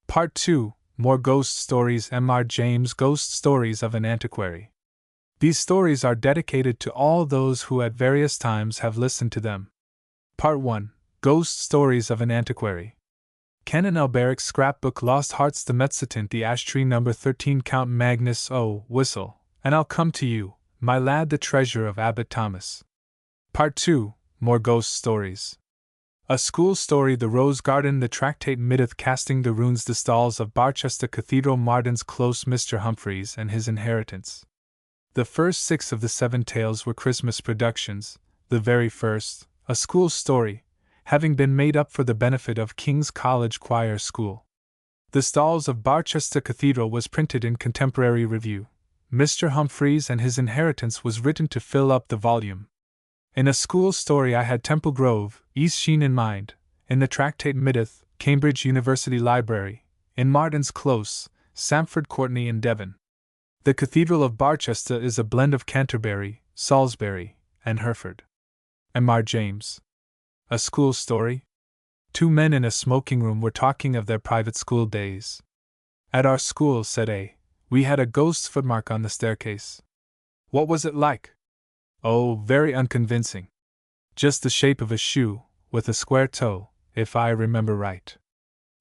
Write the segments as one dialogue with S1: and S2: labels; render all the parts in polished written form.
S1: Part 2, More Ghost Stories. M.R. James' Ghost Stories of an Antiquary. These stories are dedicated to all those who at various times have listened to them. Part 1, Ghost Stories of an Antiquary. Canon Alberic's scrapbook Lost Hearts. The Metzotint, the ash tree number 13. Count Magnus. Oh, whistle, and I'll come to you, my lad. The treasure of Abbot Thomas. Part 2, More Ghost Stories. A School Story. The Rose Garden. The Tractate Middith Casting the Runes. The Stalls of Barchester Cathedral. Marden's Close. Mr. Humphreys and His Inheritance. The first 6 of the 7 tales were Christmas productions, the very first, a school story, having been made up for the benefit of King's College Choir School. The Stalls of Barchester Cathedral was printed in Contemporary Review. Mr. Humphreys and His Inheritance was written to fill up the volume. In A School Story I had Temple Grove, East Sheen in mind, in the Tractate Middith, Cambridge University Library, in Marden's Close, Stamford Courtney in Devon. The Cathedral of Barchester is a blend of Canterbury, Salisbury, and Hereford. M.R. James. A School Story? 2 men in a smoking room were talking of their private school days. At our school, said A, we had a ghost's footmark on the staircase. What was it like? Oh, very unconvincing. Just the shape of a shoe, with a square toe, if I remember right.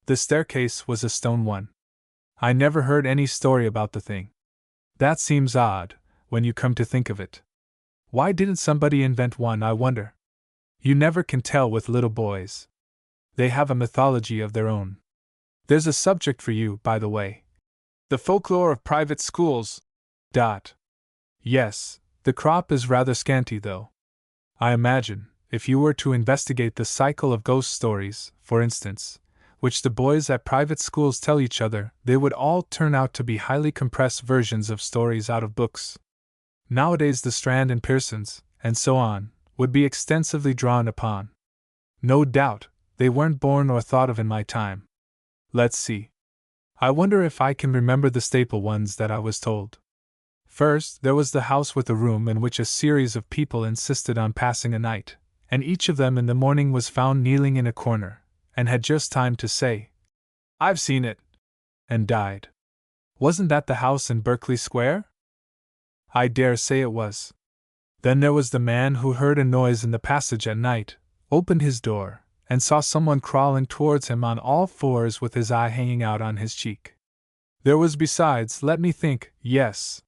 S1: The staircase was a stone one. I never heard any story about the thing. That seems odd, when you come to think of it. Why didn't somebody invent one, I wonder? You never can tell with little boys. They have a mythology of their own. There's a subject for you, by the way. The folklore of private schools. Yes, the crop is rather scanty, though. I imagine, if you were to investigate the cycle of ghost stories, for instance, which the boys at private schools tell each other, they would all turn out to be highly compressed versions of stories out of books. Nowadays the Strand and Pearson's, and so on, would be extensively drawn upon. No doubt, they weren't born or thought of in my time. Let's see. I wonder if I can remember the staple ones that I was told. First, there was the house with a room in which a series of people insisted on passing a night, and each of them in the morning was found kneeling in a corner, and had just time to say, I've seen it, and died. Wasn't that the house in Berkeley Square? I dare say it was. Then there was the man who heard a noise in the passage at night, opened his door, and saw someone crawling towards him on all fours with his eye hanging out on his cheek. There was besides, let me think, yes,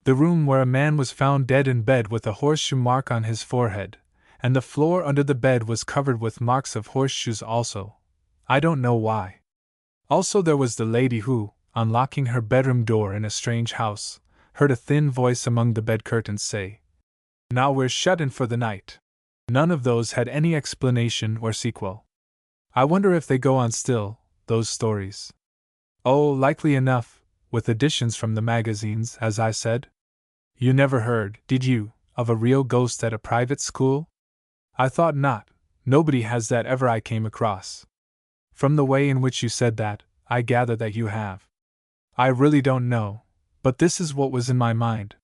S1: the room where a man was found dead in bed with a horseshoe mark on his forehead, and the floor under the bed was covered with marks of horseshoes also. I don't know why. Also there was the lady who, unlocking her bedroom door in a strange house, heard a thin voice among the bed curtains say, Now we're shut in for the night. None of those had any explanation or sequel. I wonder if they go on still, those stories. Oh, likely enough, with additions from the magazines, as I said. You never heard, did you, of a real ghost at a private school? I thought not. Nobody has that ever I came across. From the way in which you said that, I gather that you have. I really don't know, but this is what was in my mind.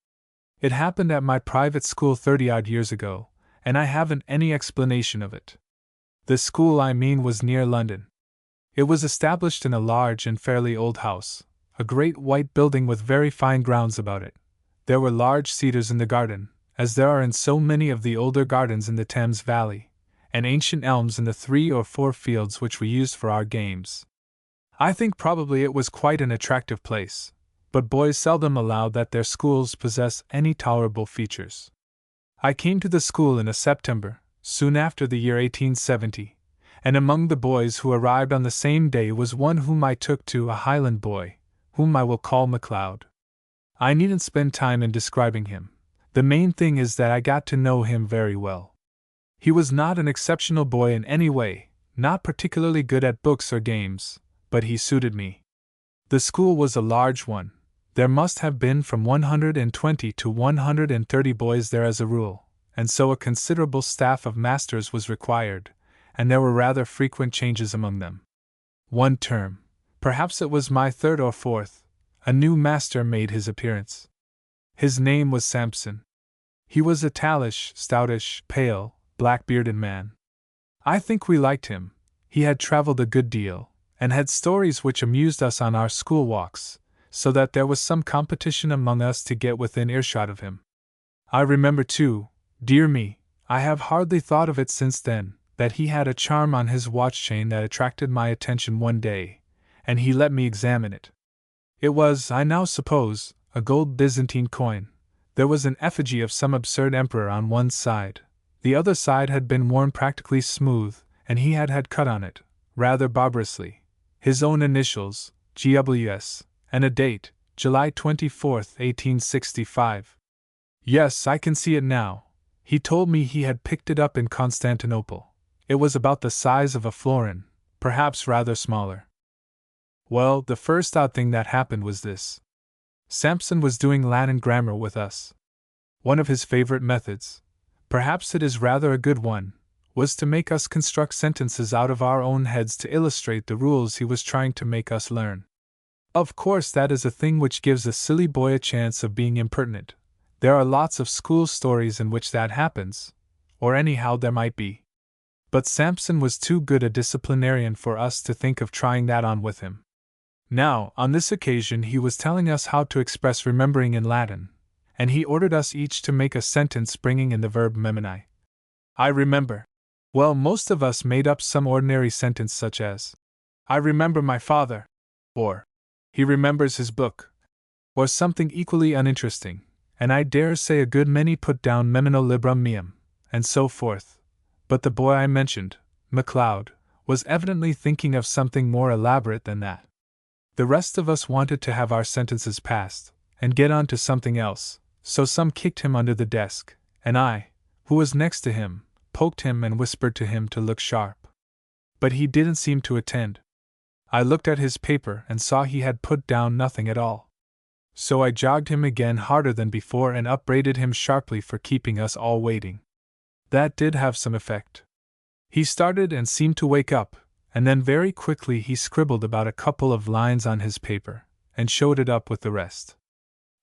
S1: It happened at my private school 30-odd years ago, and I haven't any explanation of it. The school I mean was near London. It was established in a large and fairly old house, a great white building with very fine grounds about it. There were large cedars in the garden, as there are in so many of the older gardens in the Thames Valley, and ancient elms in the 3 or 4 fields which we used for our games. I think probably it was quite an attractive place, but boys seldom allowed that their schools possess any tolerable features. I came to the school in a September, soon after the year 1870, and among the boys who arrived on the same day was one whom I took to, a Highland boy, whom I will call MacLeod. I needn't spend time in describing him. The main thing is that I got to know him very well. He was not an exceptional boy in any way, not particularly good at books or games, but he suited me. The school was a large one. There must have been from 120 to 130 boys there as a rule, and so a considerable staff of masters was required, and there were rather frequent changes among them. One term, perhaps it was my 3rd or 4th, a new master made his appearance. His name was Sampson. He was a tallish, stoutish, pale, black-bearded man. I think we liked him. He had traveled a good deal, and had stories which amused us on our school walks, so that there was some competition among us to get within earshot of him. I remember too, dear me, I have hardly thought of it since then, that he had a charm on his watch chain that attracted my attention one day, and he let me examine it. It was, I now suppose, a gold Byzantine coin. There was an effigy of some absurd emperor on one side. The other side had been worn practically smooth, and he had cut on it, rather barbarously, his own initials, GWS, and a date, July 24, 1865. Yes, I can see it now. He told me he had picked it up in Constantinople. It was about the size of a florin, perhaps rather smaller. Well, the first odd thing that happened was this. Samson was doing Latin grammar with us. One of his favorite methods, perhaps it is rather a good one, was to make us construct sentences out of our own heads to illustrate the rules he was trying to make us learn. Of course, that is a thing which gives a silly boy a chance of being impertinent. There are lots of school stories in which that happens, or anyhow there might be. But Samson was too good a disciplinarian for us to think of trying that on with him. Now, on this occasion he was telling us how to express remembering in Latin, and he ordered us each to make a sentence bringing in the verb memini. I remember. Well, most of us made up some ordinary sentence such as, I remember my father, or, he remembers his book, or something equally uninteresting, and I dare say a good many put down memino librum meum, and so forth. But the boy I mentioned, MacLeod, was evidently thinking of something more elaborate than that. The rest of us wanted to have our sentences passed, and get on to something else, so some kicked him under the desk, and I, who was next to him, poked him and whispered to him to look sharp. But he didn't seem to attend. I looked at his paper and saw he had put down nothing at all. So I jogged him again harder than before and upbraided him sharply for keeping us all waiting. That did have some effect. He started and seemed to wake up, and then very quickly he scribbled about a couple of lines on his paper, and showed it up with the rest.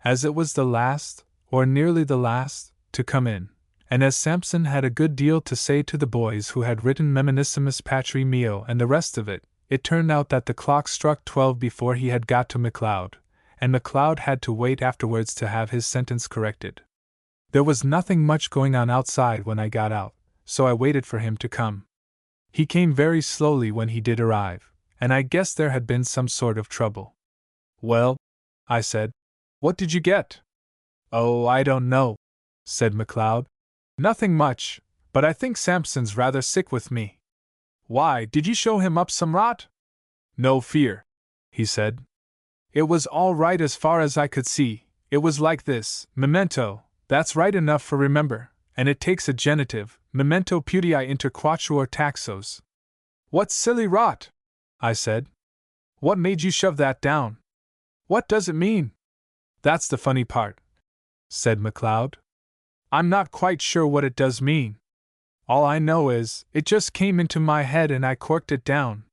S1: As it was the last, or nearly the last, to come in, and as Samson had a good deal to say to the boys who had written Meminissimus Patri Meo and the rest of it, it turned out that the clock struck 12 before he had got to MacLeod, and MacLeod had to wait afterwards to have his sentence corrected. There was nothing much going on outside when I got out, so I waited for him to come. He came very slowly when he did arrive, and I guessed there had been some sort of trouble. Well, I said, what did you get? Oh, I don't know, said MacLeod. Nothing much, but I think Samson's rather sick with me. Why, did you show him up some rot? No fear, he said. It was all right as far as I could see. It was like this, memento, that's right enough for remember, and it takes a genitive, memento putii inter quatuor taxos. What silly rot, I said. What made you shove that down? What does it mean? That's the funny part, said MacLeod. I'm not quite sure what it does mean. All I know is, it just came into my head and I corked it down.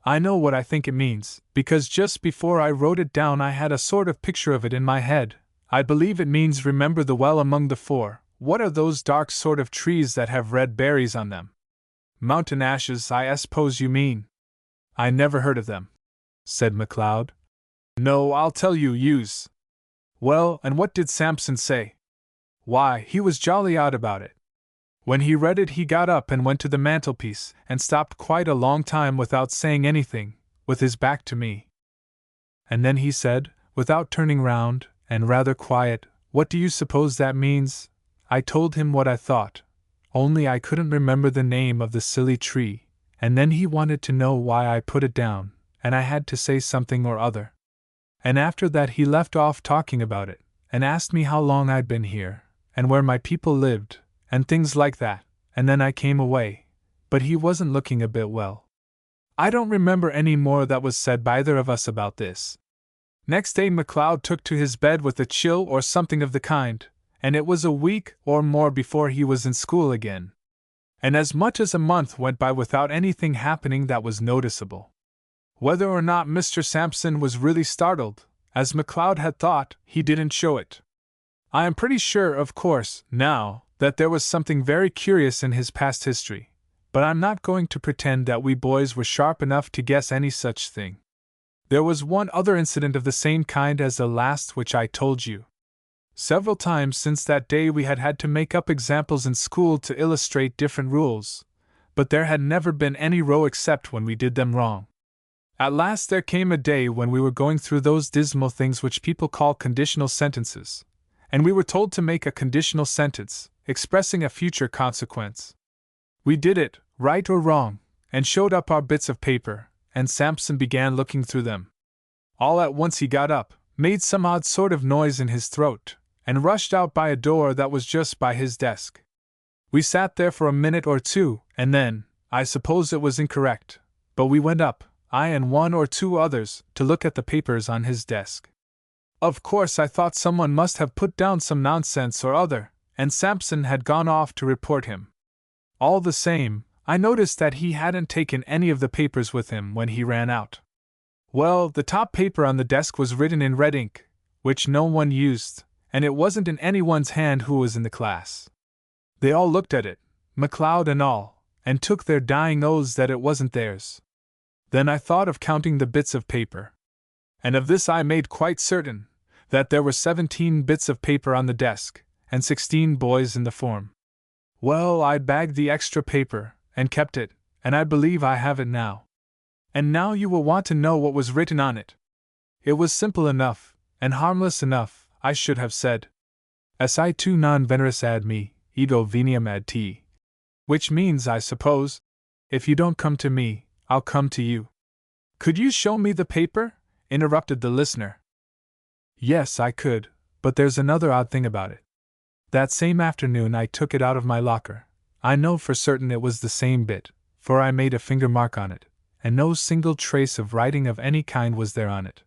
S1: I know what I think it means, because just before I wrote it down I had a sort of picture of it in my head. I believe it means remember the well among the four. What are those dark sort of trees that have red berries on them? Mountain ashes, I suppose you mean. I never heard of them, said MacLeod. No, I'll tell you, use. Well, and what did Samson say? Why, he was jolly odd about it. When he read it he got up and went to the mantelpiece, and stopped quite a long time without saying anything, with his back to me. And then he said, without turning round, and rather quiet, what do you suppose that means? I told him what I thought, only I couldn't remember the name of the silly tree, and then he wanted to know why I put it down, and I had to say something or other. And after that he left off talking about it, and asked me how long I'd been here, and where my people lived, and things like that, and then I came away, but he wasn't looking a bit well. I don't remember any more that was said by either of us about this. Next day MacLeod took to his bed with a chill or something of the kind, and it was a week or more before he was in school again. And as much as a month went by without anything happening that was noticeable. Whether or not Mr. Samson was really startled, as MacLeod had thought, he didn't show it. I am pretty sure, of course, now, that there was something very curious in his past history, but I'm not going to pretend that we boys were sharp enough to guess any such thing. There was one other incident of the same kind as the last which I told you. Several times since that day we had had to make up examples in school to illustrate different rules, but there had never been any row except when we did them wrong. At last there came a day when we were going through those dismal things which people call conditional sentences, and we were told to make a conditional sentence, expressing a future consequence. We did it, right or wrong, and showed up our bits of paper, and Samson began looking through them. All at once he got up, made some odd sort of noise in his throat, and rushed out by a door that was just by his desk. We sat there for a minute or two, and then, I suppose it was incorrect, but we went up, I and one or two others, to look at the papers on his desk. Of course I thought someone must have put down some nonsense or other, and Samson had gone off to report him. All the same, I noticed that he hadn't taken any of the papers with him when he ran out. Well, the top paper on the desk was written in red ink, which no one used, and it wasn't in anyone's hand who was in the class. They all looked at it, MacLeod and all, and took their dying oaths that it wasn't theirs. Then I thought of counting the bits of paper. And of this I made quite certain, that there were 17 bits of paper on the desk, and 16 boys in the form. Well, I bagged the extra paper, and kept it, and I believe I have it now. And now you will want to know what was written on it. It was simple enough, and harmless enough, I should have said. Si tu non veneris ad me, ego veniam ad te. Which means, I suppose, if you don't come to me, I'll come to you. Could you show me the paper? Interrupted the listener. Yes, I could, but there's another odd thing about it. That same afternoon I took it out of my locker. I know for certain it was the same bit, for I made a finger mark on it, and no single trace of writing of any kind was there on it.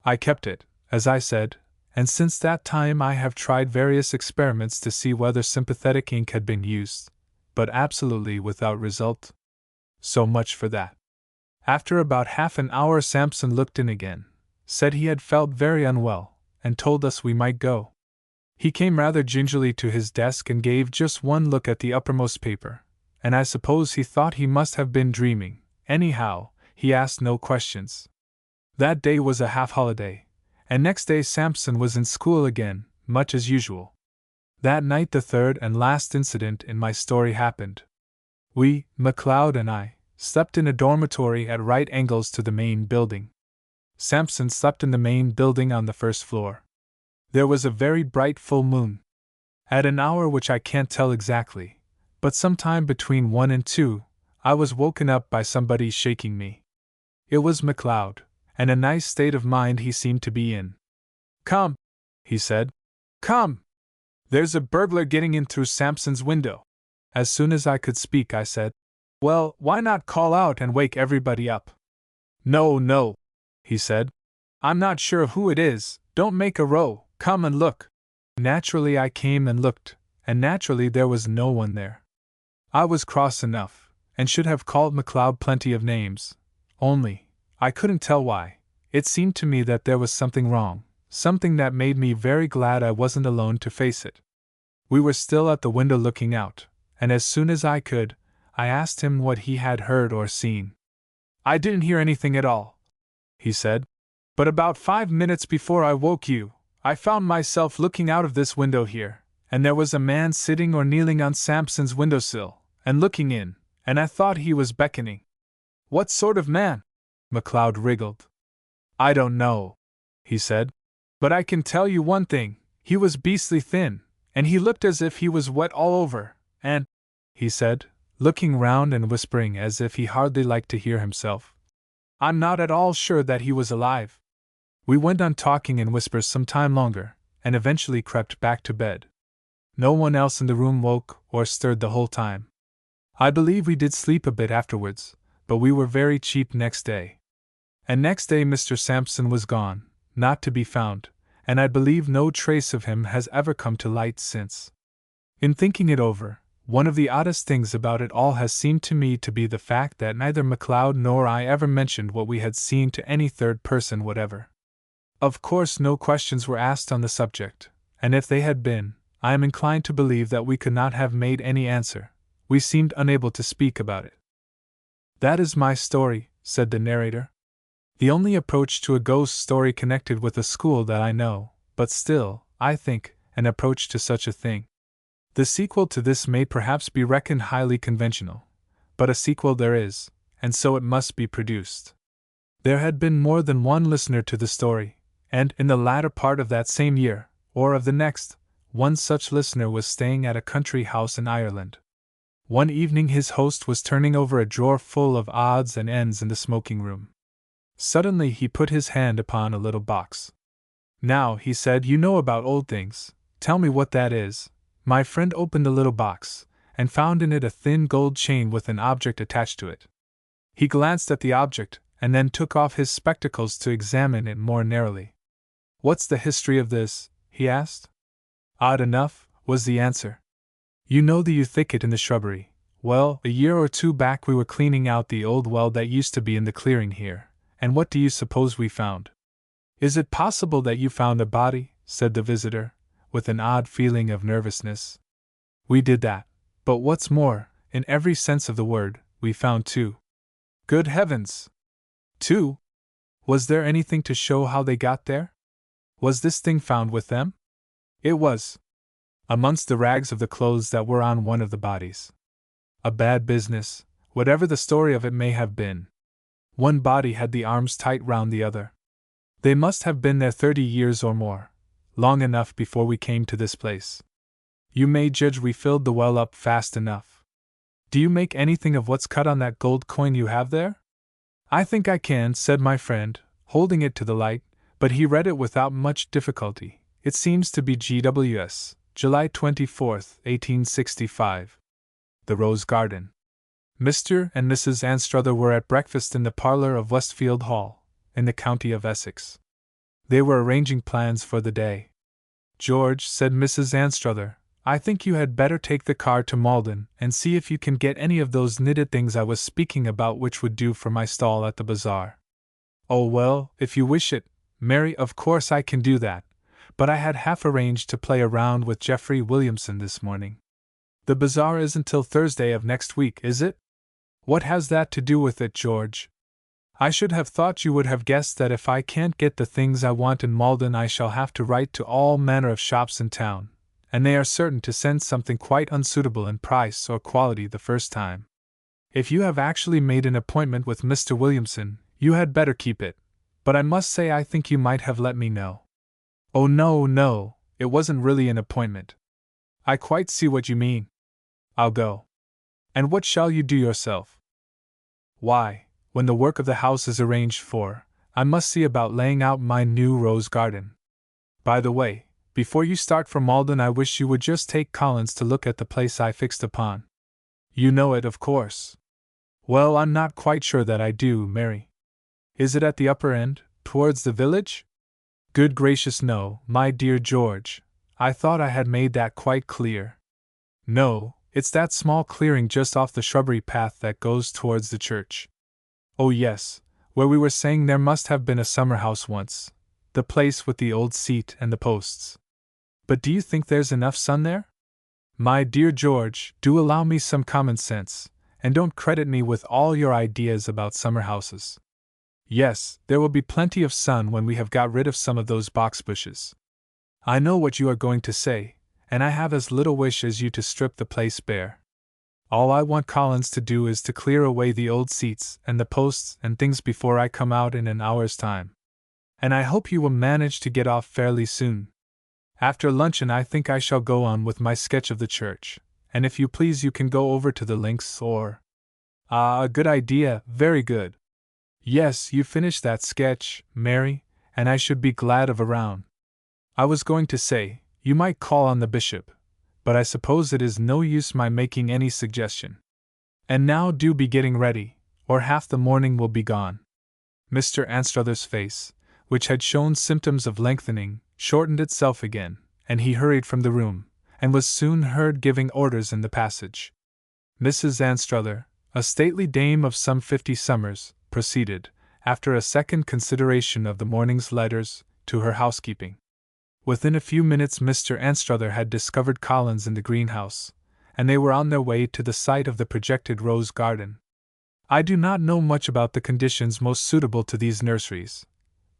S1: I kept it, as I said, and since that time I have tried various experiments to see whether sympathetic ink had been used, but absolutely without result. So much for that. After about half an hour Samson looked in again, said he had felt very unwell, and told us we might go. He came rather gingerly to his desk and gave just one look at the uppermost paper, and I suppose he thought he must have been dreaming. Anyhow, he asked no questions. That day was a half-holiday, and next day Samson was in school again, much as usual. That night the third and last incident in my story happened. We, MacLeod and I, slept in a dormitory at right angles to the main building. Samson slept in the main building on the first floor. There was a very bright full moon. At an hour which I can't tell exactly, but sometime between 1 and 2, I was woken up by somebody shaking me. It was MacLeod, and a nice state of mind he seemed to be in. "Come," he said. "Come! There's a burglar getting in through Samson's window." As soon as I could speak, I said, "Well, why not call out and wake everybody up?" No, he said. "I'm not sure who it is, don't make a row, come and look." Naturally I came and looked, and naturally there was no one there. I was cross enough, and should have called MacLeod plenty of names, only, I couldn't tell why, it seemed to me that there was something wrong, something that made me very glad I wasn't alone to face it. We were still at the window looking out, and as soon as I could, I asked him what he had heard or seen. "I didn't hear anything at all," he said. "But about 5 minutes before I woke you, I found myself looking out of this window here, and there was a man sitting or kneeling on Samson's windowsill, and looking in, and I thought he was beckoning." "What sort of man?" MacLeod wriggled. "I don't know," he said. "But I can tell you one thing, he was beastly thin, and he looked as if he was wet all over, and," he said, looking round and whispering as if he hardly liked to hear himself, "I'm not at all sure that he was alive." We went on talking in whispers some time longer, and eventually crept back to bed. No one else in the room woke or stirred the whole time. I believe we did sleep a bit afterwards, but we were very cheap next day. And next day Mr. Samson was gone, not to be found, and I believe no trace of him has ever come to light since. In thinking it over, one of the oddest things about it all has seemed to me to be the fact that neither MacLeod nor I ever mentioned what we had seen to any third person whatever. Of course no questions were asked on the subject, and if they had been, I am inclined to believe that we could not have made any answer, We seemed unable to speak about it. "That is my story," said the narrator. "The only approach to a ghost story connected with a school that I know, but still, I think, an approach to such a thing. The sequel to this may perhaps be reckoned highly conventional, but a sequel there is, and so it must be produced." There had been more than one listener to the story, and in the latter part of that same year, or of the next, one such listener was staying at a country house in Ireland. One evening his host was turning over a drawer full of odds and ends in the smoking room. Suddenly he put his hand upon a little box. "Now," he said, "you know about old things. Tell me what that is." My friend opened the little box, and found in it a thin gold chain with an object attached to it. He glanced at the object, and then took off his spectacles to examine it more narrowly. "What's the history of this?" he asked. "Odd enough," was the answer. "You know the yew thicket in the shrubbery. Well, a year or two back we were cleaning out the old well that used to be in the clearing here, and what do you suppose we found?" "Is it possible that you found a body?" said the visitor, with an odd feeling of nervousness. "We did that, but what's more, in every sense of the word, we found two." "Good heavens! Two? Was there anything to show how they got there? Was this thing found with them?" "It was. Amongst the rags of the clothes that were on one of the bodies. A bad business, whatever the story of it may have been. One body had the arms tight round the other. They must have been there 30 years or more, long enough before we came to this place. You may judge we filled the well up fast enough. Do you make anything of what's cut on that gold coin you have there?" "I think I can," said my friend, holding it to the light, but he read it without much difficulty. "It seems to be GWS, July 24th, 1865. The Rose Garden." Mr. and Mrs. Anstruther were at breakfast in the parlor of Westfield Hall, in the county of Essex. They were arranging plans for the day. "George," said Mrs. Anstruther, "I think you had better take the car to Malden and see if you can get any of those knitted things I was speaking about which would do for my stall at the bazaar." "Oh well, if you wish it, Mary, of course I can do that, but I had half arranged to play around with Geoffrey Williamson this morning." "The bazaar isn't till Thursday of next week, is it?" "What has that to do with it, George? I should have thought you would have guessed that if I can't get the things I want in Malden I shall have to write to all manner of shops in town, and they are certain to send something quite unsuitable in price or quality the first time. If you have actually made an appointment with Mr. Williamson, you had better keep it, but I must say I think you might have let me know." "Oh no, it wasn't really an appointment." "I quite see what you mean. I'll go." "And what shall you do yourself?" "Why, when the work of the house is arranged for, I must see about laying out my new rose garden. By the way, before you start for Malden I wish you would just take Collins to look at the place I fixed upon. You know it, of course." "Well, I'm not quite sure that I do, Mary." "Is it at the upper end, towards the village?" "Good gracious no, my dear George, I thought I had made that quite clear." "No, it's that small clearing just off the shrubbery path that goes towards the church." "Oh yes, where we were saying there must have been a summer house once, the place with the old seat and the posts. But do you think there's enough sun there?" "My dear George, do allow me some common sense, and don't credit me with all your ideas about summer houses. Yes, there will be plenty of sun when we have got rid of some of those box bushes. I know what you are going to say, and I have as little wish as you to strip the place bare. All I want Collins to do is to clear away the old seats and the posts and things before I come out in an hour's time. And I hope you will manage to get off fairly soon. After luncheon I think I shall go on with my sketch of the church, and if you please you can go over to the links or—" "Ah, a good idea, very good. Yes, you finish that sketch, Mary, and I should be glad of a round. I was going to say, you might call on the bishop, but I suppose it is no use my making any suggestion. And now do be getting ready, or half the morning will be gone." Mr. Anstruther's face, which had shown symptoms of lengthening, shortened itself again, and he hurried from the room, and was soon heard giving orders in the passage. Mrs. Anstruther, a stately dame of some 50 summers, proceeded, after a second consideration of the morning's letters, to her housekeeping. Within a few minutes Mr. Anstruther had discovered Collins in the greenhouse, and they were on their way to the site of the projected rose garden. I do not know much about the conditions most suitable to these nurseries,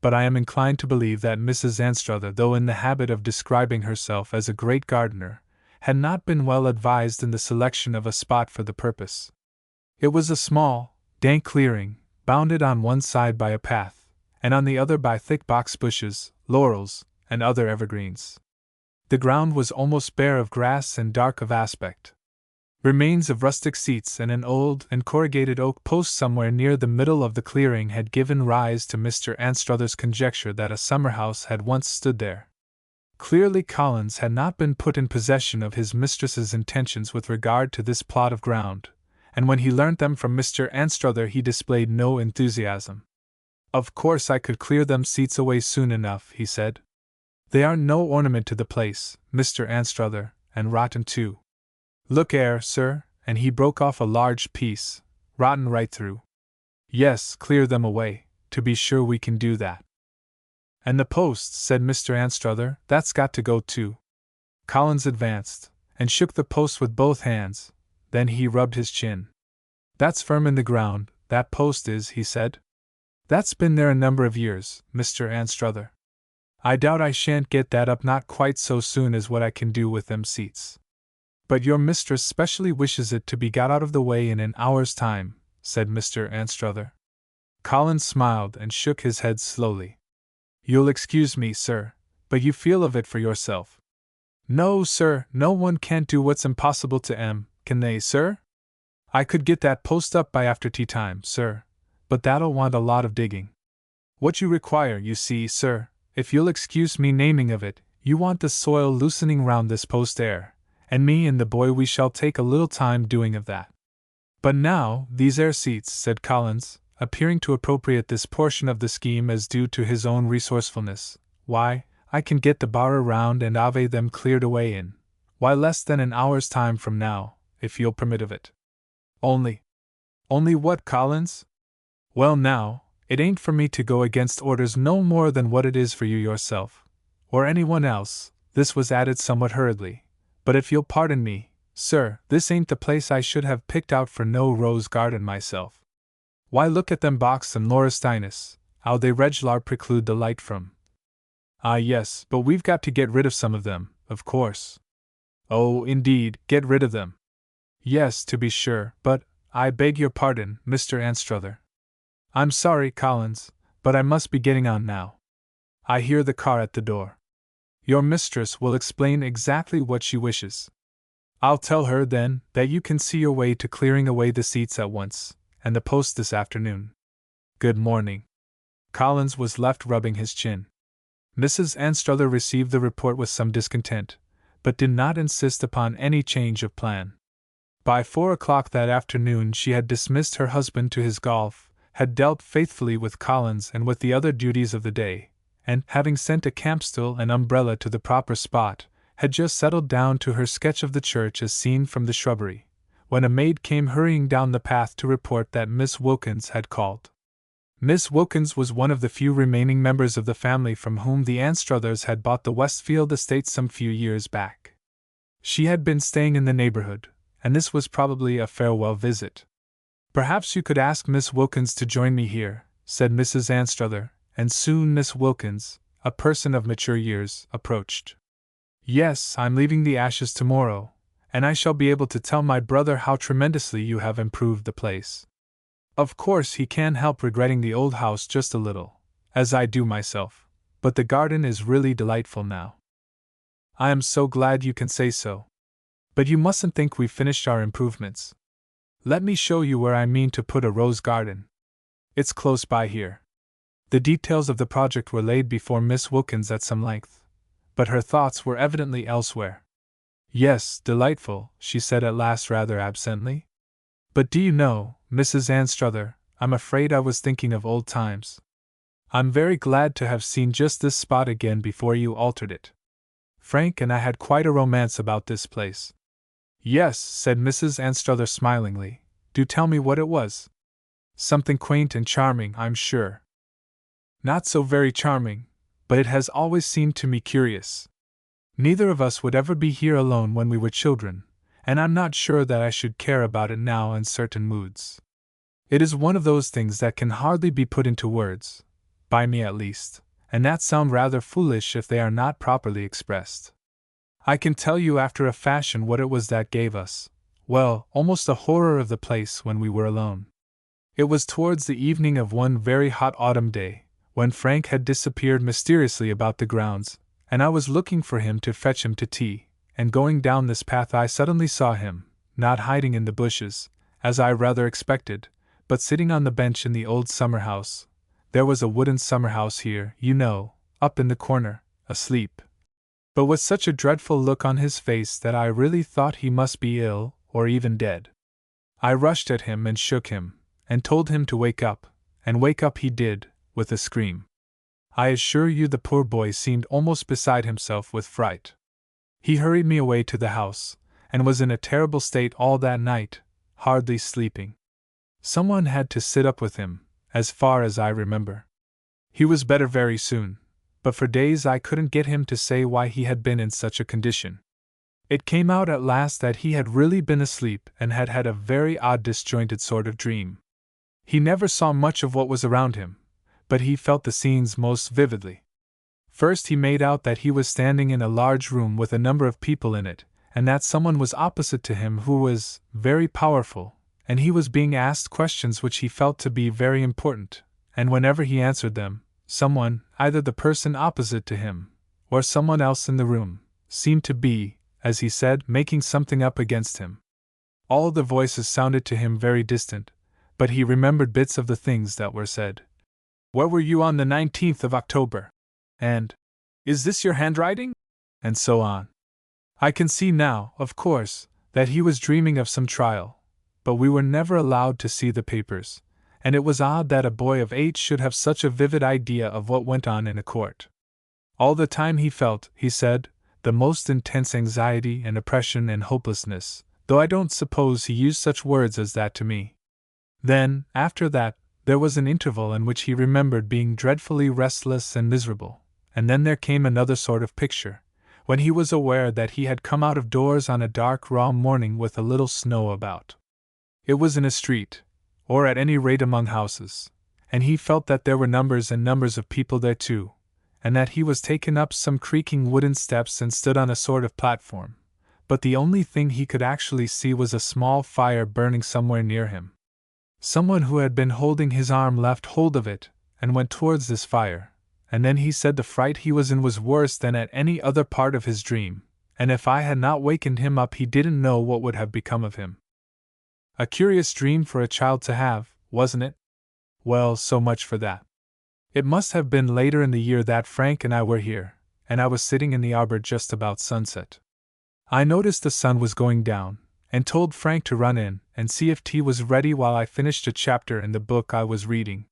S1: but I am inclined to believe that Mrs. Anstruther, though in the habit of describing herself as a great gardener, had not been well advised in the selection of a spot for the purpose. It was a small, dank clearing, bounded on one side by a path, and on the other by thick box bushes, laurels, and other evergreens. The ground was almost bare of grass and dark of aspect. Remains of rustic seats and an old and corrugated oak post somewhere near the middle of the clearing had given rise to Mr. Anstruther's conjecture that a summer-house had once stood there. Clearly Collins had not been put in possession of his mistress's intentions with regard to this plot of ground, and when he learnt them from Mr. Anstruther he displayed no enthusiasm. "Of course I could clear them seats away soon enough," he said. "They are no ornament to the place, Mr. Anstruther, and rotten too. Look 'ere, sir," and he broke off a large piece, "rotten right through. Yes, clear them away, to be sure we can do that." "And the post," said Mr. Anstruther, "that's got to go too." Collins advanced, and shook the post with both hands, then he rubbed his chin. "That's firm in the ground, that post is," he said. "That's been there a number of years, Mr. Anstruther. I doubt I shan't get that up not quite so soon as what I can do with them seats." "But your mistress specially wishes it to be got out of the way in an hour's time," said Mr. Anstruther. Collins smiled and shook his head slowly. "You'll excuse me, sir, but you feel of it for yourself." "No, sir, no one can't do what's impossible to 'em, can they, sir? I could get that post up by after tea time, sir, but that'll want a lot of digging. What you require, you see, sir, if you'll excuse me naming of it, you want the soil loosening round this post air, and me and the boy we shall take a little time doing of that. But now, these air seats," said Collins, appearing to appropriate this portion of the scheme as due to his own resourcefulness, "why, I can get the bar round and ave them cleared away in, why, less than an hour's time from now, if you'll permit of it." Only what, Collins?" "Well now, it ain't for me to go against orders no more than what it is for you yourself, or anyone else," this was added somewhat hurriedly, "but if you'll pardon me, sir, this ain't the place I should have picked out for no rose garden myself. Why, look at them box and laurustinus, how they reg'lar preclude the light from." "Ah yes, but we've got to get rid of some of them, of course." "Oh, indeed, get rid of them." "Yes, to be sure, but, I beg your pardon, Mr. Anstruther. I'm sorry, Collins, but I must be getting on now. I hear the car at the door. Your mistress will explain exactly what she wishes. I'll tell her, then, that you can see your way to clearing away the seats at once, and the post this afternoon. Good morning." Collins was left rubbing his chin. Mrs. Anstruther received the report with some discontent, but did not insist upon any change of plan. By 4 o'clock that afternoon she had dismissed her husband to his golf, had dealt faithfully with Collins and with the other duties of the day, and, having sent a campstool and umbrella to the proper spot, had just settled down to her sketch of the church as seen from the shrubbery, when a maid came hurrying down the path to report that Miss Wilkins had called. Miss Wilkins was one of the few remaining members of the family from whom the Anstruthers had bought the Westfield estate some few years back. She had been staying in the neighborhood, and this was probably a farewell visit. "Perhaps you could ask Miss Wilkins to join me here," said Mrs. Anstruther, and soon Miss Wilkins, a person of mature years, approached. "Yes, I'm leaving the Ashes tomorrow, and I shall be able to tell my brother how tremendously you have improved the place. Of course he can't help regretting the old house just a little, as I do myself, but the garden is really delightful now." "I am so glad you can say so. But you mustn't think we've finished our improvements. Let me show you where I mean to put a rose garden. It's close by here." The details of the project were laid before Miss Wilkins at some length, but her thoughts were evidently elsewhere. "Yes, delightful," she said at last rather absently. "But do you know, Mrs. Anstruther, I'm afraid I was thinking of old times. I'm very glad to have seen just this spot again before you altered it. Frank and I had quite a romance about this place." "Yes," said Mrs. Anstruther smilingly, "do tell me what it was." "Something quaint and charming, I'm sure." "Not so very charming, but it has always seemed to me curious. Neither of us would ever be here alone when we were children, and I'm not sure that I should care about it now in certain moods. It is one of those things that can hardly be put into words, by me at least, and that sound rather foolish if they are not properly expressed. I can tell you after a fashion what it was that gave us, well, almost a horror of the place when we were alone. It was towards the evening of one very hot autumn day, when Frank had disappeared mysteriously about the grounds, and I was looking for him to fetch him to tea, and going down this path I suddenly saw him, not hiding in the bushes, as I rather expected, but sitting on the bench in the old summer-house. There was a wooden summer-house here, you know, up in the corner, asleep. But with such a dreadful look on his face that I really thought he must be ill, or even dead. I rushed at him and shook him, and told him to wake up, and wake up he did, with a scream. I assure you the poor boy seemed almost beside himself with fright. He hurried me away to the house, and was in a terrible state all that night, hardly sleeping. Someone had to sit up with him, as far as I remember. He was better very soon, but for days I couldn't get him to say why he had been in such a condition. It came out at last that he had really been asleep and had had a very odd disjointed sort of dream. He never saw much of what was around him, but he felt the scenes most vividly. First he made out that he was standing in a large room with a number of people in it, and that someone was opposite to him who was very powerful, and he was being asked questions which he felt to be very important, and whenever he answered them, someone, either the person opposite to him, or someone else in the room, seemed to be, as he said, making something up against him. All the voices sounded to him very distant, but he remembered bits of the things that were said. "Where were you on the 19th of October? And, is this your handwriting?" And so on. I can see now, of course, that he was dreaming of some trial, but we were never allowed to see the papers, and it was odd that a boy of 8 should have such a vivid idea of what went on in a court. All the time he felt, he said, the most intense anxiety and oppression and hopelessness, though I don't suppose he used such words as that to me. Then, after that, there was an interval in which he remembered being dreadfully restless and miserable, and then there came another sort of picture, when he was aware that he had come out of doors on a dark raw morning with a little snow about. It was in a street, or at any rate among houses, and he felt that there were numbers and numbers of people there too, and that he was taken up some creaking wooden steps and stood on a sort of platform, but the only thing he could actually see was a small fire burning somewhere near him. Someone who had been holding his arm left hold of it, and went towards this fire, and then he said the fright he was in was worse than at any other part of his dream, and if I had not wakened him up he didn't know what would have become of him. A curious dream for a child to have, wasn't it? Well, so much for that. It must have been later in the year that Frank and I were here, and I was sitting in the arbor just about sunset. I noticed the sun was going down, and told Frank to run in and see if tea was ready while I finished a chapter in the book I was reading.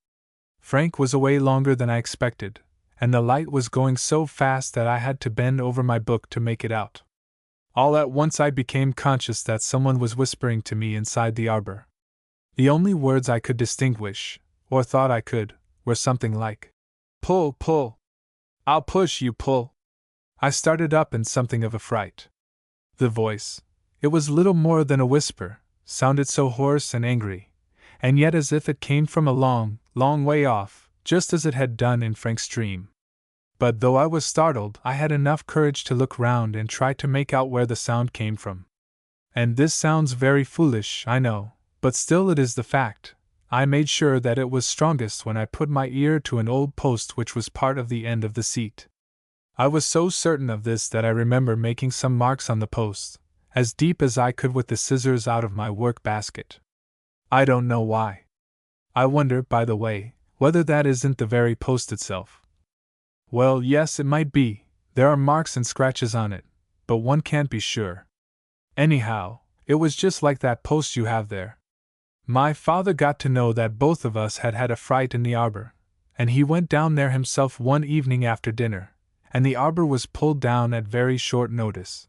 S1: Frank was away longer than I expected, and the light was going so fast that I had to bend over my book to make it out. All at once I became conscious that someone was whispering to me inside the arbor. The only words I could distinguish, or thought I could, were something like, "Pull, pull. I'll push you, pull." I started up in something of a fright. The voice, it was little more than a whisper, sounded so hoarse and angry, and yet as if it came from a long, long way off, just as it had done in Frank's dream. But though I was startled, I had enough courage to look round and try to make out where the sound came from. And this sounds very foolish, I know, but still it is the fact. I made sure that it was strongest when I put my ear to an old post which was part of the end of the seat. I was so certain of this that I remember making some marks on the post, as deep as I could with the scissors out of my work basket. I don't know why. I wonder, by the way, whether that isn't the very post itself. Well, yes, it might be. There are marks and scratches on it, but one can't be sure. Anyhow, it was just like that post you have there. My father got to know that both of us had had a fright in the arbor, and he went down there himself one evening after dinner, and the arbor was pulled down at very short notice.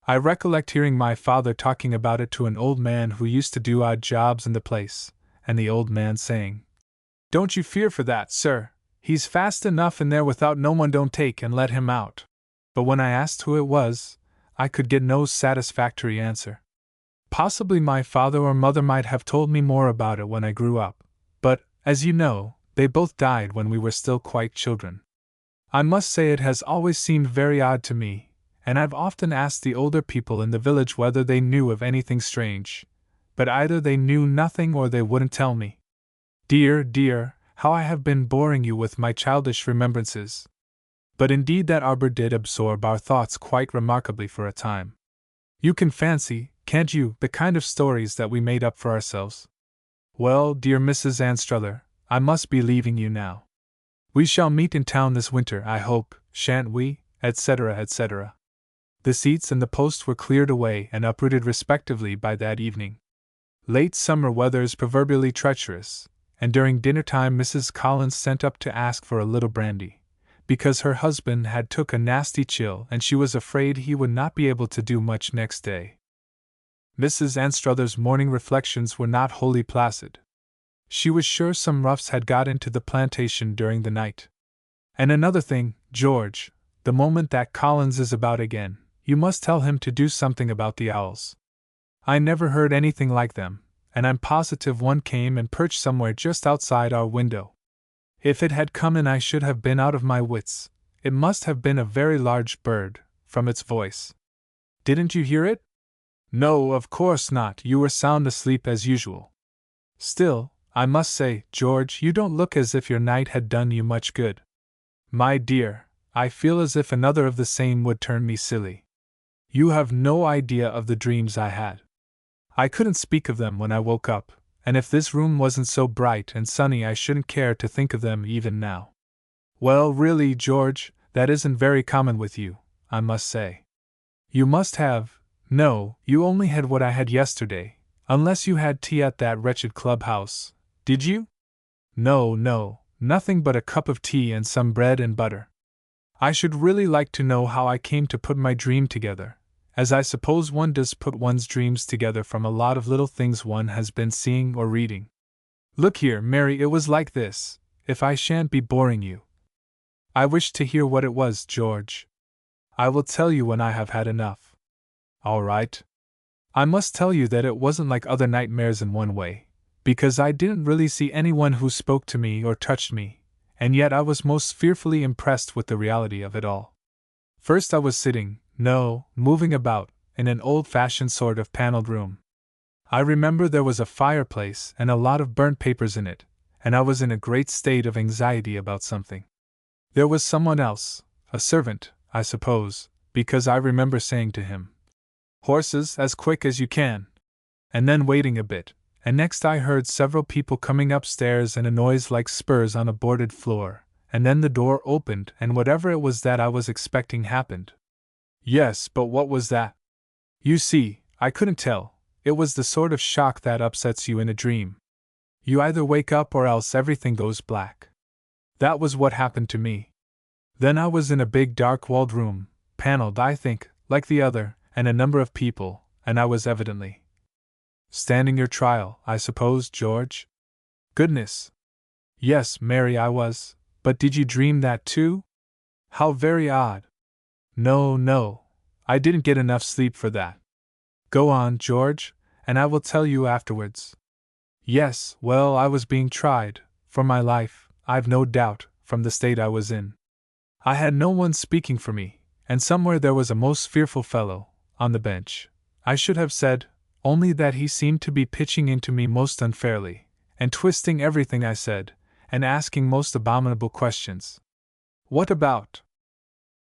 S1: I recollect hearing my father talking about it to an old man who used to do odd jobs in the place, and the old man saying, "Don't you fear for that, sir. He's fast enough in there without no one don't take and let him out." But when I asked who it was, I could get no satisfactory answer. Possibly my father or mother might have told me more about it when I grew up, but, as you know, they both died when we were still quite children. I must say it has always seemed very odd to me, and I've often asked the older people in the village whether they knew of anything strange, but either they knew nothing or they wouldn't tell me. Dear, dear, how I have been boring you with my childish remembrances. But indeed that arbor did absorb our thoughts quite remarkably for a time. You can fancy, can't you, the kind of stories that we made up for ourselves? Well, dear Mrs. Anstruther, I must be leaving you now. We shall meet in town this winter, I hope, shan't we, etc., etc. The seats and the post were cleared away and uprooted respectively by that evening. Late summer weather is proverbially treacherous, and during dinner-time Mrs. Collins sent up to ask for a little brandy, because her husband had took a nasty chill and she was afraid he would not be able to do much next day. Mrs. Anstruther's morning reflections were not wholly placid. She was sure some roughs had got into the plantation during the night. And another thing, George, the moment that Collins is about again, you must tell him to do something about the owls. I never heard anything like them, and I'm positive one came and perched somewhere just outside our window. If it had come in I should have been out of my wits. It must have been a very large bird, from its voice. Didn't you hear it? No, of course not, you were sound asleep as usual. Still, I must say, George, you don't look as if your night had done you much good. My dear, I feel as if another of the same would turn me silly. You have no idea of the dreams I had. I couldn't speak of them when I woke up, and if this room wasn't so bright and sunny I shouldn't care to think of them even now. Well, really, George, that isn't very common with you, I must say. You must have. No, you only had what I had yesterday, unless you had tea at that wretched clubhouse. Did you? No, nothing but a cup of tea and some bread and butter. I should really like to know how I came to put my dream together, as I suppose one does put one's dreams together from a lot of little things one has been seeing or reading. Look here, Mary, it was like this, if I shan't be boring you. I wish to hear what it was, George. I will tell you when I have had enough. All right. I must tell you that it wasn't like other nightmares in one way, because I didn't really see anyone who spoke to me or touched me, and yet I was most fearfully impressed with the reality of it all. First I was sitting, moving about, in an old-fashioned sort of paneled room. I remember there was a fireplace and a lot of burnt papers in it, and I was in a great state of anxiety about something. There was someone else, a servant, I suppose, because I remember saying to him, "Horses, as quick as you can," and then waiting a bit, and next I heard several people coming upstairs and a noise like spurs on a boarded floor, and then the door opened and whatever it was that I was expecting happened. Yes, but what was that? You see, I couldn't tell. It was the sort of shock that upsets you in a dream. You either wake up or else everything goes black. That was what happened to me. Then I was in a big dark-walled room, paneled, I think, like the other, and a number of people, and I was evidently standing your trial, I suppose, George? Goodness! Yes, Mary, I was, but did you dream that too? How very odd! No, I didn't get enough sleep for that. Go on, George, and I will tell you afterwards. Yes, well, I was being tried, for my life, I've no doubt, from the state I was in. I had no one speaking for me, and somewhere there was a most fearful fellow, on the bench, I should have said, only that he seemed to be pitching into me most unfairly, and twisting everything I said, and asking most abominable questions. What about?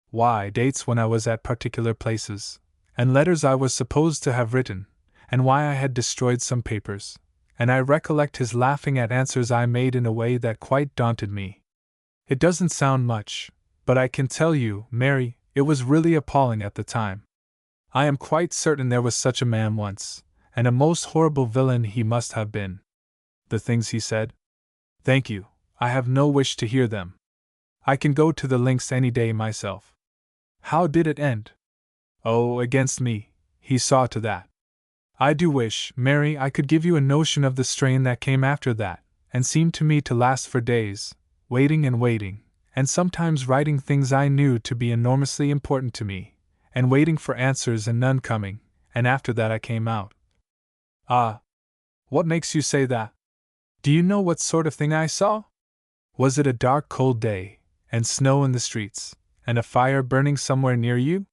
S1: Why, dates when I was at particular places, and letters I was supposed to have written, and why I had destroyed some papers, and I recollect his laughing at answers I made in a way that quite daunted me. It doesn't sound much, but I can tell you, Mary, it was really appalling at the time. I am quite certain there was such a man once, and a most horrible villain he must have been. The things he said? Thank you, I have no wish to hear them. I can go to the links any day myself. How did it end? Oh, against me, he saw to that. I do wish, Mary, I could give you a notion of the strain that came after that, and seemed to me to last for days, waiting, and sometimes writing things I knew to be enormously important to me, and waiting for answers and none coming, and after that I came out. Ah, what makes you say that? Do you know what sort of thing I saw? Was it a dark, cold day, and snow in the streets, and a fire burning somewhere near you?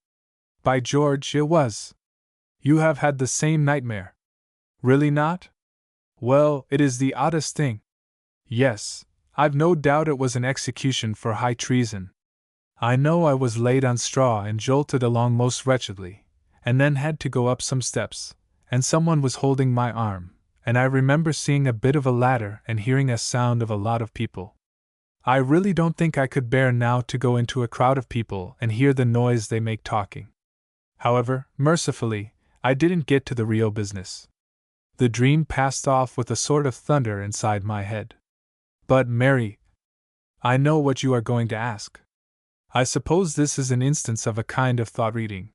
S1: By George, it was. You have had the same nightmare. Really not? Well, it is the oddest thing. Yes, I've no doubt it was an execution for high treason. I know I was laid on straw and jolted along most wretchedly, and then had to go up some steps, and someone was holding my arm, and I remember seeing a bit of a ladder and hearing a sound of a lot of people. I really don't think I could bear now to go into a crowd of people and hear the noise they make talking. However, mercifully, I didn't get to the real business. The dream passed off with a sort of thunder inside my head. But, Mary, I know what you are going to ask. I suppose this is an instance of a kind of thought reading.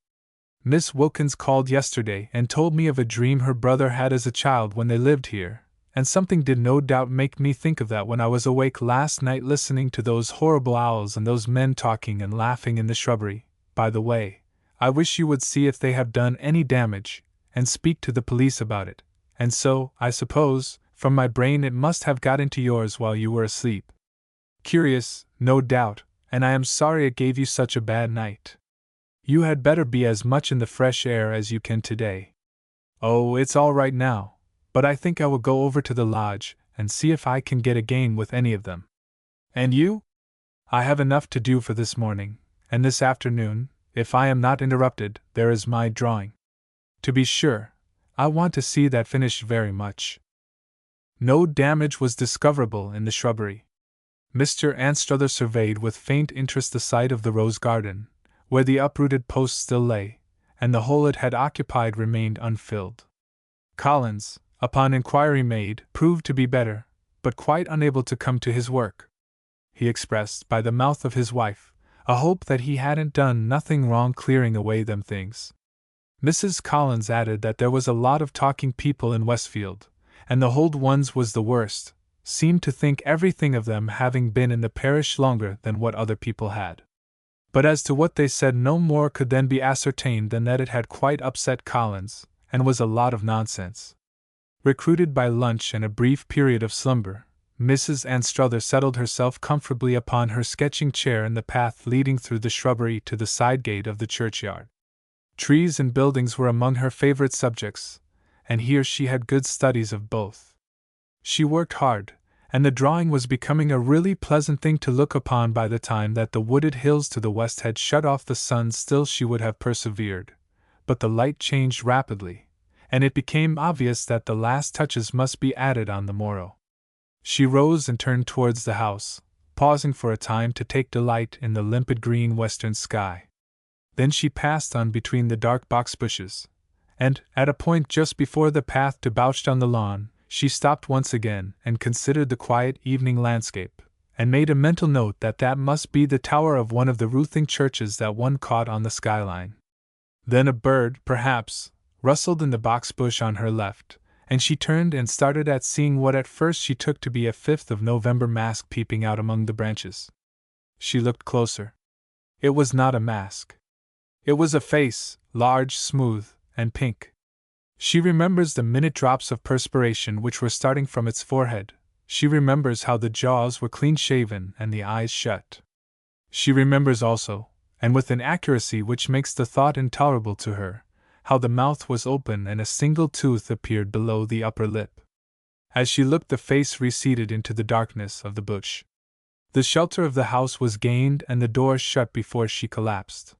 S1: Miss Wilkins called yesterday and told me of a dream her brother had as a child when they lived here, and something did no doubt make me think of that when I was awake last night listening to those horrible owls and those men talking and laughing in the shrubbery. By the way, I wish you would see if they have done any damage, and speak to the police about it, and so, I suppose, from my brain it must have got into yours while you were asleep. Curious, no doubt, and I am sorry it gave you such a bad night. You had better be as much in the fresh air as you can today. Oh, it's all right now, but I think I will go over to the lodge and see if I can get a game with any of them. And you? I have enough to do for this morning, and this afternoon, if I am not interrupted, there is my drawing. To be sure, I want to see that finished very much. No damage was discoverable in the shrubbery. Mr. Anstruther surveyed with faint interest the site of the rose garden, where the uprooted post still lay, and the hole it had occupied remained unfilled. Collins, upon inquiry made, proved to be better, but quite unable to come to his work. He expressed, by the mouth of his wife, a hope that he hadn't done nothing wrong clearing away them things. Mrs. Collins added that there was a lot of talking people in Westfield, and the old ones was the worst, seemed to think everything of them having been in the parish longer than what other people had. But as to what they said, no more could then be ascertained than that it had quite upset Collins, and was a lot of nonsense. Recruited by lunch and a brief period of slumber, Mrs. Anstruther settled herself comfortably upon her sketching chair in the path leading through the shrubbery to the side gate of the churchyard. Trees and buildings were among her favorite subjects, and here she had good studies of both. She worked hard, and the drawing was becoming a really pleasant thing to look upon by the time that the wooded hills to the west had shut off the sun. Still she would have persevered, but the light changed rapidly, and it became obvious that the last touches must be added on the morrow. She rose and turned towards the house, pausing for a time to take delight in the limpid green western sky. Then she passed on between the dark box bushes, and, at a point just before the path debouched on the lawn, she stopped once again and considered the quiet evening landscape, and made a mental note that that must be the tower of one of the roofing churches that one caught on the skyline. Then a bird, perhaps, rustled in the box bush on her left, and she turned and started at seeing what at first she took to be a 5th of November mask peeping out among the branches. She looked closer. It was not a mask. It was a face, large, smooth, and pink. She remembers the minute drops of perspiration which were starting from its forehead. She remembers how the jaws were clean-shaven and the eyes shut. She remembers also, and with an accuracy which makes the thought intolerable to her, how the mouth was open and a single tooth appeared below the upper lip. As she looked, the face receded into the darkness of the bush. The shelter of the house was gained and the door shut before she collapsed.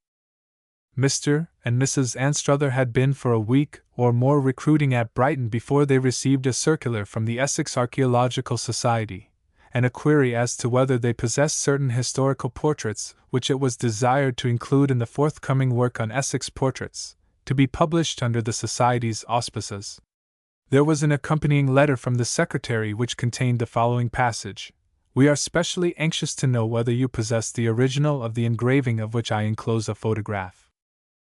S1: Mr. and Mrs. Anstruther had been for a week or more recruiting at Brighton before they received a circular from the Essex Archaeological Society, and a query as to whether they possessed certain historical portraits which it was desired to include in the forthcoming work on Essex portraits, to be published under the Society's auspices. There was an accompanying letter from the secretary which contained the following passage: "We are specially anxious to know whether you possess the original of the engraving of which I enclose a photograph.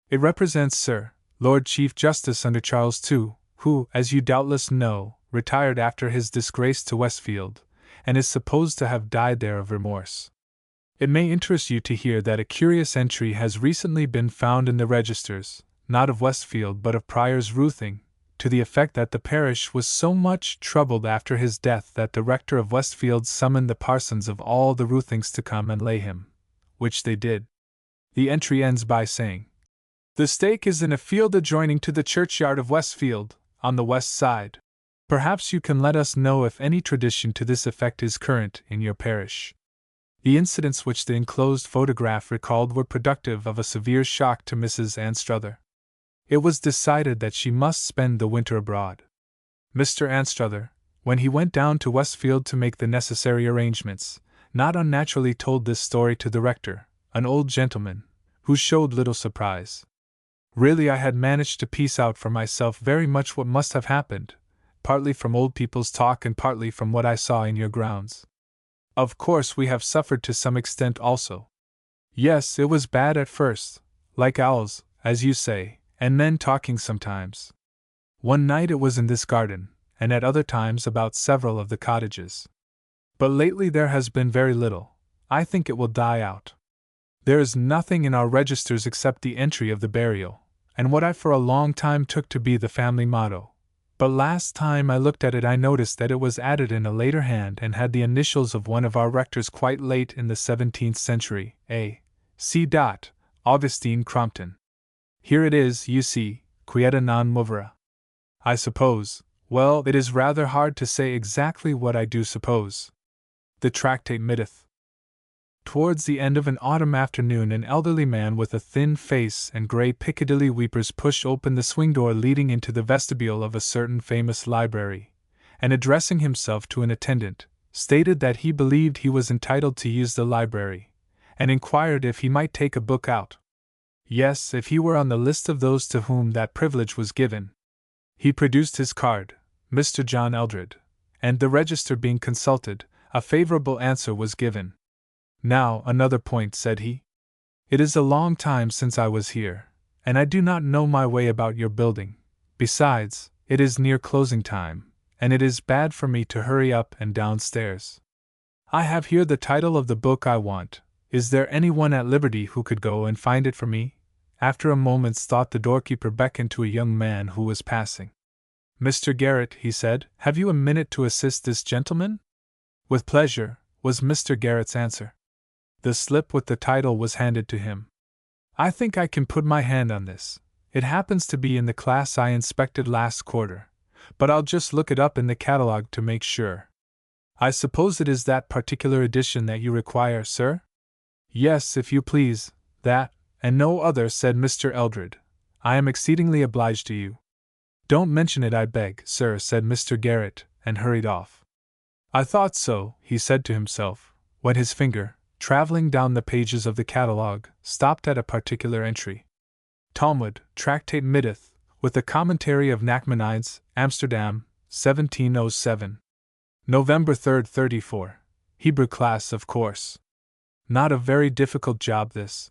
S1: It represents Sir Lord Chief Justice under Charles II, who, as you doubtless know, retired after his disgrace to Westfield, and is supposed to have died there of remorse. It may interest you to hear that a curious entry has recently been found in the registers, not of Westfield but of Prior's Roothing, to the effect that the parish was so much troubled after his death that the rector of Westfield summoned the parsons of all the Roothings to come and lay him, which they did. The entry ends by saying, "The stake is in a field adjoining to the churchyard of Westfield, on the west side. Perhaps you can let us know if any tradition to this effect is current in your parish." The incidents which the enclosed photograph recalled were productive of a severe shock to Mrs. Anstruther. It was decided that she must spend the winter abroad. Mr. Anstruther, when he went down to Westfield to make the necessary arrangements, not unnaturally told this story to the rector, an old gentleman, who showed little surprise. Really, I had managed to piece out for myself very much what must have happened, partly from old people's talk and partly from what I saw in your grounds. Of course, we have suffered to some extent also. Yes, it was bad at first, like owls, as you say, and men talking sometimes. One night it was in this garden, and at other times about several of the cottages. But lately there has been very little. I think it will die out. There is nothing in our registers except the entry of the burial, and what I for a long time took to be the family motto. But last time I looked at it I noticed that it was added in a later hand and had the initials of one of our rectors quite late in the 17th century, A. C. Augustine Crompton. Here it is, you see, quieta non movere. I suppose, well, it is rather hard to say exactly what I do suppose. The tractate mitteth. Towards the end of an autumn afternoon, an elderly man with a thin face and grey Piccadilly weepers pushed open the swing door leading into the vestibule of a certain famous library, and addressing himself to an attendant, stated that he believed he was entitled to use the library, and inquired if he might take a book out. Yes, if he were on the list of those to whom that privilege was given. He produced his card, Mr. John Eldred, and the register being consulted, a favorable answer was given. "Now, another point," said he. "It is a long time since I was here, and I do not know my way about your building. Besides, it is near closing time, and it is bad for me to hurry up and downstairs. I have here the title of the book I want. Is there anyone at liberty who could go and find it for me?" After a moment's thought, the doorkeeper beckoned to a young man who was passing. "Mr. Garrett," he said, "have you a minute to assist this gentleman?" "With pleasure," was Mr. Garrett's answer. The slip with the title was handed to him. "I think I can put my hand on this. It happens to be in the class I inspected last quarter, but I'll just look it up in the catalogue to make sure. I suppose it is that particular edition that you require, sir?" "Yes, if you please, that, and no other," said Mr. Eldred. "I am exceedingly obliged to you." "Don't mention it, I beg, sir," said Mr. Garrett, and hurried off. "I thought so," he said to himself, when his finger, traveling down the pages of the catalogue, stopped at a particular entry. Talmud, Tractate Mitteth, with the commentary of Nachmanides, Amsterdam, 1707. November 3rd, 34. Hebrew class, of course. Not a very difficult job, this.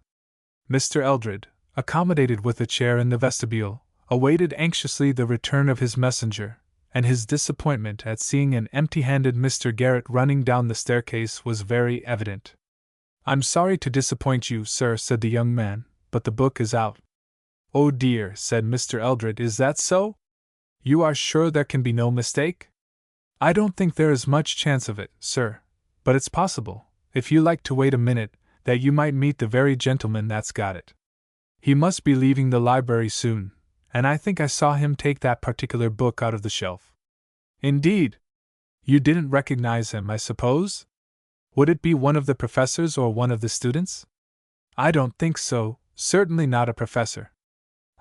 S1: Mr. Eldred, accommodated with a chair in the vestibule, awaited anxiously the return of his messenger, and his disappointment at seeing an empty-handed Mr. Garrett running down the staircase was very evident. "I'm sorry to disappoint you, sir," said the young man, "but the book is out." "Oh dear," said Mr. Eldred, "is that so? You are sure there can be no mistake?" "I don't think there is much chance of it, sir, but it's possible, if you like to wait a minute, that you might meet the very gentleman that's got it. He must be leaving the library soon, and I think I saw him take that particular book out of the shelf." "Indeed? You didn't recognize him, I suppose? Would it be one of the professors or one of the students?" "I don't think so, certainly not a professor.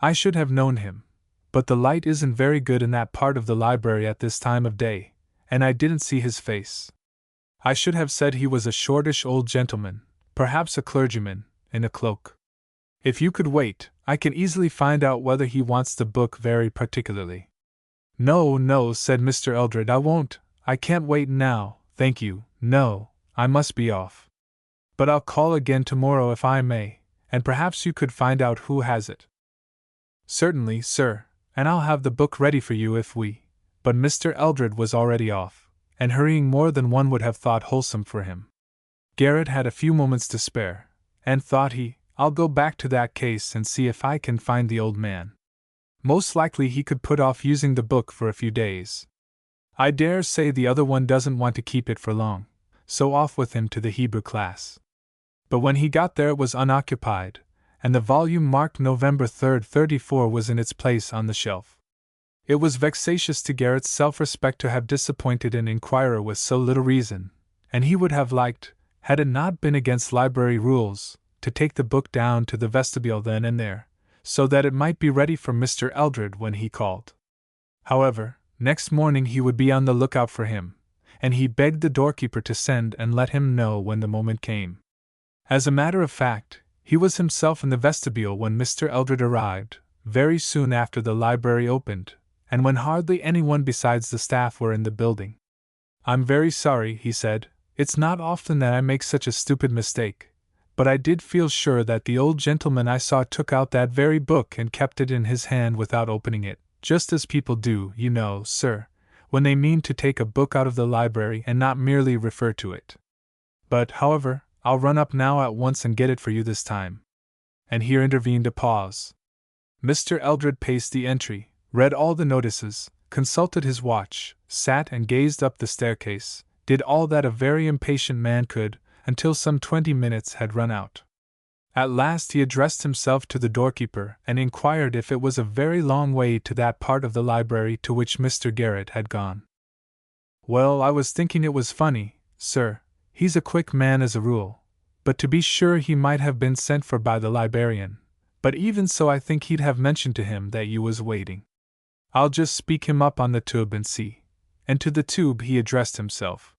S1: I should have known him, but the light isn't very good in that part of the library at this time of day, and I didn't see his face. I should have said he was a shortish old gentleman, perhaps a clergyman, in a cloak. If you could wait, I can easily find out whether he wants the book very particularly." "No, no," said Mr. Eldred, "I won't. I can't wait now, thank you, no, I must be off. But I'll call again tomorrow if I may, and perhaps you could find out who has it." "Certainly, sir, and I'll have the book ready for you if we—" But Mr. Eldred was already off, and hurrying more than one would have thought wholesome for him. Garrett had a few moments to spare, and thought he, "I'll go back to that case and see if I can find the old man." Most likely he could put off using the book for a few days. I dare say the other one doesn't want to keep it for long, so off with him to the Hebrew class. But when he got there it was unoccupied, and the volume marked November 3rd, 34 was in its place on the shelf. It was vexatious to Garrett's self-respect to have disappointed an inquirer with so little reason, and he would have liked, had it not been against library rules, to take the book down to the vestibule then and there, so that it might be ready for Mr. Eldred when he called. However, next morning he would be on the lookout for him, and he begged the doorkeeper to send and let him know when the moment came. As a matter of fact, he was himself in the vestibule when Mr. Eldred arrived, very soon after the library opened, and when hardly anyone besides the staff were in the building. "I'm very sorry," he said. "It's not often that I make such a stupid mistake, but I did feel sure that the old gentleman I saw took out that very book and kept it in his hand without opening it, just as people do, you know, sir, when they mean to take a book out of the library and not merely refer to it. But, however, I'll run up now at once and get it for you this time." And here intervened a pause. Mr. Eldred paced the entry, read all the notices, consulted his watch, sat and gazed up the staircase, did all that a very impatient man could, until some 20 minutes had run out. At last he addressed himself to the doorkeeper and inquired if it was a very long way to that part of the library to which Mr. Garrett had gone. "Well, I was thinking it was funny, sir. He's a quick man as a rule, but to be sure he might have been sent for by the librarian, but even so I think he'd have mentioned to him that you was waiting. I'll just speak him up on the tube and see." And to the tube he addressed himself.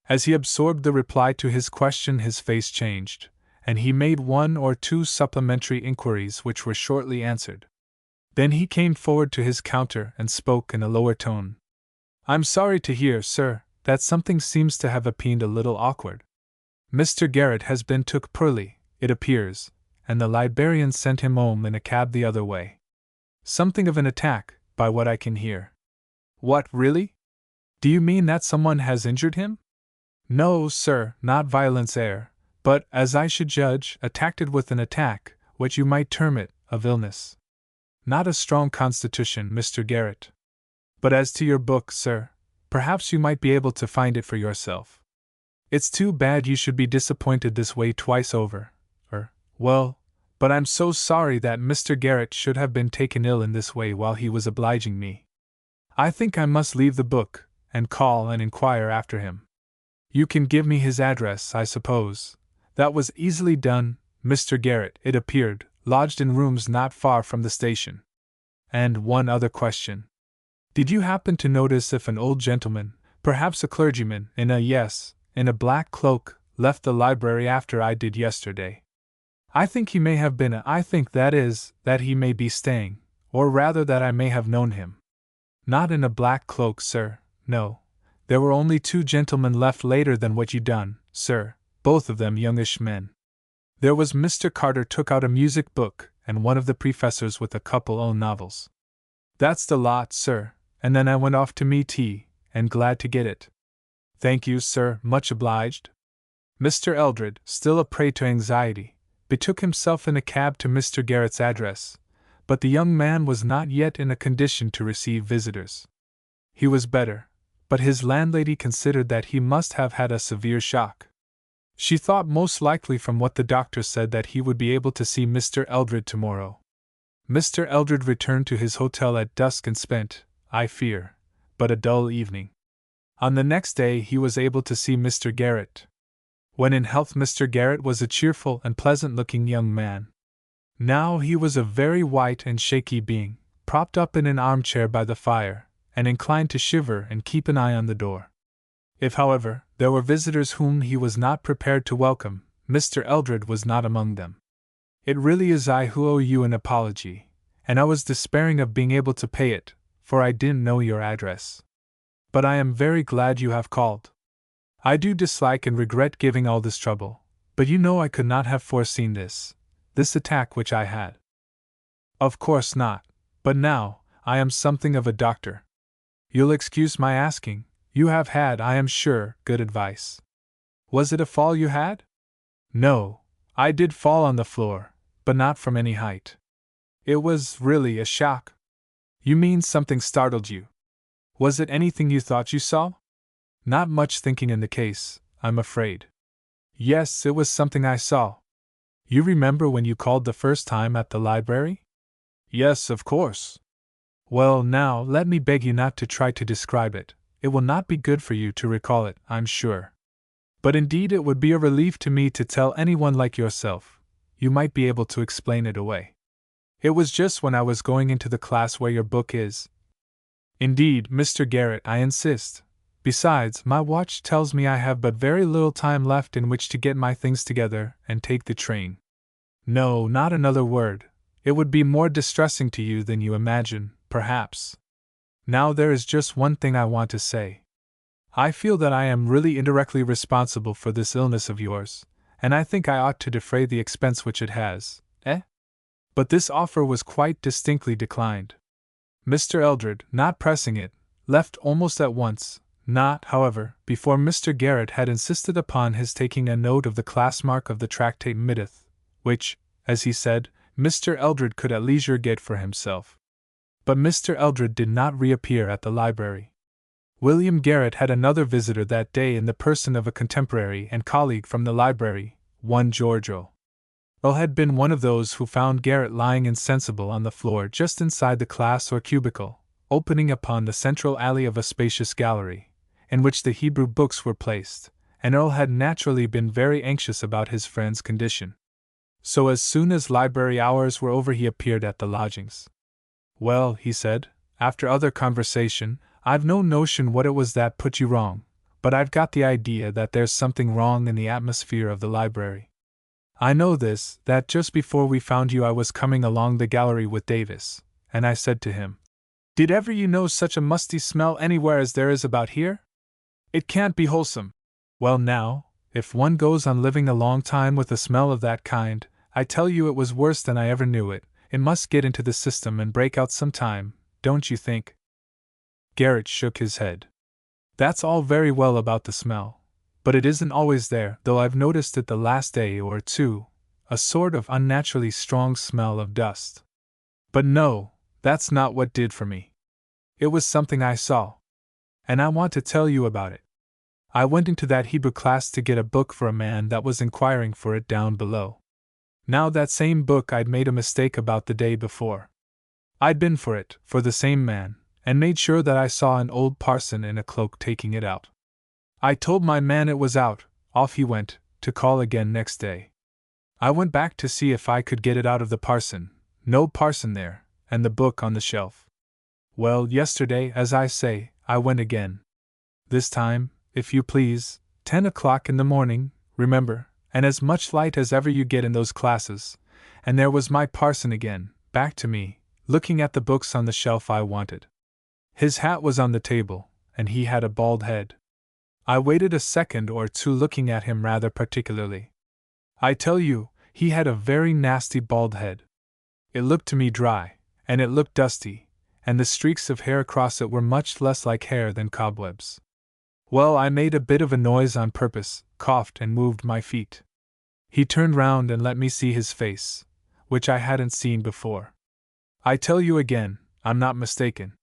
S1: As he absorbed the reply to his question his face changed, and he made 1 or 2 supplementary inquiries which were shortly answered. Then he came forward to his counter and spoke in a lower tone. "I'm sorry to hear, sir, that something seems to have appeared a little awkward. Mr. Garrett has been took poorly, it appears, and the librarian sent him home in a cab the other way. Something of an attack, by what I can hear." "What, really? Do you mean that someone has injured him?" "No, sir, not violence but, as I should judge, attacked it with an attack, what you might term it, of illness. Not a strong constitution, Mr. Garrett. But as to your book, sir, perhaps you might be able to find it for yourself. It's too bad you should be disappointed this way twice over. Well, but I'm so sorry that Mr. Garrett should have been taken ill in this way while he was obliging me. I think I must leave the book, and call and inquire after him. You can give me his address, I suppose." That was easily done. Mr. Garrett, it appeared, lodged in rooms not far from the station. "And one other question. Did you happen to notice if an old gentleman, perhaps a clergyman, in a black cloak, left the library after I did yesterday? I think he may have been I think, that is, that he may be staying, or rather that I may have known him." "Not in a black cloak, sir, no. There were only 2 gentlemen left later than what you done, sir, both of them youngish men. There was Mr. Carter took out a music book, and one of the professors with a couple old novels. That's the lot, sir, and then I went off to me tea, and glad to get it." "Thank you, sir, much obliged." Mr. Eldred, still a prey to anxiety, betook himself in a cab to Mr. Garrett's address, but the young man was not yet in a condition to receive visitors. He was better, but his landlady considered that he must have had a severe shock. She thought most likely from what the doctor said that he would be able to see Mr. Eldred tomorrow. Mr. Eldred returned to his hotel at dusk and spent, I fear, but a dull evening. On the next day he was able to see Mr. Garrett. When in health Mr. Garrett was a cheerful and pleasant-looking young man. Now he was a very white and shaky being, propped up in an armchair by the fire, and inclined to shiver and keep an eye on the door. If, however, there were visitors whom he was not prepared to welcome, Mr. Eldred was not among them. "It really is I who owe you an apology, and I was despairing of being able to pay it, for I didn't know your address. But I am very glad you have called. I do dislike and regret giving all this trouble, but you know I could not have foreseen this attack which I had." "Of course not, but now, I am something of a doctor. You'll excuse my asking. You have had, I am sure, good advice. Was it a fall you had?" "No, I did fall on the floor, but not from any height. It was really a shock." You mean something startled you? Was it anything you thought you saw? Not much thinking in the case, I'm afraid. Yes, it was something I saw. You remember when you called the first time at the library? Yes, of course. Well, now, let me beg you not to try to describe it. It will not be good for you to recall it, I'm sure. But indeed it would be a relief to me to tell anyone like yourself. You might be able to explain it away. It was just when I was going into the class where your book is. Indeed, Mr. Garrett, I insist. Besides, my watch tells me I have but very little time left in which to get my things together and take the train. No, not another word. It would be more distressing to you than you imagine, perhaps. Now there is just one thing I want to say. I feel that I am really indirectly responsible for this illness of yours, and I think I ought to defray the expense which it has, eh? But this offer was quite distinctly declined. Mr. Eldred, not pressing it, left almost at once, not, however, before Mr. Garrett had insisted upon his taking a note of the class mark of the tractate Middith, which, as he said, Mr. Eldred could at leisure get for himself. But Mr. Eldred did not reappear at the library. William Garrett had another visitor that day in the person of a contemporary and colleague from the library, one George Earle. Earle had been one of those who found Garrett lying insensible on the floor just inside the class or cubicle, opening upon the central alley of a spacious gallery, in which the Hebrew books were placed, and Earle had naturally been very anxious about his friend's condition. So as soon as library hours were over he appeared at the lodgings. Well, he said, after other conversation, I've no notion what it was that put you wrong, but I've got the idea that there's something wrong in the atmosphere of the library. I know this, that just before we found you I was coming along the gallery with Davis, and I said to him, "Did ever you know such a musty smell anywhere as there is about here? It can't be wholesome." Well now, if one goes on living a long time with a smell of that kind, I tell you it was worse than I ever knew it. It must get into the system and break out some time, don't you think? Garrett shook his head. That's all very well about the smell, but it isn't always there, though I've noticed it the last day or two, a sort of unnaturally strong smell of dust. But no, that's not what did for me. It was something I saw. And I want to tell you about it. I went into that Hebrew class to get a book for a man that was inquiring for it down below. Now that same book I'd made a mistake about the day before. I'd been for it, for the same man, and made sure that I saw an old parson in a cloak taking it out. I told my man it was out, off he went, to call again next day. I went back to see if I could get it out of the parson, no parson there, and the book on the shelf. Well, yesterday, as I say, I went again. This time, if you please, 10 o'clock in the morning, remember, and as much light as ever you get in those classes, and there was my parson again, back to me, looking at the books on the shelf I wanted. His hat was on the table, and he had a bald head. I waited a second or two looking at him rather particularly. I tell you, he had a very nasty bald head. It looked to me dry, and it looked dusty, and the streaks of hair across it were much less like hair than cobwebs. Well, I made a bit of a noise on purpose, coughed and moved my feet. He turned round and let me see his face, which I hadn't seen before. I tell you again, I'm not mistaken.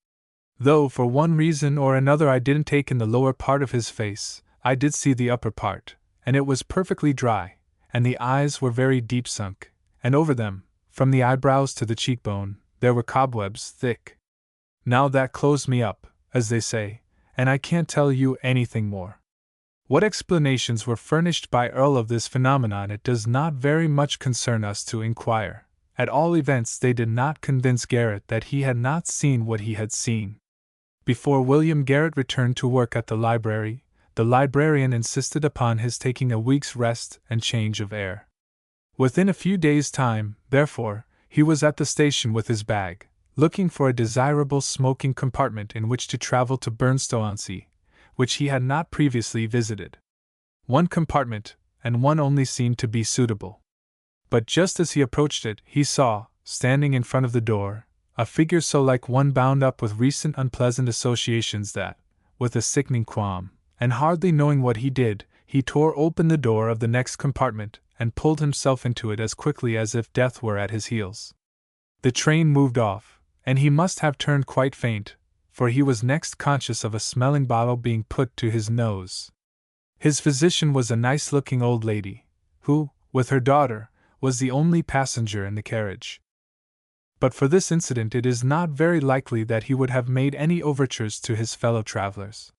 S1: Though for one reason or another I didn't take in the lower part of his face, I did see the upper part, and it was perfectly dry, and the eyes were very deep sunk, and over them, from the eyebrows to the cheekbone, there were cobwebs thick. Now that closed me up, as they say, and I can't tell you anything more. What explanations were furnished by Earle of this phenomenon it does not very much concern us to inquire. At all events they did not convince Garrett that he had not seen what he had seen. Before William Garrett returned to work at the library, the librarian insisted upon his taking a week's rest and change of air. Within a few days' time, therefore, he was at the station with his bag, looking for a desirable smoking compartment in which to travel to Burnstow-on-Sea, which he had not previously visited. One compartment, and one only, seemed to be suitable. But just as he approached it, he saw, standing in front of the door, a figure so like one bound up with recent unpleasant associations that, with a sickening qualm, and hardly knowing what he did, he tore open the door of the next compartment and pulled himself into it as quickly as if death were at his heels. The train moved off, and he must have turned quite faint, for he was next conscious of a smelling bottle being put to his nose. His physician was a nice-looking old lady, who, with her daughter, was the only passenger in the carriage. But for this incident it is not very likely that he would have made any overtures to his fellow travelers.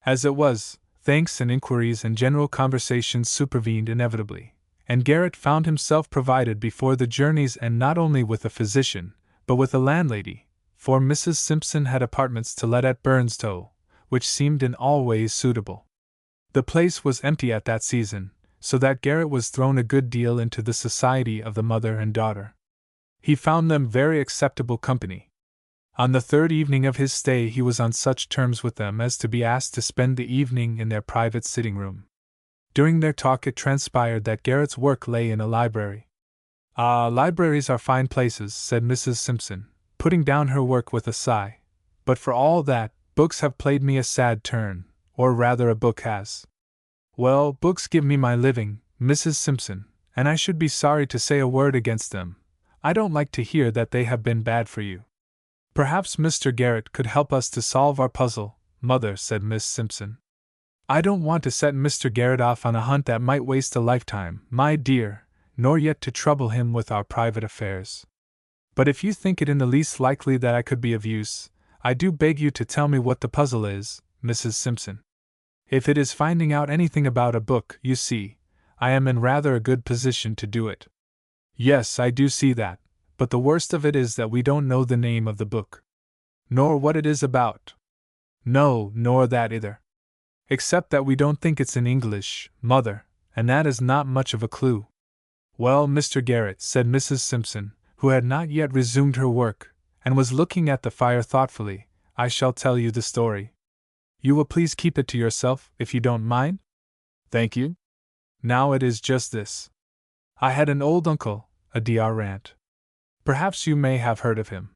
S1: As it was, thanks and inquiries and general conversation supervened inevitably, and Garrett found himself provided before the journey's end not only with a physician, but with a landlady, for Mrs. Simpson had apartments to let at Burnstow, which seemed in all ways suitable. The place was empty at that season, so that Garrett was thrown a good deal into the society of the mother and daughter. He found them very acceptable company. On the third evening of his stay he was on such terms with them as to be asked to spend the evening in their private sitting-room. During their talk it transpired that Garrett's work lay in a library. "Ah, libraries are fine places," said Mrs. Simpson, putting down her work with a sigh. "But for all that, books have played me a sad turn, or rather a book has." "Well, books give me my living, Mrs. Simpson, and I should be sorry to say a word against them. I don't like to hear that they have been bad for you." "Perhaps Mr. Garrett could help us to solve our puzzle, Mother," said Miss Simpson. "I don't want to set Mr. Garrett off on a hunt that might waste a lifetime, my dear, nor yet to trouble him with our private affairs. But if you think it in the least likely that I could be of use, I do beg you to tell me what the puzzle is, Mrs. Simpson. If it is finding out anything about a book, you see, I am in rather a good position to do it." "Yes, I do see that, but the worst of it is that we don't know the name of the book. Nor what it is about." "No, nor that either. Except that we don't think it's in English, Mother, and that is not much of a clue." "Well, Mr. Garrett," said Mrs. Simpson, who had not yet resumed her work, and was looking at the fire thoughtfully, "I shall tell you the story. You will please keep it to yourself, if you don't mind?" "Thank you." "Now it is just this. I had an old uncle, a Dr. Rant. Perhaps you may have heard of him.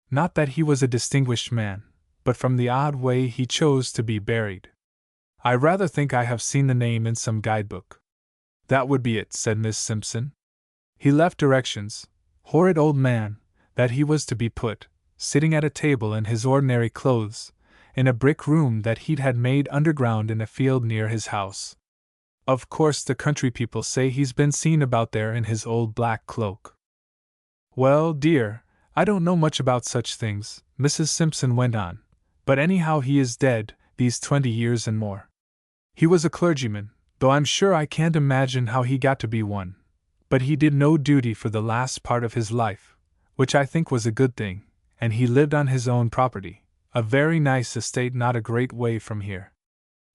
S1: Not that he was a distinguished man, but from the odd way he chose to be buried. I rather think I have seen the name in some guidebook." "That would be it," said Miss Simpson. "He left directions, horrid old man, that he was to be put, sitting at a table in his ordinary clothes, in a brick room that he'd had made underground in a field near his house. Of course the country people say he's been seen about there in his old black cloak." "Well, dear, I don't know much about such things," Mrs. Simpson went on, "but anyhow he is dead, these 20 years and more. He was a clergyman, though I'm sure I can't imagine how he got to be one, but he did no duty for the last part of his life, which I think was a good thing, and he lived on his own property, a very nice estate not a great way from here.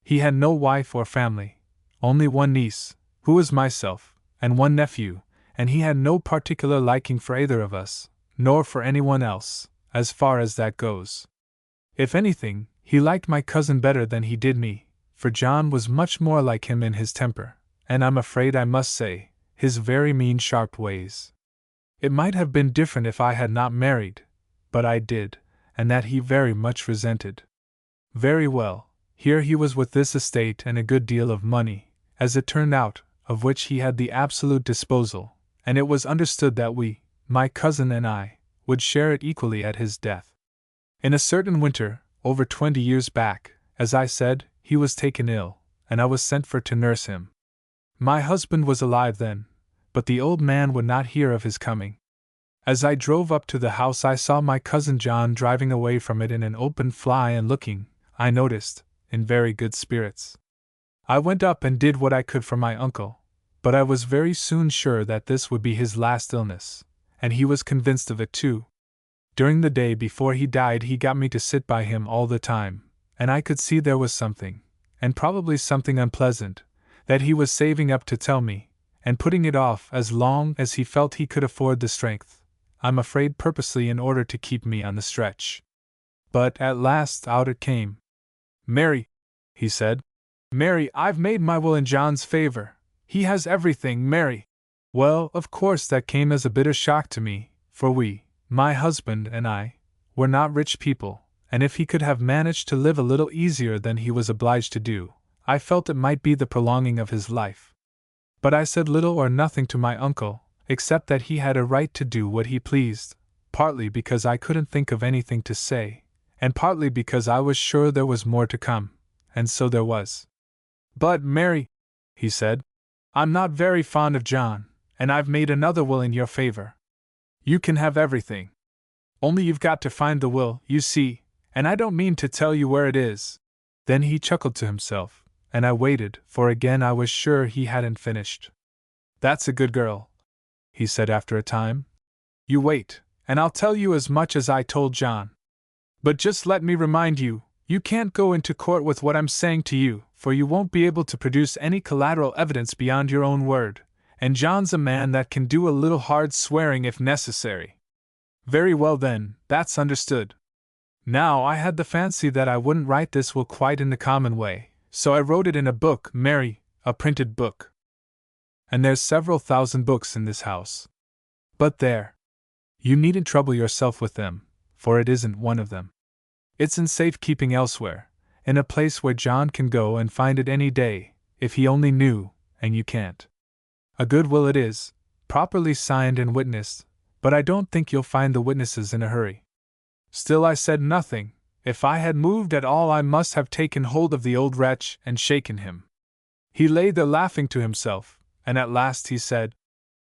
S1: He had no wife or family, only one niece, who was myself, and one nephew, and he had no particular liking for either of us, nor for anyone else, as far as that goes. If anything, he liked my cousin better than he did me, for John was much more like him in his temper, and I'm afraid I must say, his very mean sharp ways. It might have been different if I had not married, but I did, and that he very much resented. Very well, here he was with this estate and a good deal of money, as it turned out, of which he had the absolute disposal, and it was understood that we, my cousin and I, would share it equally at his death. In a certain winter, over 20 years back, as I said, he was taken ill, and I was sent for to nurse him. My husband was alive then, but the old man would not hear of his coming. As I drove up to the house I saw my cousin John driving away from it in an open fly and looking, I noticed, in very good spirits. I went up and did what I could for my uncle, but I was very soon sure that this would be his last illness, and he was convinced of it too. During the day before he died he got me to sit by him all the time, and I could see there was something, and probably something unpleasant, that he was saving up to tell me, and putting it off as long as he felt he could afford the strength, I'm afraid purposely in order to keep me on the stretch. But at last out it came. "Mary," he said, "Mary, I've made my will in John's favor. He has everything, Mary." Well, of course that came as a bitter shock to me, for we, my husband and I, were not rich people, and if he could have managed to live a little easier than he was obliged to do, I felt it might be the prolonging of his life. But I said little or nothing to my uncle, except that he had a right to do what he pleased, partly because I couldn't think of anything to say, and partly because I was sure there was more to come, and so there was. "But, Mary," he said, "I'm not very fond of John, and I've made another will in your favor. You can have everything. Only you've got to find the will, you see, and I don't mean to tell you where it is." Then he chuckled to himself, and I waited, for again I was sure he hadn't finished. "That's a good girl," he said after a time. "You wait, and I'll tell you as much as I told John. But just let me remind you, you can't go into court with what I'm saying to you, for you won't be able to produce any collateral evidence beyond your own word, and John's a man that can do a little hard swearing if necessary." "Very well then, that's understood." Now I had the fancy that I wouldn't write this will quite in the common way, so I wrote it in a book, Mary, a printed book. And there's several thousand books in this house. But there. You needn't trouble yourself with them, for it isn't one of them. It's in safekeeping elsewhere, in a place where John can go and find it any day, if he only knew, and you can't. A good will it is, properly signed and witnessed, but I don't think you'll find the witnesses in a hurry. Still I said nothing. If I had moved at all I must have taken hold of the old wretch and shaken him. He lay there laughing to himself, and at last he said,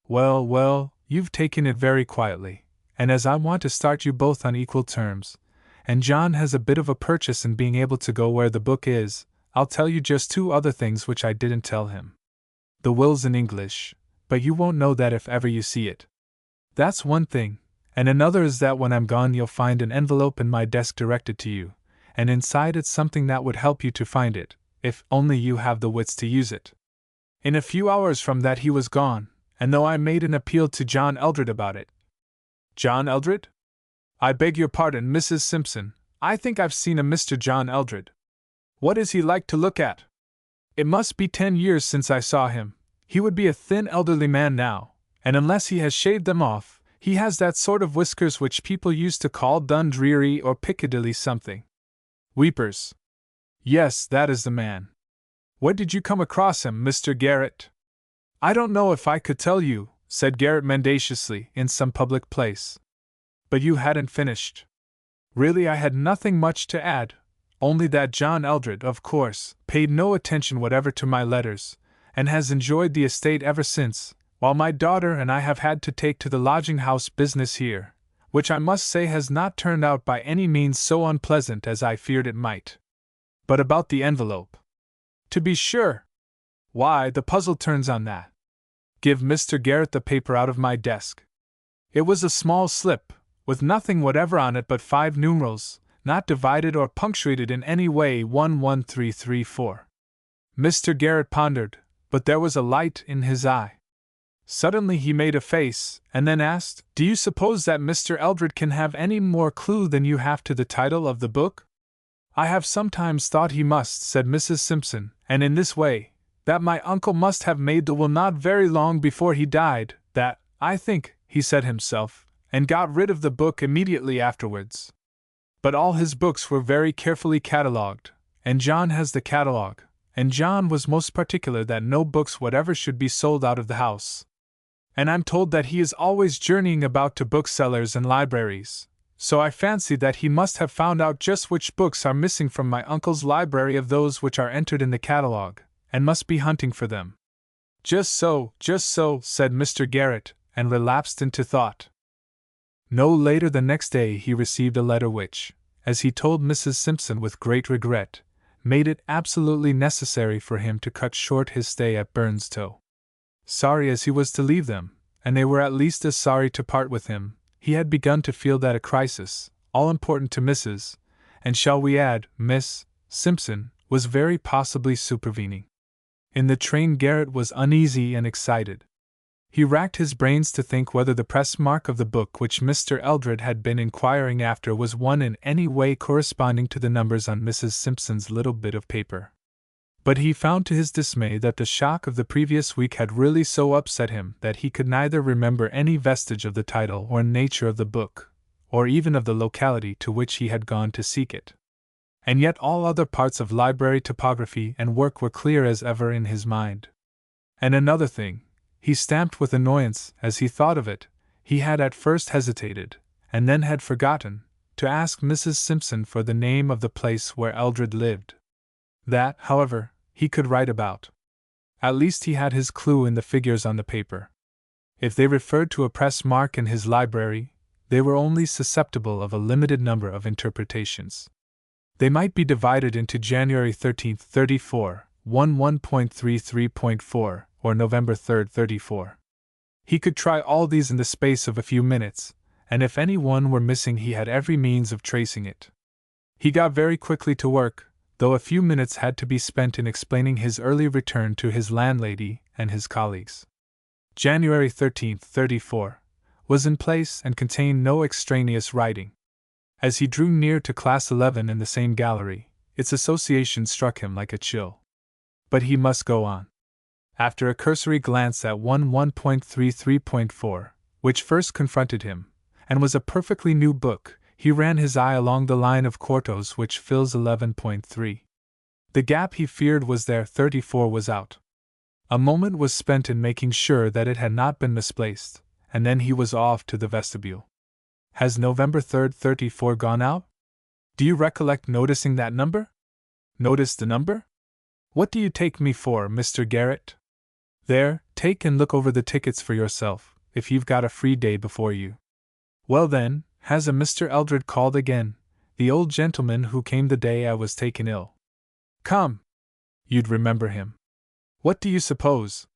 S1: "Well, well, you've taken it very quietly, and as I want to start you both on equal terms, and John has a bit of a purchase in being able to go where the book is, I'll tell you just two other things which I didn't tell him. The will's in English, but you won't know that if ever you see it. That's one thing, and another is that when I'm gone you'll find an envelope in my desk directed to you, and inside it's something that would help you to find it, if only you have the wits to use it." In a few hours from that he was gone, and though I made an appeal to John Eldred about it. "John Eldred? I beg your pardon, Mrs. Simpson, I think I've seen a Mr. John Eldred. What is he like to look at? It must be 10 years since I saw him. He would be a thin elderly man now, and unless he has shaved them off, he has that sort of whiskers which people used to call Dundreary or Piccadilly something. Weepers. Yes, that is the man. Where did you come across him, Mr. Garrett?" "I don't know if I could tell you," said Garrett mendaciously, "in some public place." "But you hadn't finished." Really I had nothing much to add, only that John Eldred, of course, paid no attention whatever to my letters, and has enjoyed the estate ever since, while my daughter and I have had to take to the lodging-house business here, which I must say has not turned out by any means so unpleasant as I feared it might. But about the envelope. To be sure! Why, the puzzle turns on that. Give Mr. Garrett the paper out of my desk. It was a small slip, with nothing whatever on it but 5 numerals, not divided or punctuated in any way 11334. Mr. Garrett pondered, but there was a light in his eye. Suddenly he made a face, and then asked, "Do you suppose that Mr. Eldred can have any more clue than you have to the title of the book?" "I have sometimes thought he must," said Mrs. Simpson, "and in this way, that my uncle must have made the will not very long before he died, that, I think, he said himself, and got rid of the book immediately afterwards. But all his books were very carefully catalogued, and John has the catalogue, and John was most particular that no books whatever should be sold out of the house. And I'm told that he is always journeying about to booksellers and libraries, so I fancy that he must have found out just which books are missing from my uncle's library of those which are entered in the catalogue, and must be hunting for them." Just so," said Mr. Garrett, and relapsed into thought. No later the next day he received a letter which, as he told Mrs. Simpson with great regret, made it absolutely necessary for him to cut short his stay at Burnstow. Sorry as he was to leave them, and they were at least as sorry to part with him, he had begun to feel that a crisis, all important to Mrs., and shall we add, Miss, Simpson, was very possibly supervening. In the train Garrett was uneasy and excited. He racked his brains to think whether the press mark of the book which Mr. Eldred had been inquiring after was one in any way corresponding to the numbers on Mrs. Simpson's little bit of paper. But he found to his dismay that the shock of the previous week had really so upset him that he could neither remember any vestige of the title or nature of the book, or even of the locality to which he had gone to seek it. And yet all other parts of library topography and work were clear as ever in his mind. And another thing, he stamped with annoyance as he thought of it, he had at first hesitated, and then had forgotten to ask Mrs. Simpson for the name of the place where Eldred lived. That, however, he could write about. At least he had his clue in the figures on the paper. If they referred to a press mark in his library, they were only susceptible of a limited number of interpretations. They might be divided into January 13th, 34, 11.33.4, or November 3rd, 34. He could try all these in the space of a few minutes, and if any one were missing he had every means of tracing it. He got very quickly to work, though a few minutes had to be spent in explaining his early return to his landlady and his colleagues. January 13th, 34, was in place and contained no extraneous writing. As he drew near to Class 11 in the same gallery, its association struck him like a chill. But he must go on. After a cursory glance at 1.33.4, which first confronted him, and was a perfectly new book, he ran his eye along the line of quartos which fills 11.3. The gap he feared was there. 34 was out. A moment was spent in making sure that it had not been misplaced, and then he was off to the vestibule. Has November 3rd, 34 gone out? Do you recollect noticing that number? Notice the number? What do you take me for, Mr. Garrett? There, take and look over the tickets for yourself, if you've got a free day before you. Well then, has a Mr. Eldred called again, the old gentleman who came the day I was taken ill? Come! You'd remember him. What do you suppose?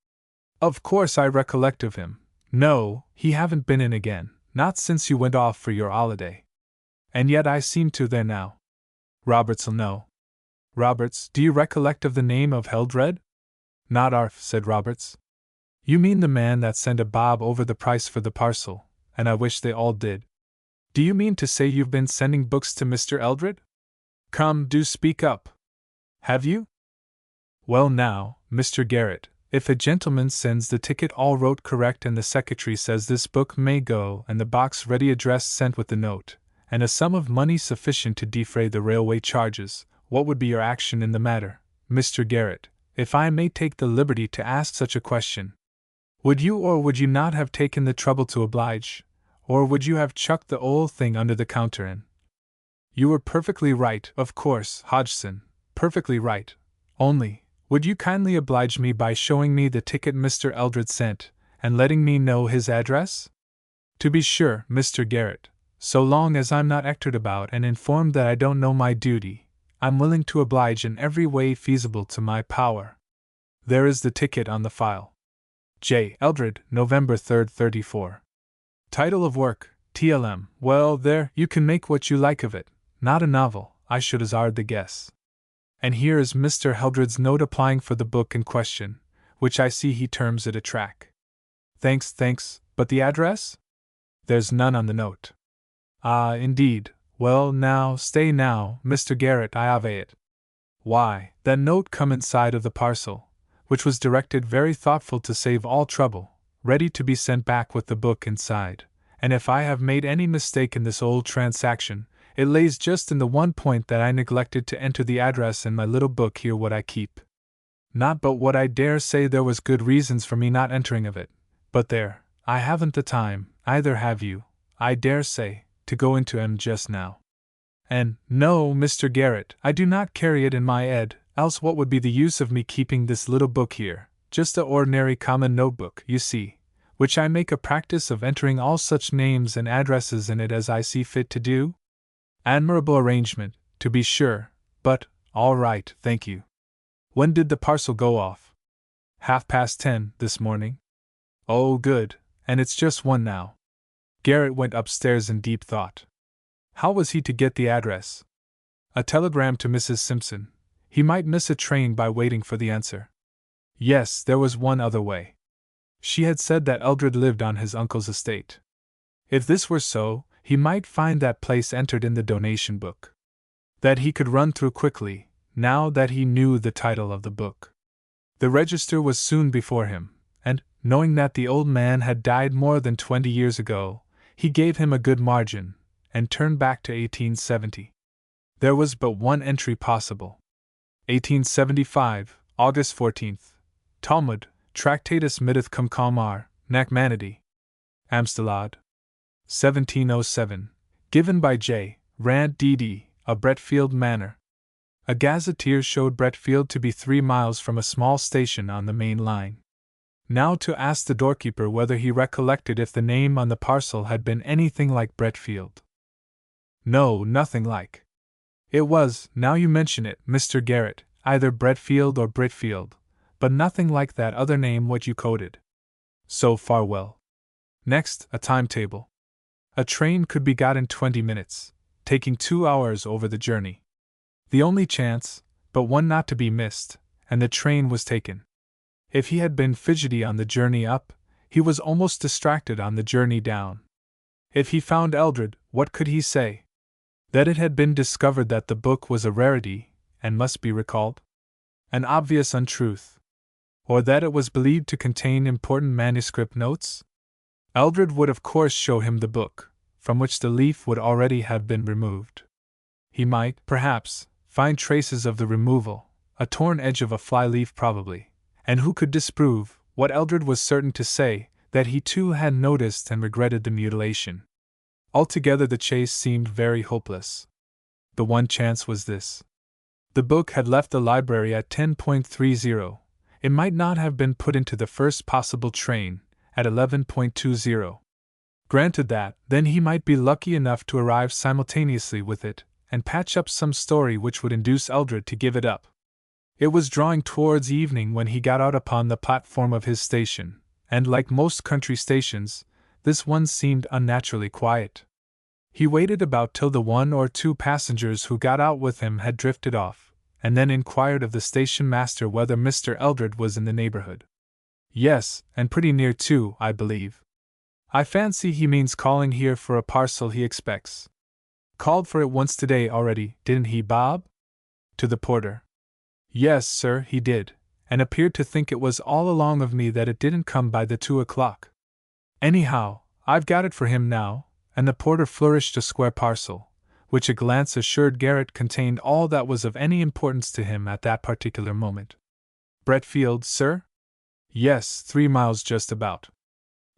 S1: Of course I recollect of him. No, he haven't been in again, not since you went off for your holiday. And yet I seem to there now. Roberts'll know. Roberts, do you recollect of the name of Eldred? Not arf, said Roberts. You mean the man that sent a bob over the price for the parcel, and I wish they all did. Do you mean to say you've been sending books to Mr. Eldred? Come, do speak up. Have you? Well now, Mr. Garrett, if a gentleman sends the ticket all wrote correct and the secretary says this book may go and the box ready addressed sent with the note, and a sum of money sufficient to defray the railway charges, what would be your action in the matter, Mr. Garrett, if I may take the liberty to ask such a question? Would you or would you not have taken the trouble to oblige, or would you have chucked the old thing under the counter and— You were perfectly right, of course, Hodgson, perfectly right, only, would you kindly oblige me by showing me the ticket Mr. Eldred sent, and letting me know his address? To be sure, Mr. Garrett, so long as I'm not acted about and informed that I don't know my duty, I'm willing to oblige in every way feasible to my power. There is the ticket on the file. J. Eldred, November 3rd, 34. Title of work, TLM. Well, there, you can make what you like of it. Not a novel, I should hazard the guess. And here is Mr. Eldred's note applying for the book in question, which I see he terms it a tract. Thanks, but the address? There's none on the note. Ah, indeed. Well, now, stay now, Mr. Garrett, I have it. Why, that note come inside of the parcel, which was directed very thoughtful to save all trouble, ready to be sent back with the book inside, and if I have made any mistake in this old transaction, it lays just in the one point that I neglected to enter the address in my little book here what I keep. Not but what I dare say there was good reasons for me not entering of it, but there, I haven't the time, either have you, I dare say, to go into 'em just now. And, no, Mr. Garrett, I do not carry it in my head, else what would be the use of me keeping this little book here, just a ordinary common notebook, you see, which I make a practice of entering all such names and addresses in it as I see fit to do? Admirable arrangement, to be sure, but, all right, thank you. When did the parcel go off? 10:30 this morning. Oh, good, and it's just 1 now. Garrett went upstairs in deep thought. How was he to get the address? A telegram to Mrs. Simpson. He might miss a train by waiting for the answer. Yes, there was one other way. She had said that Eldred lived on his uncle's estate. If this were so, he might find that place entered in the donation book. That he could run through quickly, now that he knew the title of the book. The register was soon before him, and, knowing that the old man had died more than 20 years ago, he gave him a good margin, and turned back to 1870. There was but one entry possible. 1875, August 14th. Talmud, Tractatus mitteth cum calmar, Nachmanity. Amstelad. 1707, given by J. Rand D.D., of Bretfield Manor. A gazetteer showed Bretfield to be 3 miles from a small station on the main line. Now to ask the doorkeeper whether he recollected if the name on the parcel had been anything like Bretfield. No, nothing like. It was, now you mention it, Mr. Garrett, either Bretfield or Britfield, but nothing like that other name what you quoted. So far well. Next, a timetable. A train could be got in 20 minutes, taking 2 hours over the journey. The only chance, but one not to be missed, and the train was taken. If he had been fidgety on the journey up, he was almost distracted on the journey down. If he found Eldred, what could he say? That it had been discovered that the book was a rarity, and must be recalled? An obvious untruth. Or that it was believed to contain important manuscript notes? Eldred would of course show him the book, from which the leaf would already have been removed. He might, perhaps, find traces of the removal, a torn edge of a fly-leaf probably, and who could disprove, what Eldred was certain to say, that he too had noticed and regretted the mutilation. Altogether the chase seemed very hopeless. The one chance was this. The book had left the library at 10:30. It might not have been put into the first possible train, at 11:20. Granted that, then he might be lucky enough to arrive simultaneously with it, and patch up some story which would induce Eldred to give it up. It was drawing towards evening when he got out upon the platform of his station, and like most country stations, this one seemed unnaturally quiet. He waited about till the 1 or 2 passengers who got out with him had drifted off, and then inquired of the station master whether Mr. Eldred was in the neighborhood. Yes, and pretty near too, I believe. I fancy he means calling here for a parcel he expects. Called for it once today already, didn't he, Bob? To the porter. Yes, sir, he did, and appeared to think it was all along of me that it didn't come by the 2 o'clock. Anyhow, I've got it for him now, and the porter flourished a square parcel, which a glance assured Garrett contained all that was of any importance to him at that particular moment. Bretfield, sir? Yes, 3 miles just about.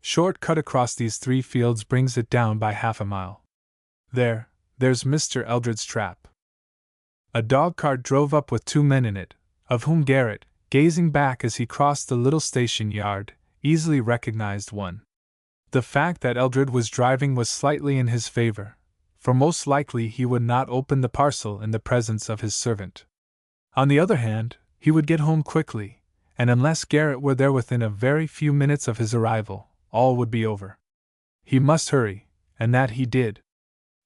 S1: Short cut across these 3 fields brings it down by half a mile. There's Mr. Eldred's trap. A dog-cart drove up with 2 men in it, of whom Garrett, gazing back as he crossed the little station yard, easily recognized one. The fact that Eldred was driving was slightly in his favor, for most likely he would not open the parcel in the presence of his servant. On the other hand, he would get home quickly, and unless Garrett were there within a very few minutes of his arrival, all would be over. He must hurry, and that he did.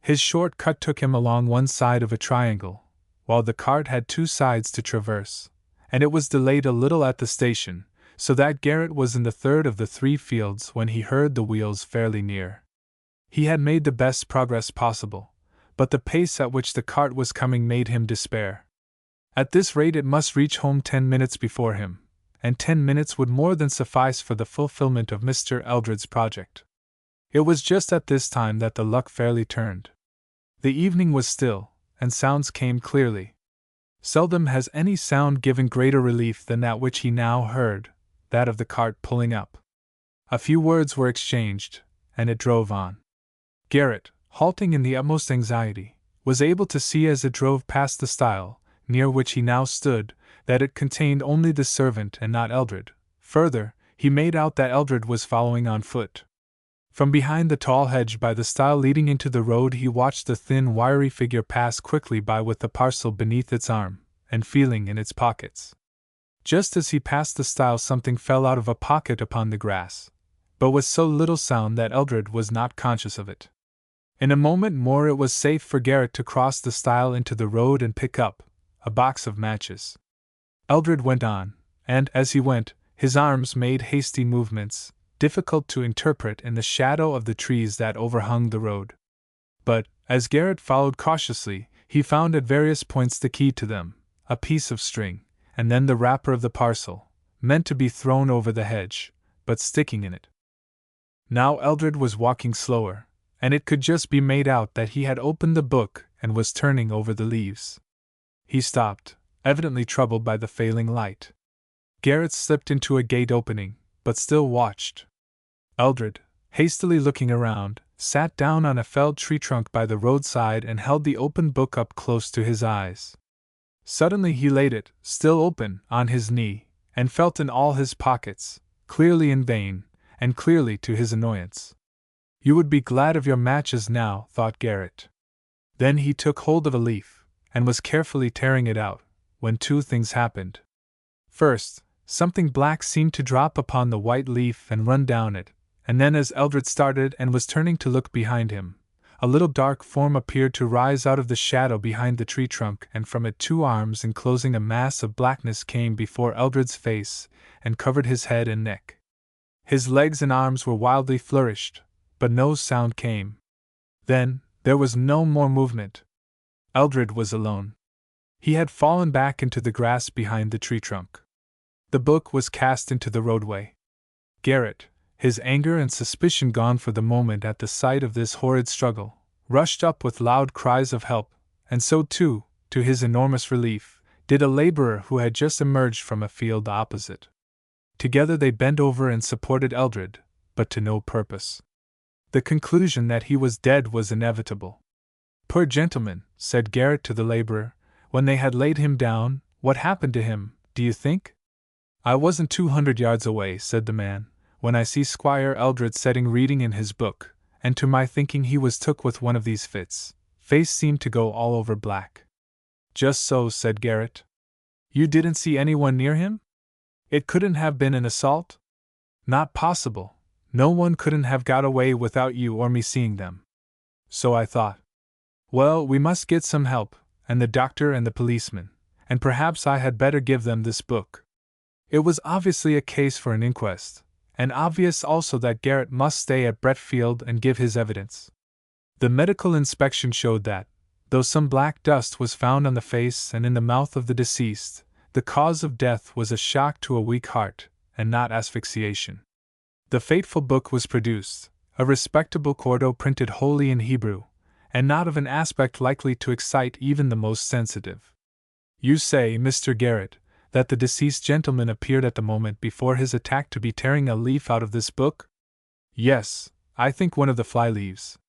S1: His short cut took him along one side of a triangle, while the cart had 2 sides to traverse, and it was delayed a little at the station, so that Garrett was in the third of the 3 fields when he heard the wheels fairly near. He had made the best progress possible, but the pace at which the cart was coming made him despair. At this rate it must reach home 10 minutes before him, and 10 minutes would more than suffice for the fulfillment of Mr. Eldred's project. It was just at this time that the luck fairly turned. The evening was still, and sounds came clearly. Seldom has any sound given greater relief than that which he now heard, that of the cart pulling up. A few words were exchanged, and it drove on. Garrett, halting in the utmost anxiety, was able to see as it drove past the stile, near which he now stood, that it contained only the servant and not Eldred. Further, he made out that Eldred was following on foot. From behind the tall hedge by the stile leading into the road he watched the thin wiry figure pass quickly by with the parcel beneath its arm, and feeling in its pockets. Just as he passed the stile something fell out of a pocket upon the grass, but with so little sound that Eldred was not conscious of it. In a moment more it was safe for Garrett to cross the stile into the road and pick up a box of matches. Eldred went on, and, as he went, his arms made hasty movements, difficult to interpret in the shadow of the trees that overhung the road. But, as Garrett followed cautiously, he found at various points the key to them, a piece of string, and then the wrapper of the parcel, meant to be thrown over the hedge, but sticking in it. Now Eldred was walking slower, and it could just be made out that he had opened the book and was turning over the leaves. He stopped, evidently troubled by the failing light. Garrett slipped into a gate opening, but still watched. Eldred, hastily looking around, sat down on a felled tree trunk by the roadside and held the open book up close to his eyes. Suddenly he laid it, still open, on his knee, and felt in all his pockets, clearly in vain, and clearly to his annoyance. You would be glad of your matches now, thought Garrett. Then he took hold of a leaf, and was carefully tearing it out, when two things happened. First, something black seemed to drop upon the white leaf and run down it, and then as Eldred started and was turning to look behind him, a little dark form appeared to rise out of the shadow behind the tree trunk, and from it 2 arms enclosing a mass of blackness came before Eldred's face and covered his head and neck. His legs and arms were wildly flourished, but no sound came. Then, there was no more movement. Eldred was alone. He had fallen back into the grass behind the tree trunk. The book was cast into the roadway. Garrett, his anger and suspicion gone for the moment at the sight of this horrid struggle, rushed up with loud cries of help, and so too, to his enormous relief, did a laborer who had just emerged from a field opposite. Together they bent over and supported Eldred, but to no purpose. The conclusion that he was dead was inevitable. "Poor gentleman," said Garrett to the laborer, when they had laid him down, "what happened to him, do you think?" "I wasn't 200 yards away," said the man, "when I see Squire Eldred setting reading in his book, and to my thinking he was took with one of these fits. Face seemed to go all over black." "Just so," said Garrett. "You didn't see anyone near him? It couldn't have been an assault?" "Not possible. No one couldn't have got away without you or me seeing them." "So I thought." "Well, we must get some help, and the doctor and the policeman, and perhaps I had better give them this book." It was obviously a case for an inquest, and obvious also that Garrett must stay at Bretfield and give his evidence. The medical inspection showed that, though some black dust was found on the face and in the mouth of the deceased, the cause of death was a shock to a weak heart, and not asphyxiation. The fateful book was produced, a respectable quarto printed wholly in Hebrew, and not of an aspect likely to excite even the most sensitive. "You say, Mr. Garrett, that the deceased gentleman appeared at the moment before his attack to be tearing a leaf out of this book?" "Yes, I think one of the fly-leaves.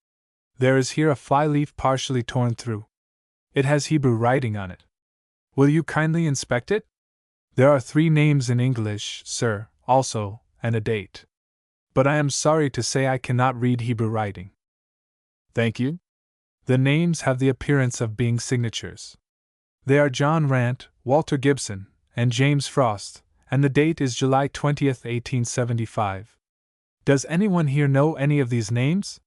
S1: There is here a fly-leaf partially torn through. It has Hebrew writing on it. Will you kindly inspect it? There are 3 names in English, sir, also, and a date. But I am sorry to say I cannot read Hebrew writing." "Thank you." "The names have the appearance of being signatures. They are John Rant, Walter Gibson, and James Frost, and the date is July 20th, 1875. Does anyone here know any of these names?"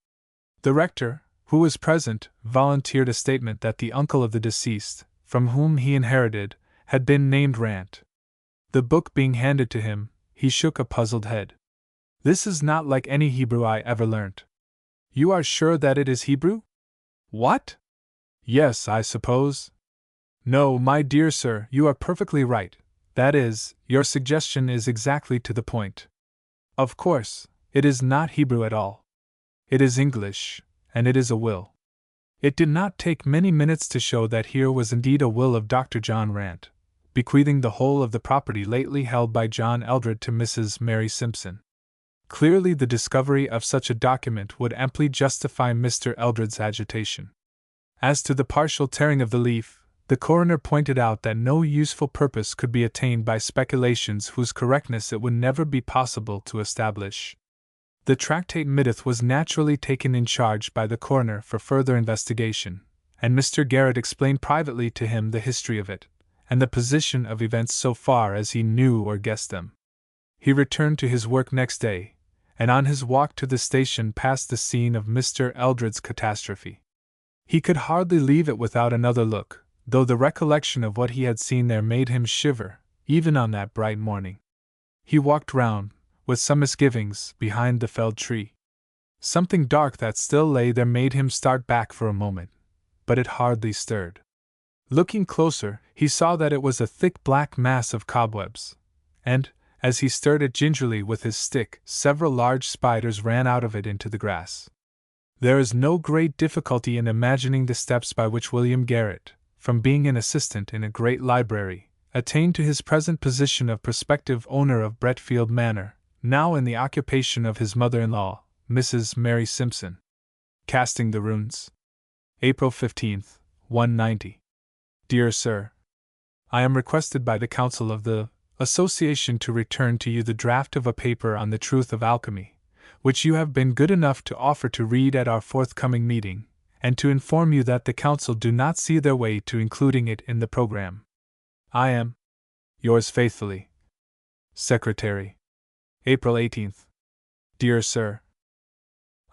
S1: The rector, who was present, volunteered a statement that the uncle of the deceased, from whom he inherited, had been named Rant. The book being handed to him, he shook a puzzled head. "This is not like any Hebrew I ever learnt." "You are sure that it is Hebrew?" "What? Yes, I suppose." "No, my dear sir, you are perfectly right. That is, your suggestion is exactly to the point. Of course, it is not Hebrew at all. It is English, and it is a will." It did not take many minutes to show that here was indeed a will of Dr. John Rant, bequeathing the whole of the property lately held by John Eldred to Mrs. Mary Simpson. Clearly, the discovery of such a document would amply justify Mr. Eldred's agitation. As to the partial tearing of the leaf, the coroner pointed out that no useful purpose could be attained by speculations whose correctness it would never be possible to establish. The tractate Middith was naturally taken in charge by the coroner for further investigation, and Mr. Garrett explained privately to him the history of it, and the position of events so far as he knew or guessed them. He returned to his work next day, and on his walk to the station passed the scene of Mr. Eldred's catastrophe. He could hardly leave it without another look, though the recollection of what he had seen there made him shiver, even on that bright morning. He walked round, with some misgivings, behind the felled tree. Something dark that still lay there made him start back for a moment, but it hardly stirred. Looking closer, he saw that it was a thick black mass of cobwebs, and, as he stirred it gingerly with his stick, several large spiders ran out of it into the grass. There is no great difficulty in imagining the steps by which William Garrett, from being an assistant in a great library, attained to his present position of prospective owner of Bretfield Manor, now in the occupation of his mother-in-law, Mrs. Mary Simpson. Casting the Runes. April 15th, 190. Dear Sir, I am requested by the Council of the Association to return to you the draft of a paper on the truth of alchemy, which you have been good enough to offer to read at our forthcoming meeting, and to inform you that the Council do not see their way to including it in the program. I am, yours faithfully, Secretary. April 18th. Dear Sir,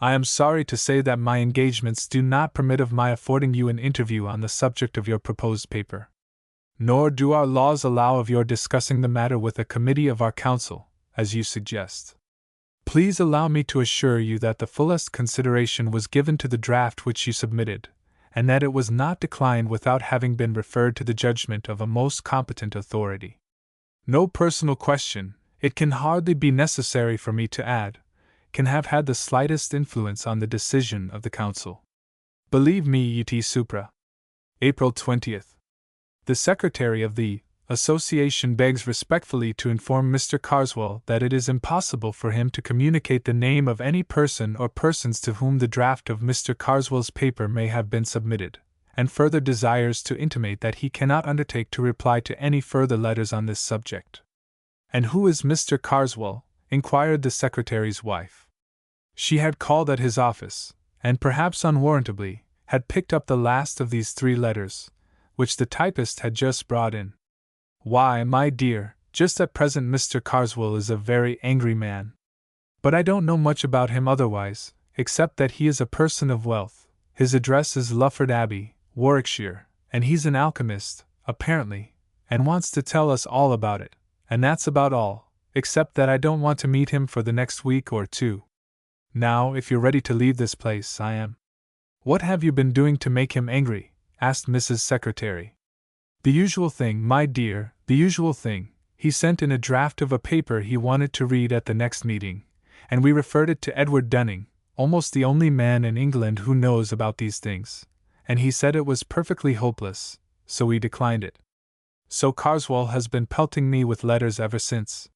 S1: I am sorry to say that my engagements do not permit of my affording you an interview on the subject of your proposed paper. Nor do our laws allow of your discussing the matter with a committee of our council, as you suggest. Please allow me to assure you that the fullest consideration was given to the draft which you submitted, and that it was not declined without having been referred to the judgment of a most competent authority. No personal question, it can hardly be necessary for me to add, can have had the slightest influence on the decision of the council. Believe me, ut supra. April 20th. The Secretary of the Association begs respectfully to inform Mr. Carswell that it is impossible for him to communicate the name of any person or persons to whom the draft of Mr. Carswell's paper may have been submitted, and further desires to intimate that he cannot undertake to reply to any further letters on this subject. And who is Mr. Carswell? Inquired the Secretary's wife. She had called at his office, and perhaps unwarrantably, had picked up the last of these 3 letters, which the typist had just brought in. Why, my dear, just at present Mr. Carswell is a very angry man. But I don't know much about him otherwise, except that he is a person of wealth. His address is Lufford Abbey, Warwickshire, and he's an alchemist, apparently, and wants to tell us all about it, and that's about all, except that I don't want to meet him for the next week or 2. Now, if you're ready to leave this place, I am. What have you been doing to make him angry? Asked Mrs. Secretary. The usual thing, my dear, the usual thing. He sent in a draft of a paper he wanted to read at the next meeting, and we referred it to Edward Dunning, almost the only man in England who knows about these things, and he said it was perfectly hopeless, so we declined it. So Carswell has been pelting me with letters ever since.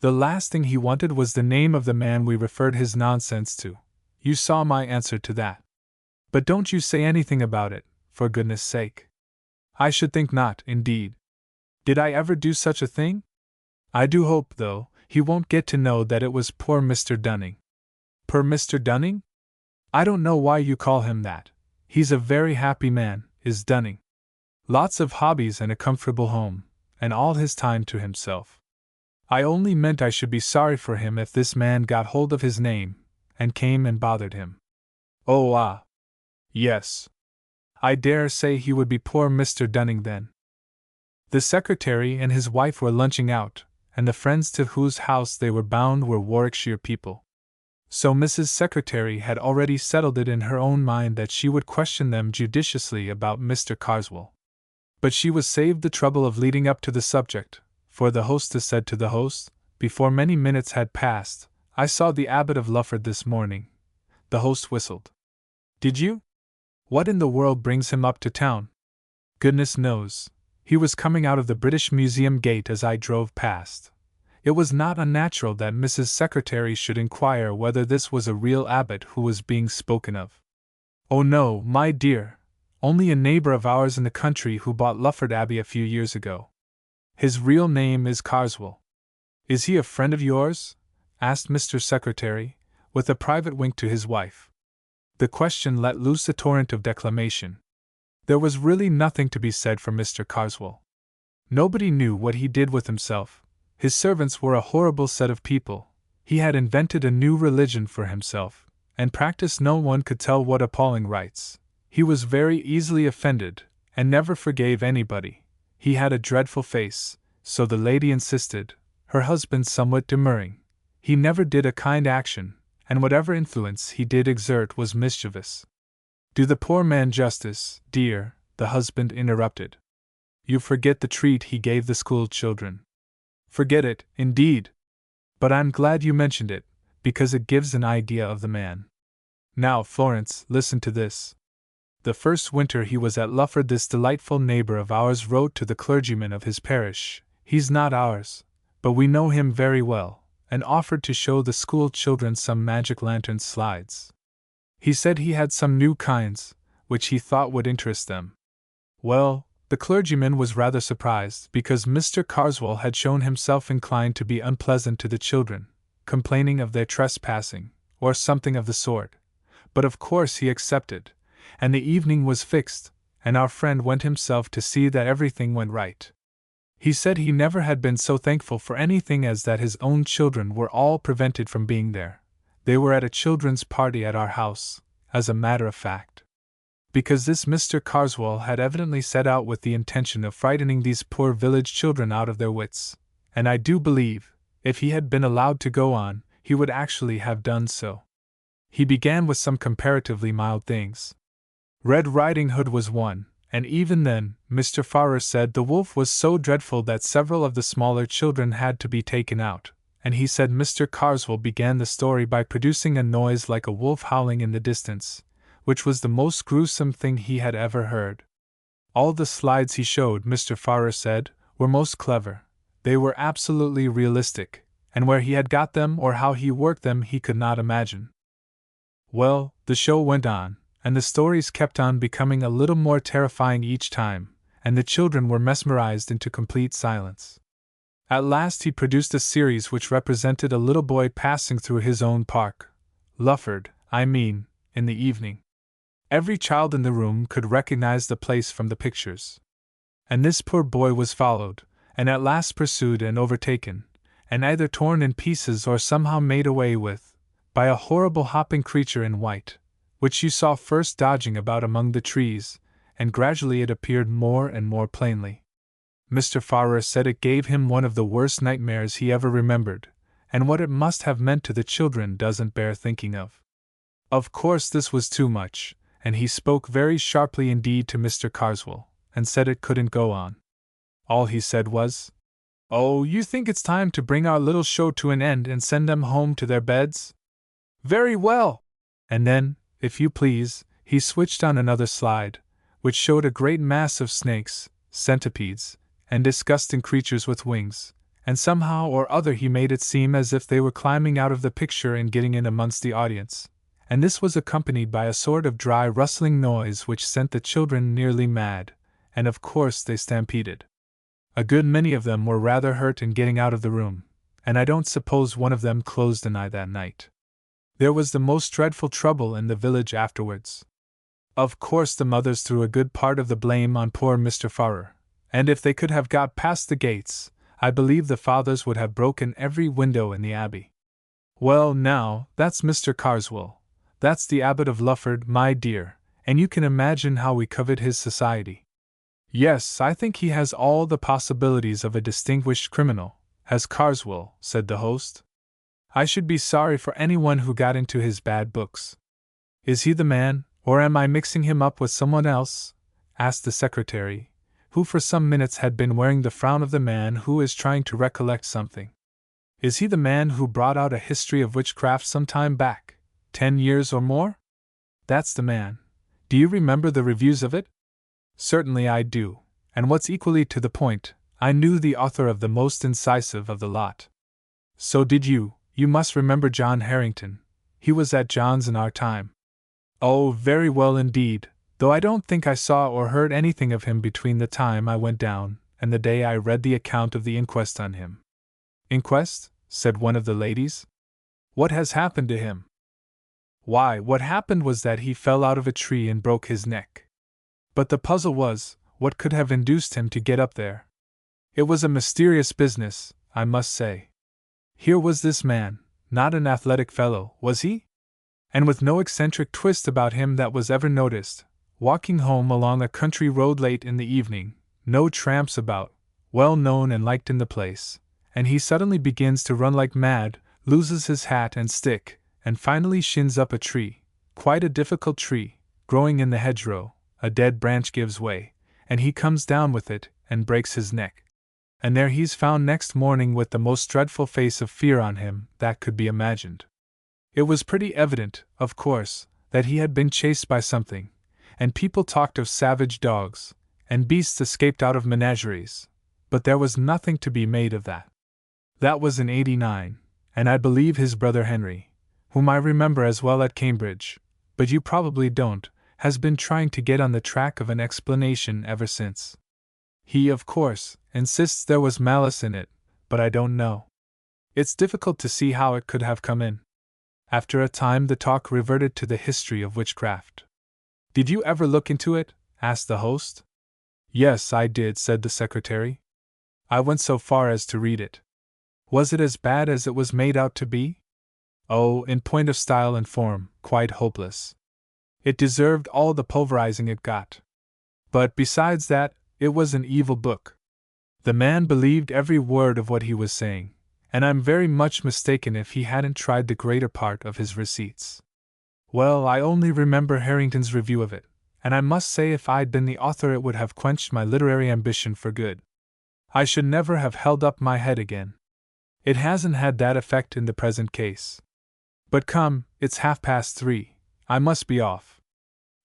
S1: The last thing he wanted was the name of the man we referred his nonsense to. You saw my answer to that. But don't you say anything about it, for goodness sake. I should think not, indeed. Did I ever do such a thing? I do hope, though, he won't get to know that it was poor Mr. Dunning. Poor Mr. Dunning? I don't know why you call him that. He's a very happy man, is Dunning. Lots of hobbies and a comfortable home, and all his time to himself. I only meant I should be sorry for him if this man got hold of his name, and came and bothered him. Oh, ah. Yes. I dare say he would be poor Mr. Dunning then. The Secretary and his wife were lunching out, and the friends to whose house they were bound were Warwickshire people. So Mrs. Secretary had already settled it in her own mind that she would question them judiciously about Mr. Carswell. But she was saved the trouble of leading up to the subject, for the hostess said to the host, before many minutes had passed, I saw the Abbot of Lufford this morning. The host whistled. Did you? What in the world brings him up to town? Goodness knows. He was coming out of the British Museum gate as I drove past. It was not unnatural that Mrs. Secretary should inquire whether this was a real abbot who was being spoken of. Oh no, my dear, only a neighbor of ours in the country who bought Lufford Abbey a few years ago. His real name is Carswell. Is he a friend of yours? Asked Mr. Secretary, with a private wink to his wife. The question let loose a torrent of declamation. There was really nothing to be said for Mr. Carswell. Nobody knew what he did with himself. His servants were a horrible set of people. He had invented a new religion for himself, and practiced no one could tell what appalling rites. He was very easily offended, and never forgave anybody. He had a dreadful face, so the lady insisted, her husband somewhat demurring. He never did a kind action, and whatever influence he did exert was mischievous. Do the poor man justice, dear, the husband interrupted. You forget the treat he gave the school children. Forget it, indeed. But I'm glad you mentioned it, because it gives an idea of the man. Now, Florence, listen to this. The first winter he was at Lufford, this delightful neighbor of ours wrote to the clergyman of his parish, he's not ours, but we know him very well, and offered to show the school children some magic lantern slides. He said he had some new kinds, which he thought would interest them. Well, the clergyman was rather surprised because Mr. Carswell had shown himself inclined to be unpleasant to the children, complaining of their trespassing, or something of the sort. But of course he accepted, and the evening was fixed, and our friend went himself to see that everything went right. He said he never had been so thankful for anything as that his own children were all prevented from being there. They were at a children's party at our house, as a matter of fact. Because this Mr. Carswell had evidently set out with the intention of frightening these poor village children out of their wits, and I do believe, if he had been allowed to go on, he would actually have done so. He began with some comparatively mild things. Red Riding Hood was one, and even then, Mr. Farrer said the wolf was so dreadful that several of the smaller children had to be taken out, and he said Mr. Carswell began the story by producing a noise like a wolf howling in the distance, which was the most gruesome thing he had ever heard. All the slides he showed, Mr. Farrer said, were most clever. They were absolutely realistic, and where he had got them or how he worked them he could not imagine. Well, the show went on, and the stories kept on becoming a little more terrifying each time, and the children were mesmerized into complete silence. At last he produced a series which represented a little boy passing through his own park, Lufford, I mean, in the evening. Every child in the room could recognize the place from the pictures. And this poor boy was followed, and at last pursued and overtaken, and either torn in pieces or somehow made away with, by a horrible hopping creature in white, which you saw first dodging about among the trees, and gradually it appeared more and more plainly. Mr. Farrer said it gave him one of the worst nightmares he ever remembered, and what it must have meant to the children doesn't bear thinking of. Of course this was too much, and he spoke very sharply indeed to Mr. Carswell, and said it couldn't go on. All he said was, "Oh, you think it's time to bring our little show to an end and send them home to their beds? Very well!" And then, if you please, he switched on another slide, which showed a great mass of snakes, centipedes, and disgusting creatures with wings, and somehow or other he made it seem as if they were climbing out of the picture and getting in amongst the audience, and this was accompanied by a sort of dry rustling noise which sent the children nearly mad, and of course they stampeded. A good many of them were rather hurt in getting out of the room, and I don't suppose one of them closed an eye that night. There was the most dreadful trouble in the village afterwards. Of course the mothers threw a good part of the blame on poor Mr. Farrer, and if they could have got past the gates, I believe the fathers would have broken every window in the abbey. Well now, that's Mr. Carswell. That's the Abbot of Lufford, my dear, and you can imagine how we covet his society. Yes, I think he has all the possibilities of a distinguished criminal, has Carswell, said the host. I should be sorry for anyone who got into his bad books. Is he the man, or am I mixing him up with someone else? Asked the secretary, who for some minutes had been wearing the frown of the man who is trying to recollect something. Is he the man who brought out a history of witchcraft some time back, 10 years or more? That's the man. Do you remember the reviews of it? Certainly I do, and what's equally to the point, I knew the author of the most incisive of the lot. So did you. You must remember John Harrington. He was at John's in our time. Oh, very well indeed, though I don't think I saw or heard anything of him between the time I went down and the day I read the account of the inquest on him. Inquest? Said one of the ladies. What has happened to him? Why, what happened was that he fell out of a tree and broke his neck. But the puzzle was, what could have induced him to get up there? It was a mysterious business, I must say. Here was this man, not an athletic fellow, was he? And with no eccentric twist about him that was ever noticed, walking home along a country road late in the evening, no tramps about, well known and liked in the place, and he suddenly begins to run like mad, loses his hat and stick, and finally shins up a tree, quite a difficult tree, growing in the hedgerow. A dead branch gives way, and he comes down with it, and breaks his neck. And there he's found next morning with the most dreadful face of fear on him that could be imagined. It was pretty evident, of course, that he had been chased by something, and people talked of savage dogs, and beasts escaped out of menageries, but there was nothing to be made of that. That was in '89, and I believe his brother Henry, whom I remember as well at Cambridge, but you probably don't, has been trying to get on the track of an explanation ever since. He, of course, insists there was malice in it, but I don't know. It's difficult to see how it could have come in. After a time, the talk reverted to the history of witchcraft. Did you ever look into it? Asked the host. Yes, I did, said the secretary. I went so far as to read it. Was it as bad as it was made out to be? Oh, in point of style and form, quite hopeless. It deserved all the pulverizing it got. But besides that, it was an evil book. The man believed every word of what he was saying, and I'm very much mistaken if he hadn't tried the greater part of his receipts. Well, I only remember Harrington's review of it, and I must say if I'd been the author it would have quenched my literary ambition for good. I should never have held up my head again. It hasn't had that effect in the present case. But come, it's 3:30. I must be off.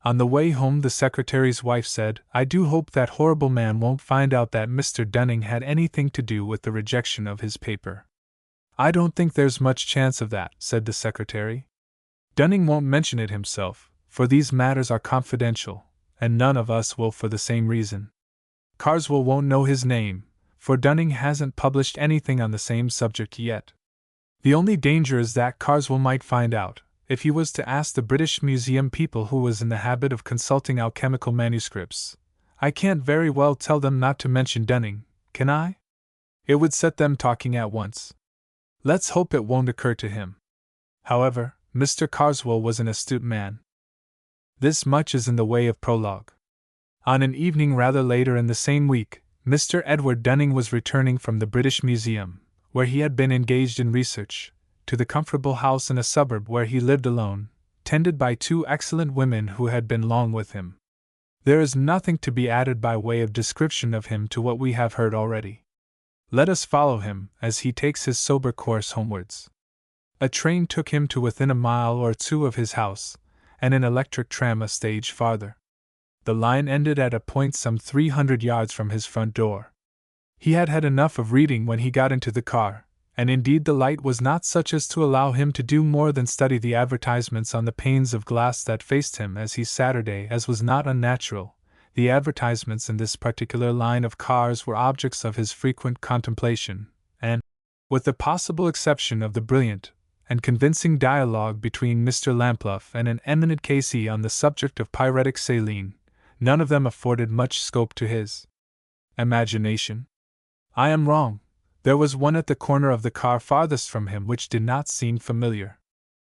S1: On the way home, the secretary's wife said, I do hope that horrible man won't find out that Mr. Dunning had anything to do with the rejection of his paper. I don't think there's much chance of that, said the secretary. Dunning won't mention it himself, for these matters are confidential, and none of us will for the same reason. Carswell won't know his name, for Dunning hasn't published anything on the same subject yet. The only danger is that Carswell might find out, if he was to ask the British Museum people who was in the habit of consulting alchemical manuscripts. I can't very well tell them not to mention Dunning, can I? It would set them talking at once. Let's hope it won't occur to him. However, Mr. Carswell was an astute man. This much is in the way of prologue. On an evening rather later in the same week, Mr. Edward Dunning was returning from the British Museum, where he had been engaged in research, to the comfortable house in a suburb where he lived alone, tended by two excellent women who had been long with him. There is nothing to be added by way of description of him to what we have heard already. Let us follow him as he takes his sober course homewards. A train took him to within a mile or two of his house, and an electric tram a stage farther. The line ended at a point some 300 yards from his front door. He had had enough of reading when he got into the car, and indeed the light was not such as to allow him to do more than study the advertisements on the panes of glass that faced him as he Saturday, as was not unnatural. The advertisements in this particular line of cars were objects of his frequent contemplation, and, with the possible exception of the brilliant and convincing dialogue between Mr. Lampluff and an eminent K.C. on the subject of pyretic saline, none of them afforded much scope to his imagination. I am wrong. There was one at the corner of the car farthest from him which did not seem familiar.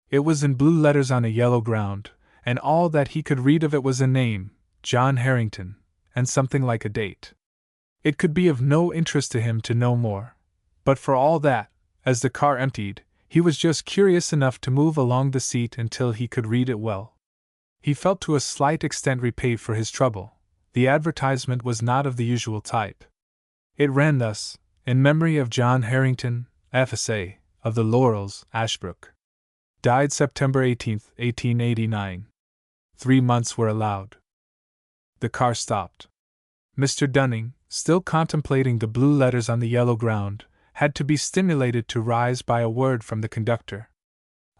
S1: It was in blue letters on a yellow ground, and all that he could read of it was a name, John Harrington, and something like a date. It could be of no interest to him to know more, but for all that, as the car emptied, he was just curious enough to move along the seat until he could read it well. He felt to a slight extent repaid for his trouble. The advertisement was not of the usual type. It ran thus: in memory of John Harrington, FSA, of the Laurels, Ashbrook. Died September 18, 1889. 3 months were allowed. The car stopped. Mr. Dunning, still contemplating the blue letters on the yellow ground, had to be stimulated to rise by a word from the conductor.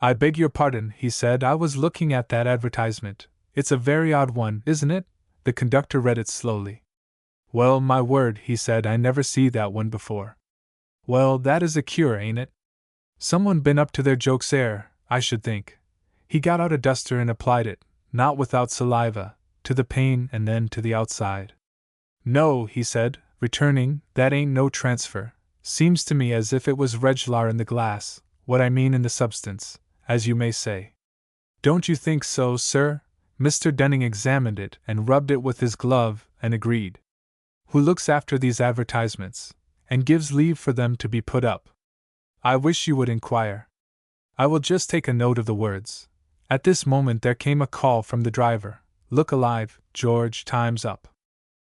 S1: I beg your pardon, he said, I was looking at that advertisement. It's a very odd one, isn't it? The conductor read it slowly. Well, my word, he said, I never see that one before. Well, that is a cure, ain't it? Someone been up to their jokes there, I should think. He got out a duster and applied it, not without saliva, to the pane and then to the outside. No, he said, returning, that ain't no transfer. Seems to me as if it was reglar in the glass, what I mean in the substance, as you may say. Don't you think so, sir? Mr. Dunning examined it and rubbed it with his glove, and agreed. Who looks after these advertisements, and gives leave for them to be put up? I wish you would inquire. I will just take a note of the words. At this moment there came a call from the driver. Look alive, George, time's up.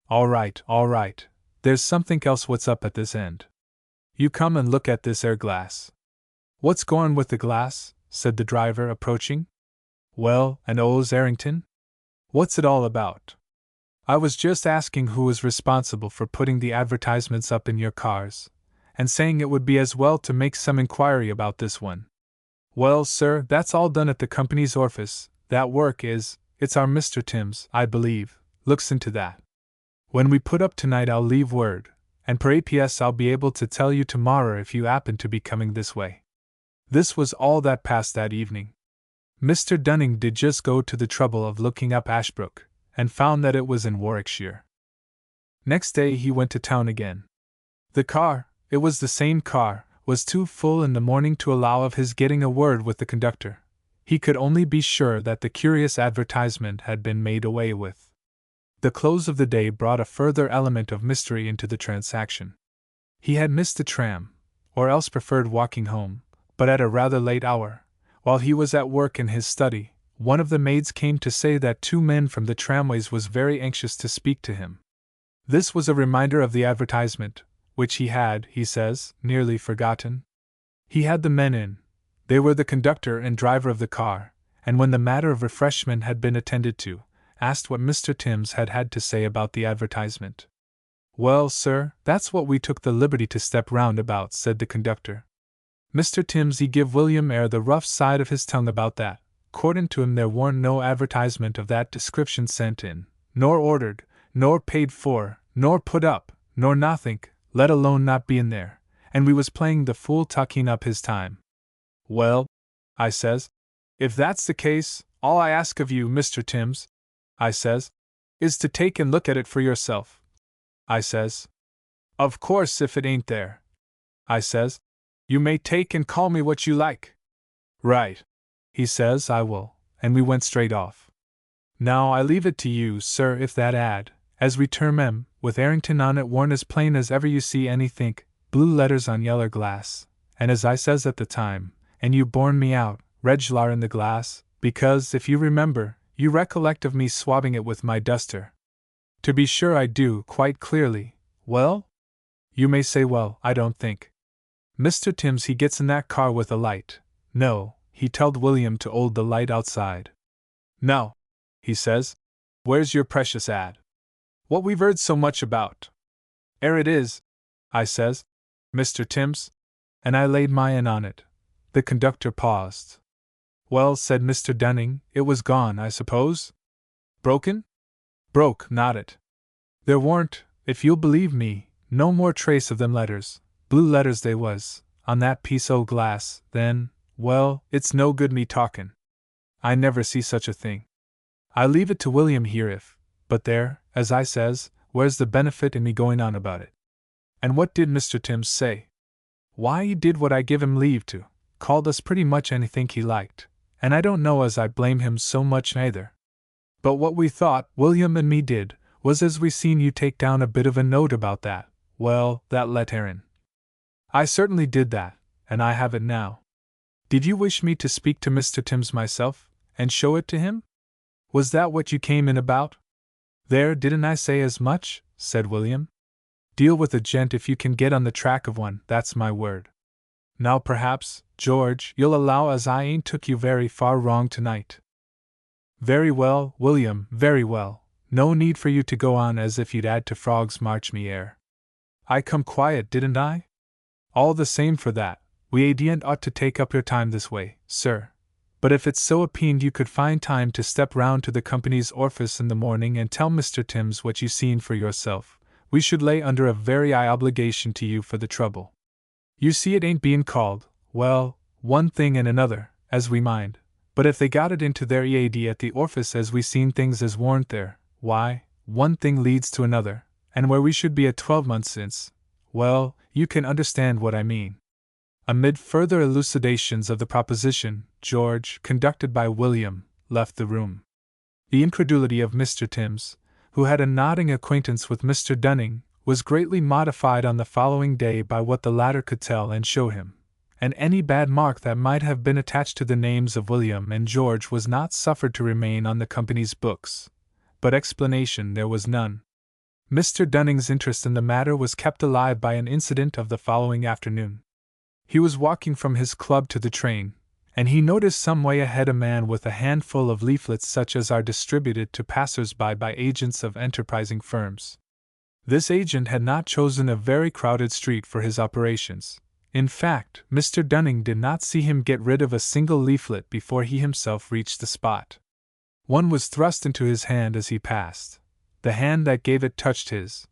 S1: All right, there's something else what's up at this end. You come and look at this 'ere glass. What's goin' with the glass? Said the driver, approaching. Well, and O's Harrington? What's it all about? I was just asking who was responsible for putting the advertisements up in your cars, and saying it would be as well to make some inquiry about this one. Well, sir, that's all done at the company's office. That work it's our Mr. Timms, I believe, looks into that. When we put up tonight I'll leave word, and per APS I'll be able to tell you tomorrow if you happen to be coming this way. This was all that passed that evening. Mr. Dunning did just go to the trouble of looking up Ashbrook, and found that it was in Warwickshire. Next day he went to town again. The car, it was the same car, was too full in the morning to allow of his getting a word with the conductor. He could only be sure that the curious advertisement had been made away with. The close of the day brought a further element of mystery into the transaction. He had missed the tram, or else preferred walking home, but at a rather late hour, while he was at work in his study, one of the maids came to say that 2 men from the tramways was very anxious to speak to him. This was a reminder of the advertisement, which he had, he says, nearly forgotten. He had the men in. They were the conductor and driver of the car, and when the matter of refreshment had been attended to, asked what Mr. Timms had had to say about the advertisement. Well, sir, that's what we took the liberty to step round about, said the conductor. Mr. Timms he give William the rough side of his tongue about that. According to him there warn't no advertisement of that description sent in, nor ordered, nor paid for, nor put up, nor nothink, let alone not being there, and we was playing the fool tucking up his time. Well, I says, if that's the case, all I ask of you, Mr. Timms, I says, is to take and look at it for yourself. I says, of course if it ain't there, I says, you may take and call me what you like. Right, he says, I will, and we went straight off. Now I leave it to you, sir, if that ad, as we term 'em, with Errington on it warn't as plain as ever you see anythink, blue letters on yeller glass, and as I says at the time, and you borne me out, reg'lar in the glass, because, if you remember, you recollect of me swabbing it with my duster. To be sure I do, quite clearly. Well? You may say well, I don't think. Mr. Timms he gets in that car with a light. No, he telled William to 'old the light outside. Now, he says, where's your precious ad? What we've heard so much about. It is, I says, Mr. Timms, and I laid my hand on it. The conductor paused. Well, said Mr. Dunning, it was gone, I suppose? Broken? Broke, not it. There warn't, if you'll believe me, no more trace of them letters, blue letters they was, on that piece o' glass, then, well, it's no good me talkin'. I never see such a thing. I leave it to William here if, but there, as I says, where's the benefit in me going on about it? And what did Mr. Timms say? Why, he did what I give him leave to, called us pretty much anything he liked, and I don't know as I blame him so much neither. But what we thought, William and me did, was as we seen you take down a bit of a note about that, well, that letterin'. I certainly did that, and I have it now. Did you wish me to speak to Mr. Timms myself, and show it to him? Was that what you came in about? There, didn't I say as much? Said William. Deal with a gent if you can get on the track of one, that's my word. Now perhaps, George, you'll allow as I ain't took you very far wrong tonight. Very well, William, very well. No need for you to go on as if you'd add to frogs march me air. I come quiet, didn't I? All the same for that, we adient ought to take up your time this way, sir. But if it's so appeaned you could find time to step round to the company's orfice in the morning and tell Mr. Timms what you seen for yourself, we should lay under a very high obligation to you for the trouble. You see it ain't being called, well, one thing and another, as we mind, but if they got it into their EAD at the orfice as we seen things as warn't there, why, one thing leads to another, and where we should be a 12 months since, well, you can understand what I mean. Amid further elucidations of the proposition, George, conducted by William, left the room. The incredulity of Mr. Timms, who had a nodding acquaintance with Mr. Dunning, was greatly modified on the following day by what the latter could tell and show him, and any bad mark that might have been attached to the names of William and George was not suffered to remain on the company's books. But explanation there was none. Mr. Dunning's interest in the matter was kept alive by an incident of the following afternoon. He was walking from his club to the train, and he noticed some way ahead a man with a handful of leaflets such as are distributed to passers-by by agents of enterprising firms. This agent had not chosen a very crowded street for his operations. In fact, Mr. Dunning did not see him get rid of a single leaflet before he himself reached the spot. One was thrust into his hand as he passed. The hand that gave it touched his,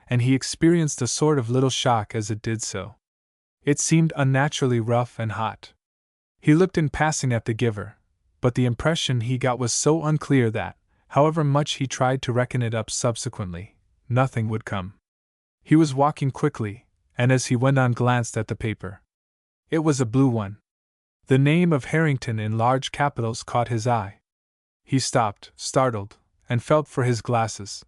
S1: and he experienced a sort of little shock as it did so. It seemed unnaturally rough and hot. He looked in passing at the giver, but the impression he got was so unclear that, however much he tried to reckon it up subsequently, nothing would come. He was walking quickly, and as he went on glanced at the paper. It was a blue one. The name of Harrington in large capitals caught his eye. He stopped, startled, and felt for his glasses.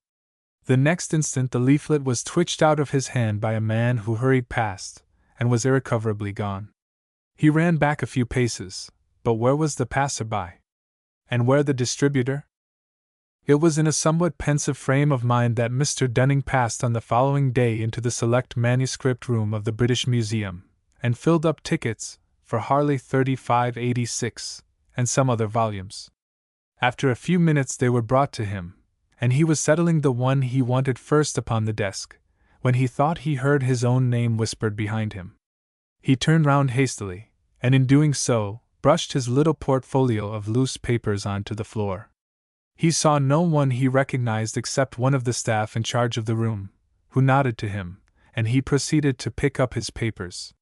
S1: The next instant the leaflet was twitched out of his hand by a man who hurried past, and was irrecoverably gone. He ran back a few paces, but where was the passer-by? And where the distributor? It was in a somewhat pensive frame of mind that Mr. Dunning passed on the following day into the select manuscript room of the British Museum, and filled up tickets for Harley 3586 and some other volumes. After a few minutes they were brought to him, and he was settling the one he wanted first upon the desk, when he thought he heard his own name whispered behind him. He turned round hastily, and in doing so, brushed his little portfolio of loose papers onto the floor. He saw no one he recognized except one of the staff in charge of the room, who nodded to him, and he proceeded to pick up his papers.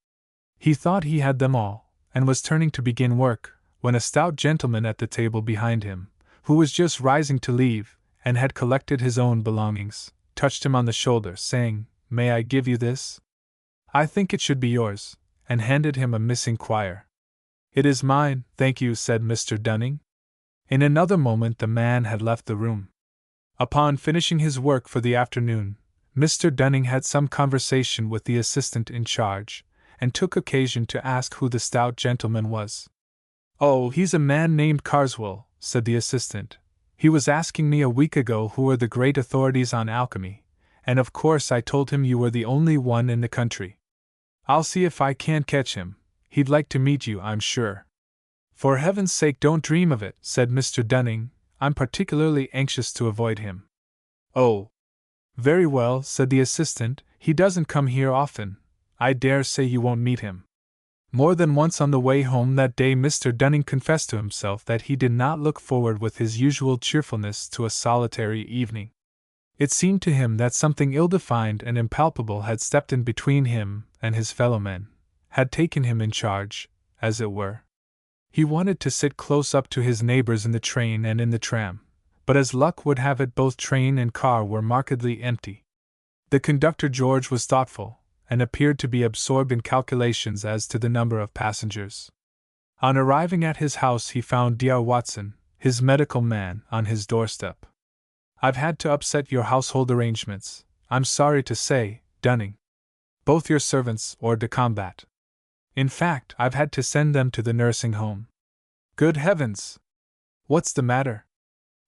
S1: He thought he had them all, and was turning to begin work, when a stout gentleman at the table behind him, who was just rising to leave, and had collected his own belongings, touched him on the shoulder, saying, "May I give you this? I think it should be yours," and handed him a missing quire. "It is mine, thank you," said Mr. Dunning. In another moment the man had left the room. Upon finishing his work for the afternoon, Mr. Dunning had some conversation with the assistant in charge, and took occasion to ask who the stout gentleman was. "Oh, he's a man named Carswell," said the assistant. "He was asking me a week ago who were the great authorities on alchemy, and of course I told him you were the only one in the country. I'll see if I can't catch him. He'd like to meet you, I'm sure." "For heaven's sake, don't dream of it," said Mr. Dunning. "I'm particularly anxious to avoid him." "Oh, very well," said the assistant. "He doesn't come here often. I dare say you won't meet him." More than once on the way home that day Mr. Dunning confessed to himself that he did not look forward with his usual cheerfulness to a solitary evening. It seemed to him that something ill-defined and impalpable had stepped in between him and his fellow-men, had taken him in charge, as it were. He wanted to sit close up to his neighbors in the train and in the tram, but as luck would have it both train and car were markedly empty. The conductor George was thoughtful, and appeared to be absorbed in calculations as to the number of passengers. On arriving at his house he found Dr. Watson, his medical man, on his doorstep. "I've had to upset your household arrangements, I'm sorry to say, Dunning. Both your servants hors de combat. In fact, I've had to send them to the nursing home." "Good heavens! What's the matter?"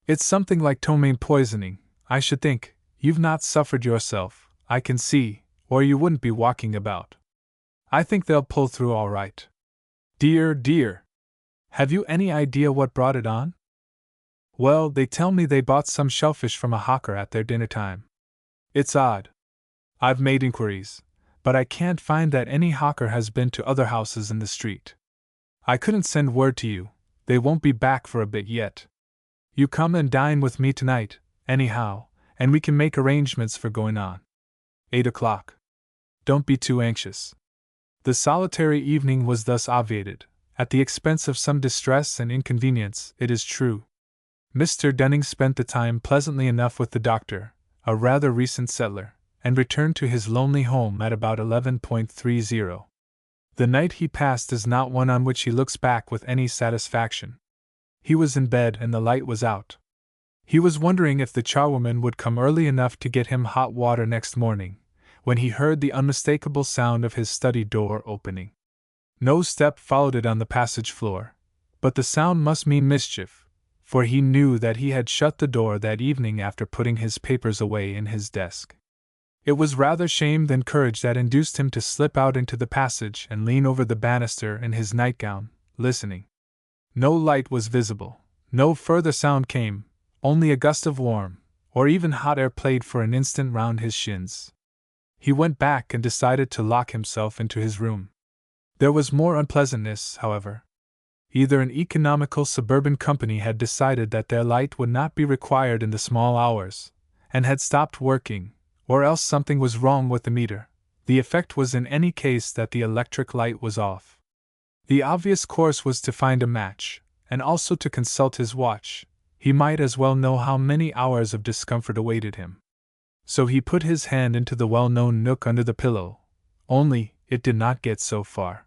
S1: "It's something like ptomaine poisoning, I should think. You've not suffered yourself, I can see, or you wouldn't be walking about. I think they'll pull through all right." "Dear, dear! Have you any idea what brought it on?" "Well, they tell me they bought some shellfish from a hawker at their dinner time. It's odd. I've made inquiries, but I can't find that any hawker has been to other houses in the street. I couldn't send word to you, they won't be back for a bit yet. You come and dine with me tonight, anyhow, and we can make arrangements for going on. 8 o'clock. Don't be too anxious." The solitary evening was thus obviated, at the expense of some distress and inconvenience, it is true. Mr. Dunning spent the time pleasantly enough with the doctor, a rather recent settler, and returned to his lonely home at about 11:30. The night he passed is not one on which he looks back with any satisfaction. He was in bed and the light was out. He was wondering if the charwoman would come early enough to get him hot water next morning, when he heard the unmistakable sound of his study door opening. No step followed it on the passage floor, but the sound must mean mischief, for he knew that he had shut the door that evening after putting his papers away in his desk. It was rather shame than courage that induced him to slip out into the passage and lean over the banister in his nightgown, listening. No light was visible, no further sound came, only a gust of warm, or even hot air played for an instant round his shins. He went back and decided to lock himself into his room. There was more unpleasantness, however. Either an economical suburban company had decided that their light would not be required in the small hours, and had stopped working, or else something was wrong with the meter. The effect was in any case that the electric light was off. The obvious course was to find a match, and also to consult his watch. He might as well know how many hours of discomfort awaited him. So he put his hand into the well-known nook under the pillow, only it did not get so far.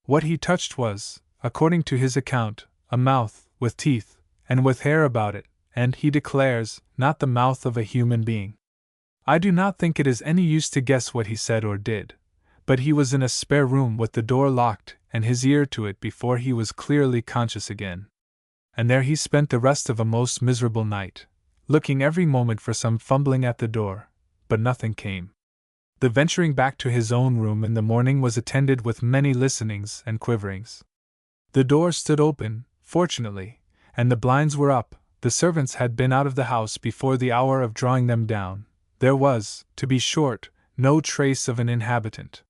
S1: What he touched was, according to his account, a mouth, with teeth, and with hair about it, and, he declares, not the mouth of a human being. I do not think it is any use to guess what he said or did, but he was in a spare room with the door locked and his ear to it before he was clearly conscious again. And there he spent the rest of a most miserable night, looking every moment for some fumbling at the door, but nothing came. The venturing back to his own room in the morning was attended with many listenings and quiverings. The door stood open, fortunately, and the blinds were up. The servants had been out of the house before the hour of drawing them down. There was, to be short, no trace of an inhabitant.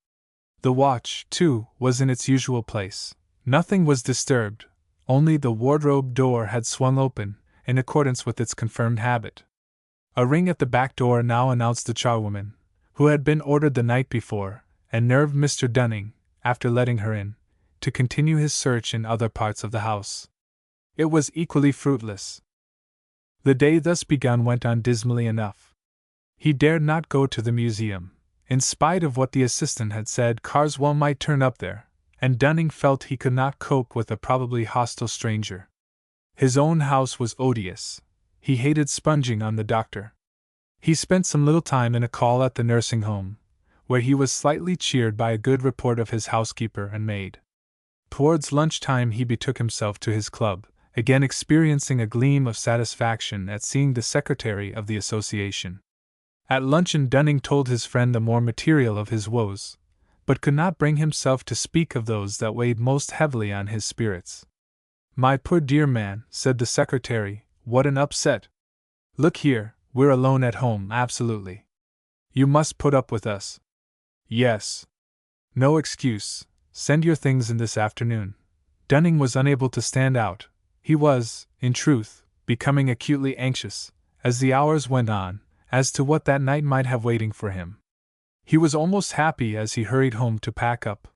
S1: The watch, too, was in its usual place. Nothing was disturbed, only the wardrobe door had swung open, in accordance with its confirmed habit. A ring at the back door now announced the charwoman, who had been ordered the night before, and nerved Mr. Dunning, after letting her in, to continue his search in other parts of the house. It was equally fruitless. The day thus begun went on dismally enough. He dared not go to the museum. In spite of what the assistant had said, Carswell might turn up there, and Dunning felt he could not cope with a probably hostile stranger. His own house was odious. He hated sponging on the doctor. He spent some little time in a call at the nursing home, where he was slightly cheered by a good report of his housekeeper and maid. Towards lunchtime he betook himself to his club, again experiencing a gleam of satisfaction at seeing the secretary of the association. At luncheon Dunning told his friend the more material of his woes, but could not bring himself to speak of those that weighed most heavily on his spirits. "My poor dear man," said the secretary, "what an upset! Look here, we're alone at home, absolutely. You must put up with us." "Yes. No excuse. Send your things in this afternoon." Dunning was unable to stand out. He was, in truth, becoming acutely anxious, as the hours went on, as to what that night might have waiting for him. He was almost happy as he hurried home to pack up.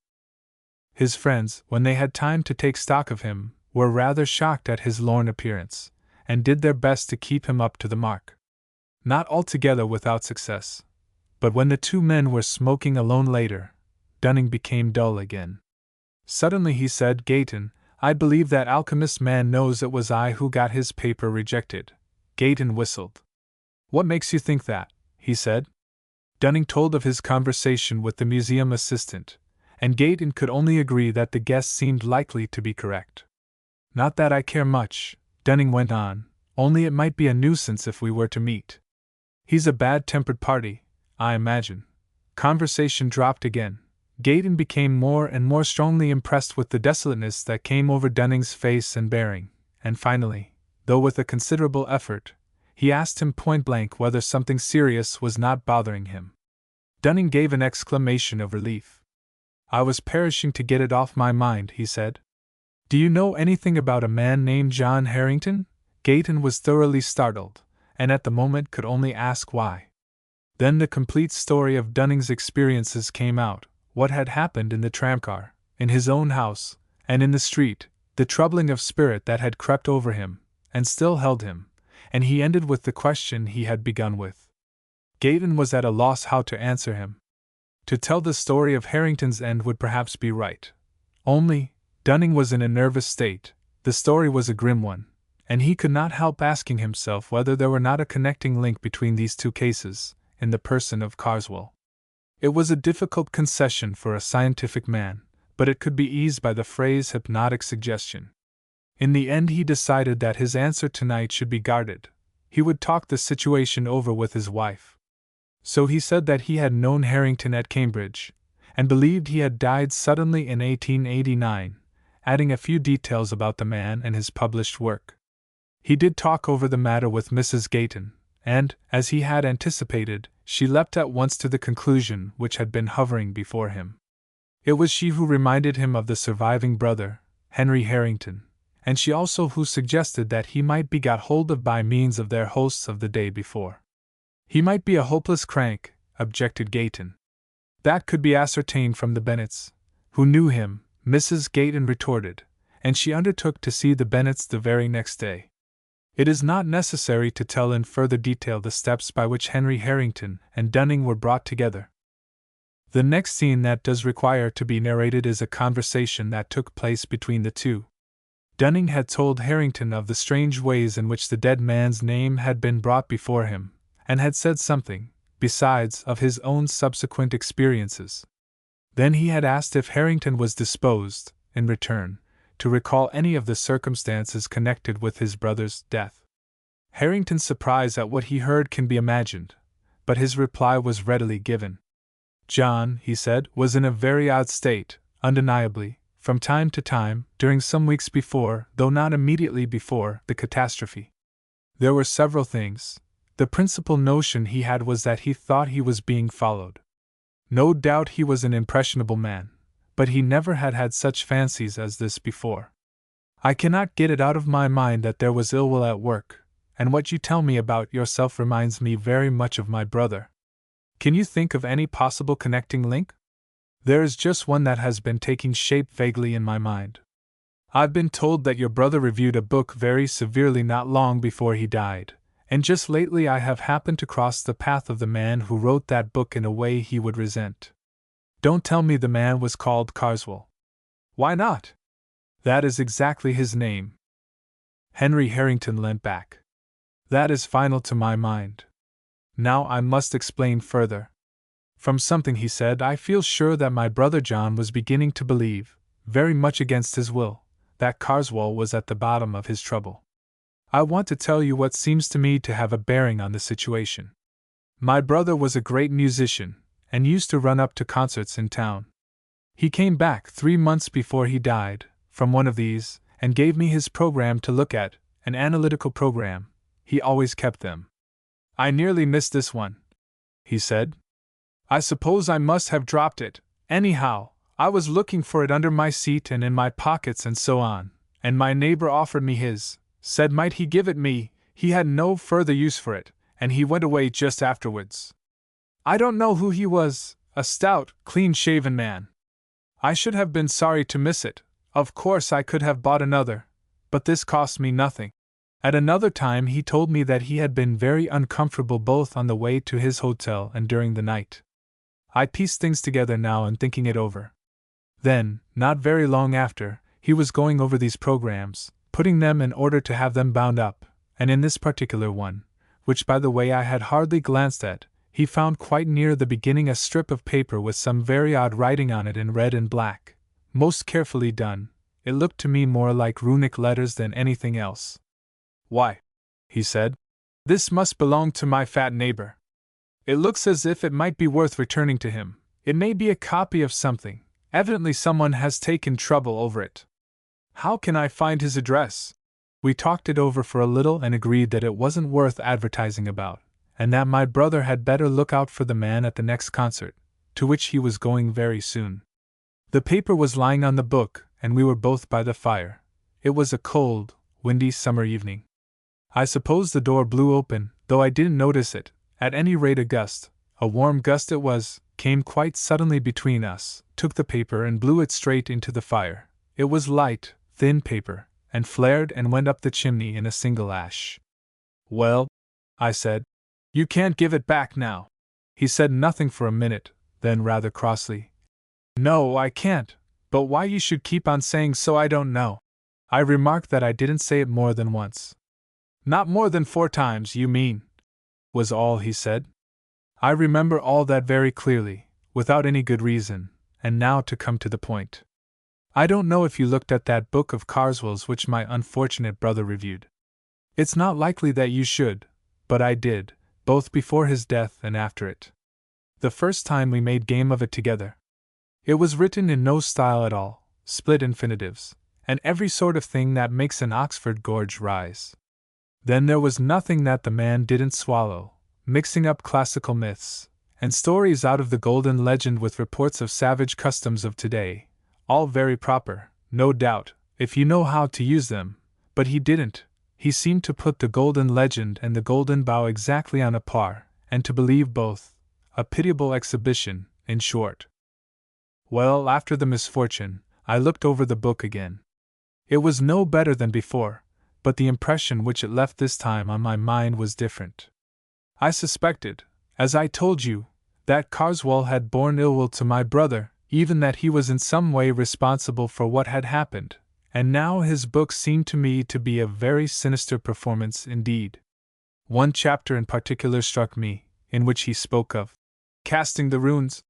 S1: His friends, when they had time to take stock of him, were rather shocked at his lorn appearance, and did their best to keep him up to the mark. Not altogether without success. But when the two men were smoking alone later, Dunning became dull again. Suddenly he said, "Gayton, I believe that alchemist man knows it was I who got his paper rejected." Gayton whistled. "What makes you think that?" he said. Dunning told of his conversation with the museum assistant, and Gayton could only agree that the guess seemed likely to be correct. "Not that I care much," Dunning went on, "only it might be a nuisance if we were to meet. He's a bad-tempered party, I imagine." Conversation dropped again. Gayton became more and more strongly impressed with the desolateness that came over Dunning's face and bearing, and finally, though with a considerable effort, he asked him point-blank whether something serious was not bothering him. Dunning gave an exclamation of relief. "I was perishing to get it off my mind," he said. "Do you know anything about a man named John Harrington?" Gayton was thoroughly startled, and at the moment could only ask why. Then the complete story of Dunning's experiences came out, what had happened in the tramcar, in his own house, and in the street, the troubling of spirit that had crept over him, and still held him, and he ended with the question he had begun with. Gayton was at a loss how to answer him. To tell the story of Harrington's end would perhaps be right. Only, Dunning was in a nervous state, the story was a grim one, and he could not help asking himself whether there were not a connecting link between these two cases, in the person of Carswell. It was a difficult concession for a scientific man, but it could be eased by the phrase hypnotic suggestion. In the end he decided that his answer tonight should be guarded. He would talk the situation over with his wife. So he said that he had known Harrington at Cambridge, and believed he had died suddenly in 1889, adding a few details about the man and his published work. He did talk over the matter with Mrs. Gayton, and, as he had anticipated, she leapt at once to the conclusion which had been hovering before him. It was she who reminded him of the surviving brother, Henry Harrington, and she also who suggested that he might be got hold of by means of their hosts of the day before. He might be a hopeless crank, objected Gayton. That could be ascertained from the Bennets, who knew him, Mrs. Gayton retorted, and she undertook to see the Bennets the very next day. It is not necessary to tell in further detail the steps by which Henry Harrington and Dunning were brought together. The next scene that does require to be narrated is a conversation that took place between the two. Dunning had told Harrington of the strange ways in which the dead man's name had been brought before him, and had said something, besides, of his own subsequent experiences. Then he had asked if Harrington was disposed, in return, to recall any of the circumstances connected with his brother's death. Harrington's surprise at what he heard can be imagined, but his reply was readily given. John, he said, was in a very odd state, undeniably, from time to time, during some weeks before, though not immediately before, the catastrophe. There were several things. The principal notion he had was that he thought he was being followed. No doubt he was an impressionable man, but he never had had such fancies as this before. I cannot get it out of my mind that there was ill will at work, and what you tell me about yourself reminds me very much of my brother. Can you think of any possible connecting link? There is just one that has been taking shape vaguely in my mind. I've been told that your brother reviewed a book very severely not long before he died, and just lately I have happened to cross the path of the man who wrote that book in a way he would resent. Don't tell me the man was called Carswell. Why not? That is exactly his name. Henry Harrington leant back. That is final to my mind. Now I must explain further. From something he said, I feel sure that my brother John was beginning to believe, very much against his will, that Carswell was at the bottom of his trouble. I want to tell you what seems to me to have a bearing on the situation. My brother was a great musician, and used to run up to concerts in town. He came back 3 months before he died, from one of these, and gave me his program to look at, an analytical program. He always kept them. I nearly missed this one, he said. I suppose I must have dropped it. Anyhow, I was looking for it under my seat and in my pockets and so on, and my neighbor offered me his, said might he give it me, he had no further use for it, and he went away just afterwards. I don't know who he was, a stout, clean-shaven man. I should have been sorry to miss it. Of course I could have bought another, but this cost me nothing. At another time he told me that he had been very uncomfortable both on the way to his hotel and during the night. I piece things together now and thinking it over. Then, not very long after, he was going over these programs, putting them in order to have them bound up, and in this particular one, which by the way I had hardly glanced at, he found quite near the beginning a strip of paper with some very odd writing on it in red and black, most carefully done. It looked to me more like runic letters than anything else. Why, he said, this must belong to my fat neighbor. It looks as if it might be worth returning to him. It may be a copy of something. Evidently someone has taken trouble over it. How can I find his address? We talked it over for a little and agreed that it wasn't worth advertising about, and that my brother had better look out for the man at the next concert, to which he was going very soon. The paper was lying on the book, and we were both by the fire. It was a cold, windy summer evening. I suppose the door blew open, though I didn't notice it. At any rate, a warm gust it was, came quite suddenly between us, took the paper and blew it straight into the fire. It was light, thin paper, and flared and went up the chimney in a single ash. Well, I said, you can't give it back now. He said nothing for a minute, then rather crossly, no, I can't, but why you should keep on saying so I don't know. I remarked that I didn't say it more than once. Not more than 4 times, you mean, was all he said. I remember all that very clearly, without any good reason, and now to come to the point. I don't know if you looked at that book of Carswell's which my unfortunate brother reviewed. It's not likely that you should, but I did, both before his death and after it. The first time we made game of it together. It was written in no style at all, split infinitives, and every sort of thing that makes an Oxford gorge rise. Then there was nothing that the man didn't swallow, mixing up classical myths and stories out of the golden legend with reports of savage customs of today, all very proper, no doubt, if you know how to use them, but he didn't. He seemed to put the golden legend and the golden bough exactly on a par, and to believe both. A pitiable exhibition, in short. Well, after the misfortune, I looked over the book again. It was no better than before, but the impression which it left this time on my mind was different. I suspected, as I told you, that Carswell had borne ill will to my brother, even that he was in some way responsible for what had happened, and now his book seemed to me to be a very sinister performance indeed. One chapter in particular struck me, in which he spoke of casting the runes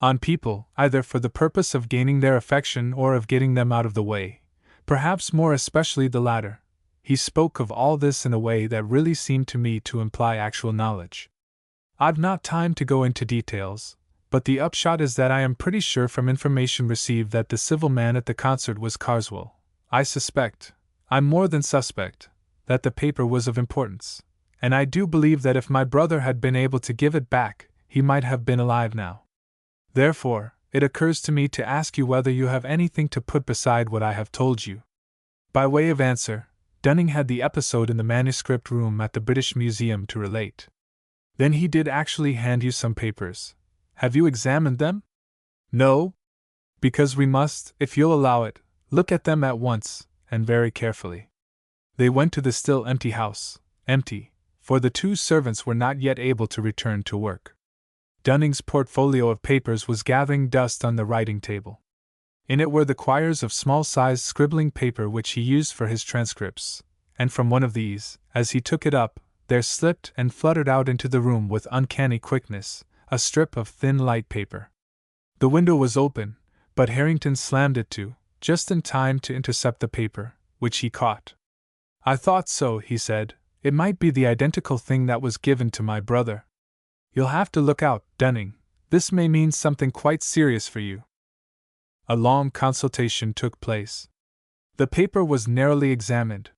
S1: on people, either for the purpose of gaining their affection or of getting them out of the way, perhaps more especially the latter. He spoke of all this in a way that really seemed to me to imply actual knowledge. I've not time to go into details, but the upshot is that I am pretty sure from information received that the civil man at the concert was Carswell. I I'm more than suspect, that the paper was of importance, and I do believe that if my brother had been able to give it back, he might have been alive now. Therefore, it occurs to me to ask you whether you have anything to put beside what I have told you. By way of answer, Dunning had the episode in the manuscript room at the British Museum to relate. Then he did actually hand you some papers. Have you examined them? No? Because we must, if you'll allow it, look at them at once, and very carefully. They went to the still empty house, empty, for the two servants were not yet able to return to work. Dunning's portfolio of papers was gathering dust on the writing table. In it were the quires of small-sized scribbling paper which he used for his transcripts, and from one of these, as he took it up, there slipped and fluttered out into the room with uncanny quickness a strip of thin light paper. The window was open, but Harrington slammed it to, just in time to intercept the paper, which he caught. I thought so, he said. It might be the identical thing that was given to my brother. You'll have to look out, Dunning. This may mean something quite serious for you. A long consultation took place. The paper was narrowly examined.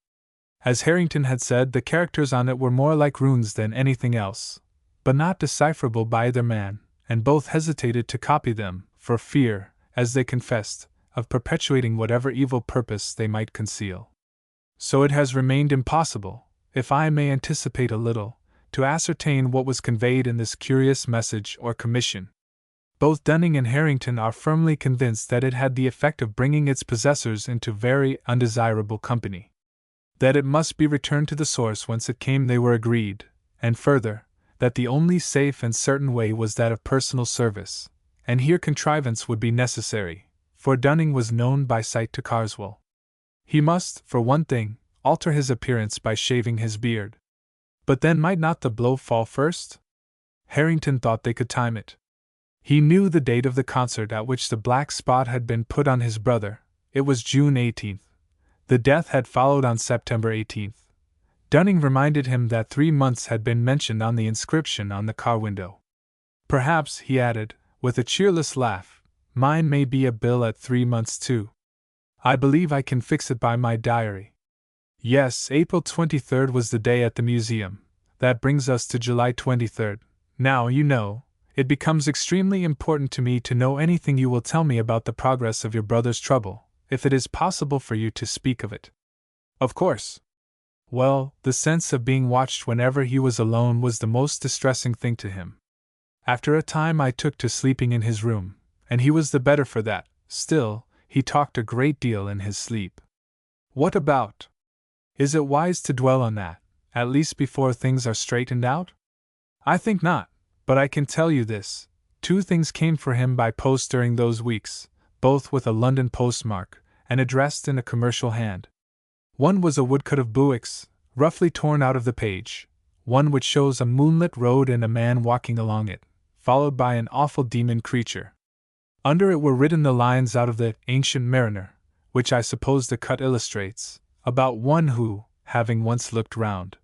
S1: As Harrington had said, the characters on it were more like runes than anything else, but not decipherable by either man, and both hesitated to copy them, for fear, as they confessed, of perpetuating whatever evil purpose they might conceal. So it has remained impossible, if I may anticipate a little, to ascertain what was conveyed in this curious message or commission. Both Dunning and Harrington are firmly convinced that it had the effect of bringing its possessors into very undesirable company. That it must be returned to the source whence it came they were agreed, and further, that the only safe and certain way was that of personal service, and here contrivance would be necessary, for Dunning was known by sight to Carswell. He must, for one thing, alter his appearance by shaving his beard. But then might not the blow fall first? Harrington thought they could time it. He knew the date of the concert at which the black spot had been put on his brother. It was June 18th. The death had followed on September 18th. Dunning reminded him that 3 months had been mentioned on the inscription on the car window. Perhaps, he added, with a cheerless laugh, mine may be a bill at 3 months too. I believe I can fix it by my diary. Yes, April 23rd was the day at the museum. That brings us to July 23rd. Now, you know, it becomes extremely important to me to know anything you will tell me about the progress of your brother's trouble, if it is possible for you to speak of it. Of course. Well, the sense of being watched whenever he was alone was the most distressing thing to him. After a time I took to sleeping in his room, and he was the better for that. Still, he talked a great deal in his sleep. What about? Is it wise to dwell on that, at least before things are straightened out? I think not, but I can tell you this. 2 things came for him by post during those weeks, both with a London postmark, and addressed in a commercial hand. One was a woodcut of Buick's, roughly torn out of the page, one which shows a moonlit road and a man walking along it, followed by an awful demon creature. Under it were written the lines out of the Ancient Mariner, which I suppose the cut illustrates, about one who, having once looked round,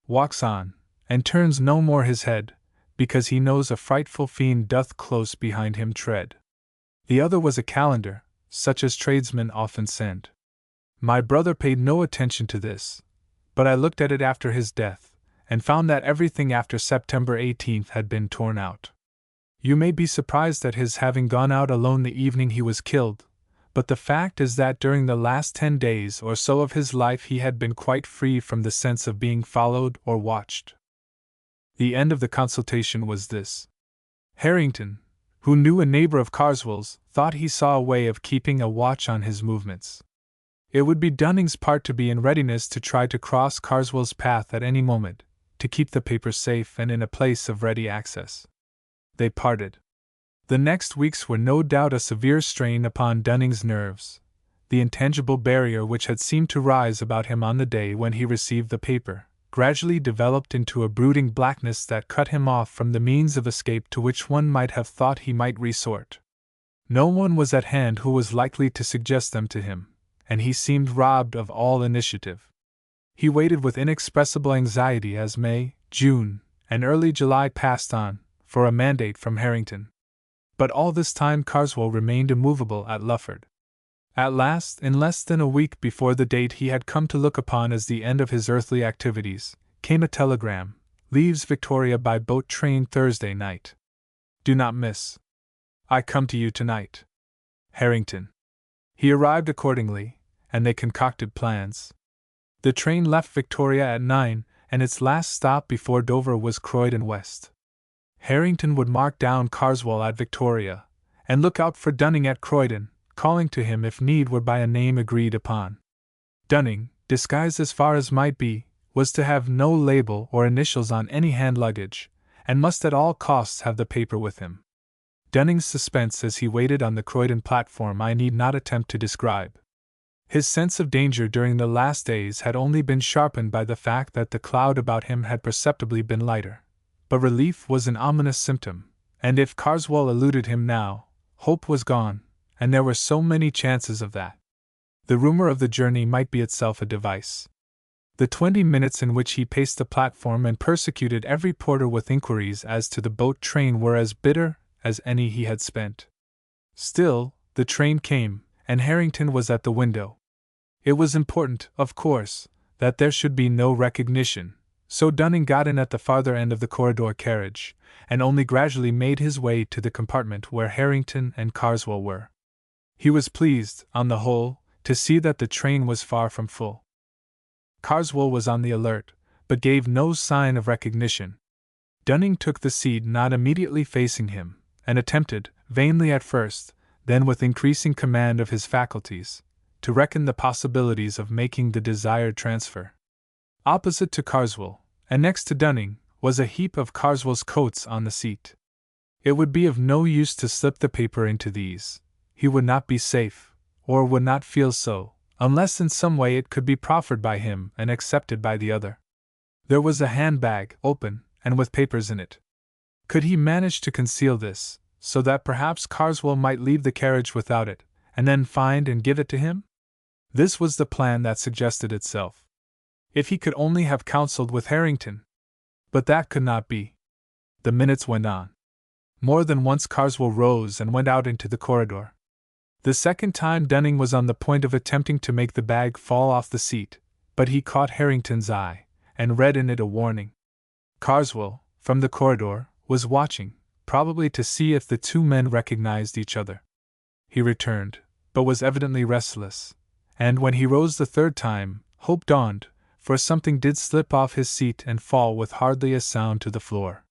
S1: walks on, and turns no more his head, because he knows a frightful fiend doth close behind him tread. The other was a calendar, such as tradesmen often send. My brother paid no attention to this, but I looked at it after his death, and found that everything after September 18th had been torn out. You may be surprised at his having gone out alone the evening he was killed, but the fact is that during the last 10 days or so of his life he had been quite free from the sense of being followed or watched. The end of the consultation was this. Harrington, who knew a neighbor of Carswell's, thought he saw a way of keeping a watch on his movements. It would be Dunning's part to be in readiness to try to cross Carswell's path at any moment, to keep the paper safe and in a place of ready access. They parted. The next weeks were no doubt a severe strain upon Dunning's nerves. The intangible barrier which had seemed to rise about him on the day when he received the paper gradually developed into a brooding blackness that cut him off from the means of escape to which one might have thought he might resort. No one was at hand who was likely to suggest them to him, and he seemed robbed of all initiative. He waited with inexpressible anxiety as May, June, and early July passed on, for a mandate from Harrington. But all this time Carswell remained immovable at Lufford. At last, in less than a week before the date he had come to look upon as the end of his earthly activities, came a telegram: "Leaves Victoria by boat train Thursday night. Do not miss. I come to you tonight. Harrington." He arrived accordingly, and they concocted plans. The train left Victoria at 9, and its last stop before Dover was Croydon West. Harrington would mark down Carswell at Victoria, and look out for Dunning at Croydon, calling to him if need were by a name agreed upon. Dunning, disguised as far as might be, was to have no label or initials on any hand luggage, and must at all costs have the paper with him. Dunning's suspense as he waited on the Croydon platform I need not attempt to describe. His sense of danger during the last days had only been sharpened by the fact that the cloud about him had perceptibly been lighter. But relief was an ominous symptom, and if Carswell eluded him now, hope was gone, and there were so many chances of that. The rumor of the journey might be itself a device. The 20 minutes in which he paced the platform and persecuted every porter with inquiries as to the boat train were as bitter as any he had spent. Still, the train came, and Harrington was at the window. It was important, of course, that there should be no recognition, so Dunning got in at the farther end of the corridor carriage, and only gradually made his way to the compartment where Harrington and Carswell were. He was pleased, on the whole, to see that the train was far from full. Carswell was on the alert, but gave no sign of recognition. Dunning took the seat not immediately facing him, and attempted, vainly at first, then with increasing command of his faculties, to reckon the possibilities of making the desired transfer. Opposite to Carswell, and next to Dunning, was a heap of Carswell's coats on the seat. It would be of no use to slip the paper into these. He would not be safe, or would not feel so, unless in some way it could be proffered by him and accepted by the other. There was a handbag, open, and with papers in it. Could he manage to conceal this, so that perhaps Carswell might leave the carriage without it, and then find and give it to him? This was the plan that suggested itself. If he could only have counseled with Harrington! But that could not be. The minutes went on. More than once Carswell rose and went out into the corridor. The second time Dunning was on the point of attempting to make the bag fall off the seat, but he caught Harrington's eye, and read in it a warning. Carswell, from the corridor, was watching, probably to see if the two men recognized each other. He returned, but was evidently restless, and when he rose the third time, hope dawned, for something did slip off his seat and fall with hardly a sound to the floor.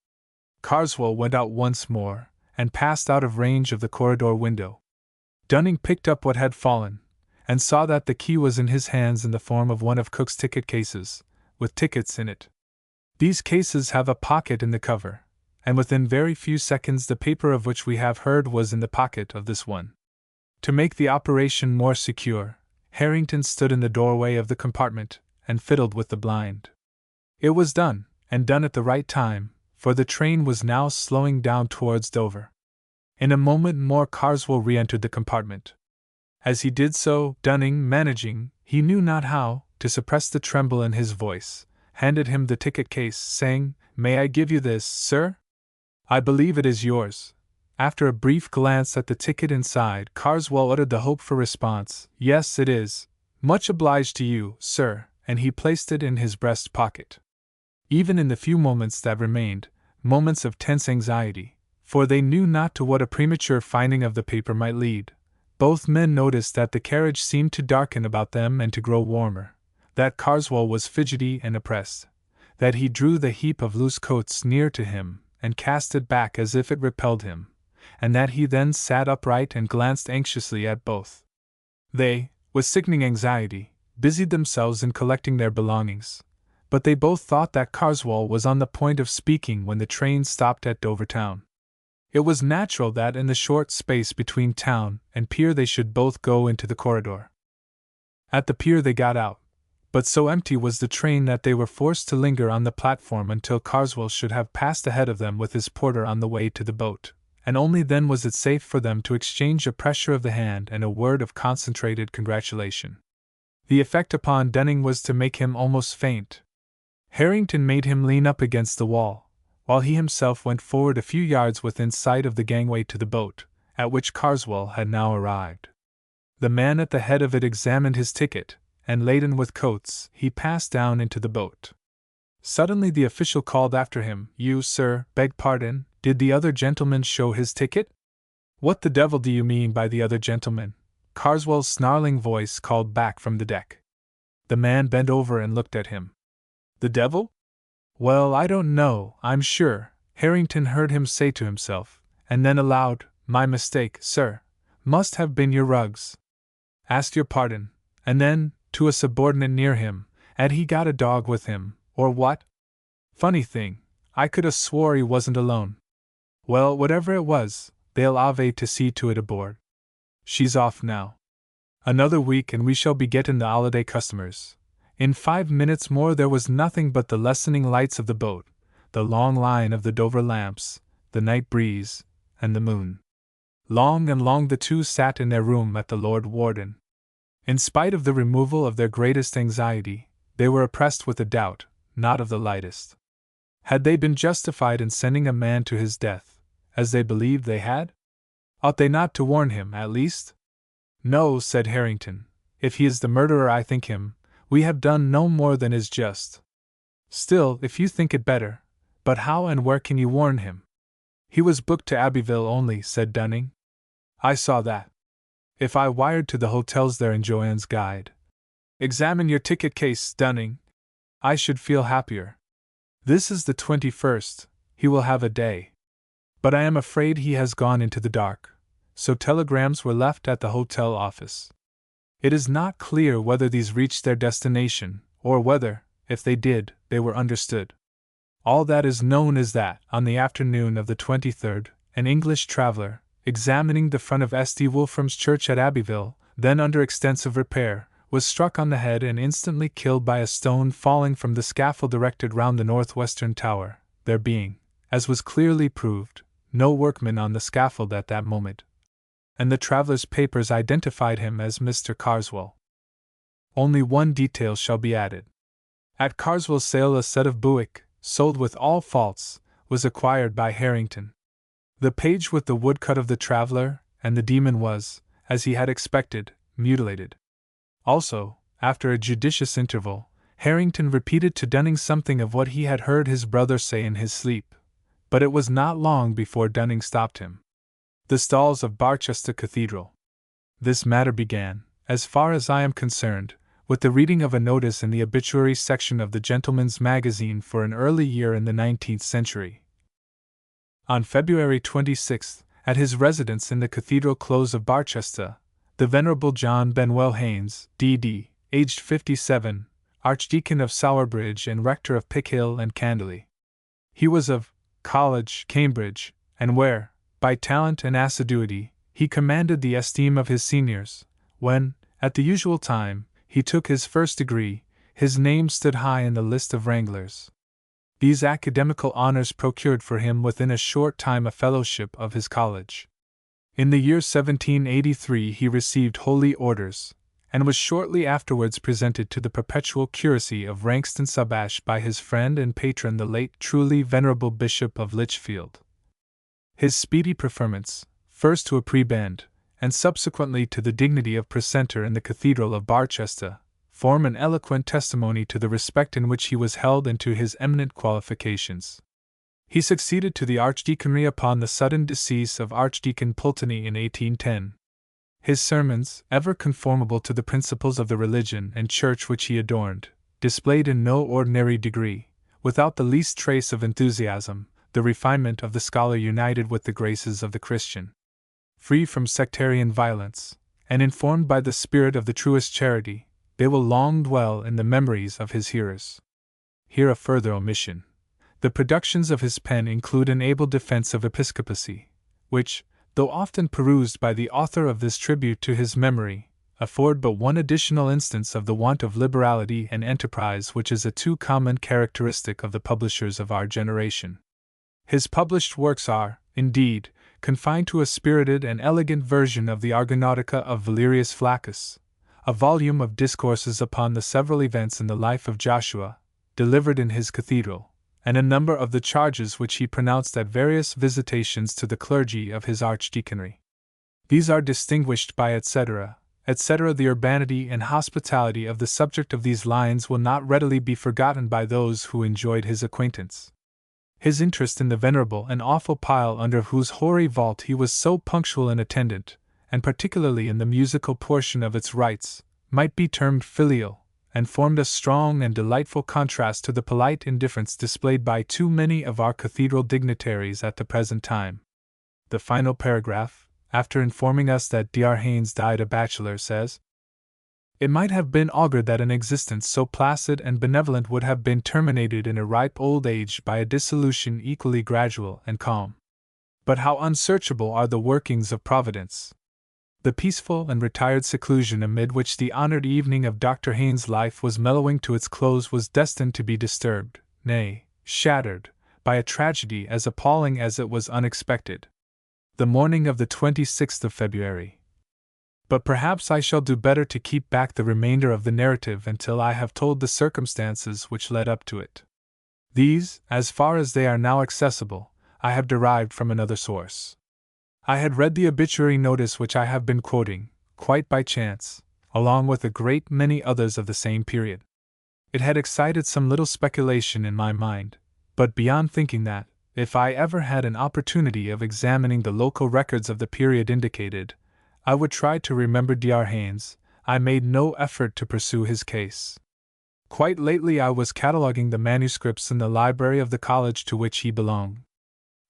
S1: Carswell went out once more, and passed out of range of the corridor window. Dunning picked up what had fallen, and saw that the key was in his hands in the form of one of Cook's ticket cases, with tickets in it. These cases have a pocket in the cover, and within very few seconds the paper of which we have heard was in the pocket of this one. To make the operation more secure, Harrington stood in the doorway of the compartment, and fiddled with the blind. It was done, and done at the right time, for the train was now slowing down towards Dover. In a moment more Carswell re-entered the compartment. As he did so, Dunning, managing, he knew not how, to suppress the tremble in his voice, handed him the ticket case, saying, "May I give you this, sir? I believe it is yours." After a brief glance at the ticket inside, Carswell uttered the hoped for response, "Yes, it is. Much obliged to you, sir," and he placed it in his breast pocket. Even in the few moments that remained, moments of tense anxiety, for they knew not to what a premature finding of the paper might lead, Both men noticed that the carriage seemed to darken about them and to grow warmer, that Carswell was fidgety and oppressed, that he drew the heap of loose coats near to him and cast it back as if it repelled him, and that he then sat upright and glanced anxiously at both. They, with sickening anxiety, busied themselves in collecting their belongings, but they both thought that Carswell was on the point of speaking when the train stopped at Dover town. It was natural that in the short space between town and pier they should both go into the corridor. At the pier they got out, but so empty was the train that they were forced to linger on the platform until Carswell should have passed ahead of them with his porter on the way to the boat, and only then was it safe for them to exchange a pressure of the hand and a word of concentrated congratulation. The effect upon Dunning was to make him almost faint. Harrington made him lean up against the wall, while he himself went forward a few yards within sight of the gangway to the boat, at which Carswell had now arrived. The man at the head of it examined his ticket, and laden with coats, he passed down into the boat. Suddenly the official called after him, "You, sir, beg pardon, did the other gentleman show his ticket?" "What the devil do you mean by the other gentleman?" Carswell's snarling voice called back from the deck. The man bent over and looked at him. "The devil? Well, I don't know, I'm sure," Harrington heard him say to himself, and then aloud, "My mistake, sir, must have been your rugs. Asked your pardon," and then, to a subordinate near him, "had he got a dog with him, or what? Funny thing, I could 'a' swore he wasn't alone. Well, whatever it was, they'll ave to see to it aboard. She's off now. Another week and we shall be gettin' the holiday customers." In 5 minutes more there was nothing but the lessening lights of the boat, the long line of the Dover lamps, the night breeze, and the moon. Long and long the two sat in their room at the Lord Warden. In spite of the removal of their greatest anxiety, they were oppressed with a doubt, not of the lightest. Had they been justified in sending a man to his death, as they believed they had? Ought they not to warn him, at least? "No," said Harrington, "if he is the murderer I think him, we have done no more than is just. Still, if you think it better, but how and where can you warn him?" "He was booked to Abbeville only," said Dunning. "I saw that. If I wired to the hotels there in Joanne's Guide, 'Examine your ticket case, Dunning,' I should feel happier. This is the 21st, he will have a day. But I am afraid he has gone into the dark, so telegrams were left at the hotel office. It is not clear whether these reached their destination, or whether, if they did, they were understood. All that is known is that, on the afternoon of the 23rd, an English traveller, examining the front of St. Wolfram's Church at Abbeville, then under extensive repair, was struck on the head and instantly killed by a stone falling from the scaffold erected round the northwestern tower, there being, as was clearly proved, no workman on the scaffold at that moment, and the traveller's papers identified him as Mr. Carswell. Only one detail shall be added. At Carswell's sale a set of Buick, sold with all faults, was acquired by Harrington. The page with the woodcut of the traveller and the demon was, as he had expected, mutilated. Also, after a judicious interval, Harrington repeated to Dunning something of what he had heard his brother say in his sleep, but it was not long before Dunning stopped him. "The stalls of Barchester Cathedral. This matter began, as far as I am concerned, with the reading of a notice in the obituary section of the Gentleman's Magazine for an early year in the 19th century. On February 26th, at his residence in the Cathedral Close of Barchester, the Venerable John Benwell Haynes, D.D., aged 57, Archdeacon of Stourbridge and Rector of Pickhill and Candley. He was of College, Cambridge, and where, by talent and assiduity, he commanded the esteem of his seniors, when, at the usual time, he took his first degree, his name stood high in the list of wranglers. These academical honors procured for him within a short time a fellowship of his college. In the year 1783 he received holy orders, and was shortly afterwards presented to the perpetual curacy of Rankston sub-Ash by his friend and patron the late truly venerable Bishop of Lichfield. His speedy preferments, first to a prebend, and subsequently to the dignity of precentor in the Cathedral of Barchester, form an eloquent testimony to the respect in which he was held and to his eminent qualifications. He succeeded to the archdeaconry upon the sudden decease of Archdeacon Pulteney in 1810. His sermons, ever conformable to the principles of the religion and church which he adorned, displayed in no ordinary degree, without the least trace of enthusiasm, the refinement of the scholar united with the graces of the Christian. Free from sectarian violence, and informed by the spirit of the truest charity, they will long dwell in the memories of his hearers. Here a further omission. The productions of his pen include an able defense of episcopacy, which, though often perused by the author of this tribute to his memory, afford but one additional instance of the want of liberality and enterprise which is a too common characteristic of the publishers of our generation. His published works are, indeed, confined to a spirited and elegant version of the Argonautica of Valerius Flaccus, a volume of discourses upon the several events in the life of Joshua, delivered in his cathedral, and a number of the charges which he pronounced at various visitations to the clergy of his archdeaconry. These are distinguished by etc., etc. The urbanity and hospitality of the subject of these lines will not readily be forgotten by those who enjoyed his acquaintance. His interest in the venerable and awful pile under whose hoary vault he was so punctual an attendant, and particularly in the musical portion of its rites, might be termed filial, and formed a strong and delightful contrast to the polite indifference displayed by too many of our cathedral dignitaries at the present time. The final paragraph, after informing us that Dr. Haynes died a bachelor, says, "It might have been augured that an existence so placid and benevolent would have been terminated in a ripe old age by a dissolution equally gradual and calm. But how unsearchable are the workings of Providence! The peaceful and retired seclusion amid which the honored evening of Dr. Haynes' life was mellowing to its close was destined to be disturbed, nay, shattered, by a tragedy as appalling as it was unexpected. The morning of the 26th of February. But perhaps I shall do better to keep back the remainder of the narrative until I have told the circumstances which led up to it. These, as far as they are now accessible, I have derived from another source. I had read the obituary notice which I have been quoting, quite by chance, along with a great many others of the same period. It had excited some little speculation in my mind, but beyond thinking that, if I ever had an opportunity of examining the local records of the period indicated, I would try to remember Dr. Haynes, I made no effort to pursue his case. Quite lately I was cataloguing the manuscripts in the library of the college to which he belonged.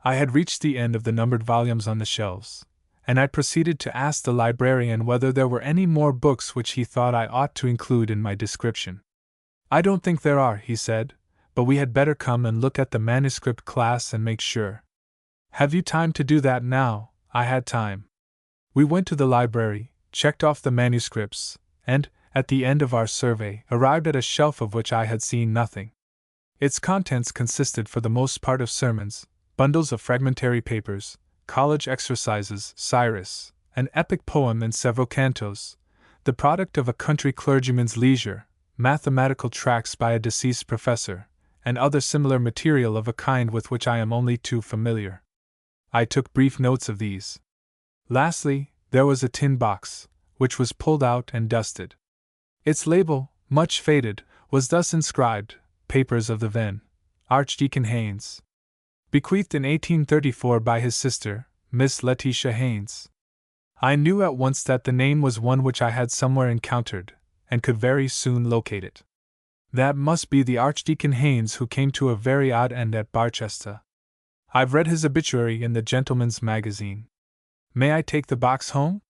S1: I had reached the end of the numbered volumes on the shelves, and I proceeded to ask the librarian whether there were any more books which he thought I ought to include in my description. "I don't think there are," he said, "but we had better come and look at the manuscript class and make sure." "Have you time to do that now?" I had time. We went to the library, checked off the manuscripts, and, at the end of our survey, arrived at a shelf of which I had seen nothing. Its contents consisted for the most part of sermons, bundles of fragmentary papers, college exercises, Cyrus, an epic poem and several cantos, the product of a country clergyman's leisure, mathematical tracts by a deceased professor, and other similar material of a kind with which I am only too familiar. I took brief notes of these. Lastly, there was a tin box, which was pulled out and dusted. Its label, much faded, was thus inscribed: "Papers of the then Archdeacon Haynes. Bequeathed in 1834 by his sister, Miss Letitia Haynes." I knew at once that the name was one which I had somewhere encountered, and could very soon locate it. That must be the Archdeacon Haynes who came to a very odd end at Barchester. I've read his obituary in the Gentleman's Magazine. May I take the box home?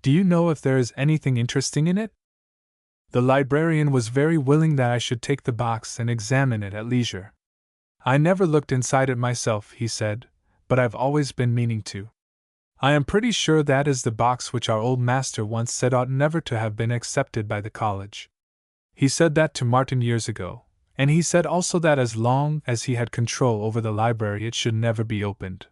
S1: Do you know if there is anything interesting in it? The librarian was very willing that I should take the box and examine it at leisure. "I never looked inside it myself," he said, "but I've always been meaning to. I am pretty sure that is the box which our old master once said ought never to have been accepted by the college. He said that to Martin years ago, and he said also that as long as he had control over the library it should never be opened.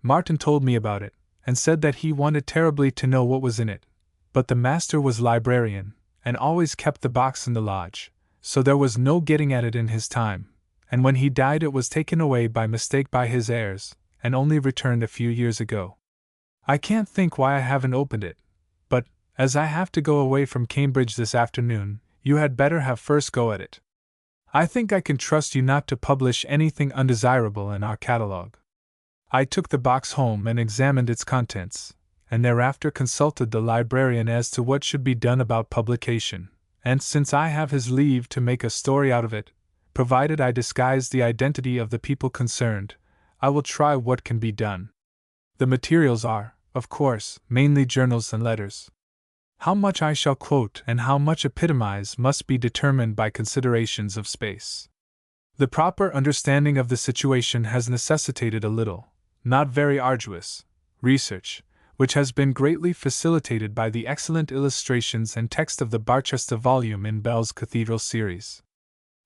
S1: Martin told me about it, and said that he wanted terribly to know what was in it, but the master was librarian, and always kept the box in the lodge, so there was no getting at it in his time, and when he died it was taken away by mistake by his heirs, and only returned a few years ago. I can't think why I haven't opened it, but, as I have to go away from Cambridge this afternoon, you had better have first go at it. I think I can trust you not to publish anything undesirable in our catalogue." I took the box home and examined its contents, and thereafter consulted the librarian as to what should be done about publication, and since I have his leave to make a story out of it, provided I disguise the identity of the people concerned, I will try what can be done. The materials are, of course, mainly journals and letters. How much I shall quote and how much epitomize must be determined by considerations of space. The proper understanding of the situation has necessitated a little, not very arduous, research, which has been greatly facilitated by the excellent illustrations and text of the Barchester volume in Bell's Cathedral series.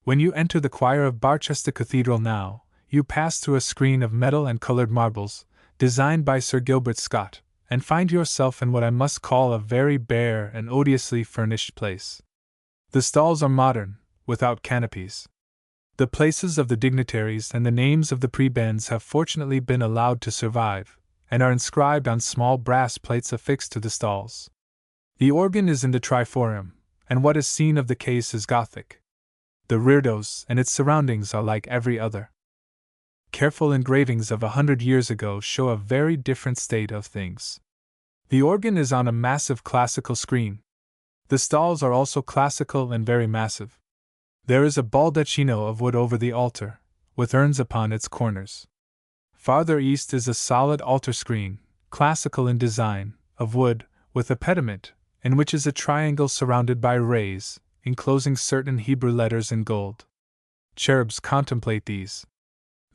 S1: When you enter the choir of Barchester Cathedral now, you pass through a screen of metal and colored marbles, designed by Sir Gilbert Scott, and find yourself in what I must call a very bare and odiously furnished place. The stalls are modern, without canopies. The places of the dignitaries and the names of the prebends have fortunately been allowed to survive, and are inscribed on small brass plates affixed to the stalls. The organ is in the triforium, and what is seen of the case is Gothic. The reredos and its surroundings are like every other. Careful engravings of 100 years ago show a very different state of things. The organ is on a massive classical screen. The stalls are also classical and very massive. There is a baldacchino of wood over the altar, with urns upon its corners. Farther east is a solid altar screen, classical in design, of wood, with a pediment, in which is a triangle surrounded by rays, enclosing certain Hebrew letters in gold. Cherubs contemplate these.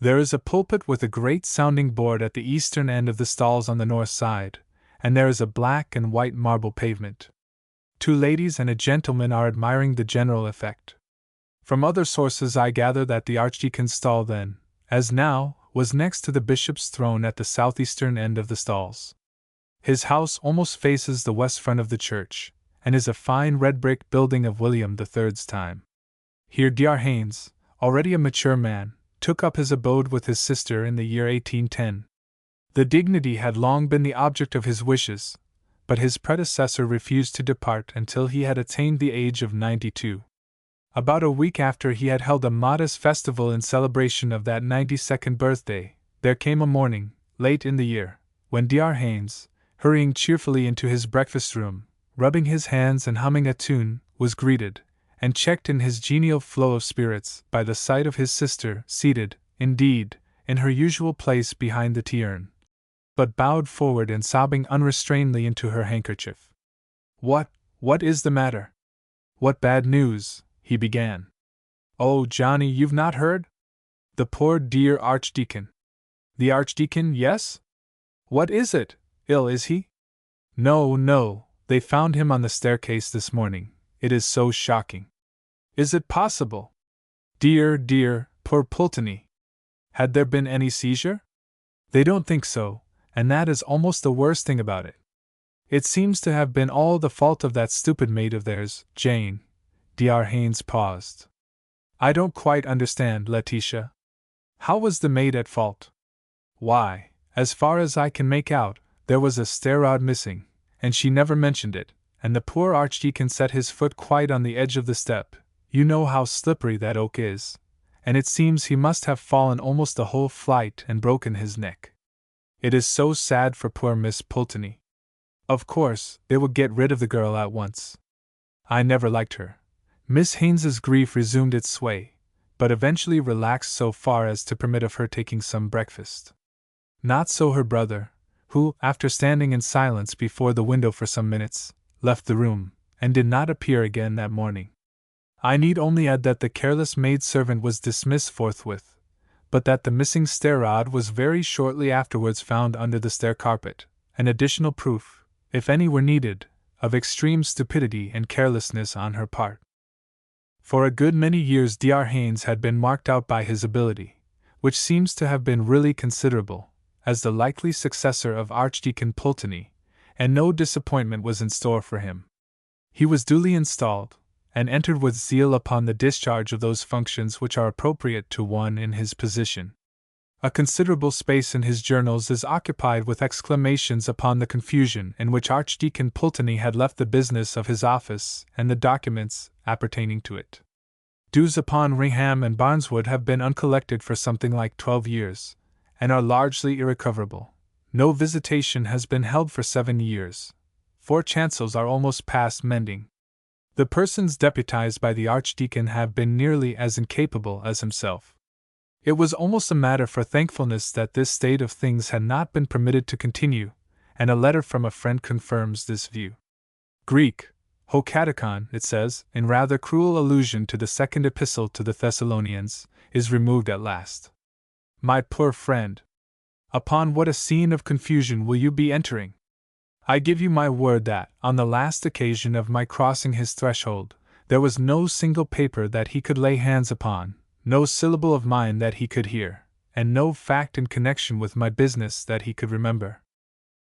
S1: There is a pulpit with a great sounding board at the eastern end of the stalls on the north side, and there is a black and white marble pavement. 2 ladies and a gentleman are admiring the general effect. From other sources I gather that the archdeacon's stall then, as now, was next to the bishop's throne at the southeastern end of the stalls. His house almost faces the west front of the church, and is a fine red brick building of William III's time. Here Dr. Haynes, already a mature man, took up his abode with his sister in the year 1810. The dignity had long been the object of his wishes, but his predecessor refused to depart until he had attained the age of 92. About a week after he had held a modest festival in celebration of that 92nd birthday, there came a morning, late in the year, when Dr. Haynes, hurrying cheerfully into his breakfast room, rubbing his hands and humming a tune, was greeted, and checked in his genial flow of spirits, by the sight of his sister, seated, indeed, in her usual place behind the tea-urn, but bowed forward and sobbing unrestrainedly into her handkerchief. What is the matter? What bad news?" he began. "Oh, Johnny, you've not heard? The poor dear archdeacon." "The archdeacon, yes? What is it? Ill, is he?" No, they found him on the staircase this morning. It is so shocking." "Is it possible? Dear, poor Pulteney. Had there been any seizure?" "They don't think so, and that is almost the worst thing about it. It seems to have been all the fault of that stupid maid of theirs, Jane." Dr. Haynes paused. "I don't quite understand, Letitia. How was the maid at fault?" "Why, as far as I can make out, there was a stair rod missing, and she never mentioned it, and the poor archdeacon set his foot quite on the edge of the step. You know how slippery that oak is, and it seems he must have fallen almost the whole flight and broken his neck. It is so sad for poor Miss Pulteney. Of course, they will get rid of the girl at once. I never liked her." Miss Haynes's grief resumed its sway, but eventually relaxed so far as to permit of her taking some breakfast. Not so her brother, who, after standing in silence before the window for some minutes, left the room, and did not appear again that morning. I need only add that the careless maid-servant was dismissed forthwith, but that the missing stair-rod was very shortly afterwards found under the stair-carpet, an additional proof, if any were needed, of extreme stupidity and carelessness on her part. For a good many years Dr. Haynes had been marked out by his ability, which seems to have been really considerable, as the likely successor of Archdeacon Pulteney, and no disappointment was in store for him. He was duly installed, and entered with zeal upon the discharge of those functions which are appropriate to one in his position. A considerable space in his journals is occupied with exclamations upon the confusion in which Archdeacon Pulteney had left the business of his office and the documents appertaining to it. Dues upon Ringham and Barneswood have been uncollected for something like 12 years, and are largely irrecoverable. No visitation has been held for 7 years. 4 chancels are almost past mending. The persons deputized by the archdeacon have been nearly as incapable as himself. It was almost a matter for thankfulness that this state of things had not been permitted to continue, and a letter from a friend confirms this view. Greek, ho katakon, it says, in rather cruel allusion to the second epistle to the Thessalonians, is removed at last. My poor friend! Upon what a scene of confusion will you be entering! I give you my word that, on the last occasion of my crossing his threshold, there was no single paper that he could lay hands upon, no syllable of mine that he could hear, and no fact in connection with my business that he could remember.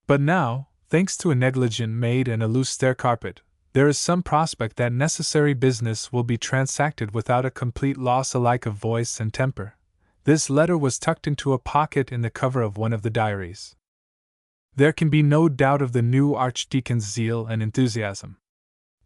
S1: But now, thanks to a negligent maid and a loose stair carpet, there is some prospect that necessary business will be transacted without a complete loss alike of voice and temper. This letter was tucked into a pocket in the cover of one of the diaries. There can be no doubt of the new archdeacon's zeal and enthusiasm.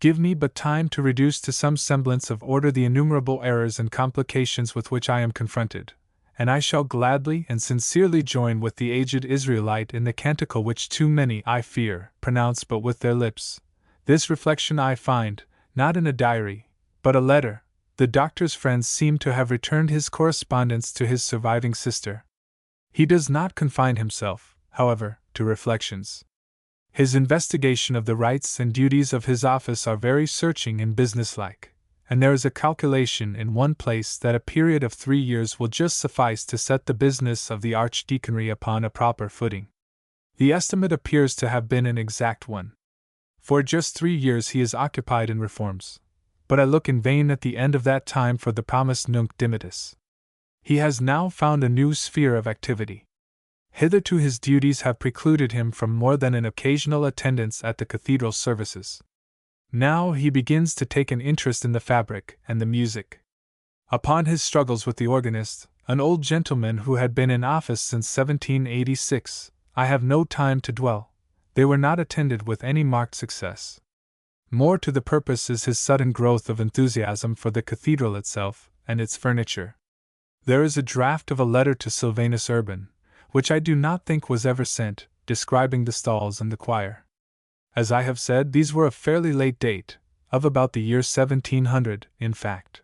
S1: Give me but time to reduce to some semblance of order the innumerable errors and complications with which I am confronted, and I shall gladly and sincerely join with the aged Israelite in the canticle which too many, I fear, pronounce but with their lips. This reflection I find, not in a diary, but a letter. The doctor's friends seem to have returned his correspondence to his surviving sister. He does not confine himself, however, to reflections. His investigation of the rights and duties of his office are very searching and businesslike, and there is a calculation in one place that a period of 3 years will just suffice to set the business of the archdeaconry upon a proper footing. The estimate appears to have been an exact one. For just 3 years he is occupied in reforms, but I look in vain at the end of that time for the promised nunc dimittis. He has now found a new sphere of activity. Hitherto his duties have precluded him from more than an occasional attendance at the cathedral services. Now he begins to take an interest in the fabric and the music. Upon his struggles with the organist, an old gentleman who had been in office since 1786, I have no time to dwell. They were not attended with any marked success. More to the purpose is his sudden growth of enthusiasm for the cathedral itself and its furniture. There is a draft of a letter to Sylvanus Urban, which I do not think was ever sent, describing the stalls and the choir. As I have said, these were of fairly late date, of about the year 1700, in fact.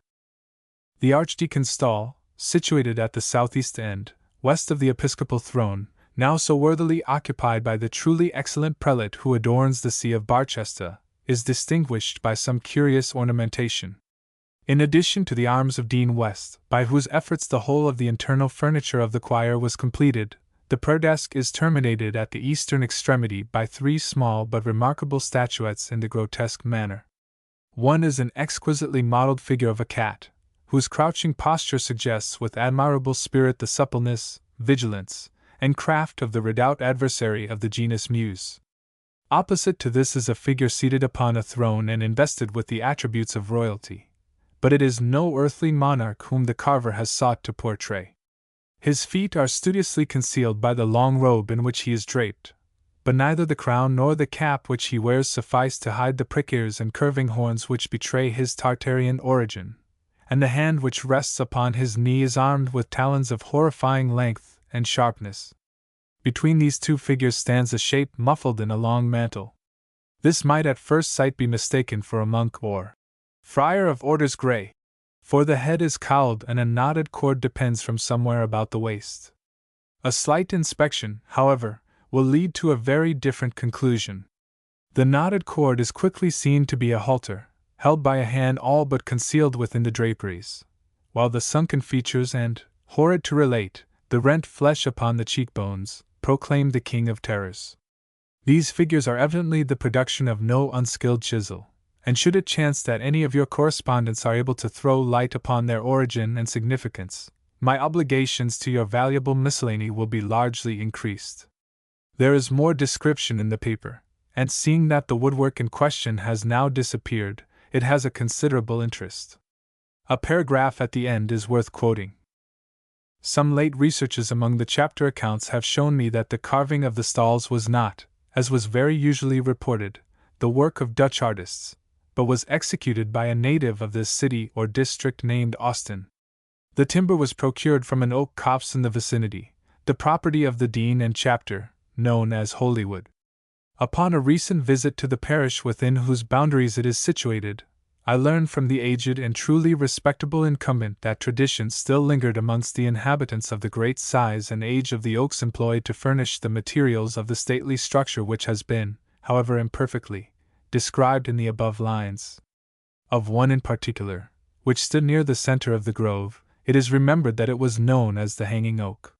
S1: The archdeacon's stall, situated at the southeast end, west of the episcopal throne, now so worthily occupied by the truly excellent prelate who adorns the See of Barchester, is distinguished by some curious ornamentation. In addition to the arms of Dean West, by whose efforts the whole of the internal furniture of the choir was completed, the prayer desk is terminated at the eastern extremity by 3 small but remarkable statuettes in the grotesque manner. One is an exquisitely modeled figure of a cat, whose crouching posture suggests with admirable spirit the suppleness, vigilance, and craft of the redoubt adversary of the genus Muse. Opposite to this is a figure seated upon a throne and invested with the attributes of royalty. But it is no earthly monarch whom the carver has sought to portray. His feet are studiously concealed by the long robe in which he is draped, but neither the crown nor the cap which he wears suffice to hide the prick ears and curving horns which betray his Tartarian origin, and the hand which rests upon his knee is armed with talons of horrifying length and sharpness. Between these two figures stands a shape muffled in a long mantle. This might at first sight be mistaken for a monk or friar of orders grey, for the head is cowled and a knotted cord depends from somewhere about the waist. A slight inspection, however, will lead to a very different conclusion. The knotted cord is quickly seen to be a halter, held by a hand all but concealed within the draperies, while the sunken features and, horrid to relate, the rent flesh upon the cheekbones, proclaim the king of terrors. These figures are evidently the production of no unskilled chisel, and should it chance that any of your correspondents are able to throw light upon their origin and significance, my obligations to your valuable miscellany will be largely increased. There is more description in the paper, and seeing that the woodwork in question has now disappeared, it has a considerable interest. A paragraph at the end is worth quoting. Some late researches among the chapter accounts have shown me that the carving of the stalls was not, as was very usually reported, the work of Dutch artists, but was executed by a native of this city or district named Austin. The timber was procured from an oak copse in the vicinity, the property of the dean and chapter, known as Holywood. Upon a recent visit to the parish within whose boundaries it is situated, I learned from the aged and truly respectable incumbent that tradition still lingered amongst the inhabitants of the great size and age of the oaks employed to furnish the materials of the stately structure which has been, however imperfectly, described in the above lines. Of one in particular, which stood near the center of the grove, it is remembered that it was known as the Hanging Oak.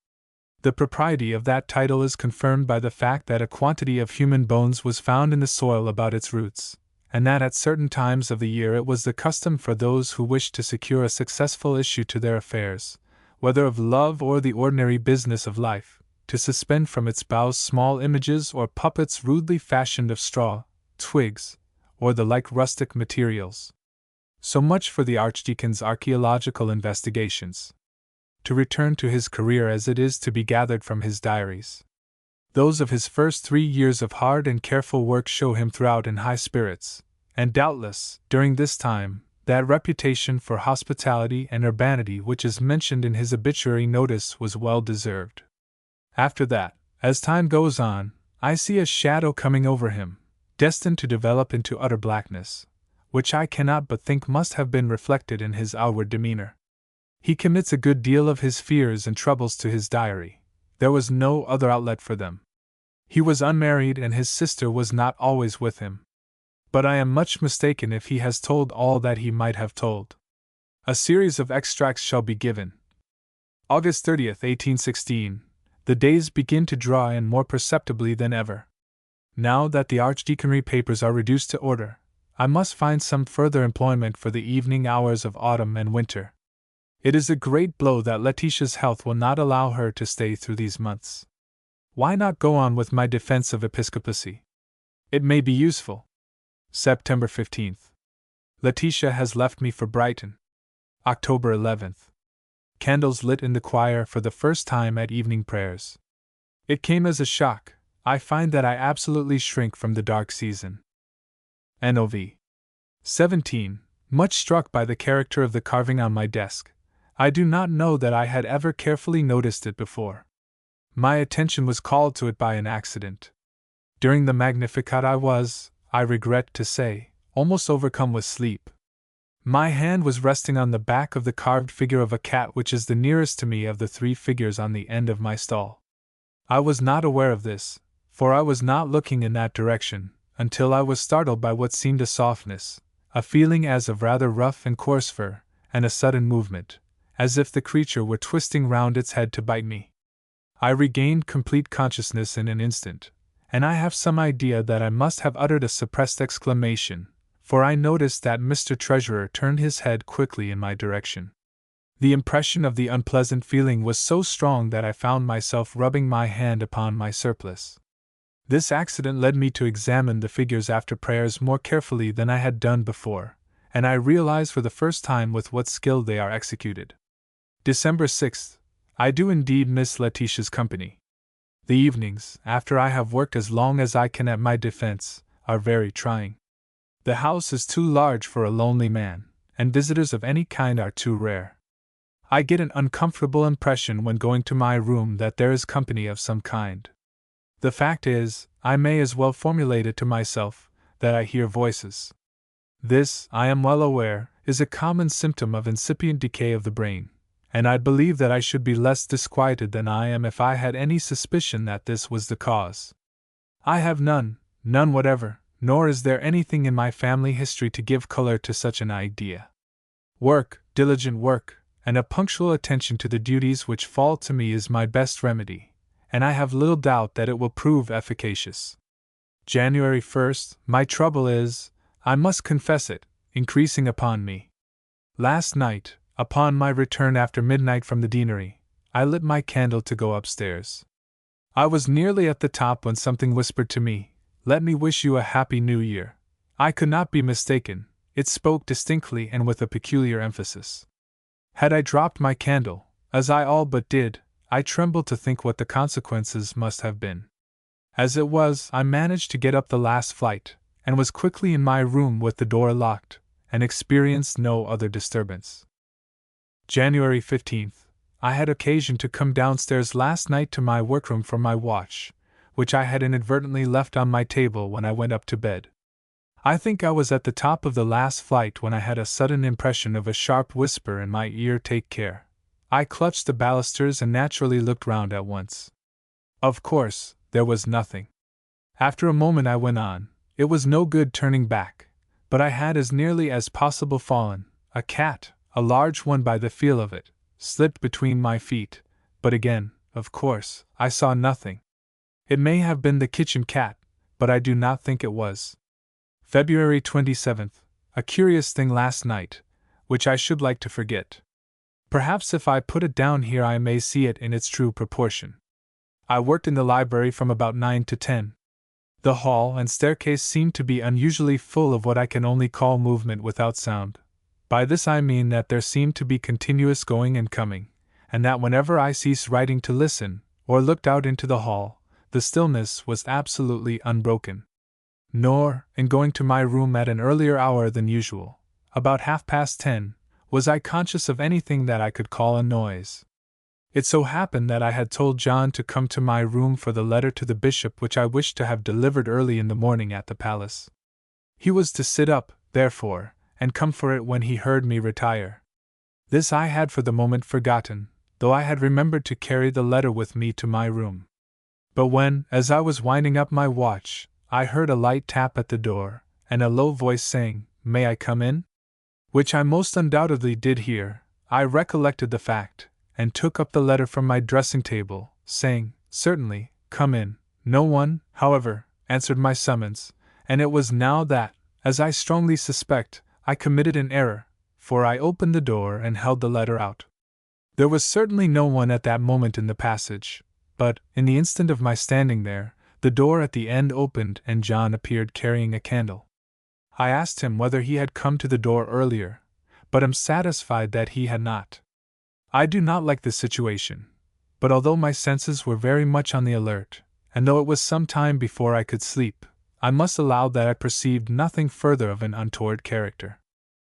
S1: The propriety of that title is confirmed by the fact that a quantity of human bones was found in the soil about its roots, and that at certain times of the year it was the custom for those who wished to secure a successful issue to their affairs, whether of love or the ordinary business of life, to suspend from its boughs small images or puppets rudely fashioned of straw, twigs, or the like rustic materials. So much for the Archdeacon's archaeological investigations. To return to his career as it is to be gathered from his diaries. Those of his first 3 years of hard and careful work show him throughout in high spirits, and doubtless, during this time, that reputation for hospitality and urbanity which is mentioned in his obituary notice was well deserved. After that, as time goes on, I see a shadow coming over him, destined to develop into utter blackness, which I cannot but think must have been reflected in his outward demeanor. He commits a good deal of his fears and troubles to his diary. There was no other outlet for them. He was unmarried and his sister was not always with him. But I am much mistaken if he has told all that he might have told. A series of extracts shall be given. August 30th, 1816. The days begin to draw in more perceptibly than ever. Now that the Archdeaconry papers are reduced to order, I must find some further employment for the evening hours of autumn and winter. It is a great blow that Letitia's health will not allow her to stay through these months. Why not go on with my defense of episcopacy? It may be useful. September 15th. Letitia has left me for Brighton. October 11th. Candles lit in the choir for the first time at evening prayers. It came as a shock. I find that I absolutely shrink from the dark season. Nov. 17. Much struck by the character of the carving on my desk. I do not know that I had ever carefully noticed it before. My attention was called to it by an accident. During the Magnificat I was, I regret to say, almost overcome with sleep. My hand was resting on the back of the carved figure of a cat which is the nearest to me of the 3 figures on the end of my stall. I was not aware of this, for I was not looking in that direction, until I was startled by what seemed a softness, a feeling as of rather rough and coarse fur, and a sudden movement, as if the creature were twisting round its head to bite me. I regained complete consciousness in an instant, and I have some idea that I must have uttered a suppressed exclamation, for I noticed that Mr. Treasurer turned his head quickly in my direction. The impression of the unpleasant feeling was so strong that I found myself rubbing my hand upon my surplice. This accident led me to examine the figures after prayers more carefully than I had done before, and I realized for the first time with what skill they are executed. December 6th. I do indeed miss Letitia's company. The evenings, after I have worked as long as I can at my defense, are very trying. The house is too large for a lonely man, and visitors of any kind are too rare. I get an uncomfortable impression when going to my room that there is company of some kind. The fact is, I may as well formulate it to myself, that I hear voices. This, I am well aware, is a common symptom of incipient decay of the brain, and I believe that I should be less disquieted than I am if I had any suspicion that this was the cause. I have none whatever, nor is there anything in my family history to give color to such an idea. Work, diligent work, and a punctual attention to the duties which fall to me is my best remedy, and I have little doubt that it will prove efficacious. January 1st, my trouble is, I must confess it, increasing upon me. Last night, upon my return after midnight from the deanery, I lit my candle to go upstairs. I was nearly at the top when something whispered to me, "Let me wish you a happy New Year." I could not be mistaken, it spoke distinctly and with a peculiar emphasis. Had I dropped my candle, as I all but did, I trembled to think what the consequences must have been. As it was, I managed to get up the last flight, and was quickly in my room with the door locked, and experienced no other disturbance. January 15th. I had occasion to come downstairs last night to my workroom for my watch, which I had inadvertently left on my table when I went up to bed. I think I was at the top of the last flight when I had a sudden impression of a sharp whisper in my ear. Take care. I clutched the balusters and naturally looked round at once. Of course, there was nothing. After a moment I went on. It was no good turning back, but I had as nearly as possible fallen. A cat, a large one by the feel of it, slipped between my feet, but again, of course, I saw nothing. It may have been the kitchen cat, but I do not think it was. February 27th, a curious thing last night, which I should like to forget. Perhaps if I put it down here I may see it in its true proportion. I worked in the library from about 9 to 10. The hall and staircase seemed to be unusually full of what I can only call movement without sound. By this I mean that there seemed to be continuous going and coming, and that whenever I ceased writing to listen, or looked out into the hall, the stillness was absolutely unbroken. Nor, in going to my room at an earlier hour than usual, about 10:30, was I conscious of anything that I could call a noise. It so happened that I had told John to come to my room for the letter to the bishop which I wished to have delivered early in the morning at the palace. He was to sit up, therefore, and come for it when he heard me retire. This I had for the moment forgotten, though I had remembered to carry the letter with me to my room. But when, as I was winding up my watch, I heard a light tap at the door, and a low voice saying, "May I come in?" which I most undoubtedly did hear, I recollected the fact, and took up the letter from my dressing-table, saying, "Certainly, come in." No one, however, answered my summons, and it was now that, as I strongly suspect, I committed an error, for I opened the door and held the letter out. There was certainly no one at that moment in the passage, but, in the instant of my standing there, the door at the end opened and John appeared carrying a candle. I asked him whether he had come to the door earlier, but am satisfied that he had not. I do not like this situation, but although my senses were very much on the alert, and though it was some time before I could sleep, I must allow that I perceived nothing further of an untoward character.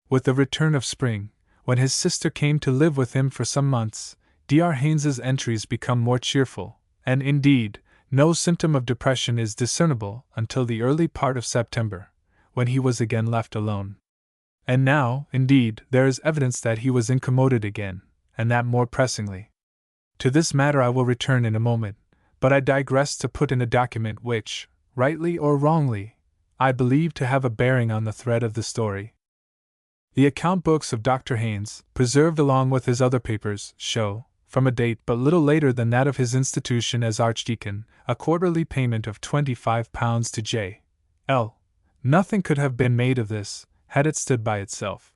S1: With the return of spring, when his sister came to live with him for some months, Dr. Haynes's entries become more cheerful, and indeed, no symptom of depression is discernible until the early part of September, when he was again left alone. And now, indeed, there is evidence that he was incommoded again, and that more pressingly. To this matter I will return in a moment, but I digress to put in a document which, rightly or wrongly, I believe to have a bearing on the thread of the story. The account books of Dr. Haynes, preserved along with his other papers, show, from a date but little later than that of his institution as Archdeacon, a quarterly payment of £25 to J.L. Nothing could have been made of this, had it stood by itself.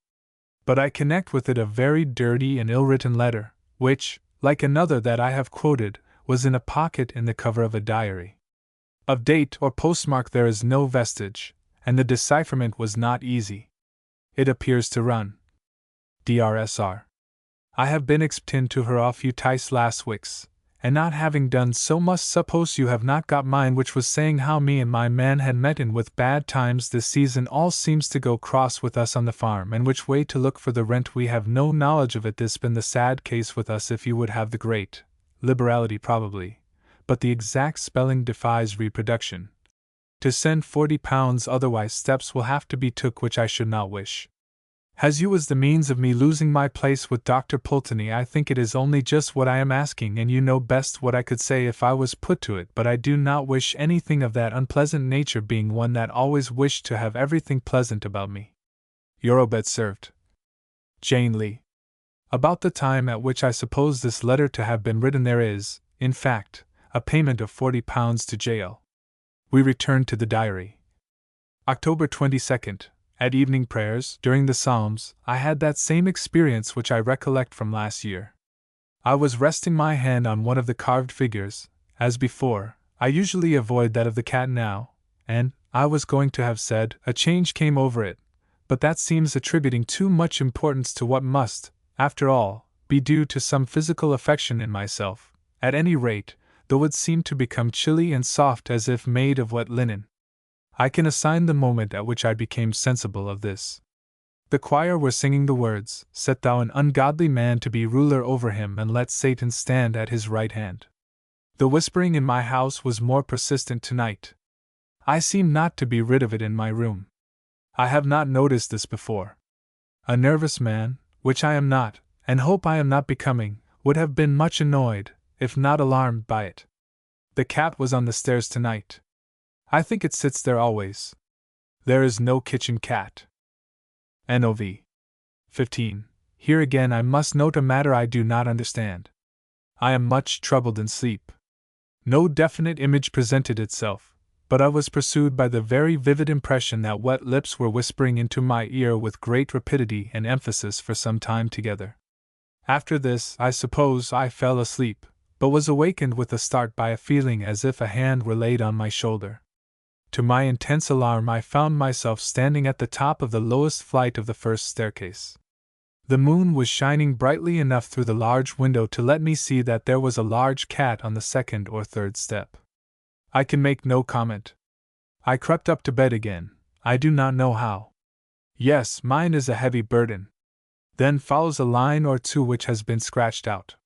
S1: But I connect with it a very dirty and ill-written letter, which, like another that I have quoted, was in a pocket in the cover of a diary. Of date or postmark there is no vestige, and the decipherment was not easy. It appears to run: Dr.Sr. I have been exptin to her a few times last weeks, and not having done so must suppose you have not got mine, which was saying how me and my man had met in with bad times this season. All seems to go cross with us on the farm, and which way to look for the rent we have no knowledge of it. This been the sad case with us. If you would have the great liberality probably, but the exact spelling defies reproduction, to send £40, otherwise steps will have to be took which I should not wish. As you was the means of me losing my place with Dr. Pulteney, I think it is only just what I am asking, and you know best what I could say if I was put to it, but I do not wish anything of that unpleasant nature, being one that always wished to have everything pleasant about me. Your obed served, Jane Lee. About the time at which I suppose this letter to have been written there is, in fact, a payment of £40 to J.L. We return to the diary. October 22nd. At evening prayers, during the Psalms, I had that same experience which I recollect from last year. I was resting my hand on one of the carved figures, as before. I usually avoid that of the cat now, and, I was going to have said, a change came over it, but that seems attributing too much importance to what must, after all, be due to some physical affection in myself, at any rate, though it seemed to become chilly and soft as if made of wet linen. I can assign the moment at which I became sensible of this. The choir were singing the words, "Set thou an ungodly man to be ruler over him, and let Satan stand at his right hand." The whispering in my house was more persistent tonight. I seemed not to be rid of it in my room. I have not noticed this before. A nervous man, which I am not, and hope I am not becoming, would have been much annoyed, if not alarmed, by it. The cat was on the stairs tonight. I think it sits there always. There is no kitchen cat. Nov. 15. Here again I must note a matter I do not understand. I am much troubled in sleep. No definite image presented itself, but I was pursued by the very vivid impression that wet lips were whispering into my ear with great rapidity and emphasis for some time together. After this, I suppose I fell asleep, but was awakened with a start by a feeling as if a hand were laid on my shoulder. To my intense alarm, I found myself standing at the top of the lowest flight of the first staircase. The moon was shining brightly enough through the large window to let me see that there was a large cat on the second or third step. I can make no comment. I crept up to bed again, I do not know how. Yes, mine is a heavy burden. Then follows a line or two which has been scratched out.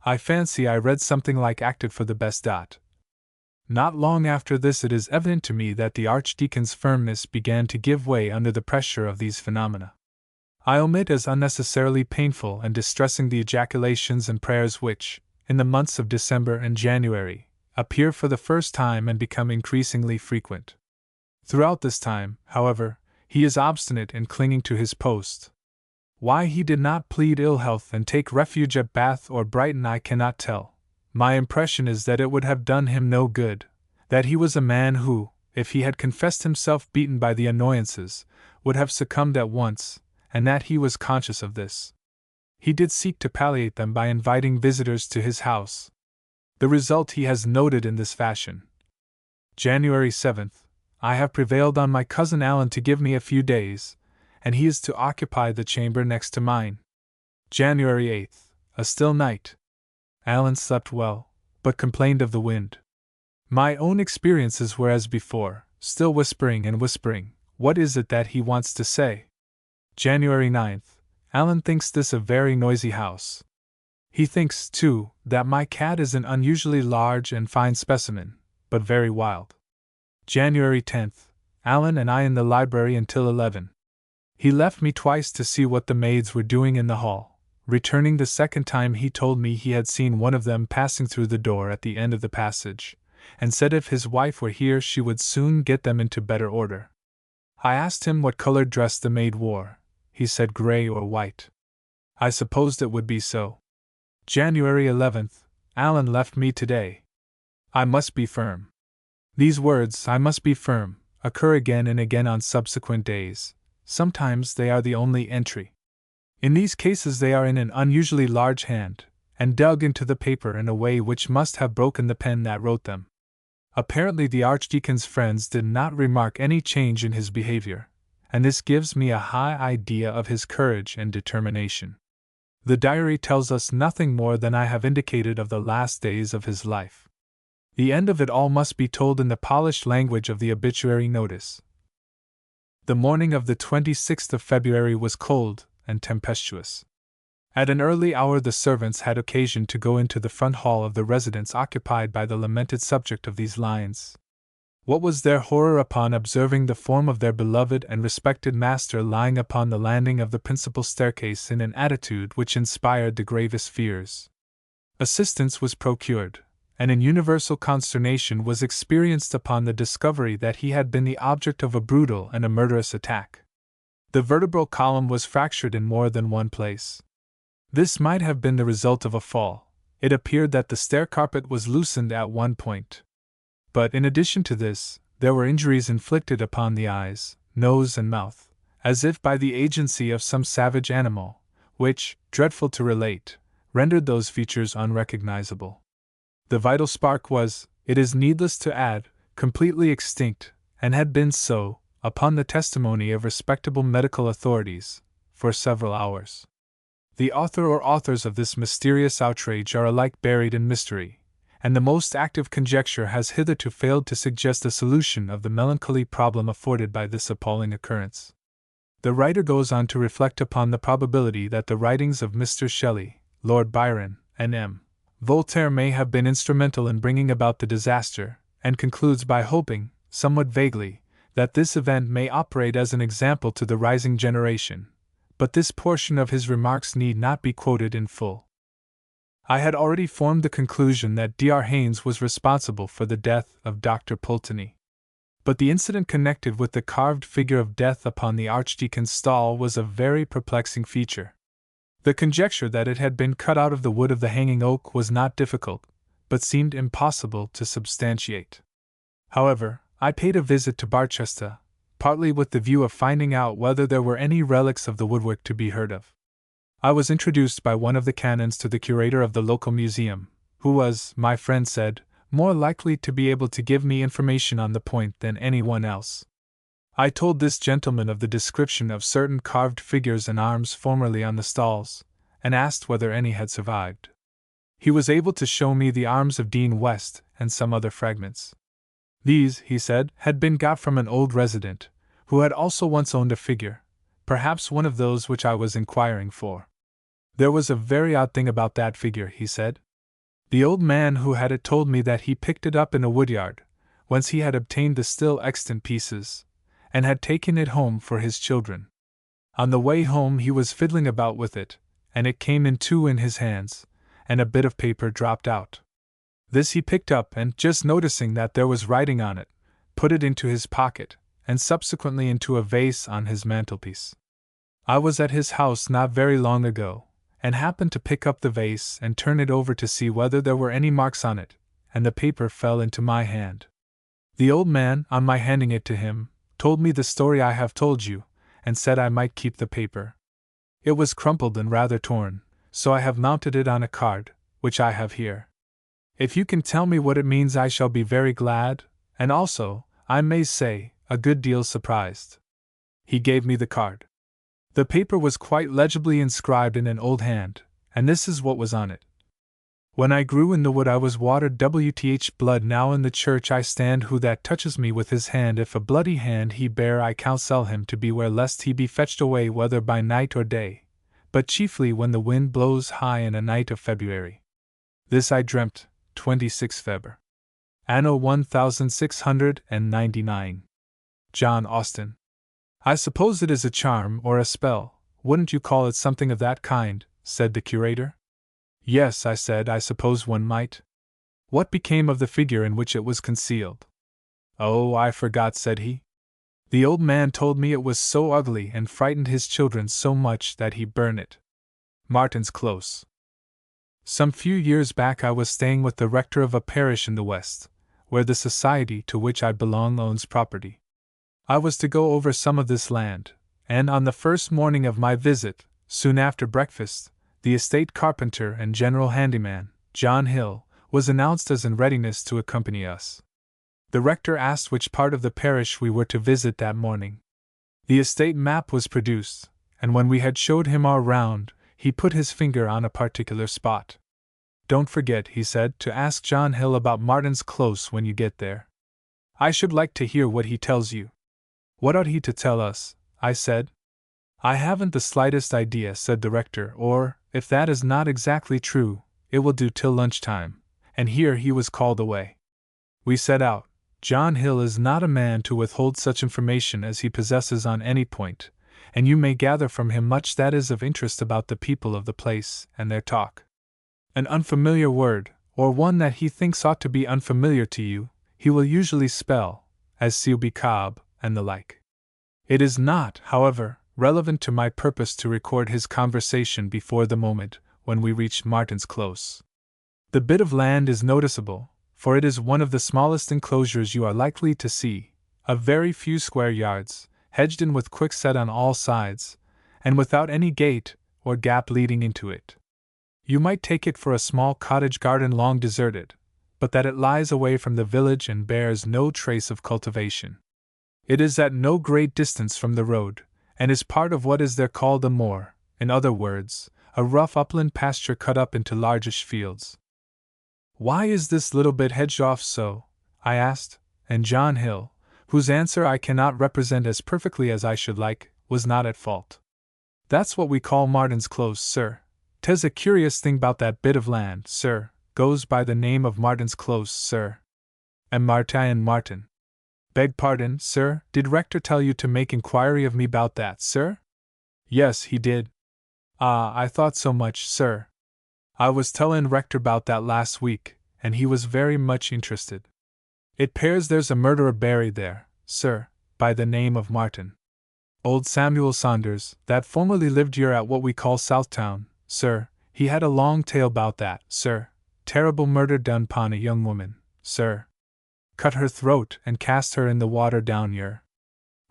S1: I fancy I read something like acted for the best. Not long after this, it is evident to me that the Archdeacon's firmness began to give way under the pressure of these phenomena. I omit as unnecessarily painful and distressing the ejaculations and prayers which, in the months of December and January, appear for the first time and become increasingly frequent. Throughout this time, however, he is obstinate in clinging to his post. Why he did not plead ill health and take refuge at Bath or Brighton I cannot tell. My impression is that it would have done him no good, that he was a man who, if he had confessed himself beaten by the annoyances, would have succumbed at once, and that he was conscious of this. He did seek to palliate them by inviting visitors to his house. The result he has noted in this fashion. January 7th. I have prevailed on my cousin Alan to give me a few days, and he is to occupy the chamber next to mine. January 8th. A still night. Alan slept well, but complained of the wind. My own experiences were as before, still whispering and whispering. What is it that he wants to say? January 9th. Alan thinks this a very noisy house. He thinks, too, that my cat is an unusually large and fine specimen, but very wild. January 10th. Alan and I in the library until 11. He left me twice to see what the maids were doing in the hall. Returning the second time, he told me he had seen one of them passing through the door at the end of the passage, and said if his wife were here she would soon get them into better order. I asked him what colored dress the maid wore. He said gray or white. I supposed it would be so. January 11th. Alan left me today. I must be firm. These words, I must be firm, occur again and again on subsequent days. Sometimes they are the only entry. In these cases they are in an unusually large hand, and dug into the paper in a way which must have broken the pen that wrote them. Apparently the Archdeacon's friends did not remark any change in his behavior, and this gives me a high idea of his courage and determination. The diary tells us nothing more than I have indicated of the last days of his life. The end of it all must be told in the polished language of the obituary notice. The morning of the 26th of February was cold and tempestuous. At an early hour the servants had occasion to go into the front hall of the residence occupied by the lamented subject of these lines. What was their horror upon observing the form of their beloved and respected master lying upon the landing of the principal staircase in an attitude which inspired the gravest fears. Assistance was procured, and an universal consternation was experienced upon the discovery that he had been the object of a brutal and a murderous attack. The vertebral column was fractured in more than one place. This might have been the result of a fall. It appeared that the stair carpet was loosened at one point. But in addition to this, there were injuries inflicted upon the eyes, nose and mouth, as if by the agency of some savage animal, which, dreadful to relate, rendered those features unrecognizable. The vital spark was, it is needless to add, completely extinct, and had been so, upon the testimony of respectable medical authorities, for several hours. The author or authors of this mysterious outrage are alike buried in mystery, and the most active conjecture has hitherto failed to suggest a solution of the melancholy problem afforded by this appalling occurrence. The writer goes on to reflect upon the probability that the writings of Mr. Shelley, Lord Byron, and M. Voltaire may have been instrumental in bringing about the disaster, and concludes by hoping, somewhat vaguely, that this event may operate as an example to the rising generation, but this portion of his remarks need not be quoted in full. I had already formed the conclusion that Dr. Haynes was responsible for the death of Dr. Pulteney. But the incident connected with the carved figure of death upon the Archdeacon's stall was a very perplexing feature. The conjecture that it had been cut out of the wood of the hanging oak was not difficult, but seemed impossible to substantiate. However, I paid a visit to Barchester, partly with the view of finding out whether there were any relics of the woodwork to be heard of. I was introduced by one of the canons to the curator of the local museum, who was, my friend said, more likely to be able to give me information on the point than anyone else. I told this gentleman of the description of certain carved figures and arms formerly on the stalls, and asked whether any had survived. He was able to show me the arms of Dean West and some other fragments. These, he said, had been got from an old resident, who had also once owned a figure, perhaps one of those which I was inquiring for. There was a very odd thing about that figure, he said. The old man who had it told me that he picked it up in a woodyard, whence he had obtained the still extant pieces, and had taken it home for his children. On the way home he was fiddling about with it, and it came in two in his hands, and a bit of paper dropped out. This he picked up and, just noticing that there was writing on it, put it into his pocket, and subsequently into a vase on his mantelpiece. I was at his house not very long ago, and happened to pick up the vase and turn it over to see whether there were any marks on it, and the paper fell into my hand. The old man, on my handing it to him, told me the story I have told you, and said I might keep the paper. It was crumpled and rather torn, so I have mounted it on a card, which I have here. If you can tell me what it means, I shall be very glad, and also, I may say, a good deal surprised. He gave me the card. The paper was quite legibly inscribed in an old hand, and this is what was on it. When I grew in the wood I was watered WTH blood. Now in the church I stand. Who that touches me with his hand, if a bloody hand he bear, I counsel him to beware lest he be fetched away, whether by night or day, but chiefly when the wind blows high in a night of February. This I dreamt, 26 Feb. Anno 1699. John Austin. I suppose it is a charm or a spell, wouldn't you call it something of that kind? Said the curator. Yes, I said, I suppose one might. What became of the figure in which it was concealed? Oh, I forgot, said he. The old man told me it was so ugly and frightened his children so much that he burned it. Martin's Close. Some few years back I was staying with the rector of a parish in the West, where the society to which I belong owns property. I was to go over some of this land, and on the first morning of my visit, soon after breakfast, the estate carpenter and general handyman, John Hill, was announced as in readiness to accompany us. The rector asked which part of the parish we were to visit that morning. The estate map was produced, and when we had showed him our round, he put his finger on a particular spot. Don't forget, he said, to ask John Hill about Martin's Close when you get there. I should like to hear what he tells you. What ought he to tell us? I said. I haven't the slightest idea, said the rector, or, if that is not exactly true, it will do till lunchtime, and here he was called away. We set out. John Hill is not a man to withhold such information as he possesses on any point, and you may gather from him much that is of interest about the people of the place and their talk. An unfamiliar word, or one that he thinks ought to be unfamiliar to you, he will usually spell, as Sealby Cobb, and the like. It is not, however, relevant to my purpose to record his conversation before the moment when we reached Martin's Close. The bit of land is noticeable, for it is one of the smallest enclosures you are likely to see, a very few square yards, hedged in with quickset on all sides, and without any gate or gap leading into it. You might take it for a small cottage garden long deserted, but that it lies away from the village and bears no trace of cultivation. It is at no great distance from the road, and is part of what is there called a moor, in other words, a rough upland pasture cut up into largish fields. Why is this little bit hedged off so? I asked, and John Hill, whose answer I cannot represent as perfectly as I should like, was not at fault. That's what we call Martin's Close, sir. 'Tis a curious thing about that bit of land, sir, goes by the name of Martin's Close, sir. And Martin. Beg pardon, sir, did Rector tell you to make inquiry of me about that, sir? Yes, he did. Ah, I thought so much, sir. I was tellin' Rector about that last week, and he was very much interested. It 'pears there's a murderer buried there, sir, by the name of Martin. Old Samuel Saunders, that formerly lived here at what we call Southtown, sir, he had a long tale 'bout that, sir. Terrible murder done 'pon a young woman, sir. Cut her throat and cast her in the water down yer.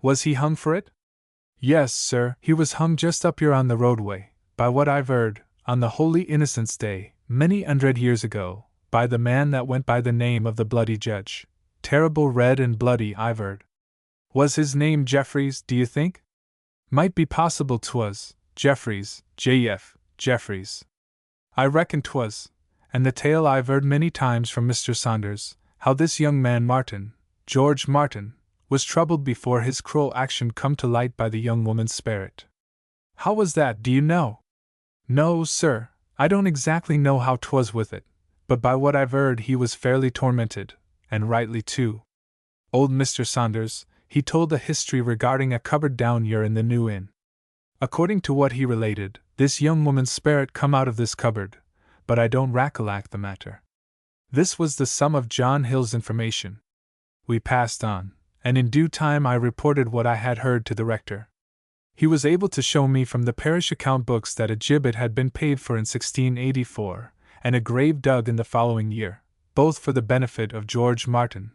S1: Was he hung for it? Yes, sir, he was hung just up here on the roadway, by what I've heard, on the Holy Innocents' Day, many 100 years ago, by the man that went by the name of the Bloody Judge. Terrible red and bloody, I've heard. Was his name Jeffries, do you think? Might be possible 'twas, Jeffries, J.F., Jeffries. I reckon 'twas, and the tale I've heard many times from Mr. Saunders, how this young man Martin, George Martin, was troubled before his cruel action come to light by the young woman's spirit. How was that, do you know? No, sir, I don't exactly know how 'twas with it, but by what I've heard he was fairly tormented, and rightly too. Old Mr. Saunders, he told a history regarding a cupboard down yer in the New Inn. According to what he related, this young woman's spirit come out of this cupboard, but I don't recollect the matter. This was the sum of John Hill's information. We passed on, and in due time I reported what I had heard to the rector. He was able to show me from the parish account books that a gibbet had been paid for in 1684, and a grave dug in the following year, both for the benefit of George Martin.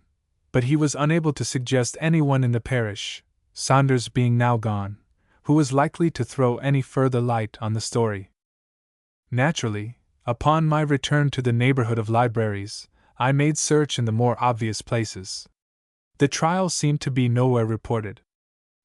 S1: But he was unable to suggest anyone in the parish, Saunders being now gone, who was likely to throw any further light on the story. Naturally, upon my return to the neighborhood of libraries, I made search in the more obvious places. The trial seemed to be nowhere reported.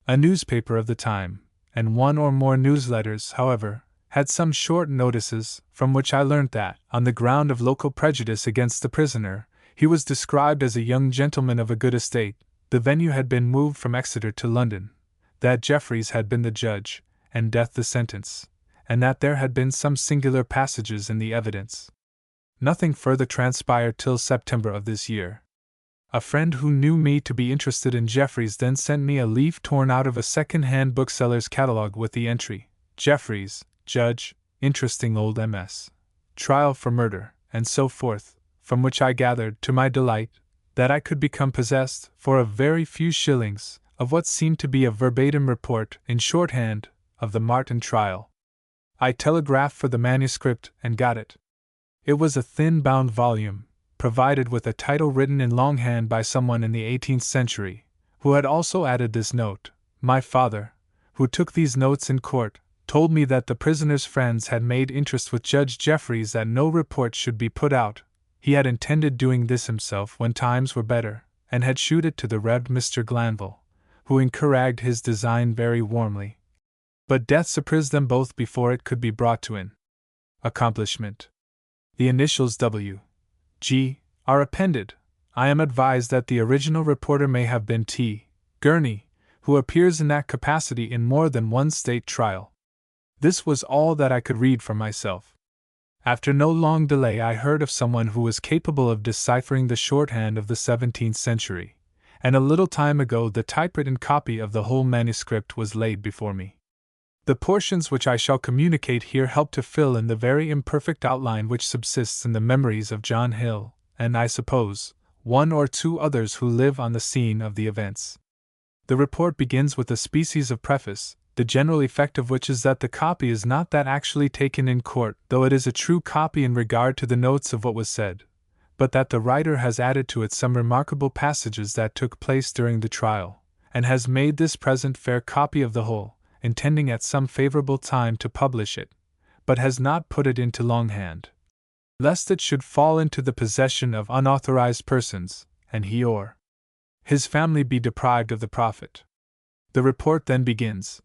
S1: A newspaper of the time, and one or more newsletters, however, had some short notices, from which I learnt that, on the ground of local prejudice against the prisoner, he was described as a young gentleman of a good estate, the venue had been moved from Exeter to London, that Jeffries had been the judge, and death the sentence, and that there had been some singular passages in the evidence. Nothing further transpired till September of this year. A friend who knew me to be interested in Jeffries then sent me a leaf torn out of a second-hand bookseller's catalogue with the entry, Jeffries, Judge, interesting old MS. Trial for murder, and so forth, from which I gathered, to my delight, that I could become possessed, for a very few shillings, of what seemed to be a verbatim report, in shorthand, of the Martin trial. I telegraphed for the manuscript and got it. It was a thin-bound volume, provided with a title written in longhand by someone in the 18th century, who had also added this note. My father, who took these notes in court, told me that the prisoner's friends had made interest with Judge Jeffries that no report should be put out. He had intended doing this himself when times were better, and had shewed it to the Rev. Mr. Glanville, who encouraged his design very warmly. But death surprised them both before it could be brought to an accomplishment. The initials W. G. are appended. I am advised that the original reporter may have been T. Gurney, who appears in that capacity in more than one state trial. This was all that I could read for myself. After no long delay I heard of someone who was capable of deciphering the shorthand of the 17th century, and a little time ago the typewritten copy of the whole manuscript was laid before me. The portions which I shall communicate here help to fill in the very imperfect outline which subsists in the memories of John Hill, and, I suppose, one or two others who live on the scene of the events. The report begins with a species of preface, the general effect of which is that the copy is not that actually taken in court, though it is a true copy in regard to the notes of what was said, but that the writer has added to it some remarkable passages that took place during the trial, and has made this present fair copy of the whole, intending at some favorable time to publish it, but has not put it into longhand, lest it should fall into the possession of unauthorized persons, and he or his family be deprived of the profit. The report then begins.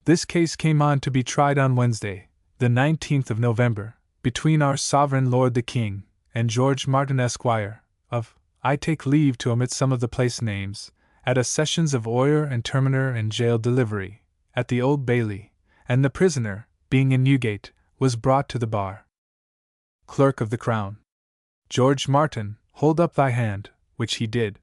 S1: This case came on to be tried on Wednesday, the 19th of November, between our sovereign lord the King, and George Martin Esquire, of, I take leave to omit some of the place names, at a sessions of Oyer and Terminer and Jail Delivery, at the Old Bailey, and the prisoner, being in Newgate, was brought to the bar. Clerk of the Crown. George Martin, hold up thy hand, which he did.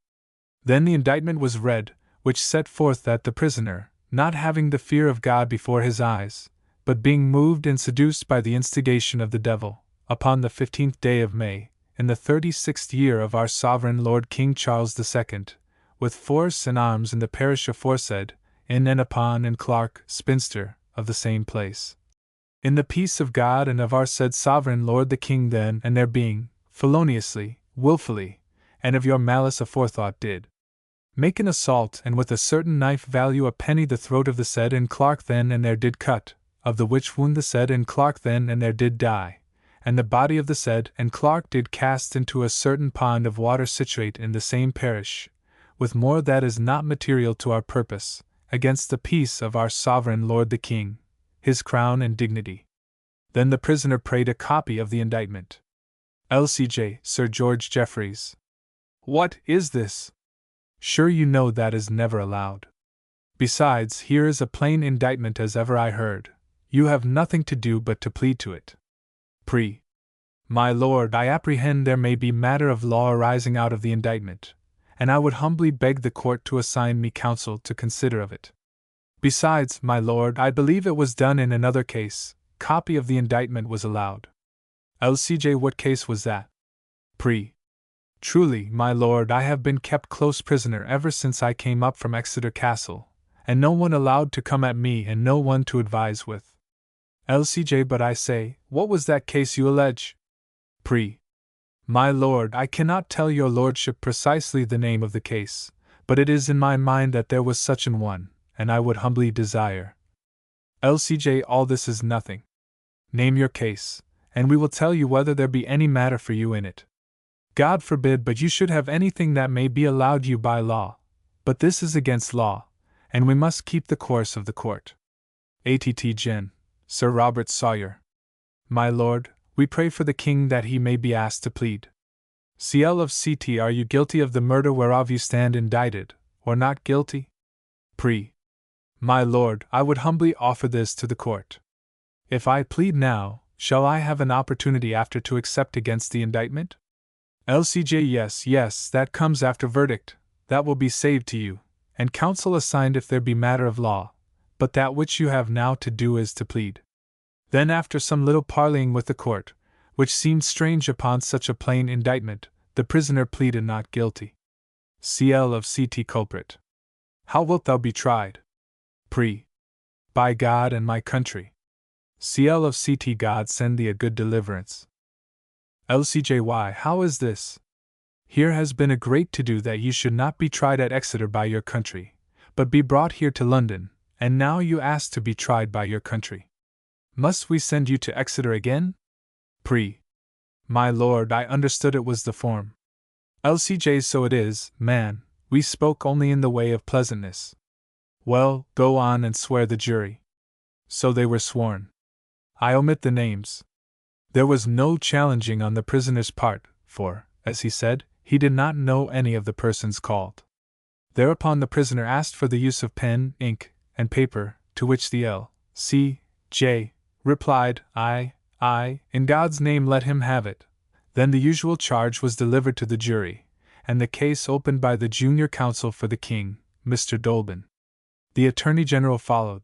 S1: Then the indictment was read, which set forth that the prisoner, not having the fear of God before his eyes, but being moved and seduced by the instigation of the devil, upon the 15th day of May, in the 36th year of our sovereign Lord King Charles II, with force and arms in the parish aforesaid, in and upon and Clark, spinster, of the same place. In the peace of God and of our said sovereign Lord the King then and there being, feloniously, wilfully, and of your malice aforethought did make an assault and with a certain knife value a penny the throat of the said and Clark then and there did cut, of the which wound the said and Clark then and there did die, and the body of the said and Clark did cast into a certain pond of water situate in the same parish, with more that is not material to our purpose, against the peace of our sovereign Lord the King, his crown and dignity. Then the prisoner prayed a copy of the indictment. LCJ, Sir George Jeffreys. What is this? Sure you know that is never allowed. Besides, here is a plain indictment as ever I heard. You have nothing to do but to plead to it. Pre. My lord, I apprehend there may be matter of law arising out of the indictment, and I would humbly beg the court to assign me counsel to consider of it. Besides, my lord, I believe it was done in another case. Copy of the indictment was allowed. LCJ, what case was that? Pre. Truly, my lord, I have been kept close prisoner ever since I came up from Exeter Castle, and no one allowed to come at me and no one to advise with. LCJ, but I say, what was that case you allege? Pre. My lord, I cannot tell your lordship precisely the name of the case, but it is in my mind that there was such an one, and I would humbly desire. LCJ, all this is nothing. Name your case, and we will tell you whether there be any matter for you in it. God forbid but you should have anything that may be allowed you by law, but this is against law, and we must keep the course of the court. ATT Gen. Sir Robert Sawyer. My lord, we pray for the king that he may be asked to plead. CL of CT, are you guilty of the murder whereof you stand indicted, or not guilty? Pre. My lord, I would humbly offer this to the court. If I plead now, shall I have an opportunity after to accept against the indictment? LCJ, yes, that comes after verdict, that will be saved to you, and counsel assigned if there be matter of law, but that which you have now to do is to plead. Then after some little parleying with the court, which seemed strange upon such a plain indictment, the prisoner pleaded not guilty. CL of CT culprit. How wilt thou be tried? Pre. By God and my country. CL of CT, God send thee a good deliverance. LCJY, how is this? Here has been a great to-do that you should not be tried at Exeter by your country, but be brought here to London, and now you ask to be tried by your country. Must we send you to Exeter again? Pre. My lord, I understood it was the form. LCJ, so it is, man, we spoke only in the way of pleasantness. Well, go on and swear the jury. So they were sworn. I omit the names. There was no challenging on the prisoner's part, for, as he said, he did not know any of the persons called. Thereupon the prisoner asked for the use of pen, ink, and paper, to which the L.C.J. replied, I, in God's name let him have it. Then the usual charge was delivered to the jury, and the case opened by the junior counsel for the king, Mr. Dolben. The Attorney General followed.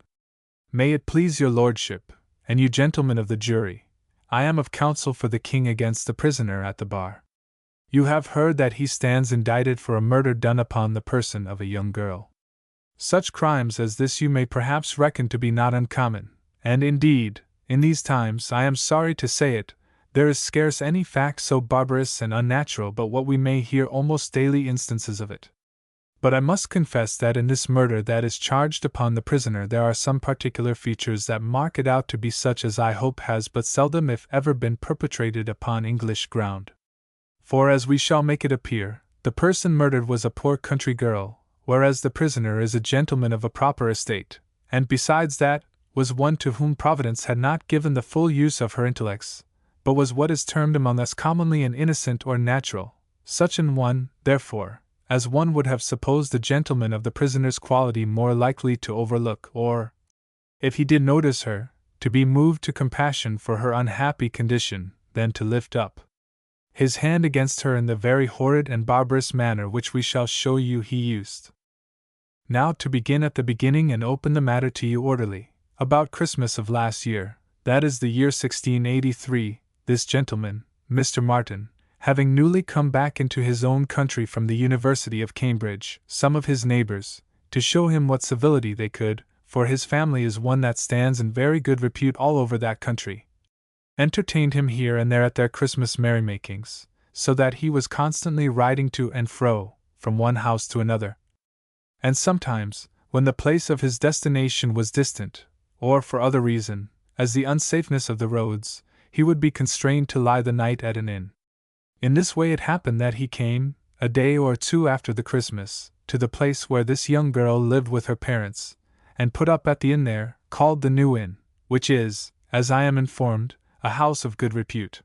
S1: May it please your lordship, and you gentlemen of the jury, I am of counsel for the king against the prisoner at the bar. You have heard that he stands indicted for a murder done upon the person of a young girl. Such crimes as this you may perhaps reckon to be not uncommon, and indeed, in these times, I am sorry to say it, there is scarce any fact so barbarous and unnatural but what we may hear almost daily instances of it. But I must confess that in this murder that is charged upon the prisoner there are some particular features that mark it out to be such as I hope has but seldom if ever been perpetrated upon English ground. For as we shall make it appear, the person murdered was a poor country girl, whereas the prisoner is a gentleman of a proper estate, and besides that, was one to whom Providence had not given the full use of her intellects, but was what is termed among us commonly an innocent or natural, such an one, therefore, as one would have supposed the gentleman of the prisoner's quality more likely to overlook, or, if he did notice her, to be moved to compassion for her unhappy condition, than to lift up. his hand against her in the very horrid and barbarous manner which we shall show you he used. Now to begin at the beginning and open the matter to you orderly. About Christmas of last year, that is the year 1683, this gentleman, Mr. Martin, having newly come back into his own country from the University of Cambridge, some of his neighbors, to show him what civility they could, for his family is one that stands in very good repute all over that country, entertained him here and there at their Christmas merrymakings, so that he was constantly riding to and fro, from one house to another. And sometimes, when the place of his destination was distant, or for other reason, as the unsafeness of the roads, he would be constrained to lie the night at an inn. In this way it happened that he came, a day or two after the Christmas, to the place where this young girl lived with her parents, and put up at the inn there, called the New Inn, which is, as I am informed, a house of good repute.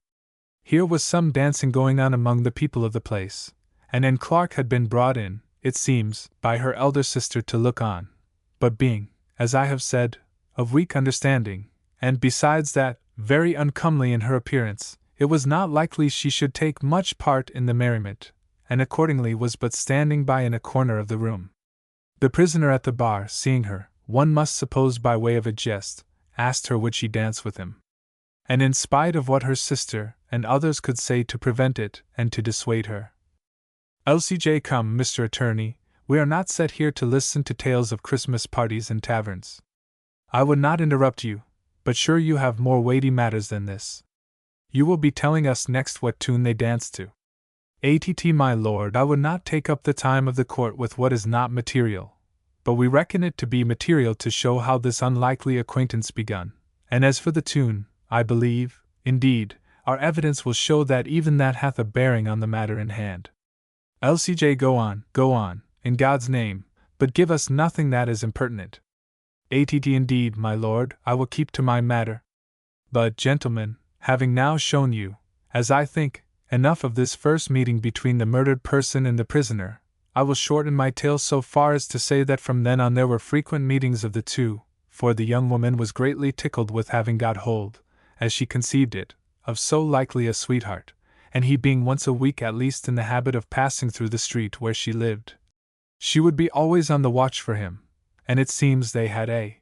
S1: Here was some dancing going on among the people of the place, and Clark had been brought in, it seems, by her elder sister to look on, but being, as I have said, of weak understanding, and besides that, very uncomely in her appearance, it was not likely she should take much part in the merriment, and accordingly was but standing by in a corner of the room. The prisoner at the bar, seeing her, one must suppose by way of a jest, asked her would she dance with him. And in spite of what her sister and others could say to prevent it and to dissuade her, LCJ, come, Mr. Attorney, we are not set here to listen to tales of Christmas parties and taverns. I would not interrupt you, but sure you have more weighty matters than this. You will be telling us next what tune they danced to. My lord, I would not take up the time of the court with what is not material, but we reckon it to be material to show how this unlikely acquaintance begun, and as for the tune, I believe, indeed, our evidence will show that even that hath a bearing on the matter in hand. LCJ, go on, in God's name, but give us nothing that is impertinent. Indeed, my lord, I will keep to my matter. But, gentlemen, having now shown you, as I think, enough of this first meeting between the murdered person and the prisoner, I will shorten my tale so far as to say that from then on there were frequent meetings of the two, for the young woman was greatly tickled with having got hold, as she conceived it, of so likely a sweetheart, and he being once a week at least in the habit of passing through the street where she lived, she would be always on the watch for him, and it seems they had a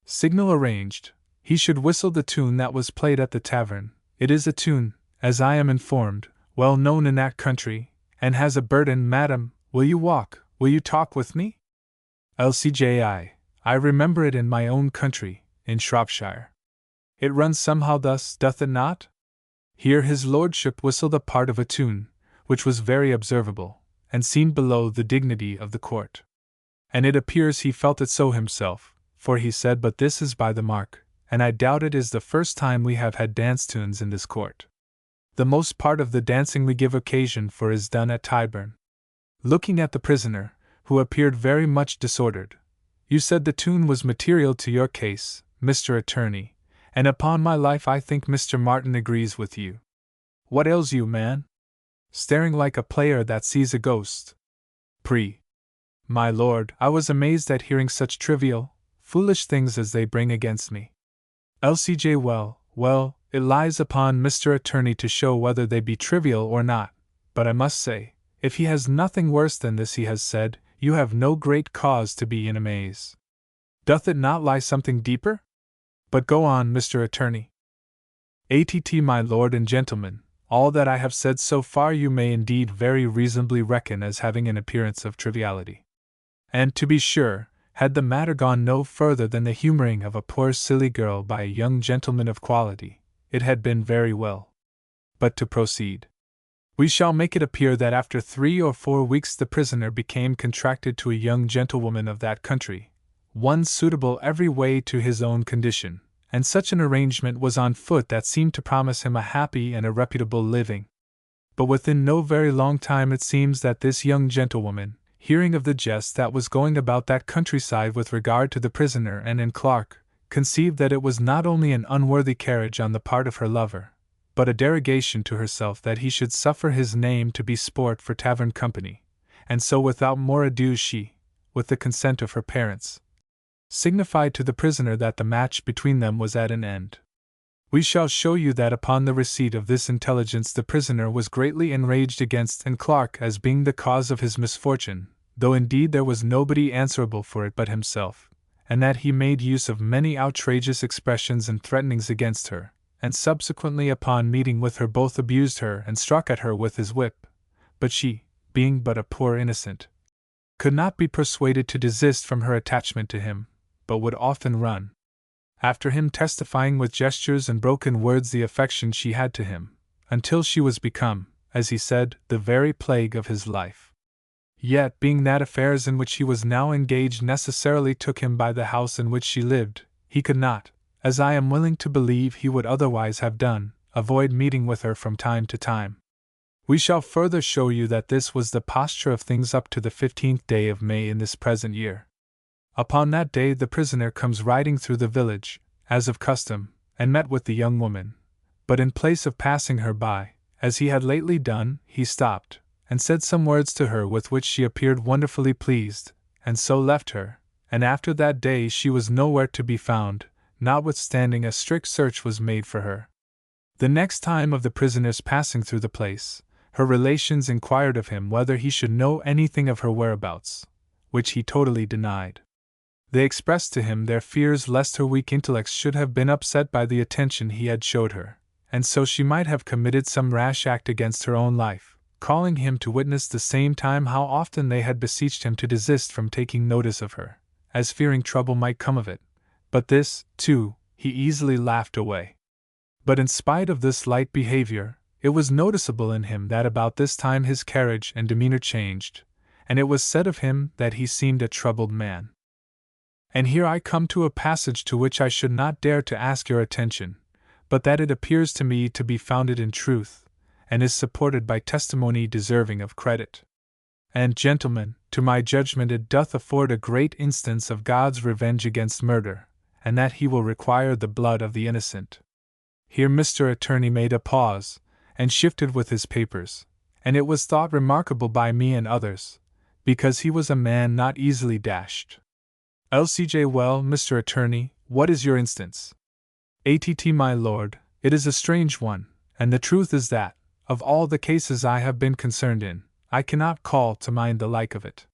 S1: signal arranged. He should whistle the tune that was played at the tavern. It is a tune, as I am informed, well known in that country, and has a burden. Madam, will you talk with me? LCJ, I remember it in my own country, in Shropshire. It runs somehow thus, doth it not? Here his lordship whistled a part of a tune, which was very observable, and seemed below the dignity of the court. And it appears he felt it so himself, for he said, but this is by the mark, and I doubt it is the first time we have had dance tunes in this court. The most part of the dancing we give occasion for is done at Tyburn. Looking at the prisoner, who appeared very much disordered, you said the tune was material to your case, Mr. Attorney, and upon my life I think Mr. Martin agrees with you. What ails you, man? Staring like a player that sees a ghost. My lord, I was amazed at hearing such trivial, foolish things as they bring against me. LCJ, well, it lies upon Mr. Attorney to show whether they be trivial or not, but I must say, if he has nothing worse than this he has said, you have no great cause to be in amaze. Doth it not lie something deeper? But go on, Mr. Attorney. My lord and gentlemen, all that I have said so far you may indeed very reasonably reckon as having an appearance of triviality. And to be sure, had the matter gone no further than the humoring of a poor silly girl by a young gentleman of quality, it had been very well. But to proceed. We shall make it appear that after 3 or 4 weeks the prisoner became contracted to a young gentlewoman of that country, one suitable every way to his own condition, and such an arrangement was on foot that seemed to promise him a happy and a reputable living. But within no very long time it seems that this young gentlewoman, hearing of the jest that was going about that countryside with regard to the prisoner and Clark, conceived that it was not only an unworthy carriage on the part of her lover, but a derogation to herself that he should suffer his name to be sport for tavern company, and so without more ado she, with the consent of her parents, signified to the prisoner that the match between them was at an end. We shall show you that upon the receipt of this intelligence the prisoner was greatly enraged against and Clark as being the cause of his misfortune, though indeed there was nobody answerable for it but himself, and that he made use of many outrageous expressions and threatenings against her, and subsequently upon meeting with her both abused her and struck at her with his whip, but she, being but a poor innocent, could not be persuaded to desist from her attachment to him, but would often run after him, testifying with gestures and broken words the affection she had to him, until she was become, as he said, the very plague of his life. Yet, being that affairs in which he was now engaged necessarily took him by the house in which she lived, he could not, as I am willing to believe he would otherwise have done, avoid meeting with her from time to time. We shall further show you that this was the posture of things up to the 15th day of May in this present year. Upon that day the prisoner comes riding through the village, as of custom, and met with the young woman, but in place of passing her by, as he had lately done, he stopped, and said some words to her with which she appeared wonderfully pleased, and so left her, and after that day she was nowhere to be found, notwithstanding a strict search was made for her. The next time of the prisoner's passing through the place, her relations inquired of him whether he should know anything of her whereabouts, which he totally denied. They expressed to him their fears lest her weak intellects should have been upset by the attention he had showed her, and so she might have committed some rash act against her own life, calling him to witness the same time how often they had beseeched him to desist from taking notice of her, as fearing trouble might come of it, but this, too, he easily laughed away. But in spite of this light behavior, it was noticeable in him that about this time his carriage and demeanor changed, and it was said of him that he seemed a troubled man. And here I come to a passage to which I should not dare to ask your attention, but that it appears to me to be founded in truth, and is supported by testimony deserving of credit. And, gentlemen, to my judgment it doth afford a great instance of God's revenge against murder, and that he will require the blood of the innocent. Here Mr. Attorney made a pause, and shifted with his papers, and it was thought remarkable by me and others, because he was a man not easily dashed. L.C.J. Well, Mr. Attorney, what is your instance? A.T.T. My lord, it is a strange one, and the truth is that, of all the cases I have been concerned in, I cannot call to mind the like of it.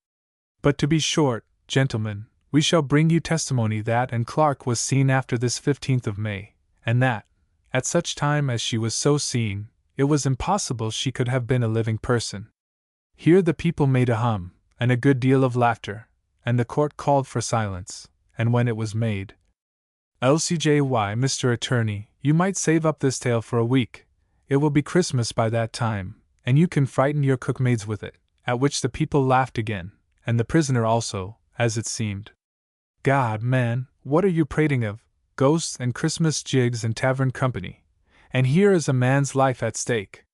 S1: But to be short, gentlemen, we shall bring you testimony that and Clark was seen after this 15th of May, and that, at such time as she was so seen, it was impossible she could have been a living person. Here the people made a hum, and a good deal of laughter, and the court called for silence, and when it was made, L.C.J. Why, Mr. Attorney, you might save up this tale for a week. It will be Christmas by that time, and you can frighten your cookmaids with it, at which the people laughed again, and the prisoner also, as it seemed. God, man, what are you prating of? Ghosts and Christmas jigs and tavern company, and here is a man's life at stake.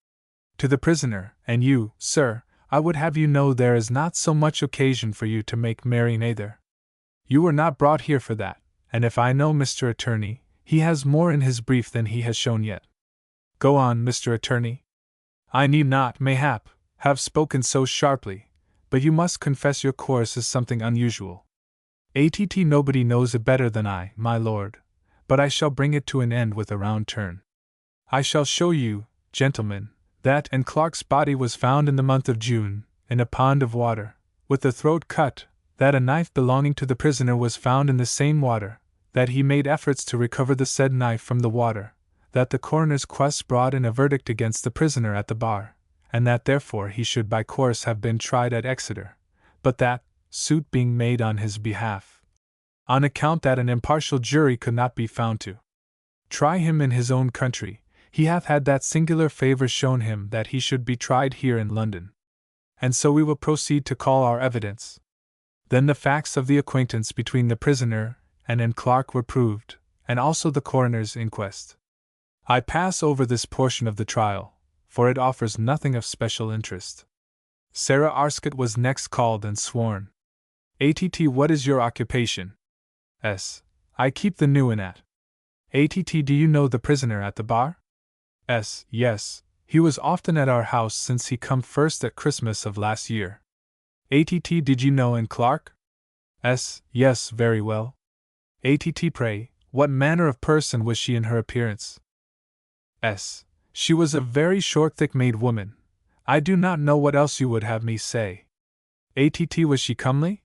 S1: To the prisoner, and you, sir, I would have you know there is not so much occasion for you to make merry neither. You were not brought here for that, and if I know Mr. Attorney, he has more in his brief than he has shown yet. Go on, Mr. Attorney. I need not, mayhap, have spoken so sharply, but you must confess your course is something unusual. A.T.T. Nobody knows it better than I, my lord, but I shall bring it to an end with a round turn. I shall show you, gentlemen, that and Clark's body was found in the month of June, in a pond of water, with the throat cut, that a knife belonging to the prisoner was found in the same water, that he made efforts to recover the said knife from the water, that the coroner's quest brought in a verdict against the prisoner at the bar, and that therefore he should by course have been tried at Exeter, but that, suit being made on his behalf, on account that an impartial jury could not be found to try him in his own country, he hath had that singular favour shown him that he should be tried here in London. And so we will proceed to call our evidence. Then the facts of the acquaintance between the prisoner and Clark were proved, and also the coroner's inquest. I pass over this portion of the trial, for it offers nothing of special interest. Sarah Arscott was next called and sworn. A.T.T. What is your occupation? S. I keep the New Inn at. A.T.T. Do you know the prisoner at the bar? S. Yes, he was often at our house since he come first at Christmas of last year. A.T.T. Did you know Clark? S. Yes, very well. A.T.T. Pray, what manner of person was she in her appearance? S. She was a very short, thick-made woman. I do not know what else you would have me say. ATT. Was she comely?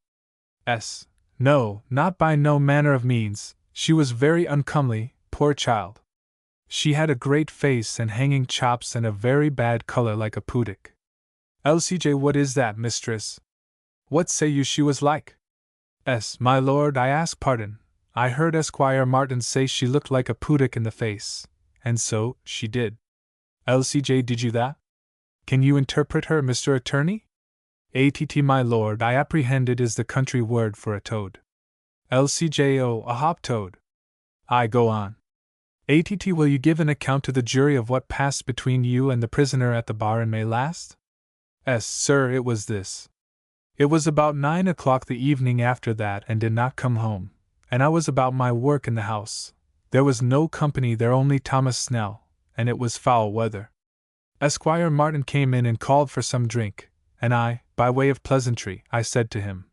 S1: S. No, not by no manner of means. She was very uncomely, poor child. She had a great face and hanging chops and a very bad color like a pudic. LCJ. What is that, mistress? What say you she was like? S. My lord, I ask pardon. I heard Esquire Martin say she looked like a pudic in the face, and so she did. LCJ. Did you that? Can you interpret her, Mr. Attorney? ATT. My lord, I apprehend it is the country word for a toad. LCJ. Oh, a hop toad. I go on. ATT. Will you give an account to the jury of what passed between you and the prisoner at the bar in May last? S. Sir, it was this. It was about 9 o'clock the evening after that and did not come home, and I was about my work in the house. There was no company there, only Thomas Snell, and it was foul weather. Esquire Martin came in and called for some drink, and I, by way of pleasantry, I said to him,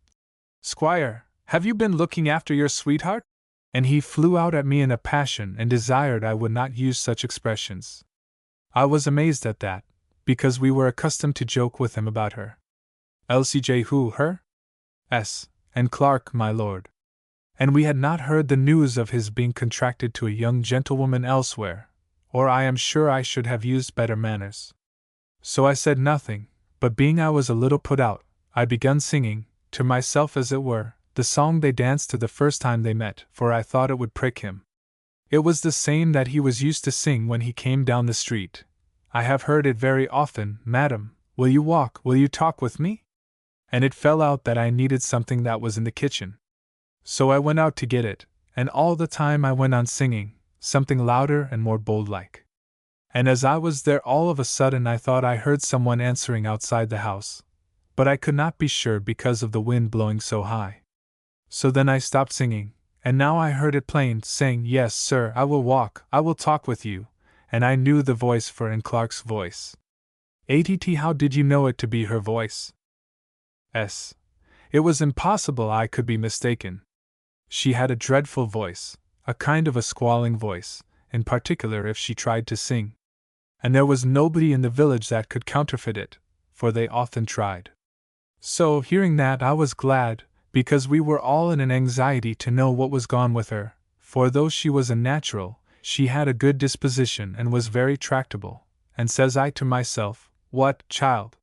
S1: Squire, have you been looking after your sweetheart? And he flew out at me in a passion and desired I would not use such expressions. I was amazed at that, because we were accustomed to joke with him about her. LCJ. Who, her? S. And Clark, my lord. And we had not heard the news of his being contracted to a young gentlewoman elsewhere, or I am sure I should have used better manners. So I said nothing, but being I was a little put out, I begun singing, to myself as it were, the song they danced to the first time they met, for I thought it would prick him. It was the same that he was used to sing when he came down the street. I have heard it very often. Madam, will you walk, will you talk with me? And it fell out that I needed something that was in the kitchen. So I went out to get it, and all the time I went on singing, something louder and more bold-like. And as I was there all of a sudden I thought I heard someone answering outside the house, but I could not be sure because of the wind blowing so high. So then I stopped singing, and now I heard it plain, saying, Yes, sir, I will walk, I will talk with you, and I knew the voice for in Clark's voice. ATT. How did you know it to be her voice? S. It was impossible I could be mistaken. She had a dreadful voice, a kind of a squalling voice, in particular if she tried to sing. And there was nobody in the village that could counterfeit it, for they often tried. So, hearing that, I was glad, because we were all in an anxiety to know what was gone with her, for though she was a natural, she had a good disposition and was very tractable, and says I to myself, What, child?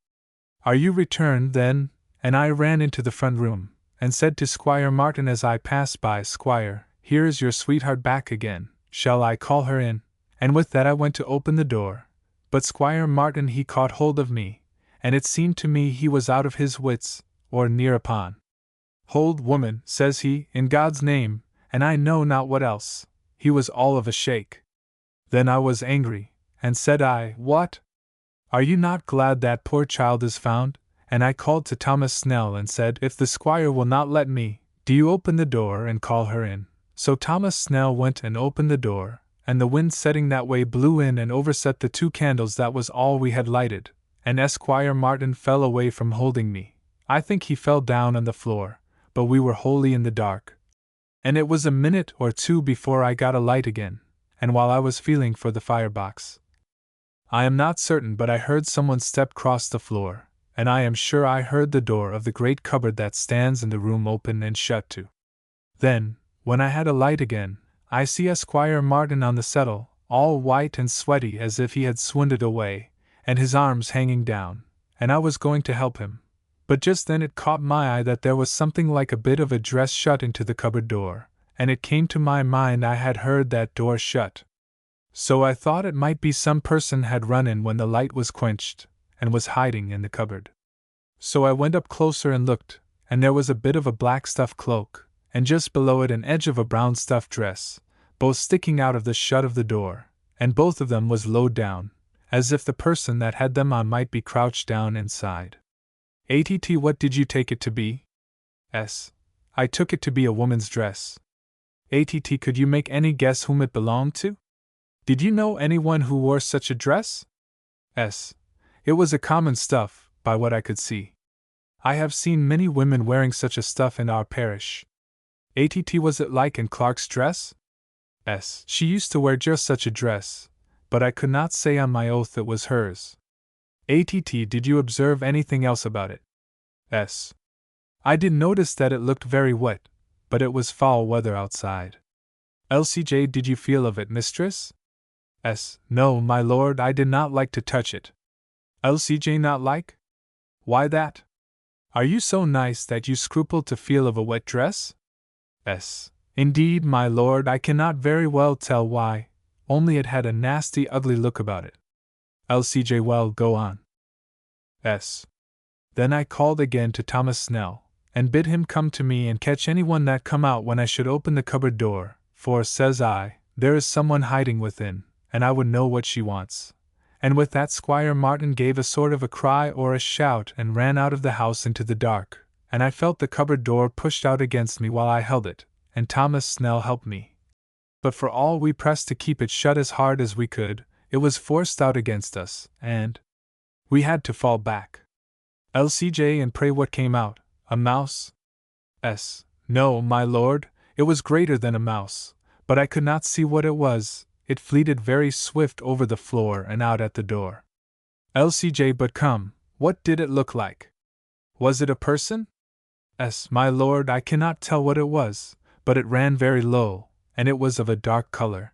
S1: Are you returned, then? And I ran into the front room, and said to Squire Martin as I passed by, Squire, here is your sweetheart back again, shall I call her in? And with that I went to open the door, but Squire Martin he caught hold of me, and it seemed to me he was out of his wits, or near upon. Hold, woman, says he, in God's name, and I know not what else. He was all of a shake. Then I was angry, and said I, What? Are you not glad that poor child is found? And I called to Thomas Snell and said, If the squire will not let me, do you open the door and call her in? So Thomas Snell went and opened the door, and the wind setting that way blew in and overset the 2 candles. That was all we had lighted, and Esquire Martin fell away from holding me. I think he fell down on the floor, but we were wholly in the dark. And it was a minute or 2 before I got a light again, and while I was feeling for the firebox, I am not certain, but I heard someone step cross the floor, and I am sure I heard the door of the great cupboard that stands in the room open and shut too. Then, when I had a light again, I see Esquire Martin on the settle, all white and sweaty as if he had swooned away, and his arms hanging down, and I was going to help him. But just then it caught my eye that there was something like a bit of a dress shut into the cupboard door, and it came to my mind I had heard that door shut. So I thought it might be some person had run in when the light was quenched, and was hiding in the cupboard. So I went up closer and looked, and there was a bit of a black stuff cloak, and just below it an edge of a brown stuff dress, both sticking out of the shut of the door, and both of them was low down, as if the person that had them on might be crouched down inside. ATT. What did you take it to be? S. I took it to be a woman's dress. ATT. Could you make any guess whom it belonged to? Did you know anyone who wore such a dress? S. It was a common stuff, by what I could see. I have seen many women wearing such a stuff in our parish. ATT. Was it like in Clark's dress? S. She used to wear just such a dress, but I could not say on my oath it was hers. Did you observe anything else about it? S. I did notice that it looked very wet, but it was foul weather outside. LCJ. Did you feel of it, mistress? S. No, my lord, I did not like to touch it. LCJ. Not like? Why that? Are you so nice that you scruple to feel of a wet dress? S. Indeed, my lord, I cannot very well tell why, only it had a nasty, ugly look about it. LCJ. Well, go on. S. Then I called again to Thomas Snell, and bid him come to me and catch anyone that come out when I should open the cupboard door, for, says I, there is someone hiding within, and I would know what she wants. And with that Squire Martin gave a sort of a cry or a shout and ran out of the house into the dark, and I felt the cupboard door pushed out against me while I held it, and Thomas Snell helped me. But for all we pressed to keep it shut as hard as we could, it was forced out against us, and we had to fall back. LCJ. And pray what came out? A mouse? S. No, my lord, it was greater than a mouse, but I could not see what it was. It fleeted very swift over the floor and out at the door. LCJ. But come, what did it look like? Was it a person? S. My lord, I cannot tell what it was, but it ran very low, and it was of a dark color.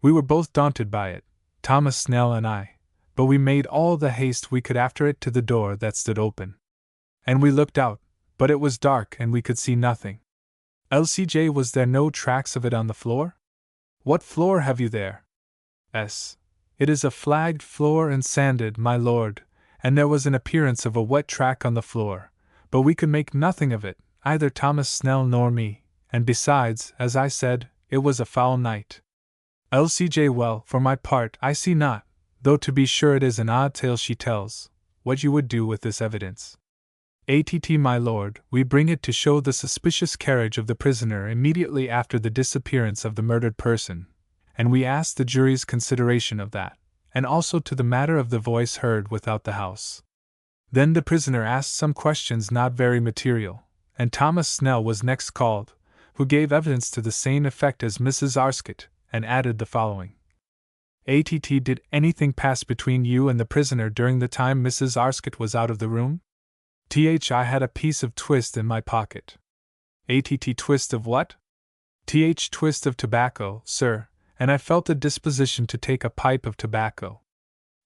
S1: We were both daunted by it, Thomas Snell and I, but we made all the haste we could after it to the door that stood open. And we looked out, but it was dark and we could see nothing. LCJ. Was there no tracks of it on the floor? What floor have you there? S. It is a flagged floor and sanded, my lord, and there was an appearance of a wet track on the floor, but we could make nothing of it, either Thomas Snell nor me, and besides, as I said, it was a foul night. LCJ. Well, for my part, I see not, though to be sure it is an odd tale she tells, what you would do with this evidence. My lord, we bring it to show the suspicious carriage of the prisoner immediately after the disappearance of the murdered person, and we ask the jury's consideration of that, and also to the matter of the voice heard without the house. Then the prisoner asked some questions not very material, and Thomas Snell was next called, who gave evidence to the same effect as Mrs. Arscott, and added the following. Did anything pass between you and the prisoner during the time Mrs. Arscott was out of the room? I had a piece of twist in my pocket. Twist of what? Twist of tobacco, sir, and I felt a disposition to take a pipe of tobacco.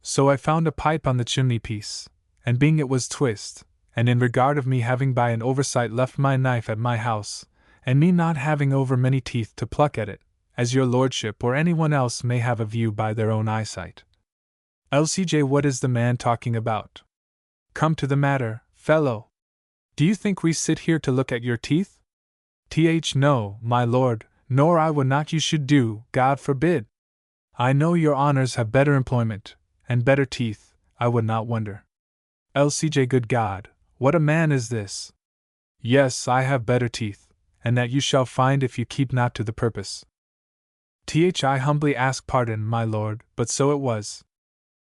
S1: So I found a pipe on the chimney-piece, and being it was twist, and in regard of me having by an oversight left my knife at my house, and me not having over many teeth to pluck at it, as your lordship or anyone else may have a view by their own eyesight. LCJ. What is the man talking about? Come to the matter, fellow. Do you think we sit here to look at your teeth? No, my lord, nor I would not you should do, God forbid. I know your honors have better employment, and better teeth, I would not wonder. LCJ. Good God, what a man is this! Yes, I have better teeth, and that you shall find if you keep not to the purpose. I humbly ask pardon, my lord, but so it was.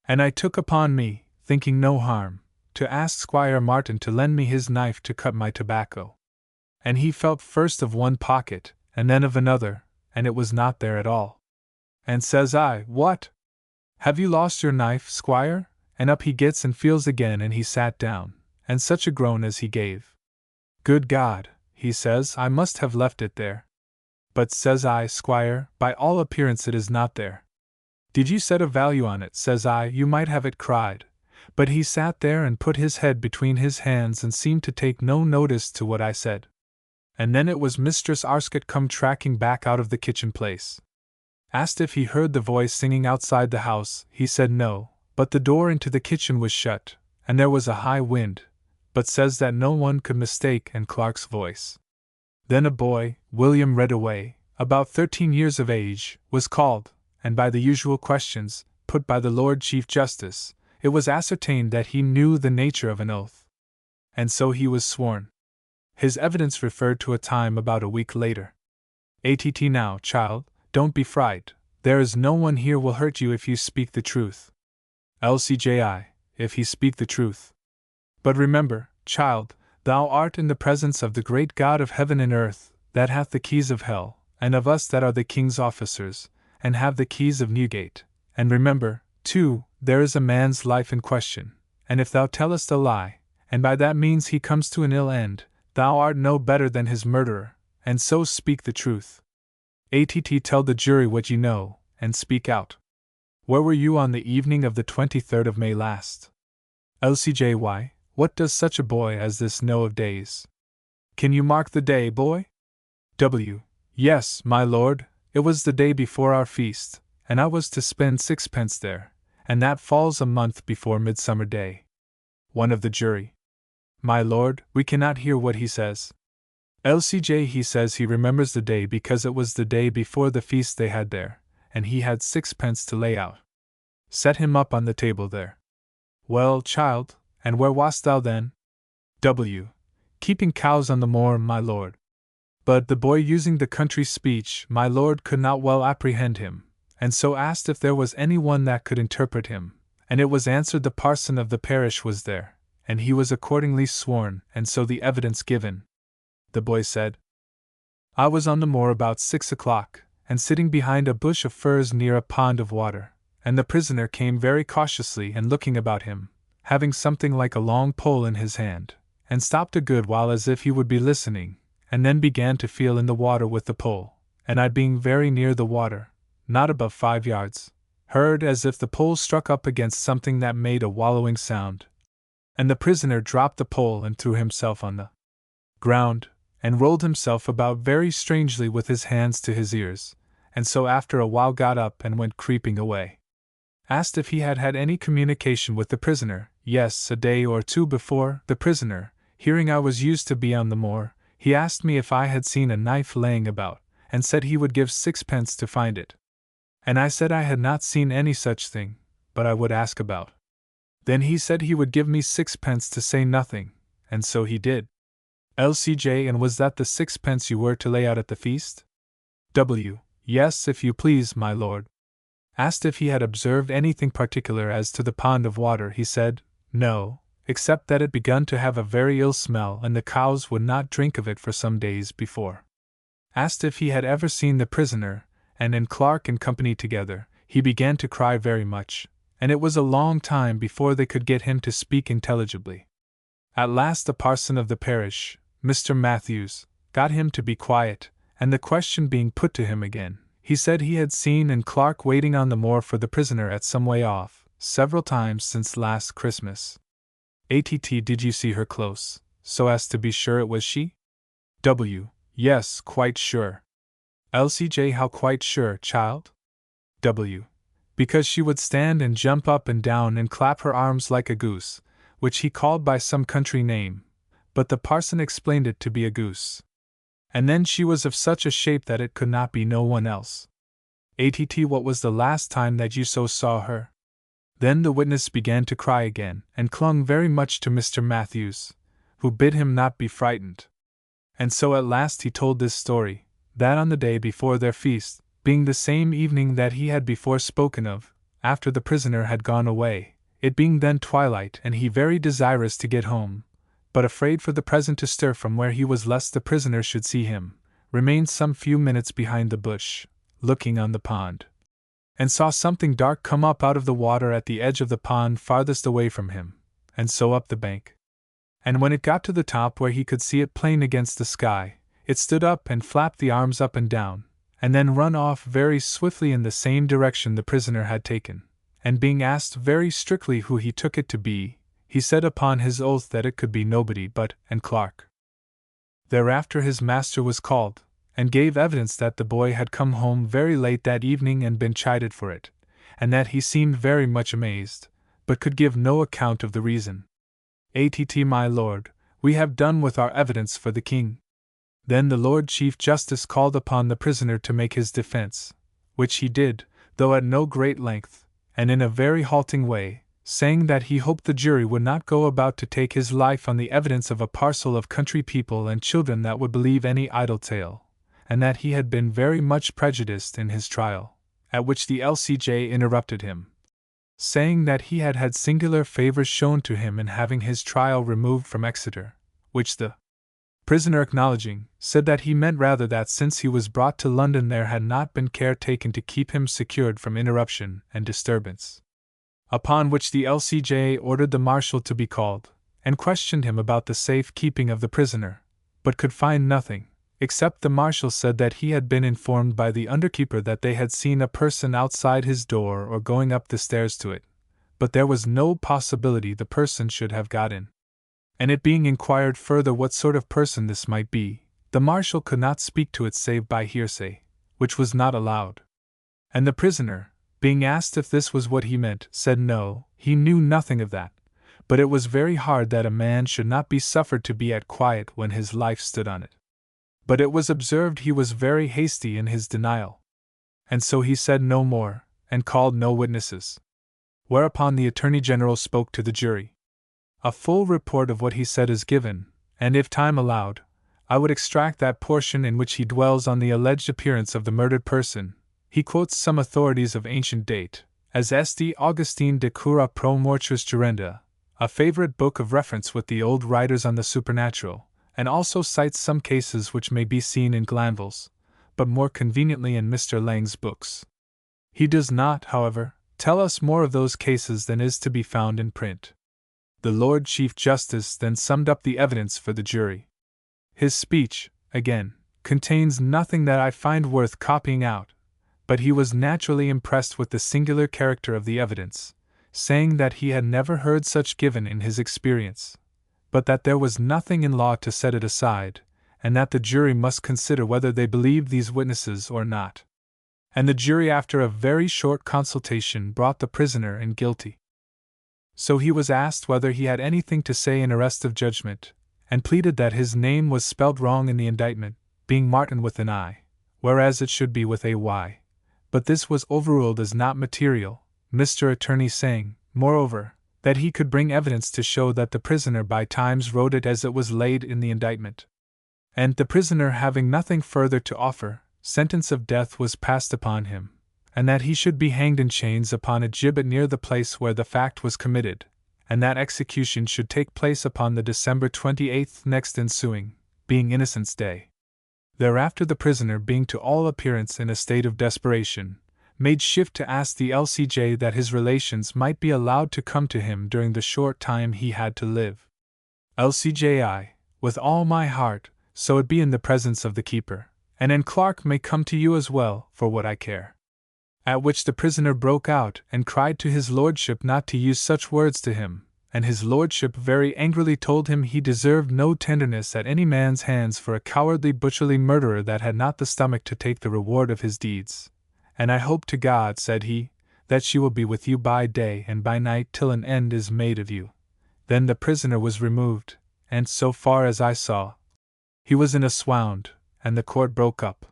S1: And I took upon me, thinking no harm, to ask Squire Martin to lend me his knife to cut my tobacco. And he felt first of one pocket, and then of another, and it was not there at all. And says I, What? Have you lost your knife, Squire? And up he gets and feels again, and he sat down, and such a groan as he gave. Good God, he says, I must have left it there. But says I, Squire, by all appearance it is not there. Did you set a value on it, says I, you might have it cried. But he sat there and put his head between his hands and seemed to take no notice to what I said. And then it was Mistress Arscott come tracking back out of the kitchen place. Asked if he heard the voice singing outside the house, he said no, but the door into the kitchen was shut, and there was a high wind, but says that no one could mistake and Clark's voice. Then a boy, William Redaway, about 13 years of age, was called, and by the usual questions, put by the Lord Chief Justice, it was ascertained that he knew the nature of an oath. And so he was sworn. His evidence referred to a time about a week later. Now, child, don't be frightened, there is no one here will hurt you if you speak the truth. LCJ. If he speak the truth. But remember, child, thou art in the presence of the great God of heaven and earth, that hath the keys of hell, and of us that are the king's officers, and have the keys of Newgate, And remember, too, there is a man's life in question, and if thou tellest a lie, and by that means he comes to an ill end, thou art no better than his murderer, and so speak the truth. Tell the jury what you know, and speak out. Where were you on the evening of the 23rd of May last? LCJY, what does such a boy as this know of days? Can you mark the day, boy? W. Yes, my lord, it was the day before our feast, and I was to spend 6 pence there, and that falls a month before Midsummer Day. One of the jury. My lord, we cannot hear what he says. LCJ, he says he remembers the day because it was the day before the feast they had there, and he had 6 pence to lay out. Set him up on the table there. Well, child, and where wast thou then? W. Keeping cows on the moor, my lord. But the boy, using the country speech, my lord, could not well apprehend him, and so asked if there was any one that could interpret him, and it was answered the parson of the parish was there, and he was accordingly sworn, and so the evidence given. The boy said, I was on the moor about 6 o'clock, and sitting behind a bush of firs near a pond of water, and the prisoner came very cautiously and looking about him, having something like a long pole in his hand, and stopped a good while as if he would be listening, and then began to feel in the water with the pole, and I, being very near the water, not above 5 yards, heard as if the pole struck up against something that made a wallowing sound. And the prisoner dropped the pole and threw himself on the ground, and rolled himself about very strangely with his hands to his ears, and so after a while got up and went creeping away. Asked if he had had any communication with the prisoner. Yes, a day or two before. The prisoner, hearing I was used to be on the moor, he asked me if I had seen a knife laying about, and said he would give 6 pence to find it. And I said I had not seen any such thing, but I would ask about. Then he said he would give me 6 pence to say nothing, and so he did. LCJ, and was that the 6 pence you were to lay out at the feast? W. Yes, if you please, my lord. Asked if he had observed anything particular as to the pond of water, he said, no, except that it begun to have a very ill smell and the cows would not drink of it for some days before. Asked if he had ever seen the prisoner, and Clark and company together. He began to cry very much, and it was a long time before they could get him to speak intelligibly. At last the parson of the parish, Mr. Matthews, got him to be quiet, and the question being put to him again, he said he had seen Clark waiting on the moor for the prisoner at some way off, several times since last Christmas. Did you see her close, so as to be sure it was she? W. Yes, quite sure. LCJ, how quite sure, child? W. Because she would stand and jump up and down and clap her arms like a goose, which he called by some country name, but the parson explained it to be a goose. And then she was of such a shape that it could not be no one else. What was the last time that you so saw her? Then the witness began to cry again, and clung very much to Mr. Matthews, who bid him not be frightened. And so at last he told this story, that on the day before their feast, being the same evening that he had before spoken of, after the prisoner had gone away, it being then twilight and he very desirous to get home, but afraid for the present to stir from where he was lest the prisoner should see him, remained some few minutes behind the bush, looking on the pond, and saw something dark come up out of the water at the edge of the pond farthest away from him, and so up the bank. And when it got to the top where he could see it plain against the sky, it stood up and flapped the arms up and down, and then run off very swiftly in the same direction the prisoner had taken, and being asked very strictly who he took it to be, he said upon his oath that it could be nobody but Clark. Thereafter his master was called, and gave evidence that the boy had come home very late that evening and been chided for it, and that he seemed very much amazed, but could give no account of the reason. My lord, we have done with our evidence for the king. Then the Lord Chief Justice called upon the prisoner to make his defense, which he did, though at no great length, and in a very halting way, saying that he hoped the jury would not go about to take his life on the evidence of a parcel of country people and children that would believe any idle tale, and that he had been very much prejudiced in his trial, at which the LCJ interrupted him, saying that he had had singular favors shown to him in having his trial removed from Exeter, which the Prisoner acknowledging, said that he meant rather that since he was brought to London there had not been care taken to keep him secured from interruption and disturbance. Upon which the LCJ ordered the marshal to be called, and questioned him about the safe keeping of the prisoner, but could find nothing, except the marshal said that he had been informed by the underkeeper that they had seen a person outside his door or going up the stairs to it, but there was no possibility the person should have got in. And it being inquired further what sort of person this might be, the marshal could not speak to it save by hearsay, which was not allowed. And the prisoner, being asked if this was what he meant, said no, he knew nothing of that, but it was very hard that a man should not be suffered to be at quiet when his life stood on it. But it was observed he was very hasty in his denial. And so he said no more, and called no witnesses. Whereupon the Attorney General spoke to the jury. A full report of what he said is given, and if time allowed, I would extract that portion in which he dwells on the alleged appearance of the murdered person. He quotes some authorities of ancient date, as St. Augustine de Cura pro mortuis jurenda, a favorite book of reference with the old writers on the supernatural, and also cites some cases which may be seen in Glanvill's, but more conveniently in Mr. Lang's books. He does not, however, tell us more of those cases than is to be found in print. The Lord Chief Justice then summed up the evidence for the jury. His speech, again, contains nothing that I find worth copying out, but he was naturally impressed with the singular character of the evidence, saying that he had never heard such given in his experience, but that there was nothing in law to set it aside, and that the jury must consider whether they believed these witnesses or not. And the jury, after a very short consultation, brought the prisoner in guilty. So he was asked whether he had anything to say in arrest of judgment, and pleaded that his name was spelled wrong in the indictment, being Martin with an I, whereas it should be with a Y. But this was overruled as not material, Mr. Attorney saying, moreover, that he could bring evidence to show that the prisoner by times wrote it as it was laid in the indictment. And the prisoner having nothing further to offer, sentence of death was passed upon him, and that he should be hanged in chains upon a gibbet near the place where the fact was committed, and that execution should take place upon the December 28th next ensuing, being Innocents' Day. Thereafter the prisoner, being to all appearance in a state of desperation, made shift to ask the LCJ that his relations might be allowed to come to him during the short time he had to live. LCJ: with all my heart, so it be in the presence of the keeper, and Clark may come to you as well, for what I care. At which the prisoner broke out and cried to his lordship not to use such words to him, and his lordship very angrily told him he deserved no tenderness at any man's hands for a cowardly butcherly murderer that had not the stomach to take the reward of his deeds. And I hope to God, said he, that she will be with you by day and by night till an end is made of you. Then the prisoner was removed, and so far as I saw, he was in a swound, and the court broke up.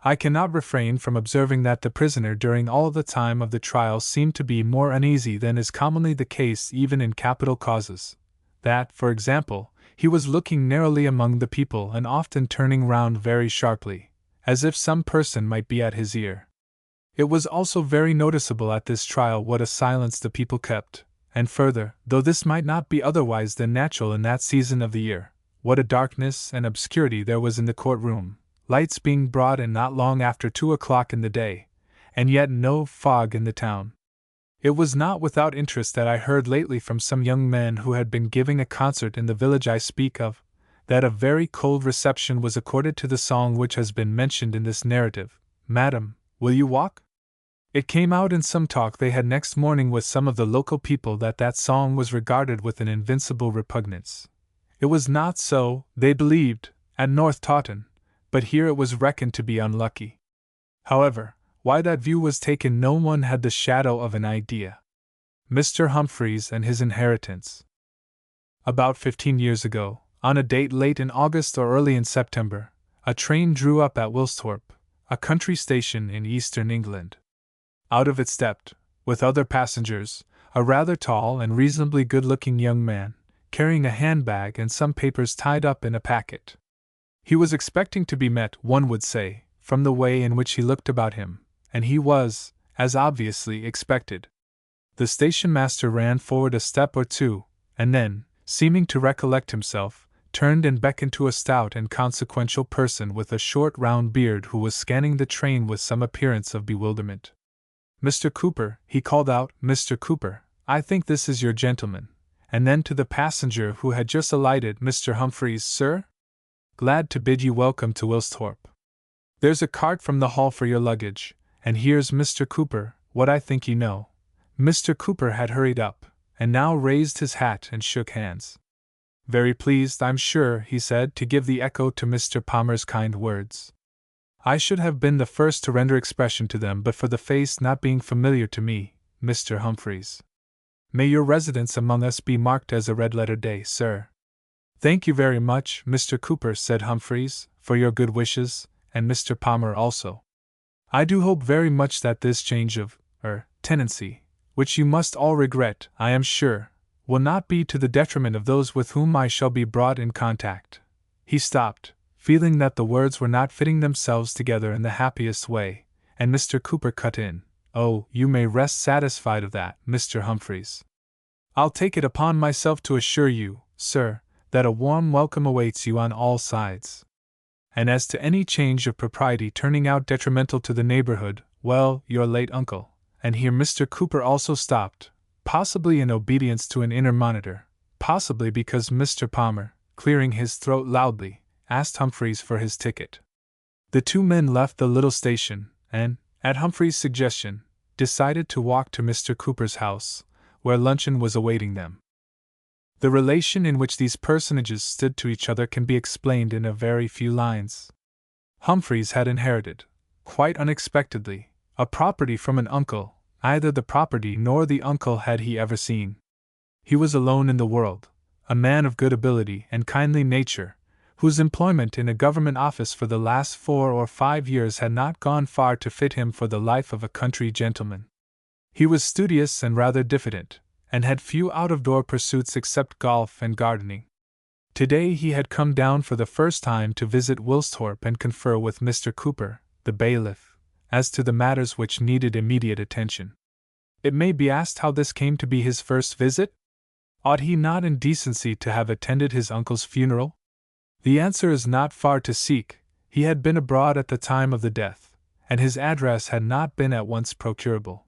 S1: I cannot refrain from observing that the prisoner during all the time of the trial seemed to be more uneasy than is commonly the case even in capital causes. That, for example, he was looking narrowly among the people and often turning round very sharply, as if some person might be at his ear. It was also very noticeable at this trial what a silence the people kept, and further, though this might not be otherwise than natural in that season of the year, what a darkness and obscurity there was in the court-room, lights being brought in not long after 2 o'clock in the day, and yet no fog in the town. It was not without interest that I heard lately from some young men who had been giving a concert in the village I speak of, that a very cold reception was accorded to the song which has been mentioned in this narrative, Madam, will you walk? It came out in some talk they had next morning with some of the local people that song was regarded with an invincible repugnance. It was not so, they believed, at North Tawton, but here it was reckoned to be unlucky. However, why that view was taken no one had the shadow of an idea. Mr. Humphreys and his inheritance. About 15 years ago, on a date late in August or early in September, a train drew up at Wilsthorpe, a country station in eastern England. Out of it stepped, with other passengers, a rather tall and reasonably good-looking young man, carrying a handbag and some papers tied up in a packet. He was expecting to be met, one would say, from the way in which he looked about him, and he was, as obviously expected. The station master ran forward a step or two, and then, seeming to recollect himself, turned and beckoned to a stout and consequential person with a short round beard who was scanning the train with some appearance of bewilderment. "Mr. Cooper," he called out, "Mr. Cooper, I think this is your gentleman." And then to the passenger who had just alighted, "Mr. Humphreys, sir? Glad to bid you welcome to Wilsthorpe. There's a cart from the hall for your luggage, and here's Mr. Cooper, what I think you know." Mr. Cooper had hurried up, and now raised his hat and shook hands. "Very pleased, I'm sure," he said, "to give the echo to Mr. Palmer's kind words. I should have been the first to render expression to them but for the face not being familiar to me, Mr. Humphreys. May your residence among us be marked as a red-letter day, sir." "Thank you very much, Mr. Cooper," said Humphreys, "for your good wishes, and Mr. Palmer also. I do hope very much that this change of, tenancy, which you must all regret, I am sure, will not be to the detriment of those with whom I shall be brought in contact." He stopped, feeling that the words were not fitting themselves together in the happiest way, and Mr. Cooper cut in, "Oh, you may rest satisfied of that, Mr. Humphreys. I'll take it upon myself to assure you, sir, that a warm welcome awaits you on all sides. And as to any change of propriety turning out detrimental to the neighborhood, well, your late uncle," and here Mr. Cooper also stopped, possibly in obedience to an inner monitor, possibly because Mr. Palmer, clearing his throat loudly, asked Humphreys for his ticket. The two men left the little station, and, at Humphreys' suggestion, decided to walk to Mr. Cooper's house, where luncheon was awaiting them. The relation in which these personages stood to each other can be explained in a very few lines. Humphreys had inherited, quite unexpectedly, a property from an uncle. Neither the property nor the uncle had he ever seen. He was alone in the world, a man of good ability and kindly nature, whose employment in a government office for the last 4 or 5 years had not gone far to fit him for the life of a country gentleman. He was studious and rather diffident, and had few out-of-door pursuits except golf and gardening. Today he had come down for the first time to visit Wilsthorpe and confer with Mr. Cooper, the bailiff, as to the matters which needed immediate attention. It may be asked how this came to be his first visit? Ought he not in decency to have attended his uncle's funeral? The answer is not far to seek. He had been abroad at the time of the death, and his address had not been at once procurable.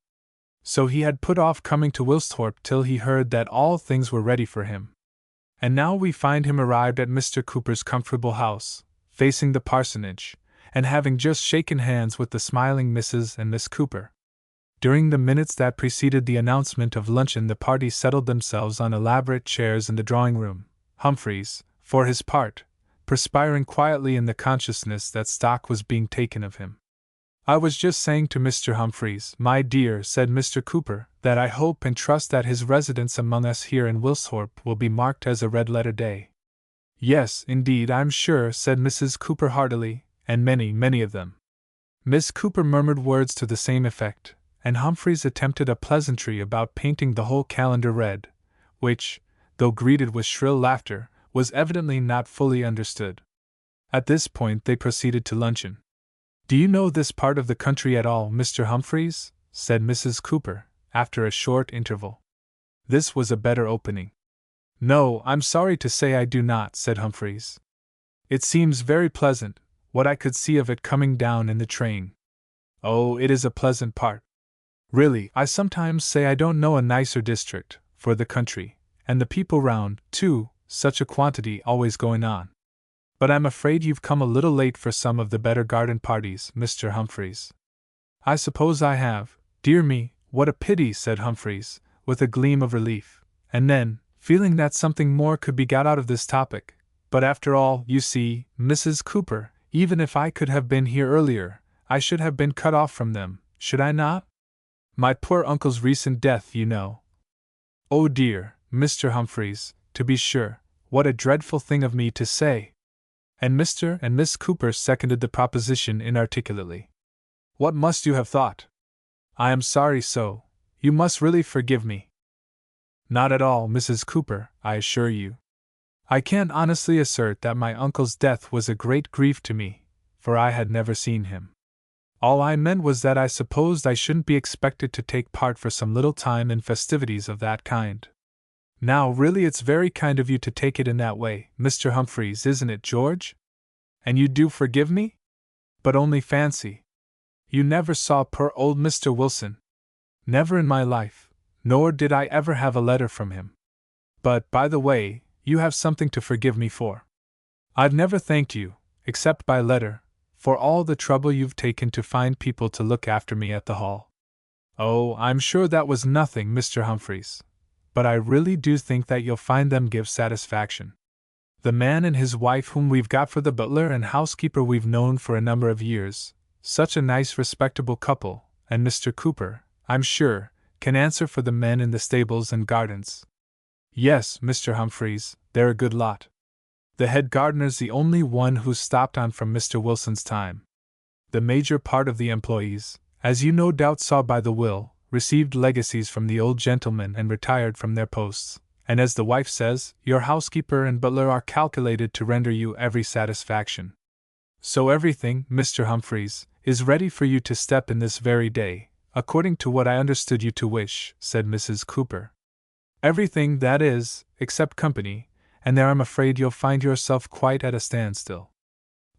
S1: So he had put off coming to Wilsthorpe till he heard that all things were ready for him. And now we find him arrived at Mr. Cooper's comfortable house, facing the parsonage, and having just shaken hands with the smiling Mrs. and Miss Cooper. During the minutes that preceded the announcement of luncheon the party settled themselves on elaborate chairs in the drawing-room, Humphreys, for his part, perspiring quietly in the consciousness that stock was being taken of him. "I was just saying to Mr. Humphreys, my dear," said Mr. Cooper, "that I hope and trust that his residence among us here in Wilsthorpe will be marked as a red-letter day." "Yes, indeed, I'm sure," said Mrs. Cooper heartily, "and many, many of them." Miss Cooper murmured words to the same effect, and Humphreys attempted a pleasantry about painting the whole calendar red, which, though greeted with shrill laughter, was evidently not fully understood. At this point they proceeded to luncheon. "Do you know this part of the country at all, Mr. Humphreys?" said Mrs. Cooper, after a short interval. This was a better opening. "No, I'm sorry to say I do not," said Humphreys. "It seems very pleasant, what I could see of it coming down in the train." "Oh, it is a pleasant part. Really, I sometimes say I don't know a nicer district, for the country, and the people round, too, such a quantity always going on. But I'm afraid you've come a little late for some of the better garden parties, Mr. Humphreys." "I suppose I have. Dear me, what a pity," said Humphreys, with a gleam of relief, and then, feeling that something more could be got out of this topic, "but after all, you see, Mrs. Cooper, even if I could have been here earlier, I should have been cut off from them, should I not? My poor uncle's recent death, you know." "Oh dear, Mr. Humphreys, to be sure, what a dreadful thing of me to say!" And Mr. and Miss Cooper seconded the proposition inarticulately. "What must you have thought? I am sorry so. You must really forgive me." "Not at all, Mrs. Cooper, I assure you. I can honestly assert that my uncle's death was a great grief to me, for I had never seen him. All I meant was that I supposed I shouldn't be expected to take part for some little time in festivities of that kind." Now, really, it's very kind of you to take it in that way, Mr. Humphreys, isn't it, George? And you do forgive me? But only fancy. You never saw poor old Mr. Wilson. Never in my life, nor did I ever have a letter from him. But, by the way, you have something to forgive me for. I've never thanked you, except by letter, for all the trouble you've taken to find people to look after me at the Hall. Oh, I'm sure that was nothing, Mr. Humphreys. But I really do think that you'll find them give satisfaction. The man and his wife whom we've got for the butler and housekeeper we've known for a number of years, such a nice respectable couple, and Mr. Cooper, I'm sure, can answer for the men in the stables and gardens. Yes, Mr. Humphreys, they're a good lot. The head gardener's the only one who's stopped on from Mr. Wilson's time. The major part of the employees, as you no doubt saw by the will, received legacies from the old gentleman and retired from their posts, and as the wife says, your housekeeper and butler are calculated to render you every satisfaction. So everything, Mr. Humphreys, is ready for you to step in this very day, according to what I understood you to wish, said Mrs. Cooper. Everything, that is, except company, and there I'm afraid you'll find yourself quite at a standstill.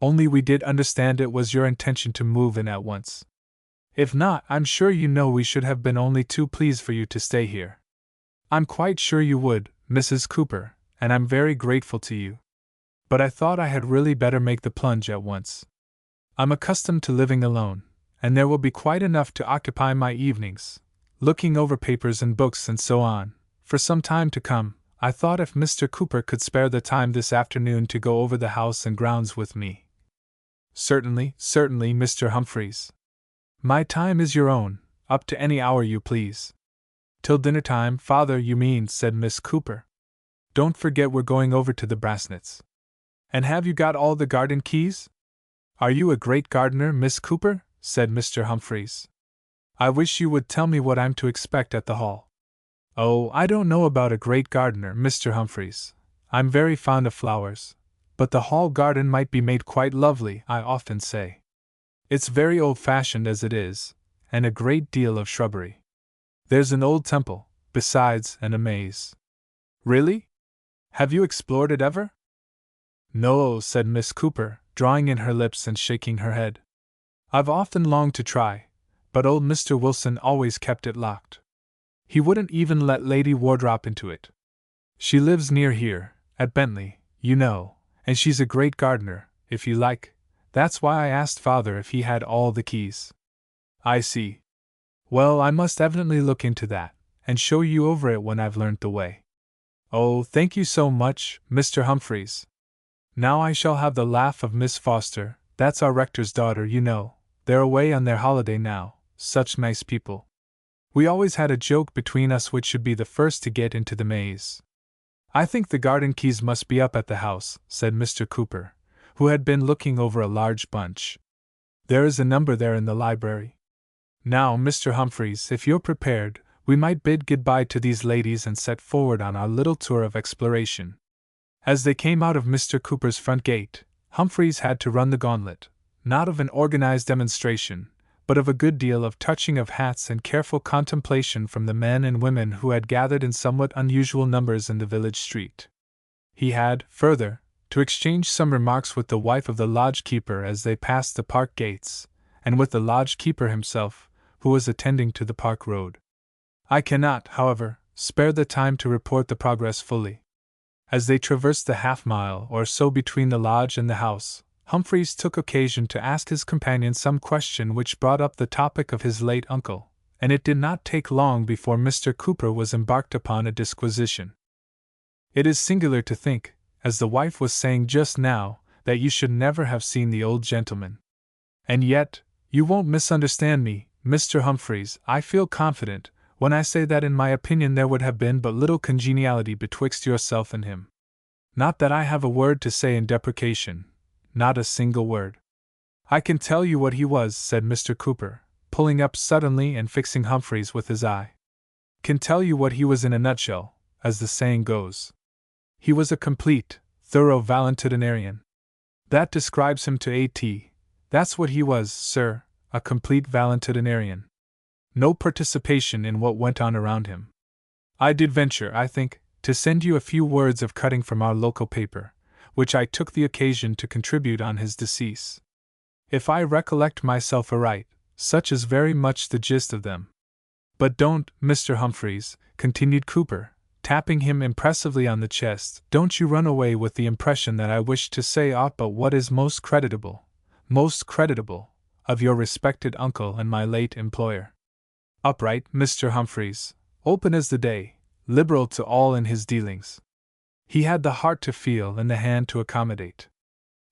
S1: Only we did understand it was your intention to move in at once. If not, I'm sure you know we should have been only too pleased for you to stay here. I'm quite sure you would, Mrs. Cooper, and I'm very grateful to you. But I thought I had really better make the plunge at once. I'm accustomed to living alone, and there will be quite enough to occupy my evenings, looking over papers and books and so on, for some time to come. I thought if Mr. Cooper could spare the time this afternoon to go over the house and grounds with me. Certainly, Mr. Humphreys. My time is your own, up to any hour you please. Till dinner time, father, you mean, said Miss Cooper. Don't forget we're going over to the Brassnets. And have you got all the garden keys? Are you a great gardener, Miss Cooper? Said Mr. Humphreys. I wish you would tell me what I'm to expect at the Hall. Oh, I don't know about a great gardener, Mr. Humphreys. I'm very fond of flowers, but the Hall garden might be made quite lovely, I often say. It's very old-fashioned as it is, and a great deal of shrubbery. There's an old temple, besides, and a maze. Really? Have you explored it ever? No, said Miss Cooper, drawing in her lips and shaking her head. I've often longed to try, but old Mr. Wilson always kept it locked. He wouldn't even let Lady Wardrop into it. She lives near here, at Bentley, you know, and she's a great gardener, if you like. That's why I asked father if he had all the keys. I see. Well, I must evidently look into that, and show you over it when I've learnt the way. Oh, thank you so much, Mr. Humphreys. Now I shall have the laugh of Miss Foster, that's our rector's daughter, you know. They're away on their holiday now, such nice people. We always had a joke between us which should be the first to get into the maze. I think the garden keys must be up at the house, said Mr. Cooper, who had been looking over a large bunch. There is a number there in the library. Now, Mr. Humphreys, if you're prepared, we might bid goodbye to these ladies and set forward on our little tour of exploration. As they came out of Mr. Cooper's front gate, Humphreys had to run the gauntlet, not of an organized demonstration, but of a good deal of touching of hats and careful contemplation from the men and women who had gathered in somewhat unusual numbers in the village street. He had, further, to exchange some remarks with the wife of the lodge-keeper as they passed the park gates, and with the lodge-keeper himself, who was attending to the park road. I cannot, however, spare the time to report the progress fully. As they traversed the half-mile or so between the lodge and the house, Humphreys took occasion to ask his companion some question which brought up the topic of his late uncle, and it did not take long before Mr. Cooper was embarked upon a disquisition. It is singular to think, as the wife was saying just now, that you should never have seen the old gentleman. And yet, you won't misunderstand me, Mr. Humphreys, I feel confident, when I say that in my opinion there would have been but little congeniality betwixt yourself and him. Not that I have a word to say in deprecation, not a single word. I can tell you what he was, said Mr. Cooper, pulling up suddenly and fixing Humphreys with his eye. Can tell you what he was in a nutshell, as the saying goes. He was a complete, thorough valetudinarian. That describes him to A.T. That's what he was, sir, a complete valetudinarian. No participation in what went on around him. I did venture, I think, to send you a few words of cutting from our local paper, which I took the occasion to contribute on his decease. If I recollect myself aright, such is very much the gist of them. But don't, Mr. Humphreys," continued Cooper, tapping him impressively on the chest, "don't you run away with the impression that I wish to say aught but what is most creditable, of your respected uncle and my late employer. Upright, Mr. Humphreys, open as the day, liberal to all in his dealings. He had the heart to feel and the hand to accommodate.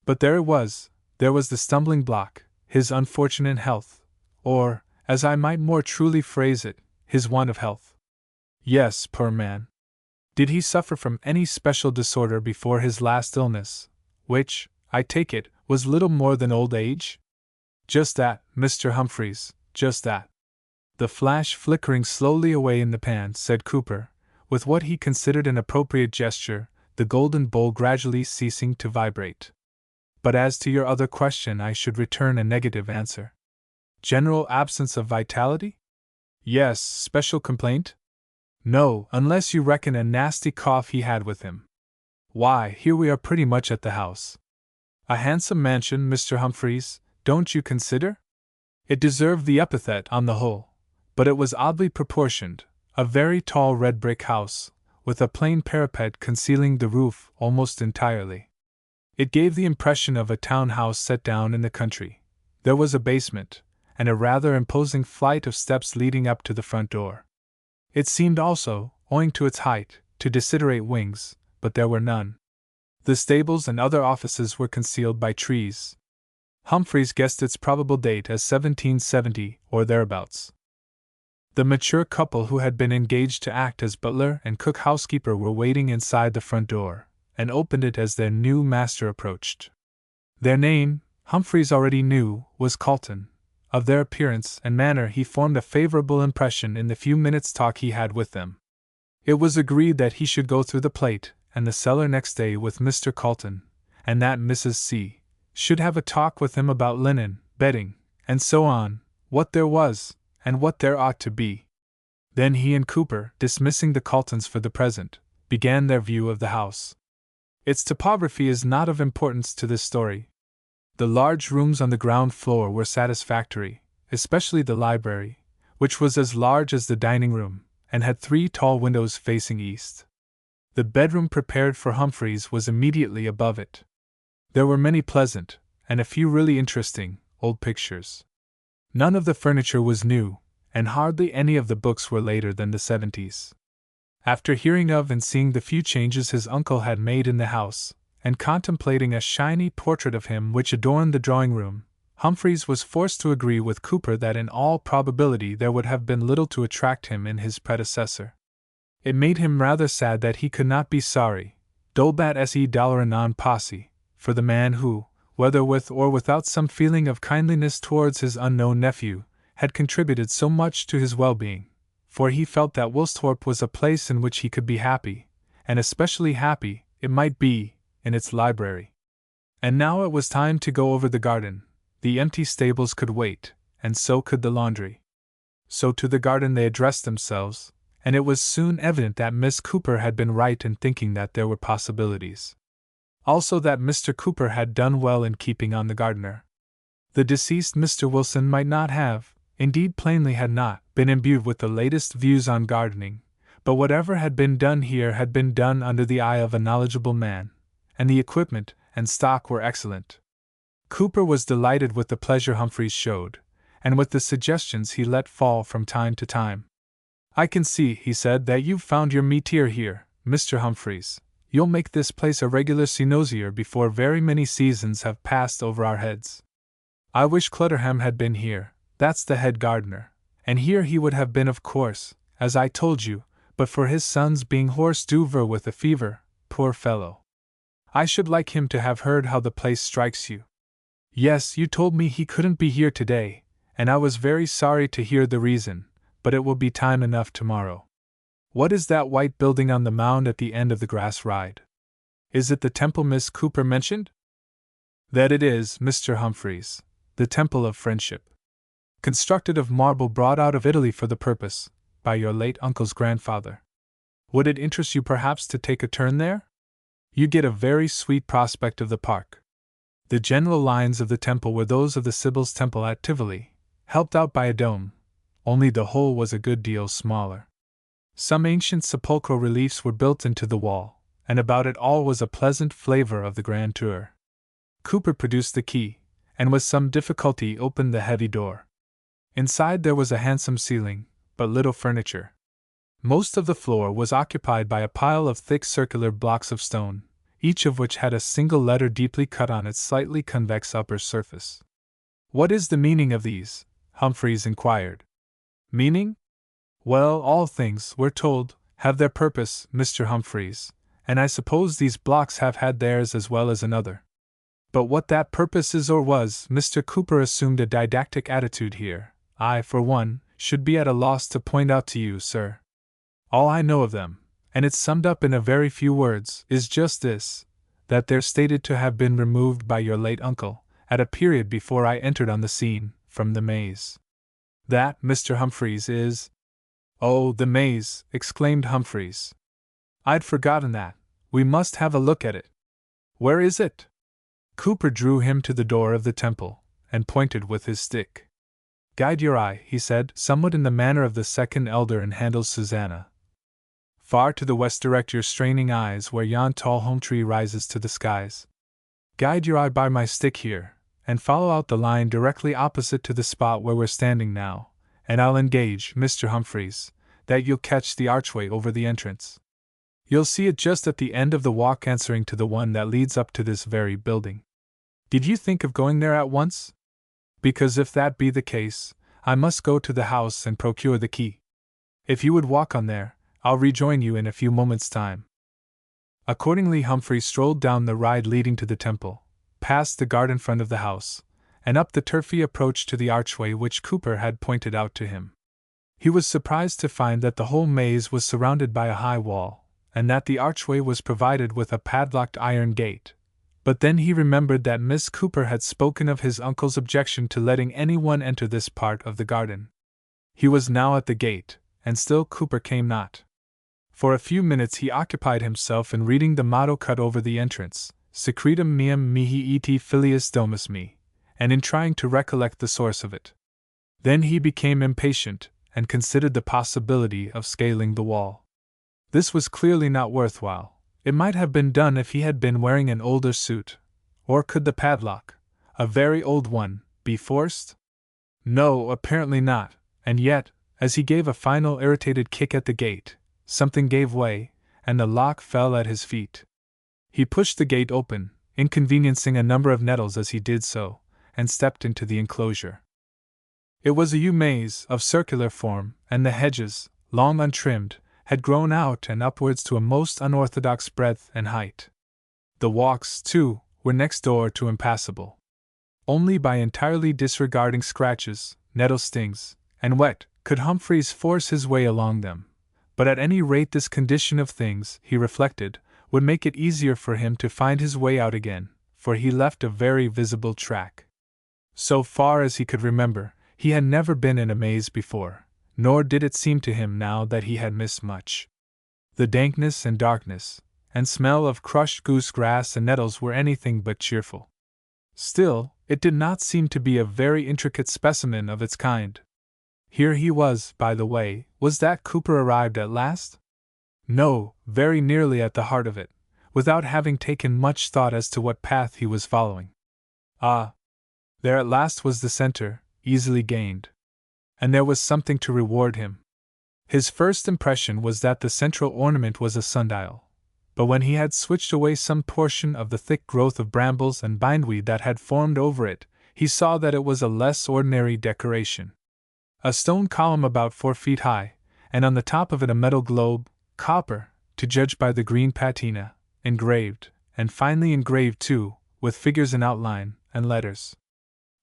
S1: But there was the stumbling block, his unfortunate health, or, as I might more truly phrase it, his want of health." "Yes, poor man. Did he suffer from any special disorder before his last illness, which, I take it, was little more than old age?" "Just that, Mr. Humphreys, just that." "The flash flickering slowly away in the pan," said Cooper, with what he considered an appropriate gesture, the golden bowl gradually ceasing to vibrate. "But as to your other question, I should return a negative answer." "General absence of vitality?" "Yes, special complaint?" "No, unless you reckon a nasty cough he had with him." "Why, here we are pretty much at the house. A handsome mansion, Mr. Humphreys, don't you consider? It deserved the epithet on the whole, but it was oddly proportioned, a very tall red brick house, with a plain parapet concealing the roof almost entirely. It gave the impression of a town house set down in the country. There was a basement, and a rather imposing flight of steps leading up to the front door. It seemed also, owing to its height, to desiderate wings, but there were none. The stables and other offices were concealed by trees. Humphreys guessed its probable date as 1770 or thereabouts. The mature couple who had been engaged to act as butler and cook housekeeper were waiting inside the front door, and opened it as their new master approached. Their name, Humphreys already knew, was Calton. Of their appearance and manner he formed a favorable impression in the few minutes' talk he had with them. It was agreed that he should go through the plate and the cellar next day with Mr. Calton, and that Mrs. C. should have a talk with him about linen, bedding, and so on, what there was, and what there ought to be. Then he and Cooper, dismissing the Caltons for the present, began their view of the house. Its topography is not of importance to this story. The large rooms on the ground floor were satisfactory, especially the library, which was as large as the dining room, and had 3 tall windows facing east. The bedroom prepared for Humphreys was immediately above it. There were many pleasant, and a few really interesting, old pictures. None of the furniture was new, and hardly any of the books were later than the 70s. After hearing of and seeing the few changes his uncle had made in the house, and contemplating a shiny portrait of him which adorned the drawing-room, Humphreys was forced to agree with Cooper that in all probability there would have been little to attract him in his predecessor. It made him rather sad that he could not be sorry, dolbat se dollar non posse, for the man who, whether with or without some feeling of kindliness towards his unknown nephew, had contributed so much to his well-being, for he felt that Woolsthorpe was a place in which he could be happy, and especially happy, it might be, in its library. And now it was time to go over the garden. The empty stables could wait, and so could the laundry. So to the garden they addressed themselves, and it was soon evident that Miss Cooper had been right in thinking that there were possibilities. Also that Mr. Cooper had done well in keeping on the gardener. The deceased Mr. Wilson might not have, indeed plainly had not, been imbued with the latest views on gardening, but whatever had been done here had been done under the eye of a knowledgeable man, and the equipment and stock were excellent. Cooper was delighted with the pleasure Humphreys showed, and with the suggestions he let fall from time to time. "I can see," he said, "that you've found your métier here, Mr. Humphreys. You'll make this place a regular cynosure before very many seasons have passed over our heads. I wish Clutterham had been here, that's the head gardener, and here he would have been of course, as I told you, but for his son's being hors d'oeuvre with a fever, poor fellow. I should like him to have heard how the place strikes you. Yes, you told me he couldn't be here today, and I was very sorry to hear the reason, but it will be time enough tomorrow. What is that white building on the mound at the end of the grass ride? Is it the temple Miss Cooper mentioned?" "That it is, Mr. Humphreys, the Temple of Friendship. Constructed of marble brought out of Italy for the purpose, by your late uncle's grandfather. Would it interest you perhaps to take a turn there? You get a very sweet prospect of the park. The general lines of the temple were those of the Sibyl's Temple at Tivoli, helped out by a dome, only the whole was a good deal smaller. Some ancient sepulchral reliefs were built into the wall, and about it all was a pleasant flavor of the grand tour. Cooper produced the key, and with some difficulty opened the heavy door. Inside there was a handsome ceiling, but little furniture. Most of the floor was occupied by a pile of thick circular blocks of stone, each of which had a single letter deeply cut on its slightly convex upper surface. "What is the meaning of these?" Humphreys inquired. "Meaning? Well, all things, we're told, have their purpose, Mr. Humphreys, and I suppose these blocks have had theirs as well as another. But what that purpose is or was," Mr. Cooper assumed a didactic attitude here, "I, for one, should be at a loss to point out to you, sir. All I know of them, and it's summed up in a very few words, is just this, that they're stated to have been removed by your late uncle, at a period before I entered on the scene, from the maze. That, Mr. Humphreys, is—" "Oh, the maze!" exclaimed Humphreys. "I'd forgotten that. We must have a look at it. Where is it?" Cooper drew him to the door of the temple, and pointed with his stick. "Guide your eye," he said, somewhat in the manner of the second elder in Handel's Susanna. "Far to the west direct your straining eyes where yon tall home tree rises to the skies. Guide your eye by my stick here, and follow out the line directly opposite to the spot where we're standing now, and I'll engage, Mr. Humphreys, that you'll catch the archway over the entrance. You'll see it just at the end of the walk answering to the one that leads up to this very building. Did you think of going there at once? Because if that be the case, I must go to the house and procure the key. If you would walk on there, I'll rejoin you in a few moments' time." Accordingly, Humphrey strolled down the ride leading to the temple, past the garden front of the house, and up the turfy approach to the archway which Cooper had pointed out to him. He was surprised to find that the whole maze was surrounded by a high wall, and that the archway was provided with a padlocked iron gate. But then he remembered that Miss Cooper had spoken of his uncle's objection to letting anyone enter this part of the garden. He was now at the gate, and still Cooper came not. For a few minutes he occupied himself in reading the motto cut over the entrance, Secretum meum mihi et filius domus me, and in trying to recollect the source of it. Then he became impatient, and considered the possibility of scaling the wall. This was clearly not worthwhile. It might have been done if he had been wearing an older suit. Or could the padlock, a very old one, be forced? No, apparently not, and yet, as he gave a final irritated kick at the gate, something gave way, and the lock fell at his feet. He pushed the gate open, inconveniencing a number of nettles as he did so, and stepped into the enclosure. It was a yew maze of circular form, and the hedges, long untrimmed, had grown out and upwards to a most unorthodox breadth and height. The walks, too, were next door to impassable. Only by entirely disregarding scratches, nettle stings, and wet, could Humphreys force his way along them. But at any rate this condition of things, he reflected, would make it easier for him to find his way out again, for he left a very visible track. So far as he could remember, he had never been in a maze before, nor did it seem to him now that he had missed much. The dankness and darkness, and smell of crushed goose grass and nettles were anything but cheerful. Still, it did not seem to be a very intricate specimen of its kind. Here he was, by the way. Was that Cooper arrived at last? No, very nearly at the heart of it, without having taken much thought as to what path he was following. Ah! There at last was the center, easily gained. And there was something to reward him. His first impression was that the central ornament was a sundial, but when he had switched away some portion of the thick growth of brambles and bindweed that had formed over it, he saw that it was a less ordinary decoration. A stone column about 4 feet high, and on the top of it a metal globe, copper, to judge by the green patina, engraved, and finely engraved too, with figures in outline, and letters.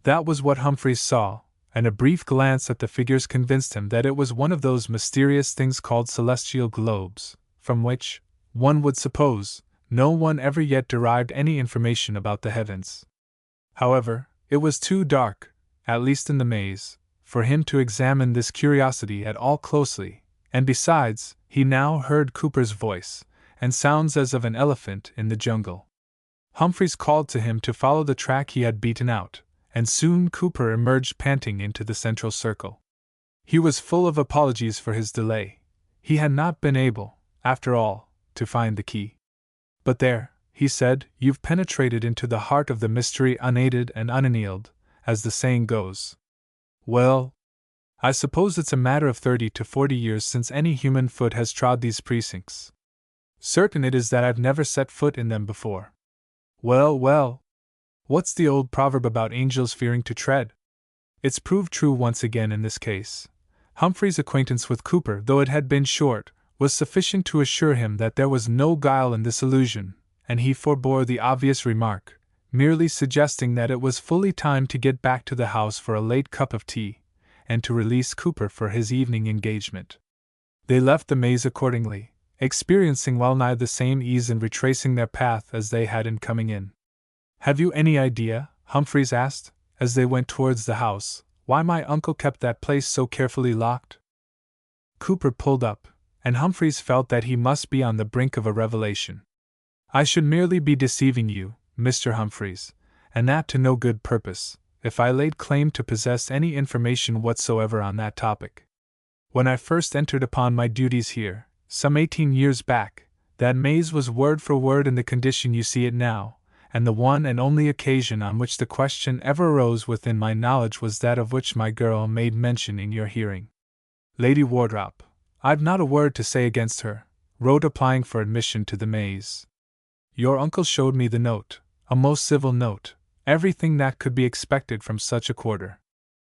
S1: That was what Humphreys saw, and a brief glance at the figures convinced him that it was one of those mysterious things called celestial globes, from which, one would suppose, no one ever yet derived any information about the heavens. However, it was too dark, at least in the maze, for him to examine this curiosity at all closely, And besides, he now heard Cooper's voice, and sounds as of an elephant in the jungle. Humphreys called to him to follow the track he had beaten out, and soon Cooper emerged panting into the central circle. He was full of apologies for his delay. He had not been able, after all, to find the key. But there, he said, you've penetrated into the heart of the mystery unaided and unannealed, as the saying goes. Well, I suppose it's a matter of 30 to 40 years since any human foot has trod these precincts. Certain it is that I've never set foot in them before. Well, well. What's the old proverb about angels fearing to tread? It's proved true once again in this case. Humphrey's acquaintance with Cooper, though it had been short, was sufficient to assure him that there was no guile in this illusion, and he forbore the obvious remark, merely suggesting that it was fully time to get back to the house for a late cup of tea, and to release Cooper for his evening engagement. They left the maze accordingly, experiencing well nigh the same ease in retracing their path as they had in coming in. Have you any idea, Humphreys asked, as they went towards the house, why my uncle kept that place so carefully locked? Cooper pulled up, and Humphreys felt that he must be on the brink of a revelation. I should merely be deceiving you, Mr. Humphreys, and that to no good purpose, if I laid claim to possess any information whatsoever on that topic. When I first entered upon my duties here, some 18 years back, that maze was word for word in the condition you see it now, and the one and only occasion on which the question ever arose within my knowledge was that of which my girl made mention in your hearing. Lady Wardrop, I've not a word to say against her, wrote applying for admission to the maze. Your uncle showed me the note, a most civil note, everything that could be expected from such a quarter.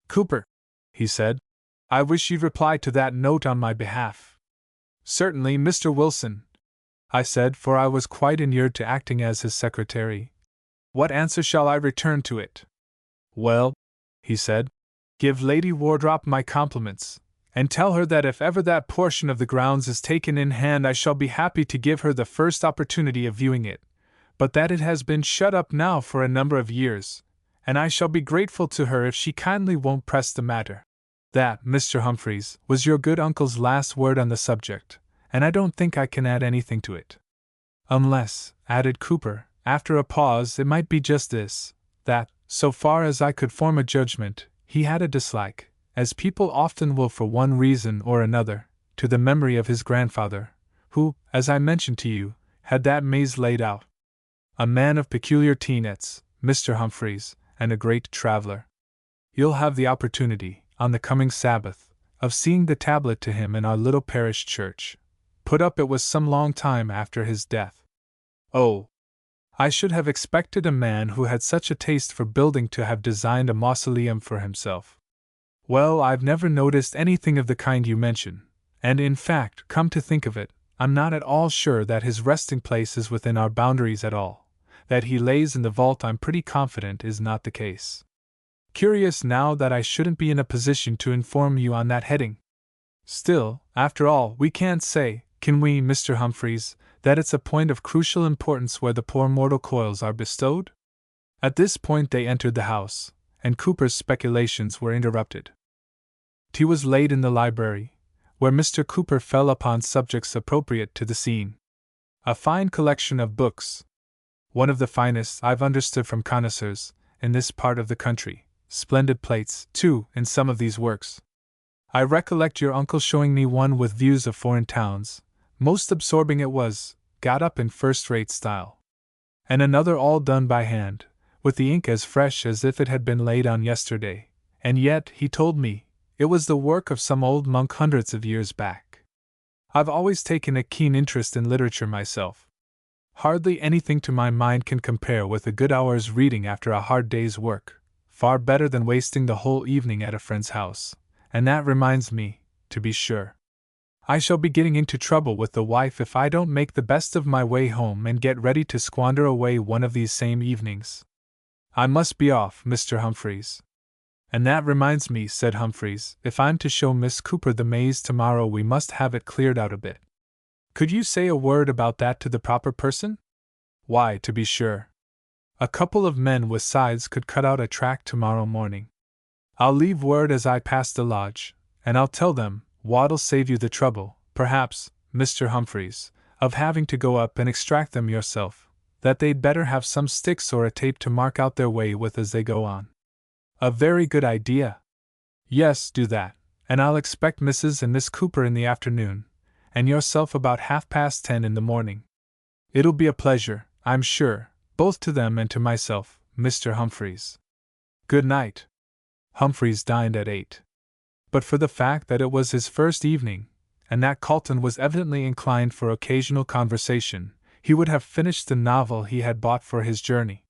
S1: Cooper, he said, I wish you'd reply to that note on my behalf. Certainly, Mr. Wilson, I said, for I was quite inured to acting as his secretary. What answer shall I return to it? Well, he said, give Lady Wardrop my compliments, and tell her that if ever that portion of the grounds is taken in hand I shall be happy to give her the first opportunity of viewing it, but that it has been shut up now for a number of years, and I shall be grateful to her if she kindly won't press the matter. That, Mr. Humphreys, was your good uncle's last word on the subject, and I don't think I can add anything to it. Unless, added Cooper, after a pause, it might be just this, that, so far as I could form a judgment, he had a dislike, as people often will for one reason or another, to the memory of his grandfather, who, as I mentioned to you, had that maze laid out. A man of peculiar tenets, Mr. Humphreys, and a great traveler. You'll have the opportunity, on the coming Sabbath, of seeing the tablet to him in our little parish church. Put up it was some long time after his death. Oh! I should have expected a man who had such a taste for building to have designed a mausoleum for himself. Well, I've never noticed anything of the kind you mention, and in fact, come to think of it, I'm not at all sure that his resting place is within our boundaries at all. That he lays in the vault I'm pretty confident is not the case. Curious now that I shouldn't be in a position to inform you on that heading. Still, after all, we can't say, can we, Mr. Humphreys, that it's a point of crucial importance where the poor mortal coils are bestowed? At this point they entered the house, and Cooper's speculations were interrupted. Tea was laid in the library, where Mr. Cooper fell upon subjects appropriate to the scene. A fine collection of books, one of the finest I've understood from connoisseurs in this part of the country. Splendid plates, too, in some of these works. I recollect your uncle showing me one with views of foreign towns. Most absorbing it was, got up in first-rate style. And another all done by hand, with the ink as fresh as if it had been laid on yesterday, and yet, he told me, it was the work of some old monk hundreds of years back. I've always taken a keen interest in literature myself. Hardly anything to my mind can compare with a good hour's reading after a hard day's work. Far better than wasting the whole evening at a friend's house. And that reminds me, to be sure, I shall be getting into trouble with the wife if I don't make the best of my way home and get ready to squander away one of these same evenings. I must be off, Mr. Humphreys. And that reminds me, said Humphreys, if I'm to show Miss Cooper the maze tomorrow we must have it cleared out a bit. Could you say a word about that to the proper person? Why, to be sure. A couple of men with scythes could cut out a track tomorrow morning. I'll leave word as I pass the lodge, and I'll tell them, what'll save you the trouble, perhaps, Mr. Humphreys, of having to go up and extract them yourself, that they'd better have some sticks or a tape to mark out their way with as they go on. A very good idea. Yes, do that, and I'll expect Mrs. and Miss Cooper in the afternoon, and yourself about 10:30 in the morning. It'll be a pleasure, I'm sure, both to them and to myself, Mr. Humphreys. Good night. Humphreys dined at 8. But for the fact that it was his first evening, and that Calton was evidently inclined for occasional conversation, he would have finished the novel he had bought for his journey.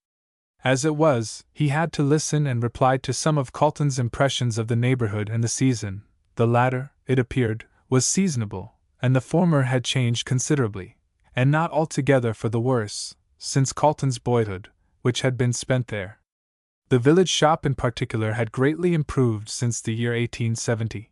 S1: As it was, he had to listen and reply to some of Calton's impressions of the neighborhood and the season. The latter, it appeared, was seasonable, and the former had changed considerably, and not altogether for the worse, since Calton's boyhood, which had been spent there. The village shop in particular had greatly improved since the year 1870.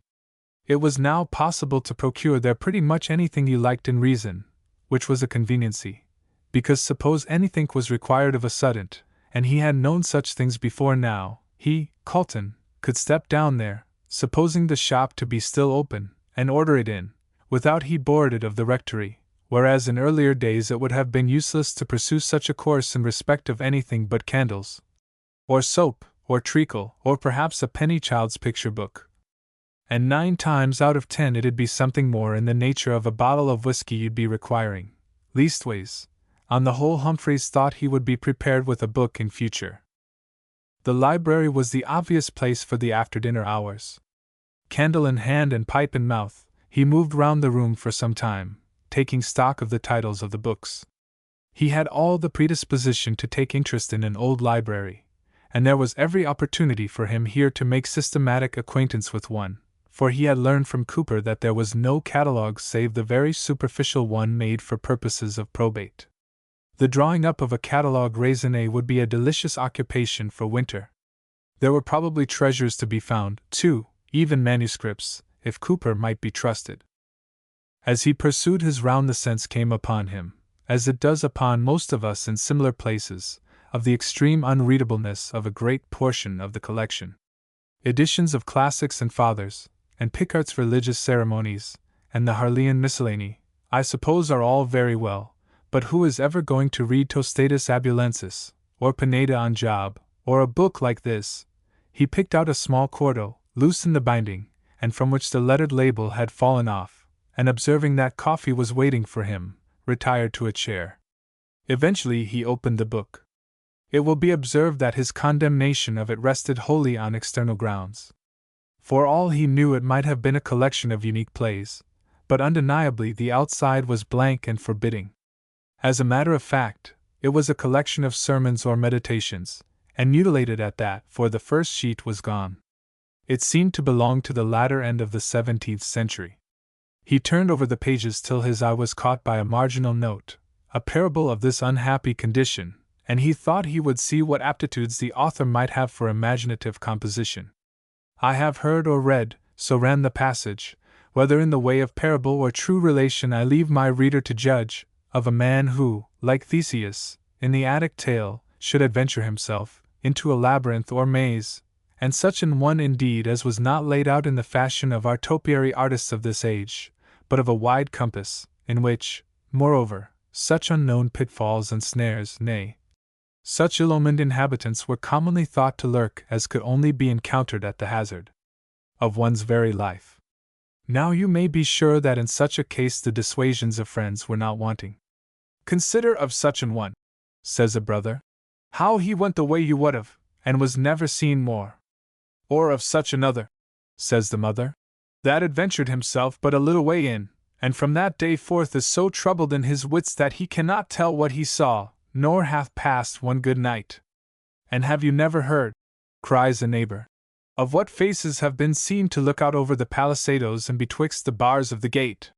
S1: It was now possible to procure there pretty much anything you liked in reason, which was a conveniency, because suppose anything was required of a sudden, and he had known such things before now, he, Calton, could step down there, supposing the shop to be still open, and order it in, without he boarded of the rectory, whereas in earlier days it would have been useless to pursue such a course in respect of anything but candles, or soap, or treacle, or perhaps a penny child's picture book. And 9 times out of 10 it'd be something more in the nature of a bottle of whiskey you'd be requiring. Leastways, on the whole Humphreys thought he would be prepared with a book in future. The library was the obvious place for the after-dinner hours. Candle in hand and pipe in mouth, he moved round the room for some time, taking stock of the titles of the books. He had all the predisposition to take interest in an old library, and there was every opportunity for him here to make systematic acquaintance with one, for he had learned from Cooper that there was no catalogue save the very superficial one made for purposes of probate. The drawing up of a catalogue raisonné would be a delicious occupation for winter. There were probably treasures to be found, too, even manuscripts, if Cooper might be trusted. As he pursued his round, the sense came upon him, as it does upon most of us in similar places, of the extreme unreadableness of a great portion of the collection. Editions of classics and fathers, and Picard's religious ceremonies, and the Harleian miscellany, I suppose are all very well, but who is ever going to read Tostatus Abulensis, or Pineda on Job, or a book like this? He picked out a small quarto, loose in the binding, and from which the lettered label had fallen off, and observing that coffee was waiting for him, retired to a chair. Eventually he opened the book. It will be observed that his condemnation of it rested wholly on external grounds. For all he knew it might have been a collection of unique plays, but undeniably the outside was blank and forbidding. As a matter of fact, it was a collection of sermons or meditations, and mutilated at that, for the first sheet was gone. It seemed to belong to the latter end of the 17th century. He turned over the pages till his eye was caught by a marginal note, a parable of this unhappy condition, and he thought he would see what aptitudes the author might have for imaginative composition. I have heard or read, so ran the passage, whether in the way of parable or true relation I leave my reader to judge, of a man who, like Theseus, in the Attic tale, should adventure himself into a labyrinth or maze, and such an one indeed as was not laid out in the fashion of our topiary artists of this age, but of a wide compass, in which, moreover, such unknown pitfalls and snares, nay, such ill-omened inhabitants were commonly thought to lurk as could only be encountered at the hazard of one's very life. Now you may be sure that in such a case the dissuasions of friends were not wanting. Consider of such an one, says a brother, how he went the way you would have, and was never seen more. Or of such another, says the mother, that adventured himself but a little way in, and from that day forth is so troubled in his wits that he cannot tell what he saw, nor hath passed one good night. And have you never heard, cries a neighbor, of what faces have been seen to look out over the palisadoes and betwixt the bars of the gate?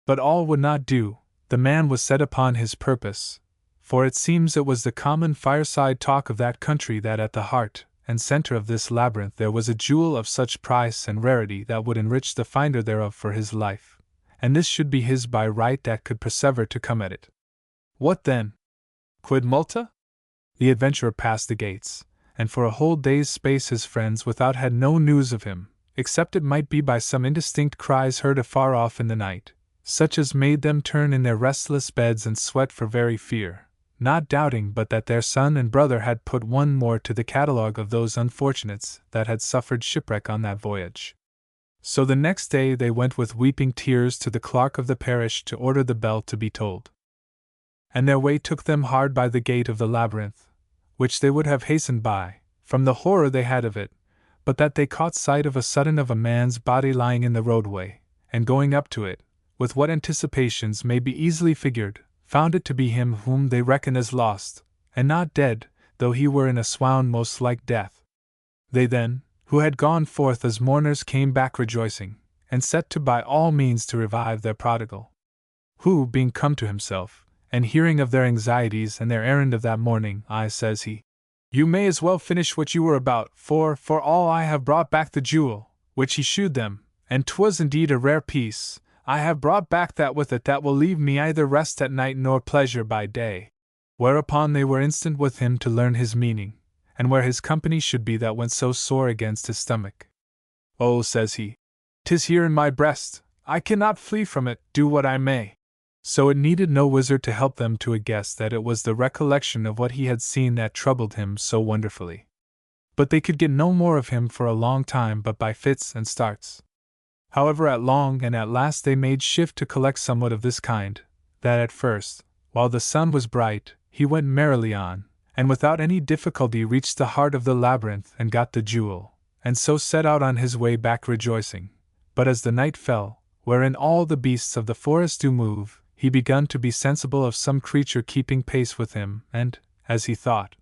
S1: But all would not do. The man was set upon his purpose, for it seems it was the common fireside talk of that country that at the heart and center of this labyrinth there was a jewel of such price and rarity that would enrich the finder thereof for his life, and this should be his by right that could persever to come at it. What then? Quid multa? The adventurer passed the gates, and for a whole day's space his friends without had no news of him, except it might be by some indistinct cries heard afar off in the night, such as made them turn in their restless beds and sweat for very fear, not doubting but that their son and brother had put one more to the catalogue of those unfortunates that had suffered shipwreck on that voyage. So the next day they went with weeping tears to the clerk of the parish to order the bell to be tolled. And their way took them hard by the gate of the labyrinth, which they would have hastened by, from the horror they had of it, but that they caught sight of a sudden of a man's body lying in the roadway, and going up to it, with what anticipations may be easily figured, found it to be him whom they reckon as lost, and not dead, though he were in a swoon most like death. They then, who had gone forth as mourners, came back rejoicing, and set to by all means to revive their prodigal, who, being come to himself, and hearing of their anxieties and their errand of that morning, says he, "You may as well finish what you were about, for all I have brought back the jewel, which he shewed them, and 'twas indeed a rare piece. I have brought back that with it that will leave me either rest at night nor pleasure by day." Whereupon they were instant with him to learn his meaning, and where his company should be that went so sore against his stomach. "Oh," says he, "'tis here in my breast, I cannot flee from it, do what I may." So it needed no wizard to help them to a guess that it was the recollection of what he had seen that troubled him so wonderfully. But they could get no more of him for a long time but by fits and starts. However, at last they made shift to collect somewhat of this kind, that at first, while the sun was bright, he went merrily on, and without any difficulty reached the heart of the labyrinth and got the jewel, and so set out on his way back rejoicing. But as the night fell, wherein all the beasts of the forest do move, he begun to be sensible of some creature keeping pace with him, and, as he thought,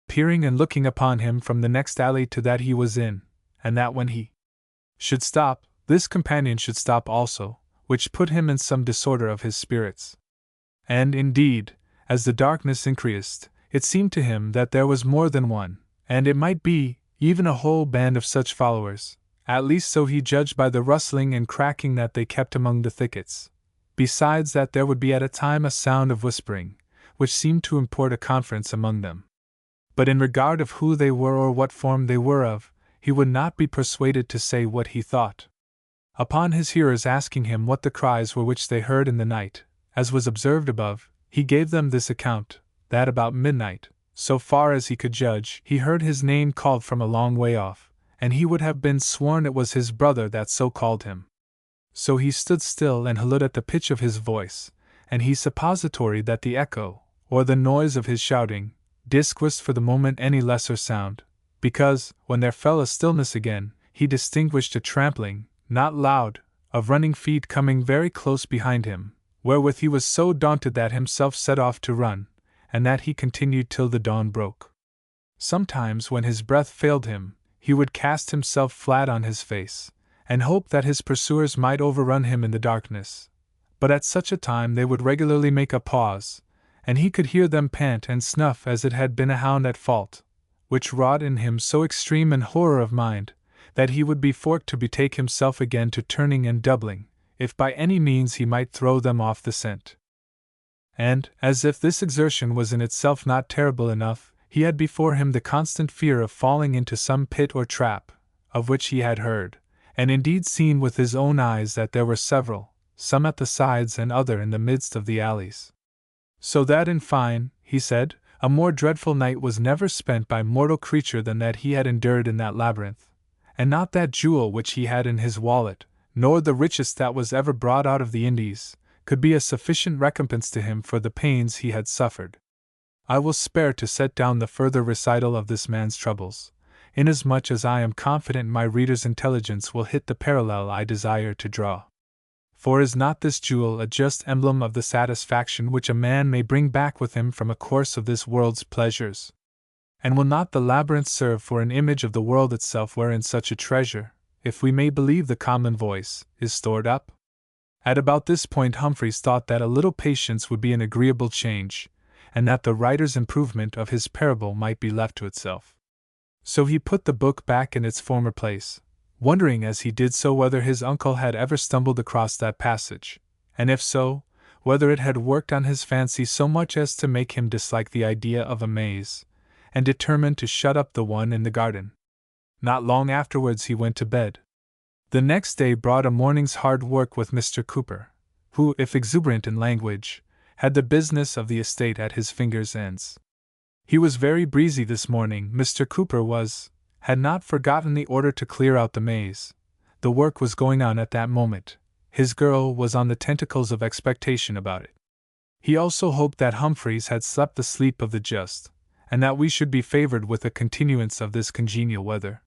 S1: peering and looking upon him from the next alley to that he was in, and that when he should stop, this companion should stop also, which put him in some disorder of his spirits. And, indeed, as the darkness increased, it seemed to him that there was more than one, and it might be, even a whole band of such followers, at least so he judged by the rustling and cracking that they kept among the thickets. Besides that there would be at a time a sound of whispering, which seemed to import a conference among them. But in regard of who they were or what form they were of, he would not be persuaded to say what he thought. Upon his hearers asking him what the cries were which they heard in the night, as was observed above, he gave them this account, that about midnight, so far as he could judge, he heard his name called from a long way off, and he would have been sworn it was his brother that so called him. So he stood still and hallooed at the pitch of his voice, and he suppository that the echo, or the noise of his shouting, disquised for the moment any lesser sound, because, when there fell a stillness again, he distinguished a trampling, not loud, of running feet coming very close behind him, wherewith he was so daunted that himself set off to run, and that he continued till the dawn broke. Sometimes when his breath failed him, he would cast himself flat on his face, and hope that his pursuers might overrun him in the darkness. But at such a time they would regularly make a pause, and he could hear them pant and snuff as it had been a hound at fault, which wrought in him so extreme an horror of mind, that he would be forced to betake himself again to turning and doubling, if by any means he might throw them off the scent. And, as if this exertion was in itself not terrible enough, he had before him the constant fear of falling into some pit or trap, of which he had heard, and indeed seen with his own eyes that there were several, some at the sides and other in the midst of the alleys. So that in fine, he said, a more dreadful night was never spent by mortal creature than that he had endured in that labyrinth, and not that jewel which he had in his wallet, nor the richest that was ever brought out of the Indies, could be a sufficient recompense to him for the pains he had suffered. I will spare to set down the further recital of this man's troubles, inasmuch as I am confident my reader's intelligence will hit the parallel I desire to draw. For is not this jewel a just emblem of the satisfaction which a man may bring back with him from a course of this world's pleasures? And will not the labyrinth serve for an image of the world itself wherein such a treasure, if we may believe the common voice, is stored up? At about this point Humphreys thought that a little patience would be an agreeable change, and that the writer's improvement of his parable might be left to itself. So he put the book back in its former place, wondering as he did so whether his uncle had ever stumbled across that passage, and if so, whether it had worked on his fancy so much as to make him dislike the idea of a maze, and determined to shut up the one in the garden. Not long afterwards he went to bed. The next day brought a morning's hard work with Mr. Cooper, who, if exuberant in language, had the business of the estate at his fingers' ends. He was very breezy this morning. Mr. Cooper had not forgotten the order to clear out the maze. The work was going on at that moment. His girl was on the tentacles of expectation about it. He also hoped that Humphreys had slept the sleep of the just, and that we should be favored with a continuance of this congenial weather.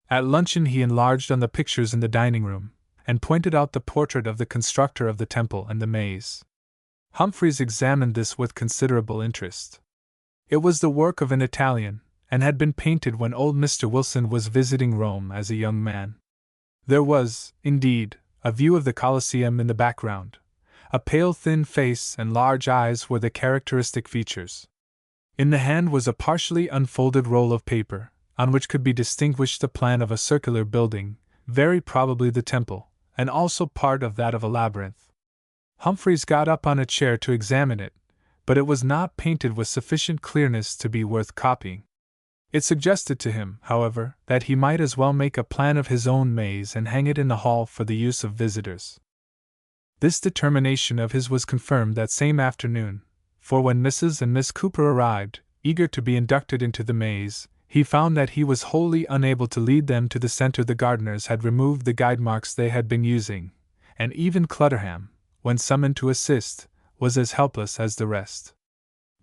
S1: At luncheon he enlarged on the pictures in the dining room, and pointed out the portrait of the constructor of the temple and the maze. Humphreys examined this with considerable interest. It was the work of an Italian, and had been painted when old Mr. Wilson was visiting Rome as a young man. There was, indeed, a view of the Colosseum in the background. A pale thin face and large eyes were the characteristic features. In the hand was a partially unfolded roll of paper, on which could be distinguished the plan of a circular building, very probably the temple, and also part of that of a labyrinth. Humphreys got up on a chair to examine it, but it was not painted with sufficient clearness to be worth copying. It suggested to him, however, that he might as well make a plan of his own maze and hang it in the hall for the use of visitors. This determination of his was confirmed that same afternoon, for when Mrs. and Miss Cooper arrived, eager to be inducted into the maze, he found that he was wholly unable to lead them to the center. The gardeners had removed the guide marks they had been using, and even Clutterham, when summoned to assist, was as helpless as the rest.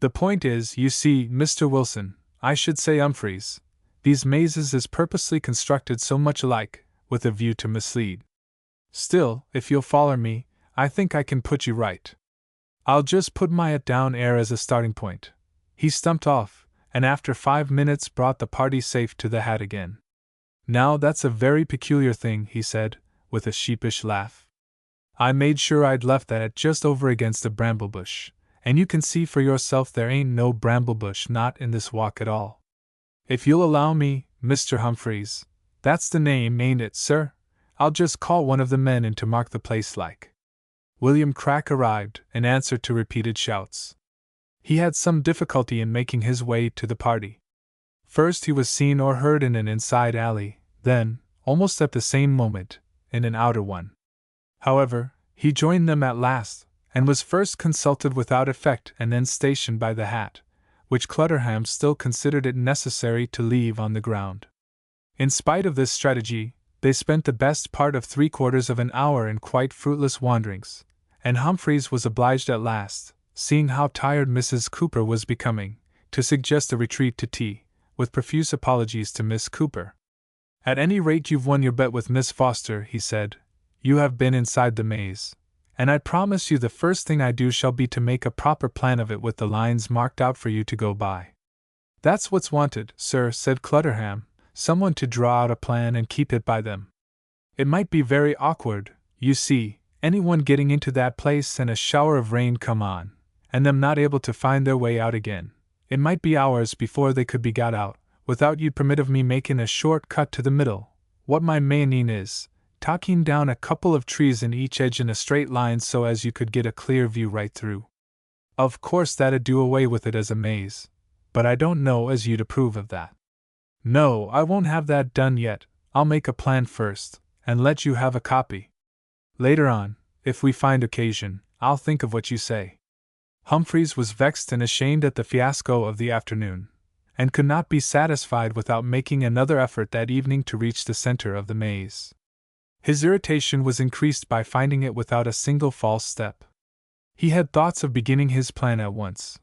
S1: The point is, you see, Mr. Wilson, I should say Humphreys, these mazes is purposely constructed so much alike, with a view to mislead. Still, if you'll follow me, I think I can put you right. I'll just put my it down air as a starting point. He stumped off, and after 5 minutes brought the party safe to the hat again. Now that's a very peculiar thing, he said, with a sheepish laugh. I made sure I'd left that just over against a bramble bush, and you can see for yourself there ain't no bramble bush not in this walk at all. If you'll allow me, Mr. Humphreys, that's the name, ain't it, sir? I'll just call one of the men in to mark the place like. William Crack arrived, in answer to repeated shouts. He had some difficulty in making his way to the party. First he was seen or heard in an inside alley, then, almost at the same moment, in an outer one. However, he joined them at last, and was first consulted without effect and then stationed by the hat, which Clutterham still considered it necessary to leave on the ground. In spite of this strategy, they spent the best part of 3/4 of an hour in quite fruitless wanderings, and Humphreys was obliged at last, seeing how tired Mrs. Cooper was becoming, to suggest a retreat to tea, with profuse apologies to Miss Cooper. At any rate you've won your bet with Miss Foster, he said. You have been inside the maze, and I promise you the first thing I do shall be to make a proper plan of it with the lines marked out for you to go by. That's what's wanted, sir, said Clutterham, someone to draw out a plan and keep it by them. It might be very awkward, you see, anyone getting into that place and a shower of rain come on, and them not able to find their way out again. It might be hours before they could be got out, without you'd permit of me making a short cut to the middle. What my meaning is, talking down a couple of trees in each edge in a straight line so as you could get a clear view right through. Of course that'd do away with it as a maze, but I don't know as you'd approve of that. No, I won't have that done yet. I'll make a plan first, and let you have a copy. Later on, if we find occasion, I'll think of what you say. Humphreys was vexed and ashamed at the fiasco of the afternoon, and could not be satisfied without making another effort that evening to reach the center of the maze. His irritation was increased by finding it without a single false step. He had thoughts of beginning his plan at once,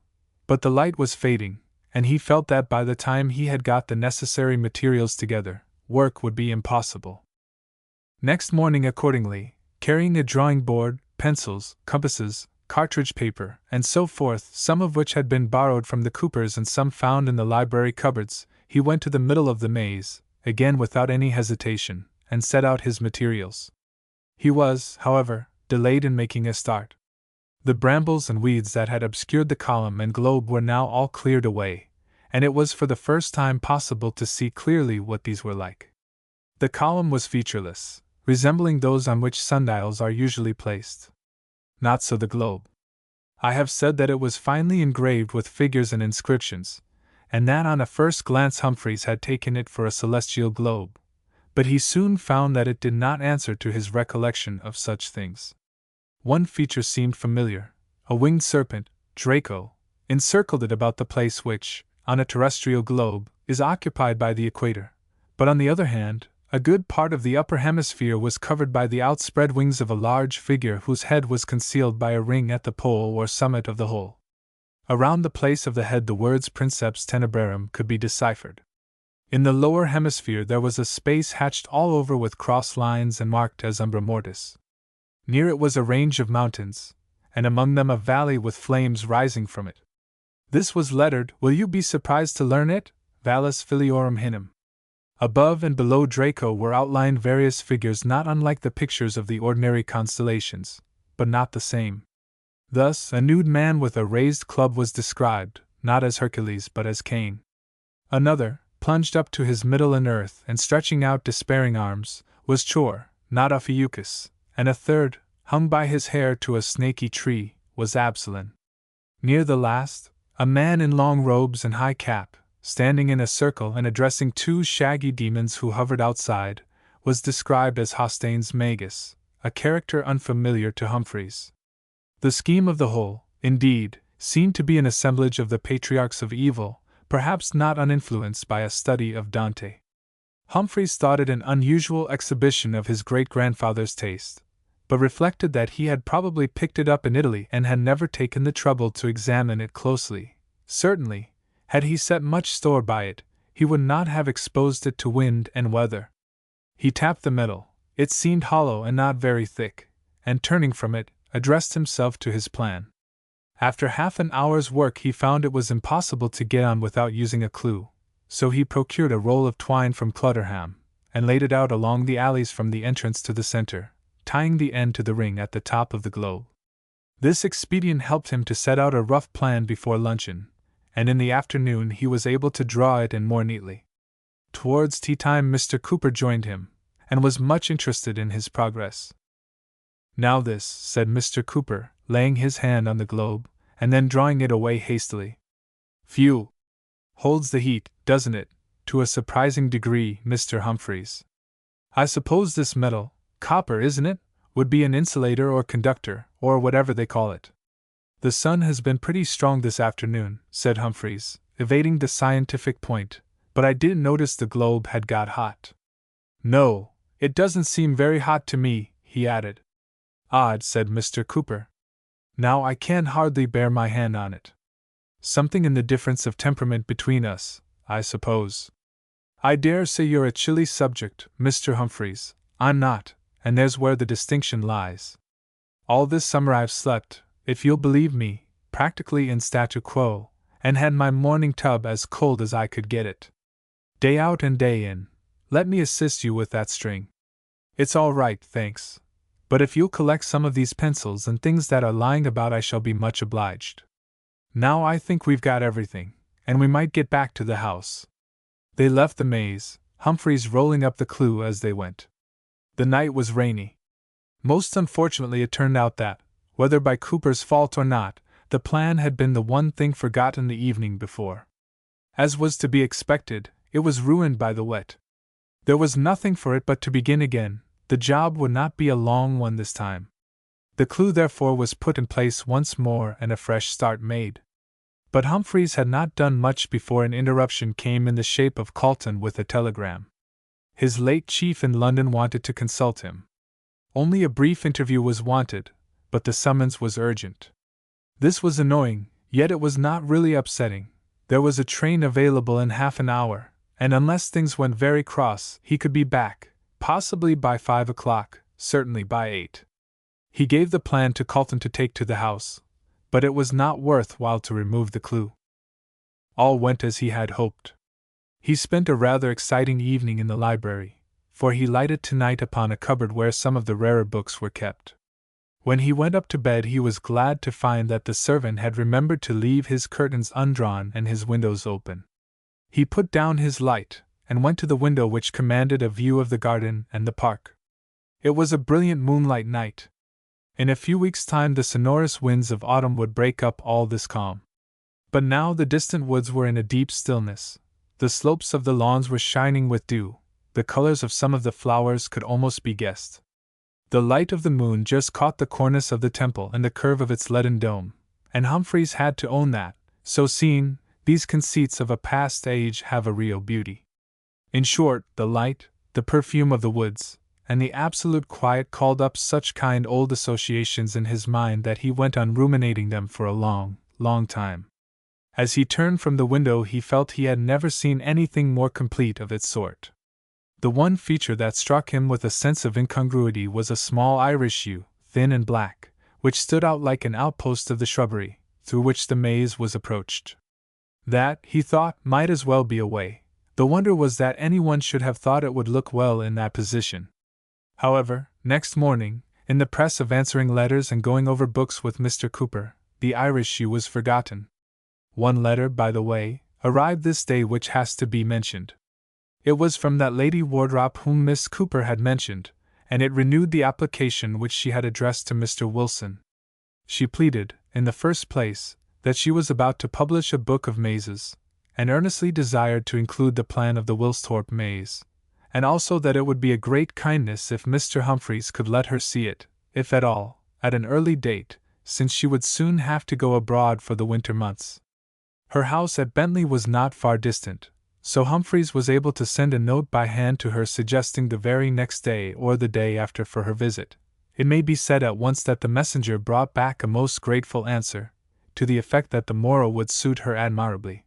S1: but the light was fading, and he felt that by the time he had got the necessary materials together, work would be impossible. Next morning, accordingly, carrying a drawing board, pencils, compasses, cartridge paper, and so forth, some of which had been borrowed from the Coopers and some found in the library cupboards, he went to the middle of the maze, again without any hesitation, and set out his materials. He was, however, delayed in making a start. The brambles and weeds that had obscured the column and globe were now all cleared away, and it was for the first time possible to see clearly what these were like. The column was featureless, resembling those on which sundials are usually placed. Not so the globe. I have said that it was finely engraved with figures and inscriptions, and that on a first glance Humphreys had taken it for a celestial globe, but he soon found that it did not answer to his recollection of such things. One feature seemed familiar: a winged serpent, Draco, encircled it about the place which, on a terrestrial globe, is occupied by the equator, but on the other hand, a good part of the upper hemisphere was covered by the outspread wings of a large figure whose head was concealed by a ring at the pole or summit of the whole. Around the place of the head the words Princeps Tenebrarum could be deciphered. In the lower hemisphere there was a space hatched all over with cross lines and marked as Umbra Mortis. Near it was a range of mountains, and among them a valley with flames rising from it. This was lettered, will you be surprised to learn it? Vallis Filiorum Hinum. Above and below Draco were outlined various figures not unlike the pictures of the ordinary constellations, but not the same. Thus, a nude man with a raised club was described, not as Hercules but as Cain. Another, plunged up to his middle in earth and stretching out despairing arms, was Chor, not Ophiuchus, and a third, hung by his hair to a snaky tree, was Absalon. Near the last, a man in long robes and high cap, standing in a circle and addressing two shaggy demons who hovered outside, was described as Hostanes Magus, a character unfamiliar to Humphreys. The scheme of the whole, indeed, seemed to be an assemblage of the patriarchs of evil, perhaps not uninfluenced by a study of Dante. Humphreys thought it an unusual exhibition of his great-grandfather's taste, but reflected that he had probably picked it up in Italy and had never taken the trouble to examine it closely. Certainly, had he set much store by it, he would not have exposed it to wind and weather. He tapped the metal; it seemed hollow and not very thick, and turning from it, addressed himself to his plan. After half an hour's work he found it was impossible to get on without using a clue, so he procured a roll of twine from Clutterham, and laid it out along the alleys from the entrance to the center, tying the end to the ring at the top of the globe. This expedient helped him to set out a rough plan before luncheon, and in the afternoon he was able to draw it in more neatly. Towards tea-time Mr. Cooper joined him, and was much interested in his progress. "Now this," said Mr. Cooper, laying his hand on the globe, and then drawing it away hastily. "Phew! Holds the heat, doesn't it, to a surprising degree, Mr. Humphreys? I suppose this metal, copper isn't it, would be an insulator or conductor, or whatever they call it." "The sun has been pretty strong this afternoon," said Humphreys, evading the scientific point, "but I didn't notice the globe had got hot." "No, it doesn't seem very hot to me," he added. "Odd," said Mr. Cooper. "Now I can hardly bear my hand on it. Something in the difference of temperament between us, I suppose. I dare say you're a chilly subject, Mr. Humphreys. I'm not, and there's where the distinction lies. All this summer I've slept, if you'll believe me, practically in statu quo, and had my morning tub as cold as I could get it. Day out and day in. Let me assist you with that string. It's all right, thanks. But if you'll collect some of these pencils and things that are lying about I shall be much obliged. Now I think we've got everything, and we might get back to the house." They left the maze, Humphreys rolling up the clue as they went. The night was rainy. Most unfortunately it turned out that, whether by Cooper's fault or not, the plan had been the one thing forgotten the evening before. As was to be expected, it was ruined by the wet. There was nothing for it but to begin again. The job would not be a long one this time. The clue therefore was put in place once more and a fresh start made. But Humphreys had not done much before an interruption came in the shape of Carlton with a telegram. His late chief in London wanted to consult him. Only a brief interview was wanted, but the summons was urgent. This was annoying, yet it was not really upsetting. There was a train available in half an hour, and unless things went very cross, he could be back, possibly by 5 o'clock, certainly by 8. He gave the plan to Carlton to take to the house, but it was not worth while to remove the clue. All went as he had hoped. He spent a rather exciting evening in the library, for he lighted tonight upon a cupboard where some of the rarer books were kept. When he went up to bed he was glad to find that the servant had remembered to leave his curtains undrawn and his windows open. He put down his light, and went to the window which commanded a view of the garden and the park. It was a brilliant moonlight night. In a few weeks' time the sonorous winds of autumn would break up all this calm. But now the distant woods were in a deep stillness, the slopes of the lawns were shining with dew, the colors of some of the flowers could almost be guessed. The light of the moon just caught the cornice of the temple and the curve of its leaden dome, and Humphreys had to own that, so seen, these conceits of a past age have a real beauty. In short, the light, the perfume of the woods, and the absolute quiet called up such kind old associations in his mind that he went on ruminating them for a long, long time. As he turned from the window he felt he had never seen anything more complete of its sort. The one feature that struck him with a sense of incongruity was a small Irish yew, thin and black, which stood out like an outpost of the shrubbery, through which the maze was approached. That, he thought, might as well be a way. The wonder was that anyone should have thought it would look well in that position. However, next morning, in the press of answering letters and going over books with Mr. Cooper, the Irish yew was forgotten. One letter, by the way, arrived this day which has to be mentioned. It was from that Lady Wardrop whom Miss Cooper had mentioned, and it renewed the application which she had addressed to Mr. Wilson. She pleaded, in the first place, that she was about to publish a book of mazes, and earnestly desired to include the plan of the Woolsthorpe maze, and also that it would be a great kindness if Mr. Humphreys could let her see it, if at all, at an early date, since she would soon have to go abroad for the winter months. Her house at Bentley was not far distant, so Humphreys was able to send a note by hand to her suggesting the very next day or the day after for her visit. It may be said at once that the messenger brought back a most grateful answer, to the effect that the morrow would suit her admirably.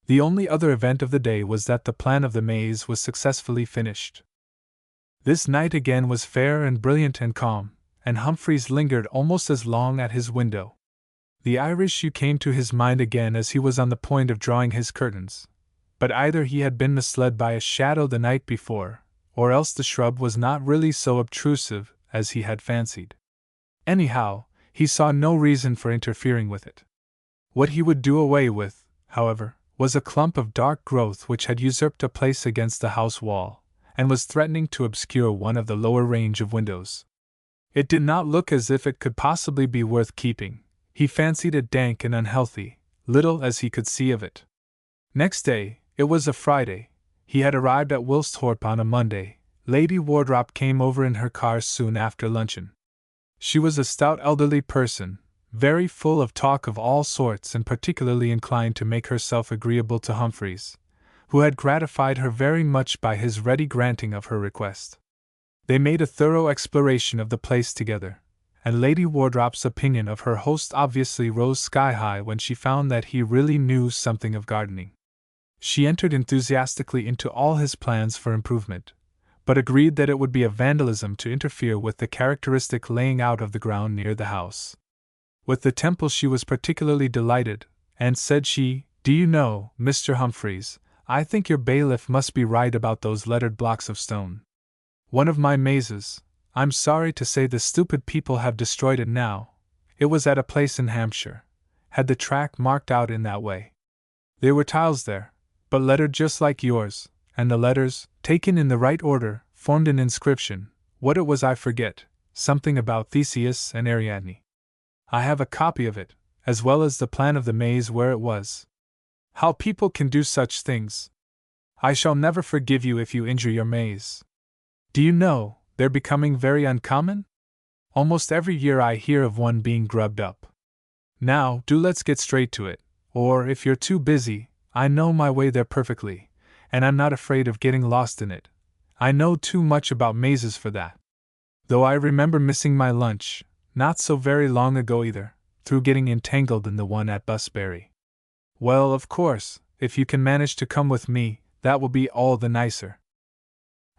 S1: The only other event of the day was that the plan of the maze was successfully finished. This night again was fair and brilliant and calm, and Humphreys lingered almost as long at his window. The Irish yew came to his mind again as he was on the point of drawing his curtains, but either he had been misled by a shadow the night before, or else the shrub was not really so obtrusive as he had fancied. Anyhow, he saw no reason for interfering with it. What he would do away with, however, was a clump of dark growth which had usurped a place against the house wall, and was threatening to obscure one of the lower range of windows. It did not look as if it could possibly be worth keeping. He fancied it dank and unhealthy, little as he could see of it. Next day, it was a Friday, he had arrived at Woolsthorpe on a Monday. Lady Wardrop came over in her car soon after luncheon. She was a stout elderly person, very full of talk of all sorts and particularly inclined to make herself agreeable to Humphreys, who had gratified her very much by his ready granting of her request. They made a thorough exploration of the place together, and Lady Wardrop's opinion of her host obviously rose sky-high when she found that he really knew something of gardening. She entered enthusiastically into all his plans for improvement, but agreed that it would be a vandalism to interfere with the characteristic laying out of the ground near the house. With the temple she was particularly delighted, and said she, "Do you know, Mr. Humphreys, I think your bailiff must be right about those lettered blocks of stone. One of my mazes, I'm sorry to say the stupid people have destroyed it now, it was at a place in Hampshire, had the track marked out in that way. There were tiles there, but lettered just like yours, and the letters, taken in the right order, formed an inscription. What it was I forget, something about Theseus and Ariadne. I have a copy of it, as well as the plan of the maze where it was. How people can do such things! I shall never forgive you if you injure your maze. Do you know, they're becoming very uncommon? Almost every year I hear of one being grubbed up. Now, do let's get straight to it, or if you're too busy, I know my way there perfectly, and I'm not afraid of getting lost in it. I know too much about mazes for that. Though I remember missing my lunch, not so very long ago either, through getting entangled in the one at Busbury. Well, of course, if you can manage to come with me, that will be all the nicer."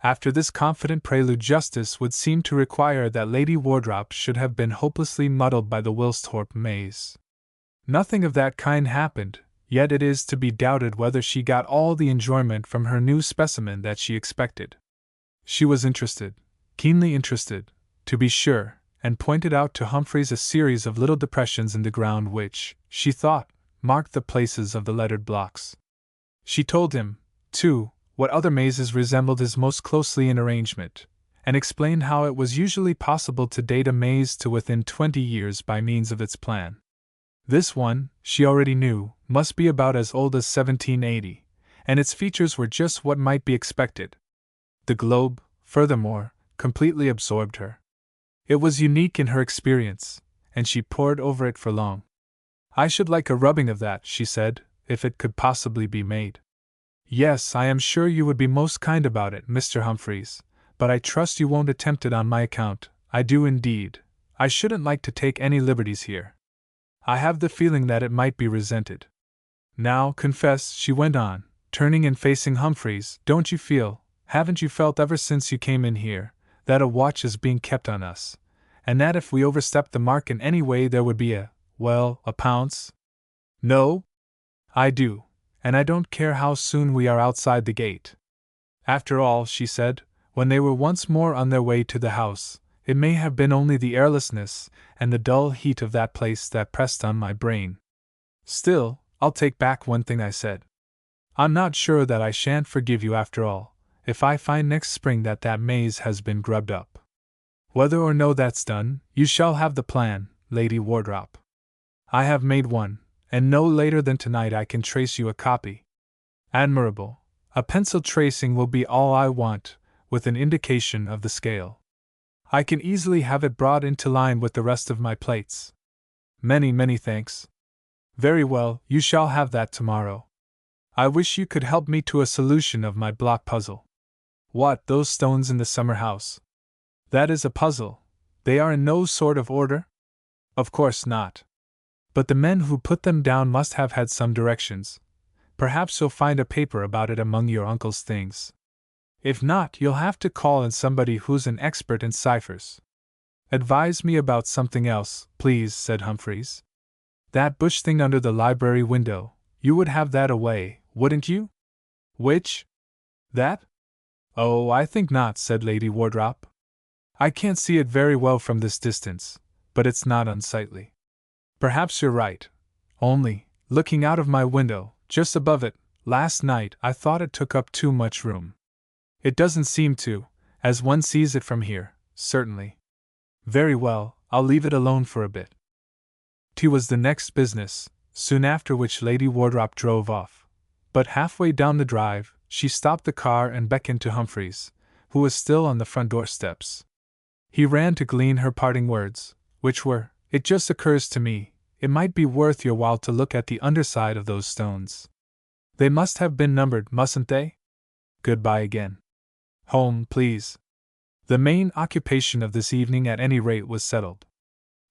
S1: After this confident prelude, justice would seem to require that Lady Wardrop should have been hopelessly muddled by the Woolsthorpe maze. Nothing of that kind happened, yet it is to be doubted whether she got all the enjoyment from her new specimen that she expected. She was interested, keenly interested, to be sure, and pointed out to Humphreys a series of little depressions in the ground which, she thought, marked the places of the lettered blocks. She told him, too, what other mazes resembled his most closely in arrangement, and explained how it was usually possible to date a maze to within 20 years by means of its plan. This one, she already knew, must be about as old as 1780, and its features were just what might be expected. The globe, furthermore, completely absorbed her. It was unique in her experience, and she pored over it for long. "I should like a rubbing of that," she said, "if it could possibly be made." "Yes, I am sure you would be most kind about it, Mr. Humphreys, but I trust you won't attempt it on my account. I do indeed. I shouldn't like to take any liberties here. I have the feeling that it might be resented. Now, confess," she went on, turning and facing Humphreys, "don't you feel, haven't you felt ever since you came in here, that a watch is being kept on us, and that if we overstepped the mark in any way there would be a pounce?" "No? I do, and I don't care how soon we are outside the gate." "After all," she said, when they were once more on their way to the house, "it may have been only the airlessness and the dull heat of that place that pressed on my brain. Still, I'll take back one thing I said. I'm not sure that I shan't forgive you after all, if I find next spring that maze has been grubbed up. Whether or no that's done, you shall have the plan, Lady Wardrop. I have made one, and no later than tonight I can trace you a copy. Admirable. A pencil tracing will be all I want, with an indication of the scale. I can easily have it brought into line with the rest of my plates. Many, many thanks. Very well, you shall have that tomorrow. I wish you could help me to a solution of my block puzzle." "What, those stones in the summer house? That is a puzzle. They are in no sort of order?" "Of course not. But the men who put them down must have had some directions. Perhaps you'll find a paper about it among your uncle's things. If not, you'll have to call in somebody who's an expert in ciphers." "Advise me about something else, please," said Humphreys. "That bush thing under the library window, you would have that away, wouldn't you?" "Which? That? Oh, I think not," said Lady Wardrop. "I can't see it very well from this distance, but it's not unsightly. Perhaps you're right. Only, looking out of my window, just above it, last night I thought it took up too much room. It doesn't seem to, as one sees it from here, certainly. Very well, I'll leave it alone for a bit." Tea was the next business, soon after which Lady Wardrop drove off. But halfway down the drive, she stopped the car and beckoned to Humphreys, who was still on the front door steps. He ran to glean her parting words, which were, "It just occurs to me, it might be worth your while to look at the underside of those stones. They must have been numbered, mustn't they? Goodbye again. Home, please." The main occupation of this evening at any rate was settled.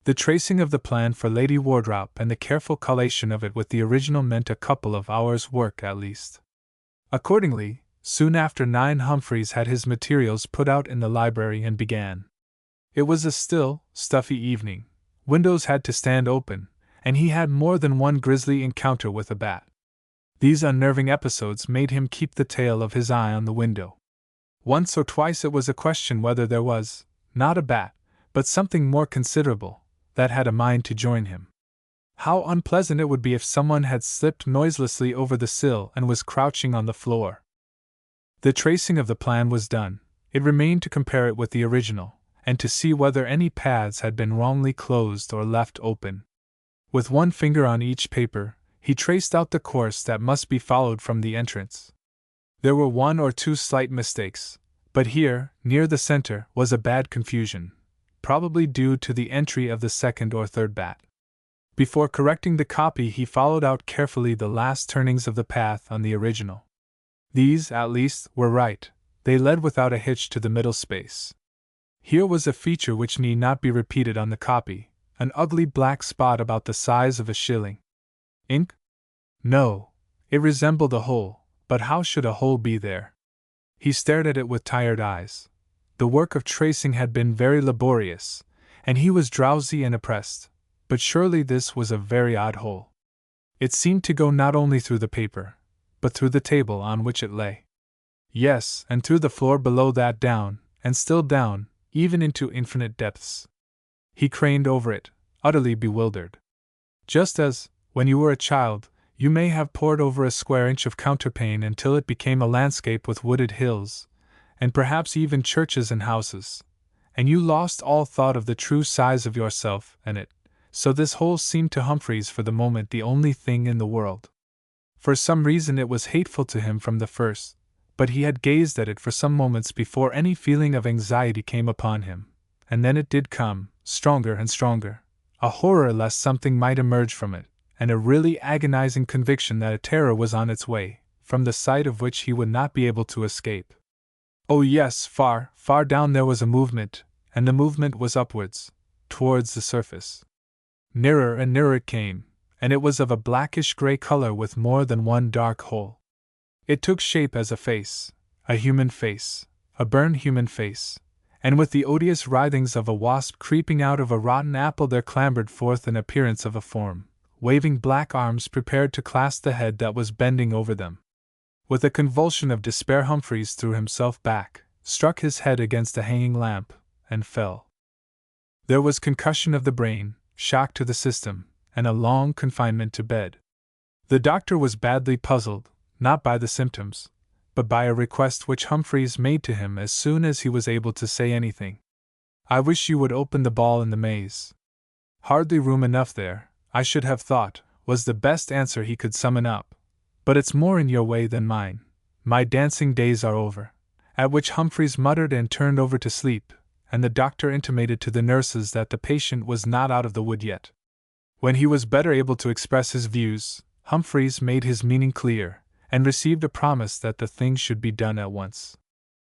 S1: The tracing of the plan for Lady Wardrop and the careful collation of it with the original meant a couple of hours' work at least. Accordingly, soon after 9 Humphreys had his materials put out in the library and began. It was a still, stuffy evening. Windows had to stand open, and he had more than one grisly encounter with a bat. These unnerving episodes made him keep the tail of his eye on the window. Once or twice it was a question whether there was, not a bat, but something more considerable, that had a mind to join him. How unpleasant it would be if someone had slipped noiselessly over the sill and was crouching on the floor. The tracing of the plan was done. It remained to compare it with the original, and to see whether any paths had been wrongly closed or left open. With one finger on each paper, he traced out the course that must be followed from the entrance. There were 1 or 2 slight mistakes, but here, near the center, was a bad confusion, probably due to the entry of the 2nd or 3rd bat. Before correcting the copy, he followed out carefully the last turnings of the path on the original. These, at least, were right. They led without a hitch to the middle space. Here was a feature which need not be repeated on the copy, an ugly black spot about the size of a shilling. Ink? No. It resembled a hole, but how should a hole be there? He stared at it with tired eyes. The work of tracing had been very laborious, and he was drowsy and oppressed, but surely this was a very odd hole. It seemed to go not only through the paper, but through the table on which it lay. Yes, and through the floor below that, down, and still down, even into infinite depths. He craned over it, utterly bewildered. Just as, when you were a child, you may have pored over a square inch of counterpane until it became a landscape with wooded hills, and perhaps even churches and houses, and you lost all thought of the true size of yourself and it, so this hole seemed to Humphreys for the moment the only thing in the world. For some reason it was hateful to him from the first, but he had gazed at it for some moments before any feeling of anxiety came upon him, and then it did come, stronger and stronger, a horror lest something might emerge from it, and a really agonizing conviction that a terror was on its way, from the sight of which he would not be able to escape. Oh yes, far, far down there was a movement, and the movement was upwards, towards the surface. Nearer and nearer it came, and it was of a blackish-gray color with more than one dark hole. It took shape as a face, a human face, a burned human face, and with the odious writhings of a wasp creeping out of a rotten apple there clambered forth an appearance of a form, waving black arms prepared to clasp the head that was bending over them. With a convulsion of despair Humphreys threw himself back, struck his head against a hanging lamp, and fell. There was concussion of the brain, shock to the system, and a long confinement to bed. The doctor was badly puzzled, not by the symptoms, but by a request which Humphreys made to him as soon as he was able to say anything. "I wish you would open the ball in the maze. Hardly room enough there, I should have thought," was the best answer he could summon up. "But it's more in your way than mine. My dancing days are over." At which Humphreys muttered and turned over to sleep, and the doctor intimated to the nurses that the patient was not out of the wood yet. When he was better able to express his views, Humphreys made his meaning clear, and received a promise that the thing should be done at once.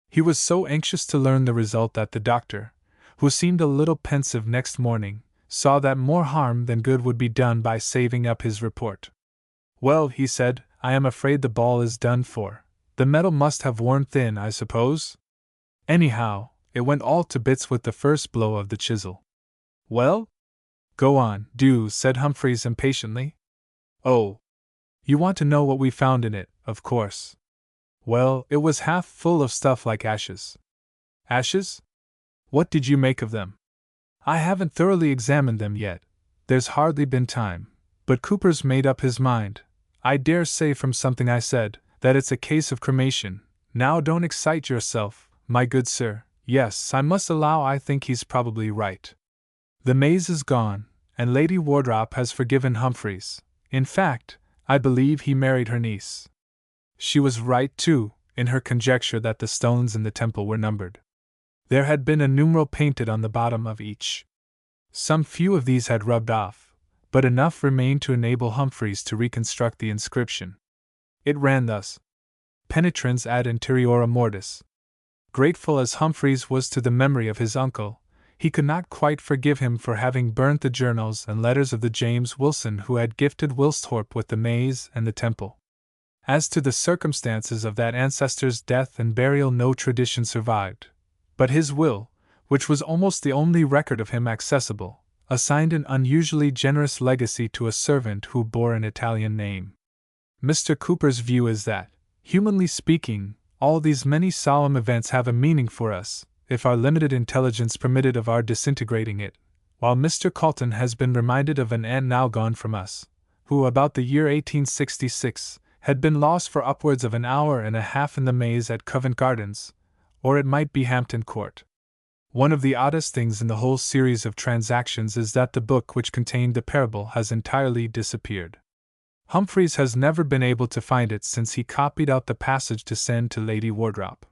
S1: He was so anxious to learn the result that the doctor, who seemed a little pensive next morning, saw that more harm than good would be done by saving up his report. "Well," he said, "I am afraid the ball is done for. The metal must have worn thin, I suppose? Anyhow, it went all to bits with the first blow of the chisel." "Well? Go on, do," said Humphreys impatiently. "Oh, you want to know what we found in it, of course. Well, it was half full of stuff like ashes." "Ashes? What did you make of them?" "I haven't thoroughly examined them yet. There's hardly been time. But Cooper's made up his mind, I dare say from something I said, that it's a case of cremation. Now don't excite yourself, my good sir. Yes, I must allow I think he's probably right. The maze is gone, and Lady Wardrop has forgiven Humphreys. In fact, I believe he married her niece. She was right, too, in her conjecture that the stones in the temple were numbered. There had been a numeral painted on the bottom of each. Some few of these had rubbed off, but enough remained to enable Humphreys to reconstruct the inscription. It ran thus: Penetrans ad interiora mortis. Grateful as Humphreys was to the memory of his uncle, he could not quite forgive him for having burnt the journals and letters of the James Wilson who had gifted Wilsthorpe with the maze and the temple. As to the circumstances of that ancestor's death and burial no tradition survived, but his will, which was almost the only record of him accessible, assigned an unusually generous legacy to a servant who bore an Italian name. Mr. Cooper's view is that, humanly speaking, all these many solemn events have a meaning for us, if our limited intelligence permitted of our disintegrating it, while Mr. Calton has been reminded of an aunt now gone from us, who about the year 1866 had been lost for upwards of an hour and a half in the maze at Covent Gardens, or it might be Hampton Court. One of the oddest things in the whole series of transactions is that the book which contained the parable has entirely disappeared. Humphreys has never been able to find it since he copied out the passage to send to Lady Wardrop.